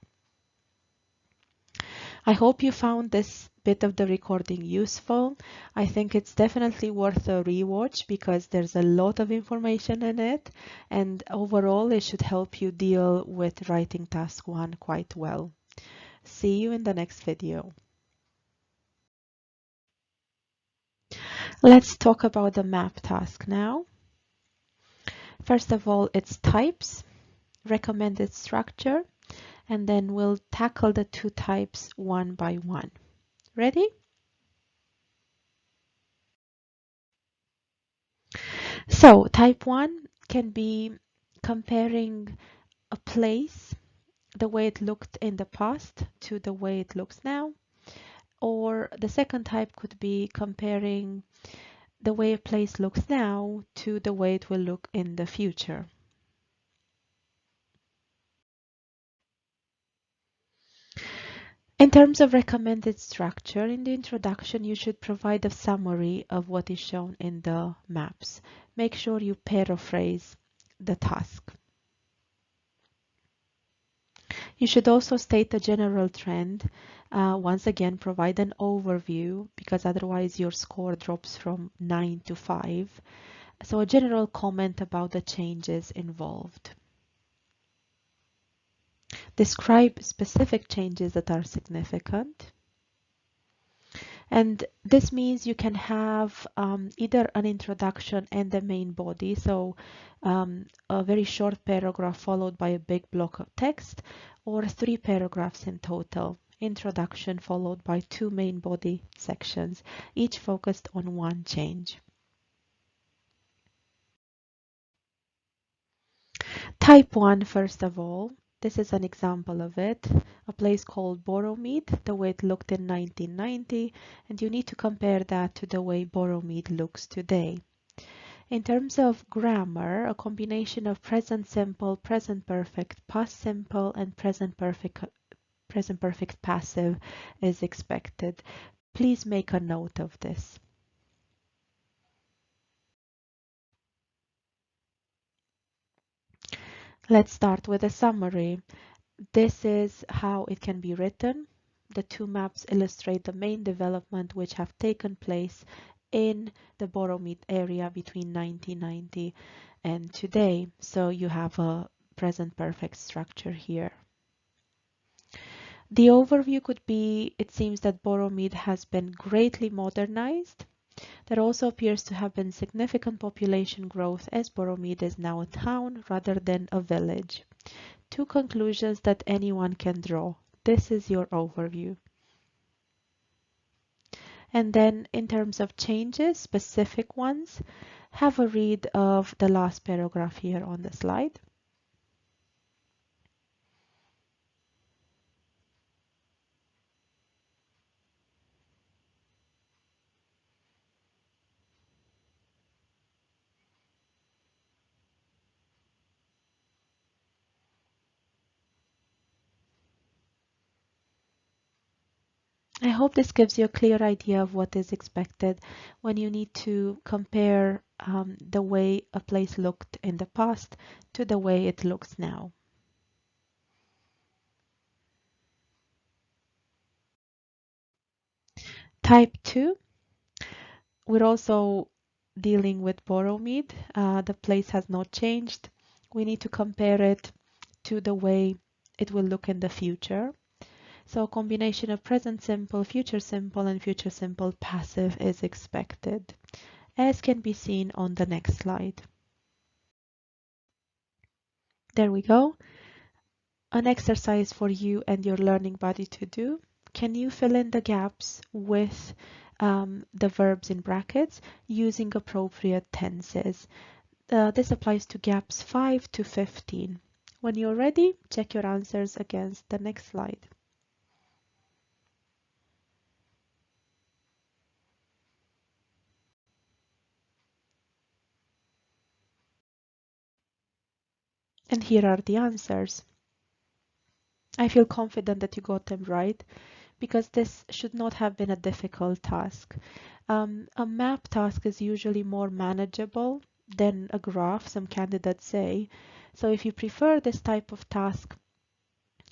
S1: I hope you found this bit of the recording useful. I think it's definitely worth a rewatch because there's a lot of information in it, and overall it should help you deal with writing task 1 quite well. See you in the next video. Let's talk about the map task now. First of all, its types, recommended structure, and then we'll tackle the 2 types one by one. Ready? So type 1 can be comparing a place, the way it looked in the past to the way it looks now. Or the second type could be comparing the way a place looks now to the way it will look in the future. In terms of recommended structure, in the introduction, you should provide a summary of what is shown in the maps. Make sure you paraphrase the task. You should also state a general trend. Once again, provide an overview because otherwise your score drops from 9 to 5. So a general comment about the changes involved. Describe specific changes that are significant. And this means you can have either an introduction and the main body, so a very short paragraph followed by a big block of text, or 3 paragraphs in total. Introduction followed by 2 main body sections, each focused on one change. Type 1, first of all. This is an example of it. A place called Boromede, the way it looked in 1990, and you need to compare that to the way Boromede looks today. In terms of grammar, a combination of present simple, present perfect, past simple, and present perfect passive is expected. Please make a note of this. Let's start with a summary. This is how it can be written. The two maps illustrate the main development which have taken place in the Boromede area between 1990 and today. So you have a present perfect structure here. The overview could be, it seems that Boromede has been greatly modernized. There also appears to have been significant population growth as Boromede is now a town rather than a village. Two conclusions that anyone can draw. This is your overview. And then in terms of changes, specific ones, have a read of the last paragraph here on the slide. I hope this gives you a clear idea of what is expected when you need to compare the way a place looked in the past to the way it looks now. Type 2, we're also dealing with Boromede. The place has not changed. We need to compare it to the way it will look in the future. So a combination of present simple, and future simple passive is expected, as can be seen on the next slide. There we go. An exercise for you and your learning buddy to do. Can you fill in the gaps with the verbs in brackets using appropriate tenses? This applies to gaps 5 to 15. When you're ready, check your answers against the next slide. And here are the answers. I feel confident that you got them right because this should not have been a difficult task. A map task is usually more manageable than a graph, some candidates say. So if you prefer this type of task,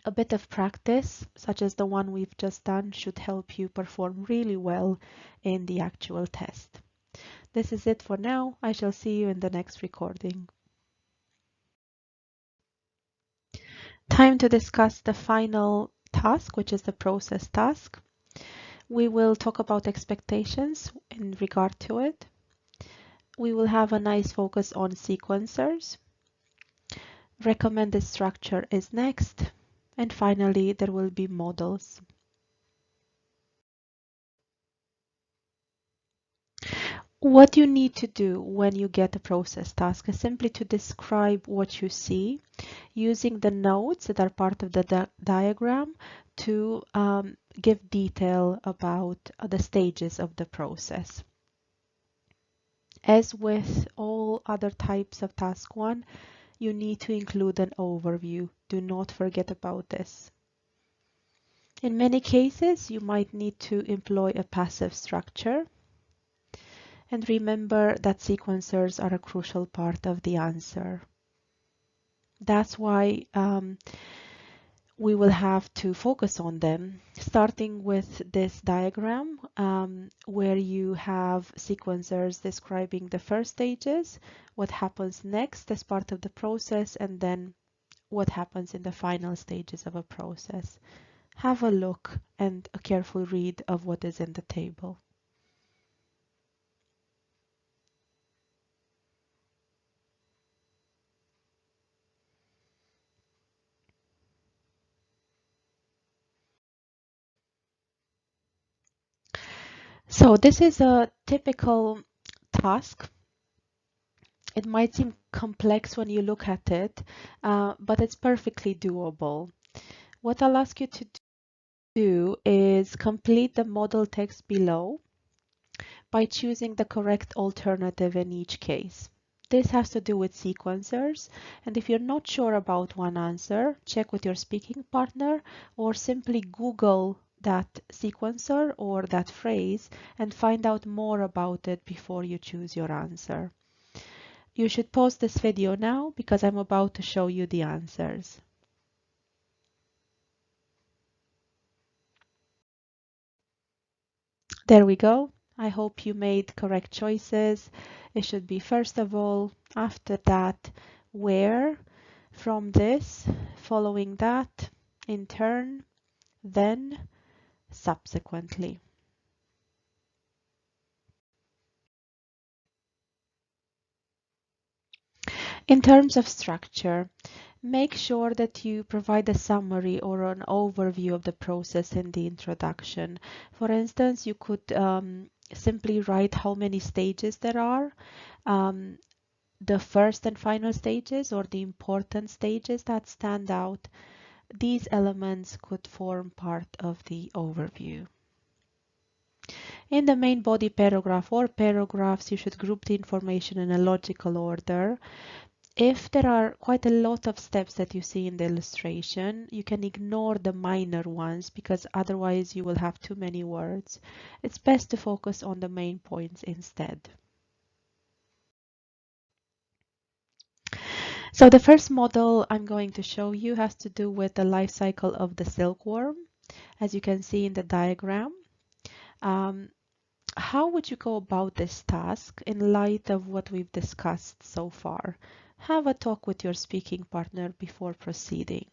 S1: a bit of practice, such as the one we've just done, should help you perform really well in the actual test. This is it for now. I shall see you in the next recording. Time to discuss the final task, which is the process task. We will talk about expectations in regard to it. We will have a nice focus on sequencers. Recommended structure is next. And finally, there will be models. What you need to do when you get a process task is simply to describe what you see using the notes that are part of the diagram to give detail about the stages of the process. As with all other types of task 1, you need to include an overview. Do not forget about this. In many cases, you might need to employ a passive structure. And remember that sequencers are a crucial part of the answer. That's why we will have to focus on them, starting with this diagram where you have sequencers describing the first stages, what happens next as part of the process, and then what happens in the final stages of a process. Have a look and a careful read of what is in the table. So this is a typical task. It might seem complex when you look at it, but it's perfectly doable. What I'll ask you to do is complete the model text below by choosing the correct alternative in each case. This has to do with sequencers, and if you're not sure about one answer, check with your speaking partner or simply Google that sequencer or that phrase and find out more about it before you choose your answer. You should pause this video now because I'm about to show you the answers. There we go. I hope you made correct choices. It should be first of all, after that, where, from this, following that, in turn, then, subsequently. In terms of structure, make sure that you provide a summary or an overview of the process in the introduction. For instance, you could simply write how many stages there are, the first and final stages or the important stages that stand out. These elements could form part of the overview. In the main body paragraph or paragraphs, you should group the information in a logical order. If there are quite a lot of steps that you see in the illustration, you can ignore the minor ones because otherwise you will have too many words. It's best to focus on the main points instead. So the first model I'm going to show you has to do with the life cycle of the silkworm, as you can see in the diagram. How would you go about this task in light of what we've discussed so far? Have a talk with your speaking partner before proceeding.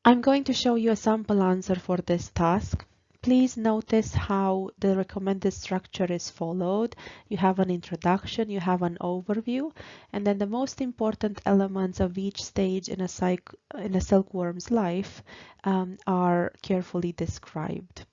S1: I'm going to show you a sample answer for this task. Please notice how the recommended structure is followed. You have an introduction, you have an overview, and then the most important elements of each stage in a silkworm's life are carefully described.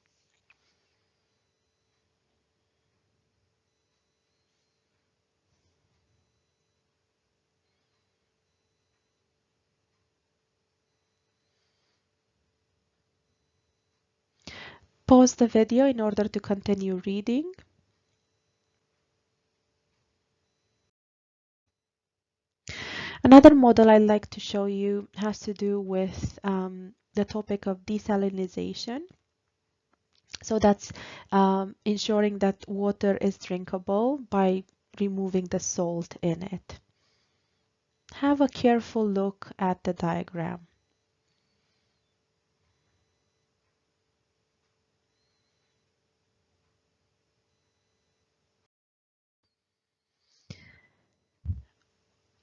S1: Pause the video in order to continue reading. Another model I'd like to show you has to do with the topic of desalinization. So that's ensuring that water is drinkable by removing the salt in it. Have a careful look at the diagram.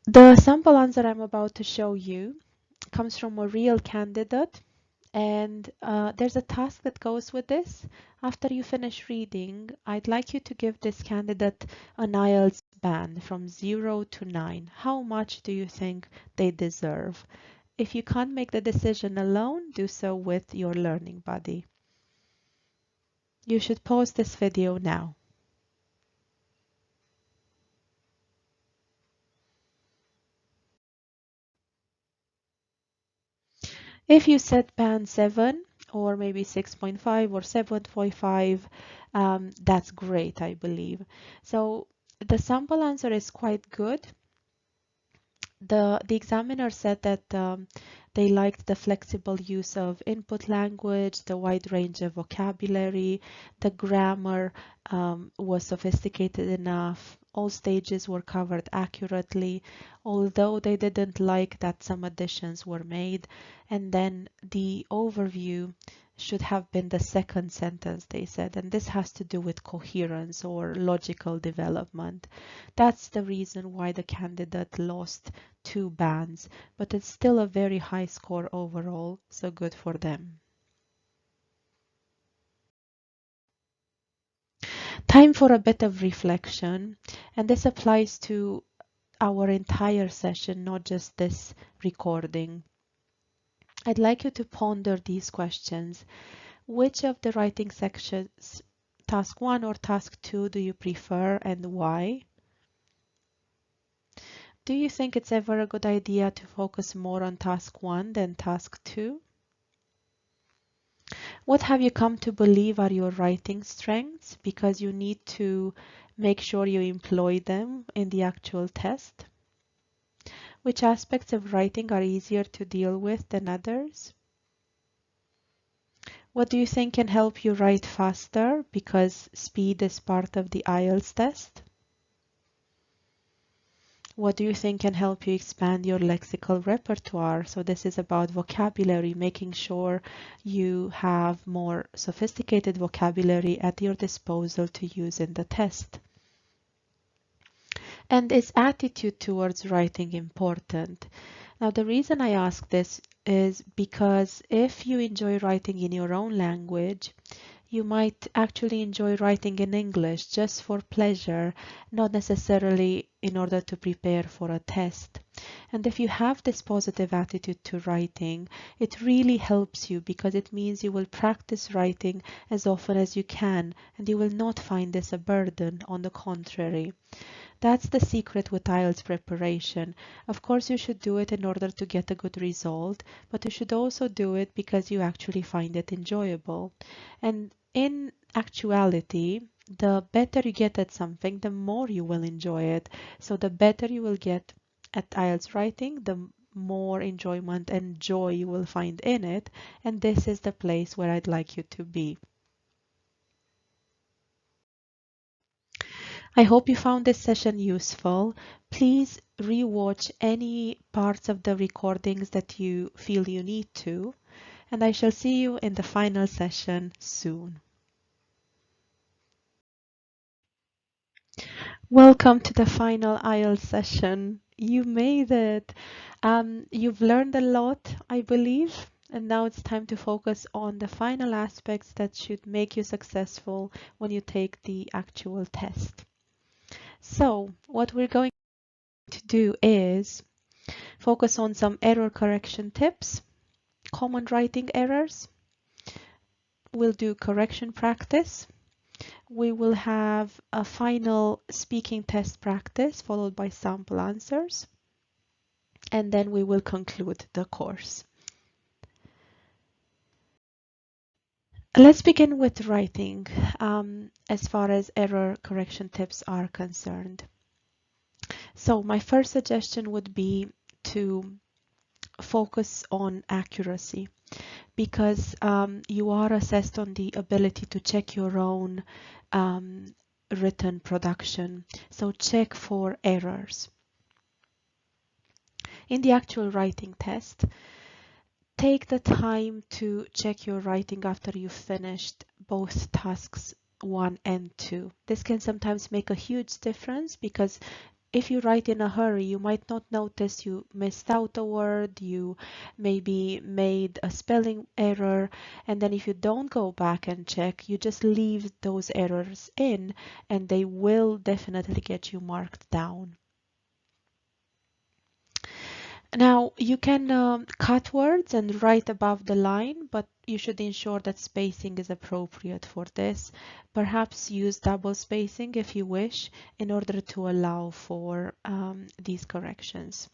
S1: The sample answer I'm about to show you comes from a real candidate, and there's a task that goes with this. After you finish reading, I'd like you to give this candidate an IELTS band from 0 to 9. How much do you think they deserve? If you can't make the decision alone, do so with your learning buddy. You should pause this video now. If you set band 7 or maybe 6.5 or 7.5, that's great, I believe. So the sample answer is quite good. The examiner said that they liked the flexible use of input language, the wide range of vocabulary, the grammar was sophisticated enough, All stages were covered accurately, although they didn't like that some additions were made. And then the overview should have been the second sentence, they said, and this has to do with coherence or logical development. That's the reason why the candidate lost 2 bands, but it's still a very high score overall, so good for them. Time for a bit of reflection, and this applies to our entire session, not just this recording. I'd like you to ponder these questions. Which of the writing sections, task 1 or task 2, do you prefer and why? Do you think it's ever a good idea to focus more on task 1 than task 2? What have you come to believe are your writing strengths because you need to make sure you employ them in the actual test? Which aspects of writing are easier to deal with than others? What do you think can help you write faster because speed is part of the IELTS test? What do you think can help you expand your lexical repertoire? So this is about vocabulary, making sure you have more sophisticated vocabulary at your disposal to use in the test. And is attitude towards writing important? Now, the reason I ask this is because if you enjoy writing in your own language, you might actually enjoy writing in English just for pleasure, not necessarily in order to prepare for a test. And if you have this positive attitude to writing, it really helps you because it means you will practice writing as often as you can, and you will not find this a burden. On the contrary. That's the secret with IELTS preparation. Of course, you should do it in order to get a good result, but you should also do it because you actually find it enjoyable. And in actuality, the better you get at something, the more you will enjoy it. So the better you will get at IELTS writing, the more enjoyment and joy you will find in it. And this is the place where I'd like you to be. I hope you found this session useful. Please rewatch any parts of the recordings that you feel you need to, and I shall see you in the final session soon. Welcome to the final IELTS session. You made it. You've learned a lot, I believe, and now it's time to focus on the final aspects that should make you successful when you take the actual test. So, what we're going to do is focus on some error correction tips, common writing errors. We'll do correction practice. We will have a final speaking test practice followed by sample answers. And then we will conclude the course. Let's begin with writing as far as error correction tips are concerned. So my first suggestion would be to focus on accuracy because you are assessed on the ability to check your own written production. So check for errors. In the actual writing test, take the time to check your writing after you've finished both tasks 1 and 2. This can sometimes make a huge difference because if you write in a hurry, you might not notice you missed out a word, you maybe made a spelling error, and then if you don't go back and check, you just leave those errors in and they will definitely get you marked down. Now, you can cut words and write above the line, but you should ensure that spacing is appropriate for this. Perhaps use double spacing if you wish in order to allow for these corrections.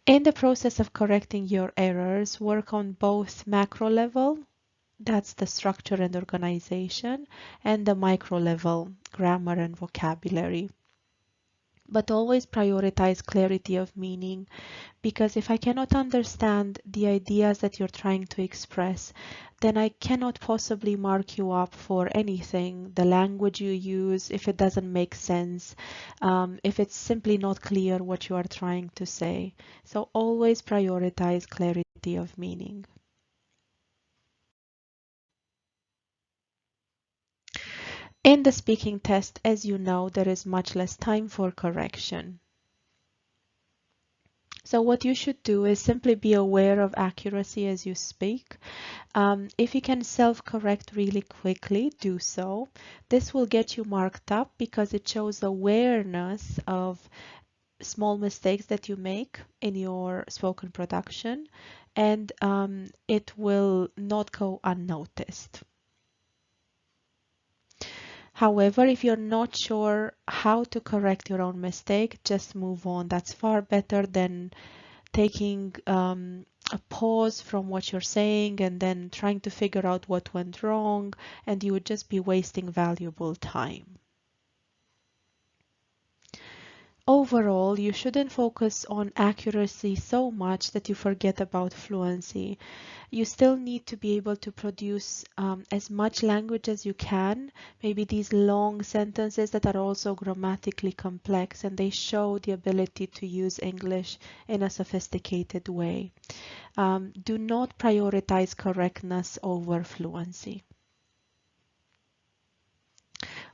S1: In the process of correcting your errors, work on both macro level, that's the structure and organization, and the micro level, grammar and vocabulary. But always prioritize clarity of meaning, because if I cannot understand the ideas that you're trying to express, then I cannot possibly mark you up for anything. The language you use, if it doesn't make sense, if it's simply not clear what you are trying to say. So always prioritize clarity of meaning. In the speaking test, as you know, there is much less time for correction. So what you should do is simply be aware of accuracy as you speak. If you can self-correct really quickly, do so. This will get you marked up because it shows awareness of small mistakes that you make in your spoken production, and it will not go unnoticed. However, if you're not sure how to correct your own mistake, just move on. That's far better than taking a pause from what you're saying and then trying to figure out what went wrong, and you would just be wasting valuable time. Overall, you shouldn't focus on accuracy so much that you forget about fluency. You still need to be able to produce as much language as you can, maybe these long sentences that are also grammatically complex, and they show the ability to use English in a sophisticated way. Do not prioritize correctness over fluency.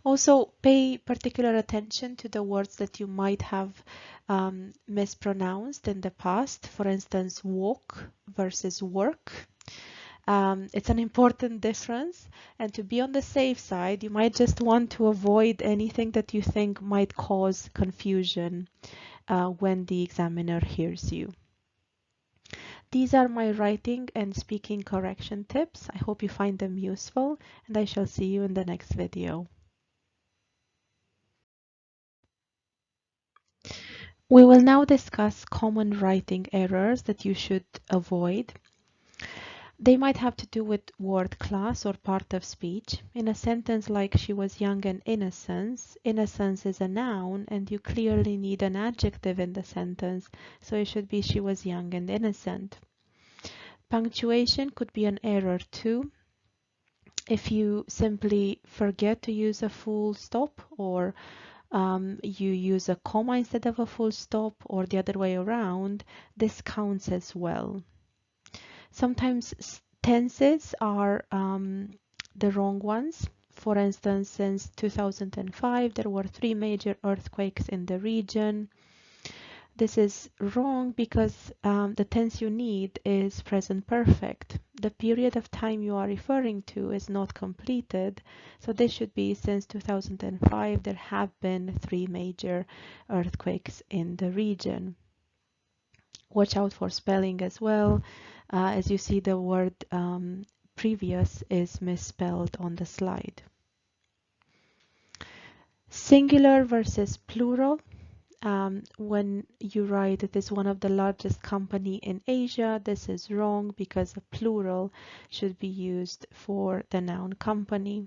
S1: Also, pay particular attention to the words that you might have mispronounced in the past. For instance, walk versus work. It's an important difference, and to be on the safe side, you might just want to avoid anything that you think might cause confusion when the examiner hears you. These are my writing and speaking correction tips. I hope you find them useful, and I shall see you in the next video. We will now discuss common writing errors that you should avoid. They might have to do with word class or part of speech. In a sentence like she was young and innocent, innocence is a noun and you clearly need an adjective in the sentence, so it should be she was young and innocent. Punctuation could be an error too. If you simply forget to use a full stop, or you use a comma instead of a full stop, or the other way around, this counts as well. Sometimes tenses are the wrong ones. For instance, since 2005, there were 3 major earthquakes in the region. This is wrong because the tense you need is present perfect. The period of time you are referring to is not completed, so this should be since 2005 there have been 3 major earthquakes in the region. Watch out for spelling as well. As you see, the word previous is misspelled on the slide. Singular versus plural. When you write it is one of the largest company in Asia, this is wrong because a plural should be used for the noun company.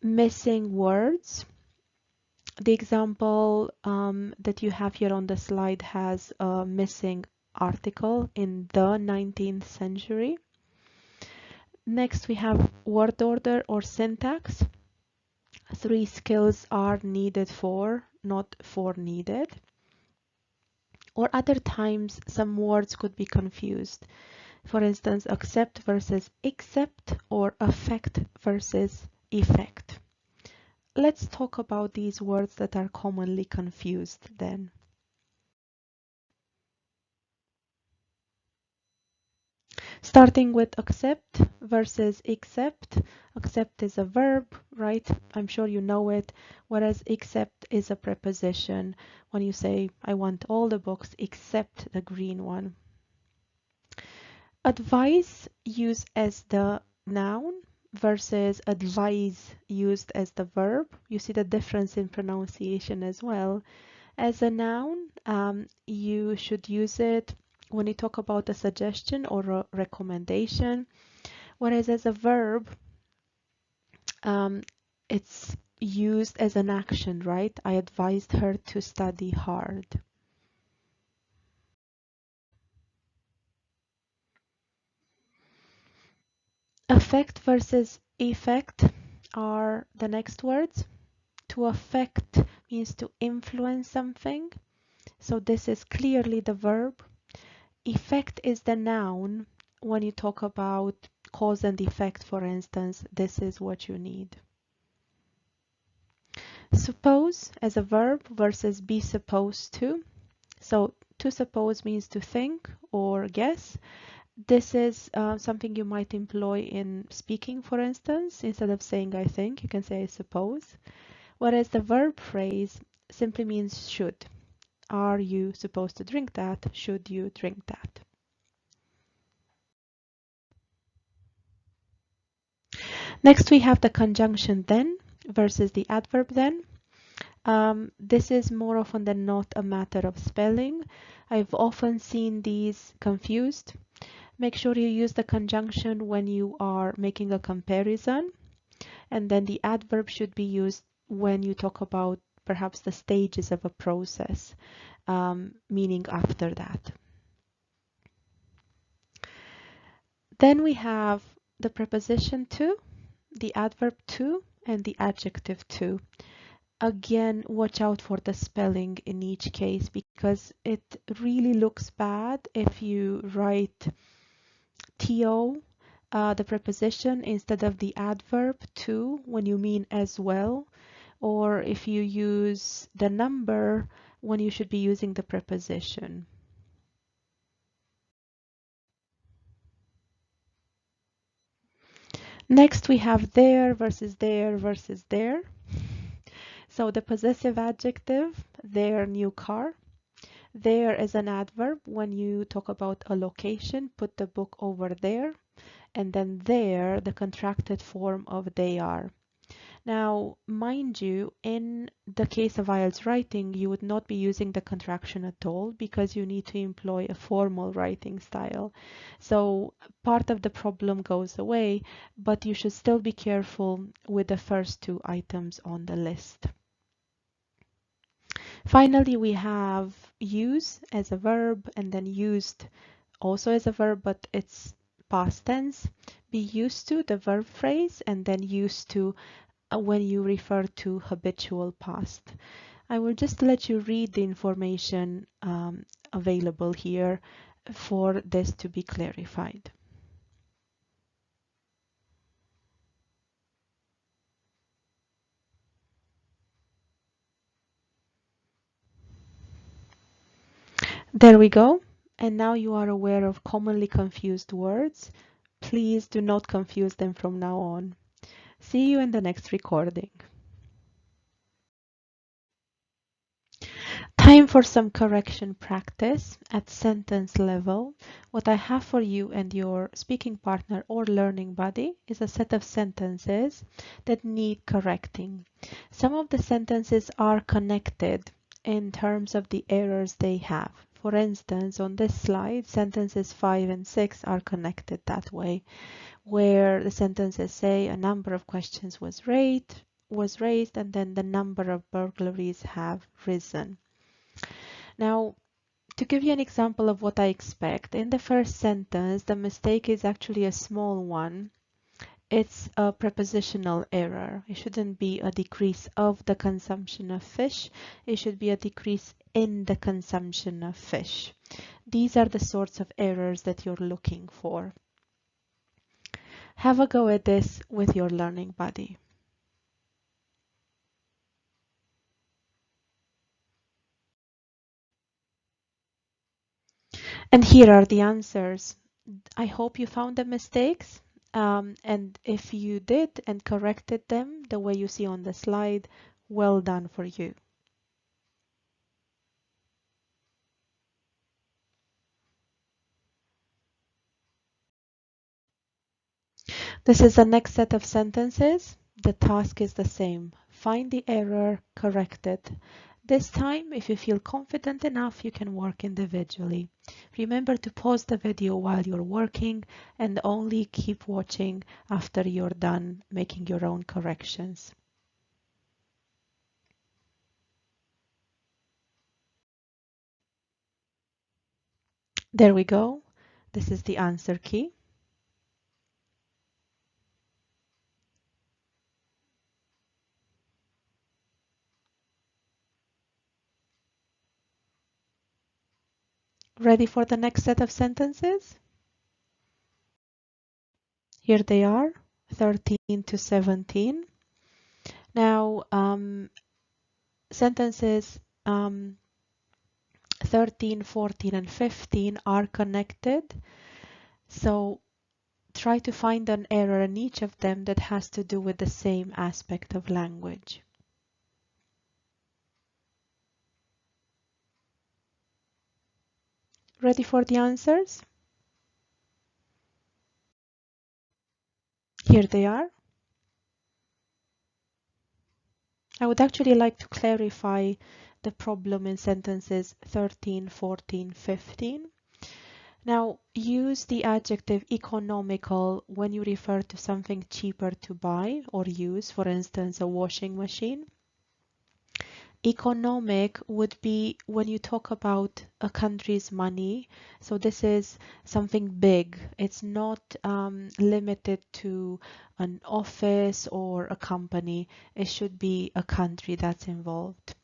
S1: Missing words. The example that you have here on the slide has a missing article in the 19th century. Next, we have word order or syntax. 3 skills are needed for, not for needed. Or other times, some words could be confused. For instance, accept versus accept, or affect versus effect. Let's talk about these words that are commonly confused then. Starting with accept versus accept. Accept is a verb, right? I'm sure you know it, whereas accept is a preposition. When you say, I want all the books except the green one. Advise used as the noun versus advise used as the verb. You see the difference in pronunciation as well. As a noun, you should use it when you talk about a suggestion or a recommendation, whereas as a verb, used as an action, right? I advised her to study hard. Affect versus effect are the next words. To affect means to influence something. So this is clearly the verb. Effect is the noun. When you talk about cause and effect, for instance, this is what you need. Suppose as a verb versus be supposed to. So to suppose means to think or guess. This is something you might employ in speaking, for instance. Instead of saying I think, you can say I suppose. Whereas the verb phrase simply means should. Are you supposed to drink that? Should you drink that? Next, we have the conjunction then versus the adverb then. This is more often than not a matter of spelling. I've often seen these confused. Make sure you use the conjunction when you are making a comparison, and then the adverb should be used when you talk about perhaps the stages of a process, meaning after that. Then we have the preposition to, the adverb to, and the adjective to. Again, watch out for the spelling in each case because it really looks bad if you write to, the preposition, instead of the adverb to when you mean as well, or if you use the number when you should be using the preposition. Next, we have there versus there versus there. So the possessive adjective, their new car. There is an adverb when you talk about a location, put the book over there, and then there, the contracted form of they are. Now, mind you, in the case of IELTS writing, you would not be using the contraction at all because you need to employ a formal writing style. So part of the problem goes away, but you should still be careful with the first two items on the list. Finally, we have use as a verb and then used also as a verb, but it's past tense. Be used to, the verb phrase, and then used to when you refer to habitual past. I will just let you read the information available here for this to be clarified. There we go. And now you are aware of commonly confused words. Please do not confuse them from now on. See you in the next recording. Time for some correction practice at sentence level. What I have for you and your speaking partner or learning buddy is a set of sentences that need correcting. Some of the sentences are connected in terms of the errors they have. For instance, on this slide, sentences 5 and 6 are connected that way, where the sentences say a number of questions was raised and then the number of burglaries have risen. Now, to give you an example of what I expect, in the first sentence, the mistake is actually a small one. It's a prepositional error. It shouldn't be a decrease of the consumption of fish. It should be a decrease in the consumption of fish. These are the sorts of errors that you're looking for. Have a go at this with your learning buddy. And here are the answers. I hope you found the mistakes. And if you did and corrected them the way you see on the slide, well done for you. This is the next set of sentences. The task is the same. Find the error, correct it. This time, if you feel confident enough, you can work individually. Remember to pause the video while you're working and only keep watching after you're done making your own corrections. There we go. This is the answer key. Ready for the next set of sentences? Here they are, 13 to 17. Now, sentences 13, 14, and 15 are connected. So try to find an error in each of them that has to do with the same aspect of language. Ready for the answers? Here they are. I would actually like to clarify the problem in sentences 13, 14, 15. Now, use the adjective economical when you refer to something cheaper to buy or use, for instance, a washing machine. Economic would be when you talk about a country's money. So this is something big. It's not limited to an office or a company. It should be a country that's involved.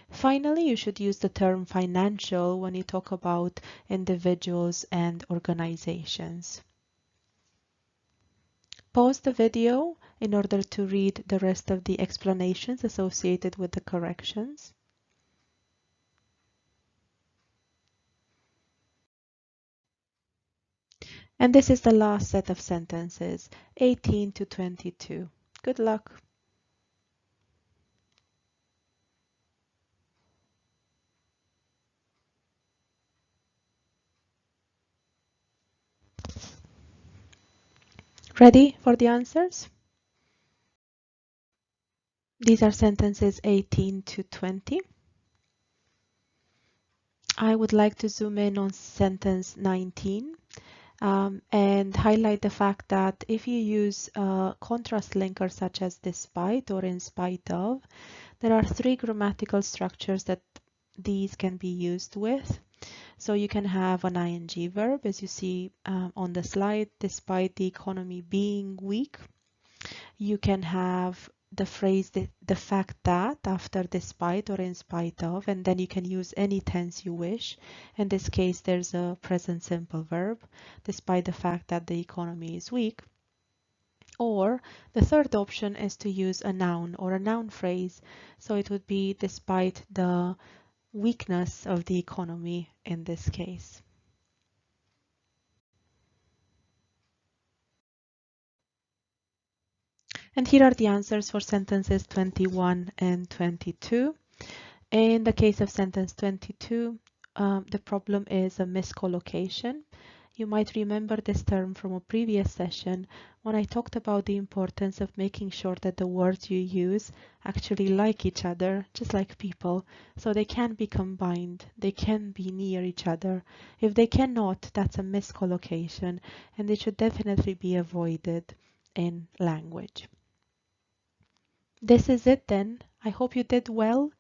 S1: Finally, you should use the term financial when you talk about individuals and organizations. Pause the video in order to read the rest of the explanations associated with the corrections. And this is the last set of sentences, 18 to 22. Good luck. Ready for the answers? These are sentences 18 to 20. I would like to zoom in on sentence 19 and highlight the fact that if you use a contrast linker such as despite or in spite of, there are three grammatical structures that these can be used with. So you can have an ing verb, as you see on the slide, despite the economy being weak. You can have the phrase the fact that after despite or in spite of, and then you can use any tense you wish. In this case, there's a present simple verb, despite the fact that the economy is weak. Or the third option is to use a noun or a noun phrase. So it would be despite the weakness of the economy in this case. And here are the answers for sentences 21 and 22. In the case of sentence 22, the problem is a miscollocation. You might remember this term from a previous session when I talked about the importance of making sure that the words you use actually like each other, just like people, so they can be combined, they can be near each other. If they cannot, that's a miscollocation, and it should definitely be avoided in language. This is it then. I hope you did well,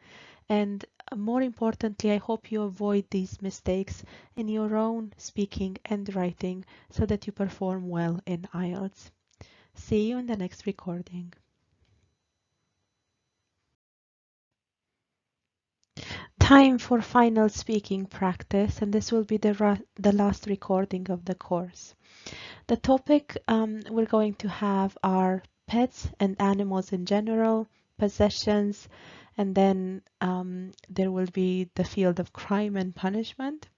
S1: and more importantly, I hope you avoid these mistakes in your own speaking and writing so that you perform well in IELTS. See you in the next recording. Time for final speaking practice, and this will be the last recording of the course. The topic we're going to have are pets and animals in general, possessions, and then there will be the field of crime and punishment,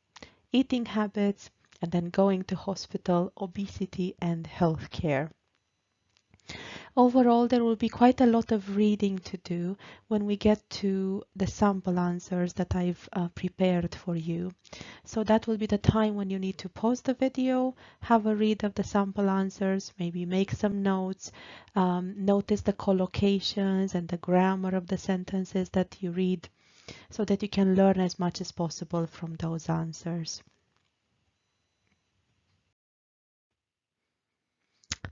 S1: eating habits, and then going to hospital, obesity, and healthcare. Overall, there will be quite a lot of reading to do when we get to the sample answers that I've prepared for you. So that will be the time when you need to pause the video, have a read of the sample answers, maybe make some notes, notice the collocations and the grammar of the sentences that you read so that you can learn as much as possible from those answers.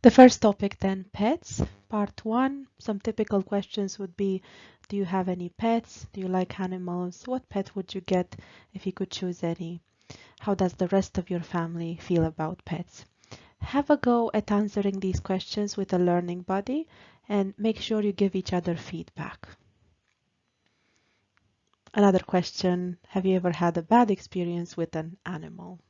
S1: The first topic then, pets, part 1. Some typical questions would be, do you have any pets? Do you like animals? What pet would you get if you could choose any? How does the rest of your family feel about pets? Have a go at answering these questions with a learning buddy and make sure you give each other feedback. Another question, have you ever had a bad experience with an animal?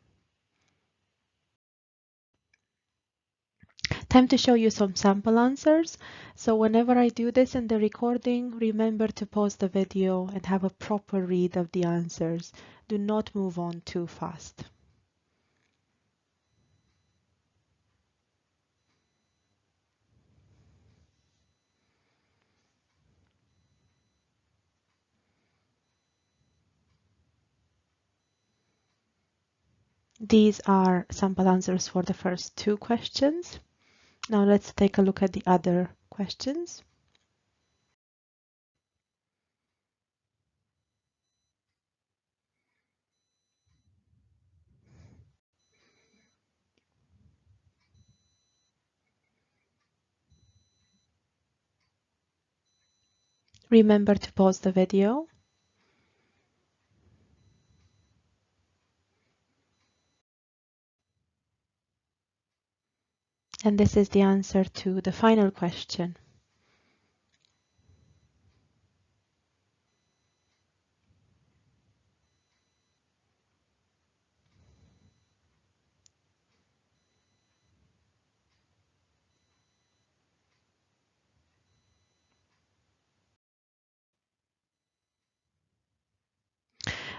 S1: Time to show you some sample answers. So whenever I do this in the recording, remember to pause the video and have a proper read of the answers. Do not move on too fast. These are sample answers for the first two questions. Now let's take a look at the other questions. Remember to pause the video. And this is the answer to the final question.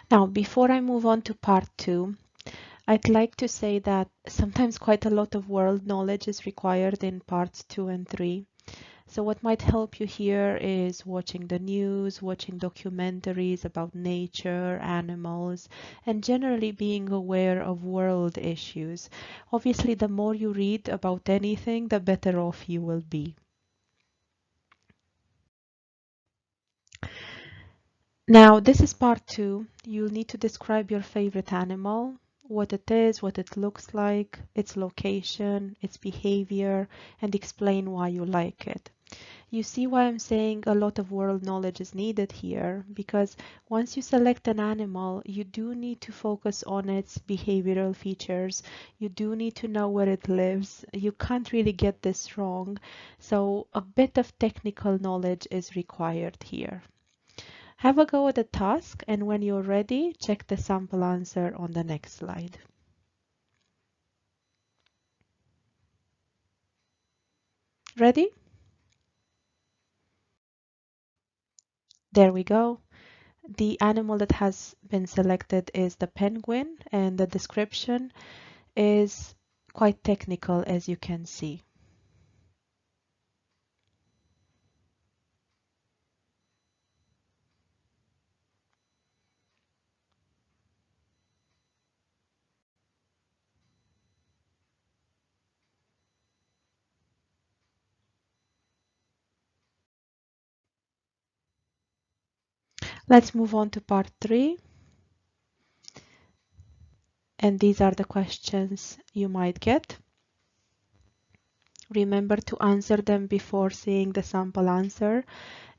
S1: Now, before I move on to part two, I'd like to say that sometimes quite a lot of world knowledge is required in parts 2 and 3. So what might help you here is watching the news, watching documentaries about nature, animals, and generally being aware of world issues. Obviously, the more you read about anything, the better off you will be. Now, this is part 2. You'll need to describe your favorite animal, what it is, what it looks like, its location, its behavior, and explain why you like it. You see why I'm saying a lot of world knowledge is needed here, because once you select an animal, you do need to focus on its behavioral features. You do need to know where it lives. You can't really get this wrong. So a bit of technical knowledge is required here. Have a go at the task, and when you're ready, check the sample answer on the next slide. Ready? There we go. The animal that has been selected is the penguin, and the description is quite technical, as you can see. Let's move on to part 3. And these are the questions you might get. Remember to answer them before seeing the sample answer.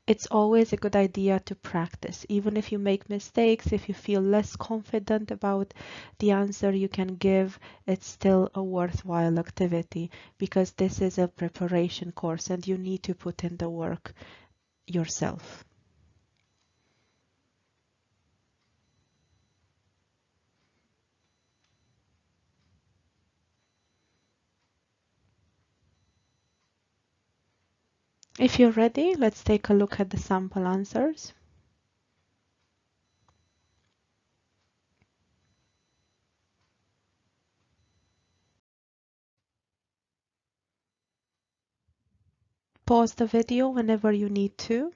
S1: It's always a good idea to practice. Even if you make mistakes, if you feel less confident about the answer you can give, it's still a worthwhile activity because this is a preparation course and you need to put in the work yourself. If you're ready, let's take a look at the sample answers. Pause the video whenever you need to.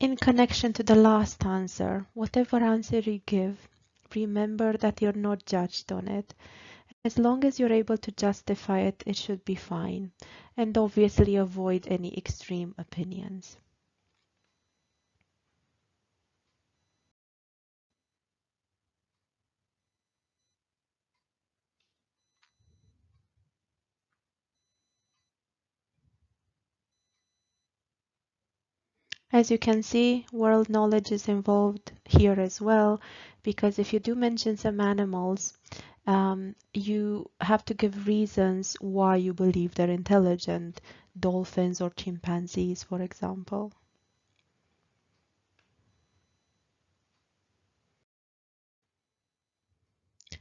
S1: In connection to the last answer, whatever answer you give, remember that you're not judged on it. As long as you're able to justify it, it should be fine. And obviously avoid any extreme opinions. As you can see, world knowledge is involved here as well, because if you do mention some animals, you have to give reasons why you believe they're intelligent, dolphins or chimpanzees, for example.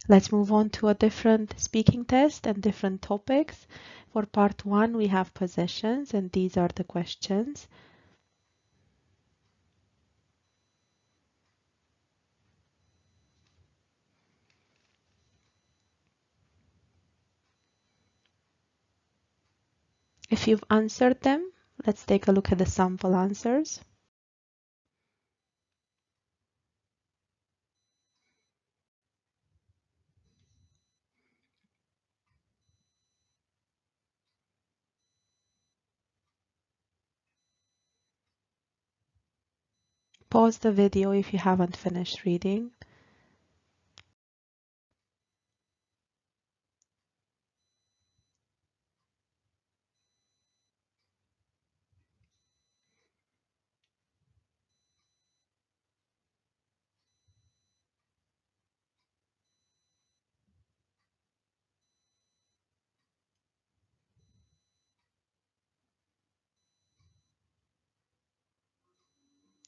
S1: Let's move on to a different speaking test and different topics. For part one, we have possessions, and these are the questions. If you've answered them, let's take a look at the sample answers. Pause the video if you haven't finished reading.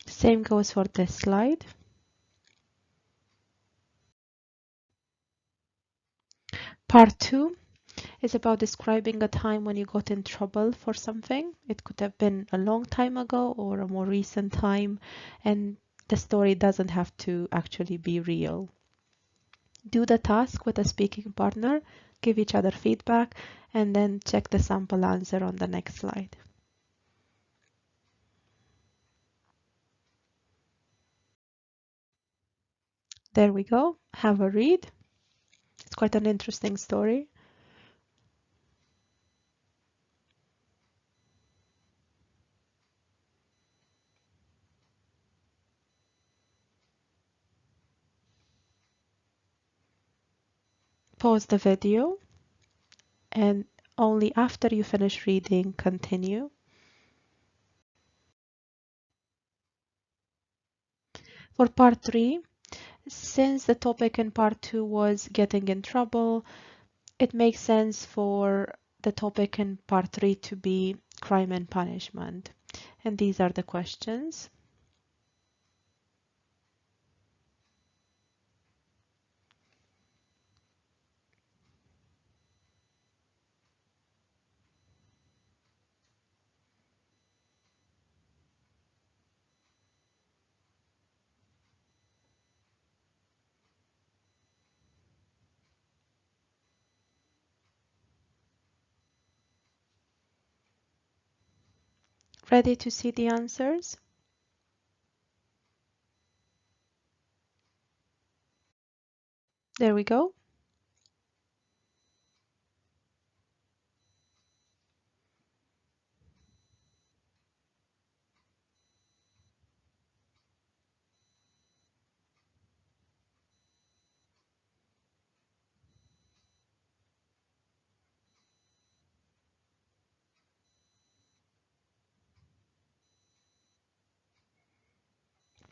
S1: Same goes for this slide. Part two is about describing a time when you got in trouble for something. It could have been a long time ago or a more recent time, and the story doesn't have to actually be real. Do the task with a speaking partner, give each other feedback, and then check the sample answer on the next slide. There we go. Have a read. It's quite an interesting story. Pause the video, and only after you finish reading, continue. For part three, since the topic in part two was getting in trouble, it makes sense for the topic in part three to be crime and punishment. And these are the questions. Ready to see the answers? There we go.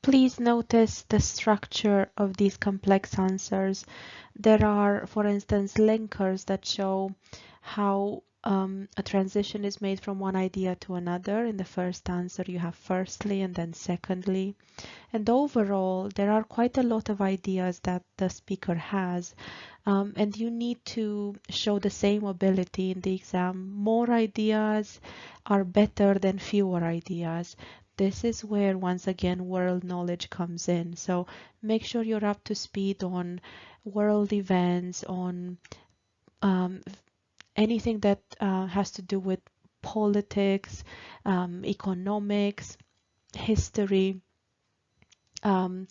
S1: Please notice the structure of these complex answers. There are, for instance, linkers that show how a transition is made from one idea to another. In the first answer, you have firstly and then secondly. And overall, there are quite a lot of ideas that the speaker has, and you need to show the same ability in the exam. More ideas are better than fewer ideas. This is where, once again, world knowledge comes in. So make sure you're up to speed on world events, on anything that has to do with politics, economics, history, um,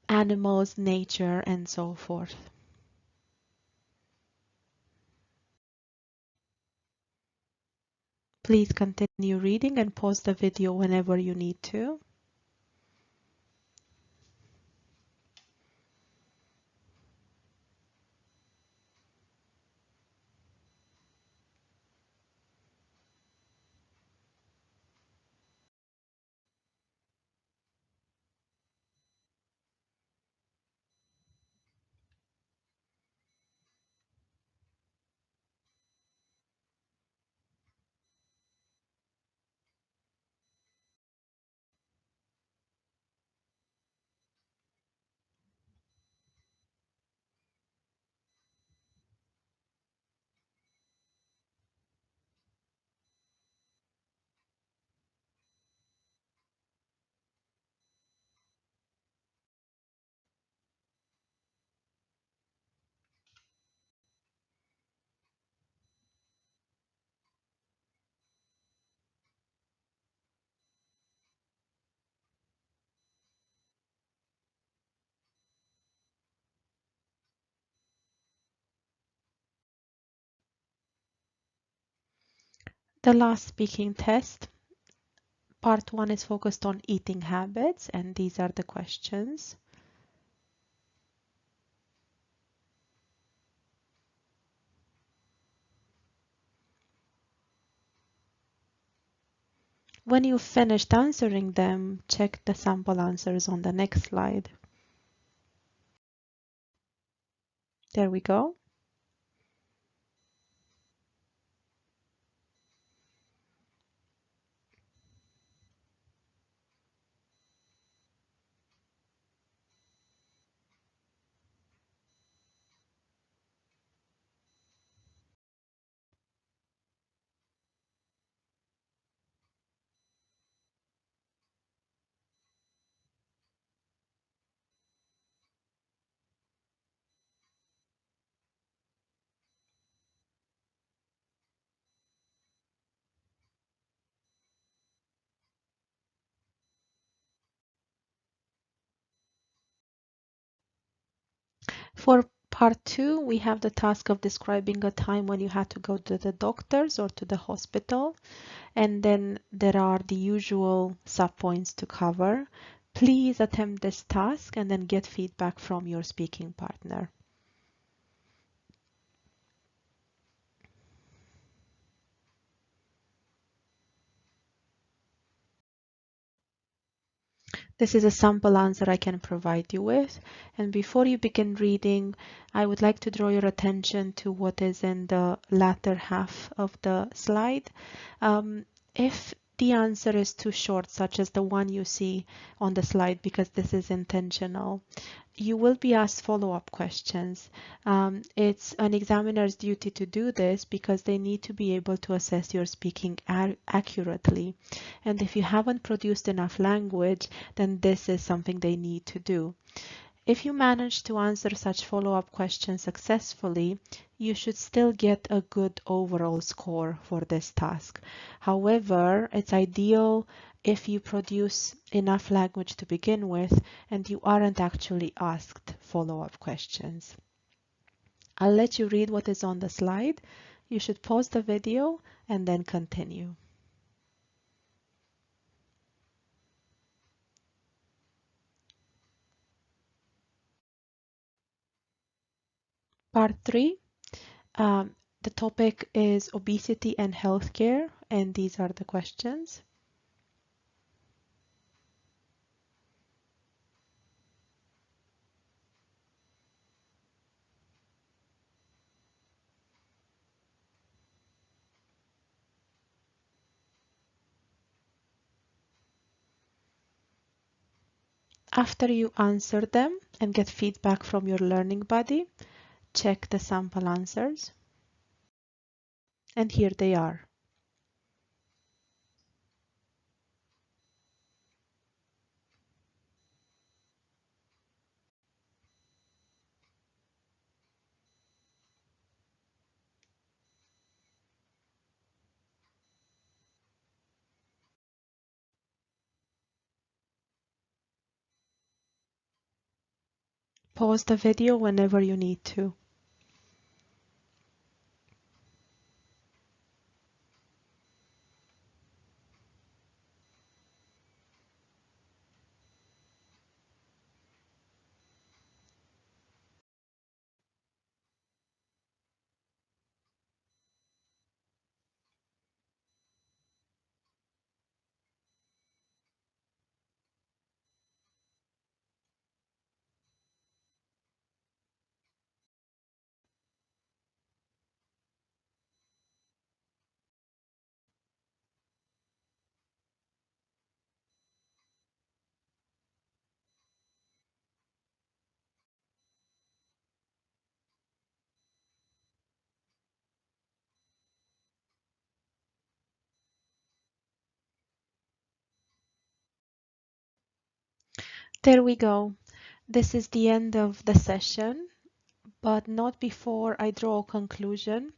S1: animals, nature, and so forth. Please continue reading and pause the video whenever you need to. The last speaking test, part 1, is focused on eating habits, and these are the questions. When you've finished answering them, check the sample answers on the next slide. There we go. For part 2, we have the task of describing a time when you had to go to the doctors or to the hospital. And then there are the usual subpoints to cover. Please attempt this task and then get feedback from your speaking partner. This is a sample answer I can provide you with. And before you begin reading, I would like to draw your attention to what is in the latter half of the slide. If the answer is too short, such as the one you see on the slide, because this is intentional, you will be asked follow-up questions. It's an examiner's duty to do this because they need to be able to assess your speaking accurately. And if you haven't produced enough language, then this is something they need to do. If you manage to answer such follow-up questions successfully, you should still get a good overall score for this task. However, it's ideal if you produce enough language to begin with and you aren't actually asked follow-up questions. I'll let you read what is on the slide. You should pause the video and then continue. Part 3. The topic is obesity and healthcare, and these are the questions. After you answer them and get feedback from your learning buddy, check the sample answers. And here they are. Pause the video whenever you need to. There we go. This is the end of the session, but not before I draw a conclusion.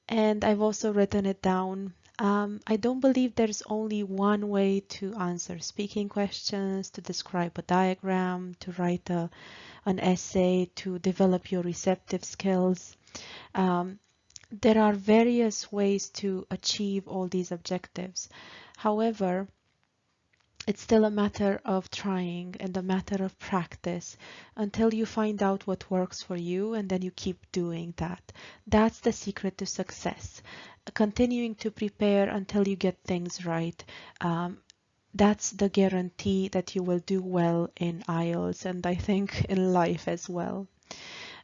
S1: And I've also written it down. I don't believe there's only one way to answer speaking questions, to describe a diagram, to write an essay, to develop your receptive skills. There are various ways to achieve all these objectives. However, it's still a matter of trying and a matter of practice until you find out what works for you, and then you keep doing that. That's the secret to success. Continuing to prepare until you get things right. That's the guarantee that you will do well in IELTS, and I think in life as well.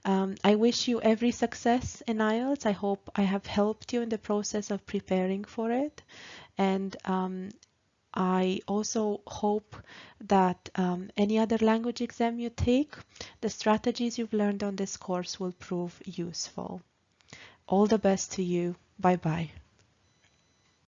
S1: I wish you every success in IELTS. I hope I have helped you in the process of preparing for it. And I also hope that any other language exam you take, the strategies you've learned on this course will prove useful. All the best to you. Bye bye.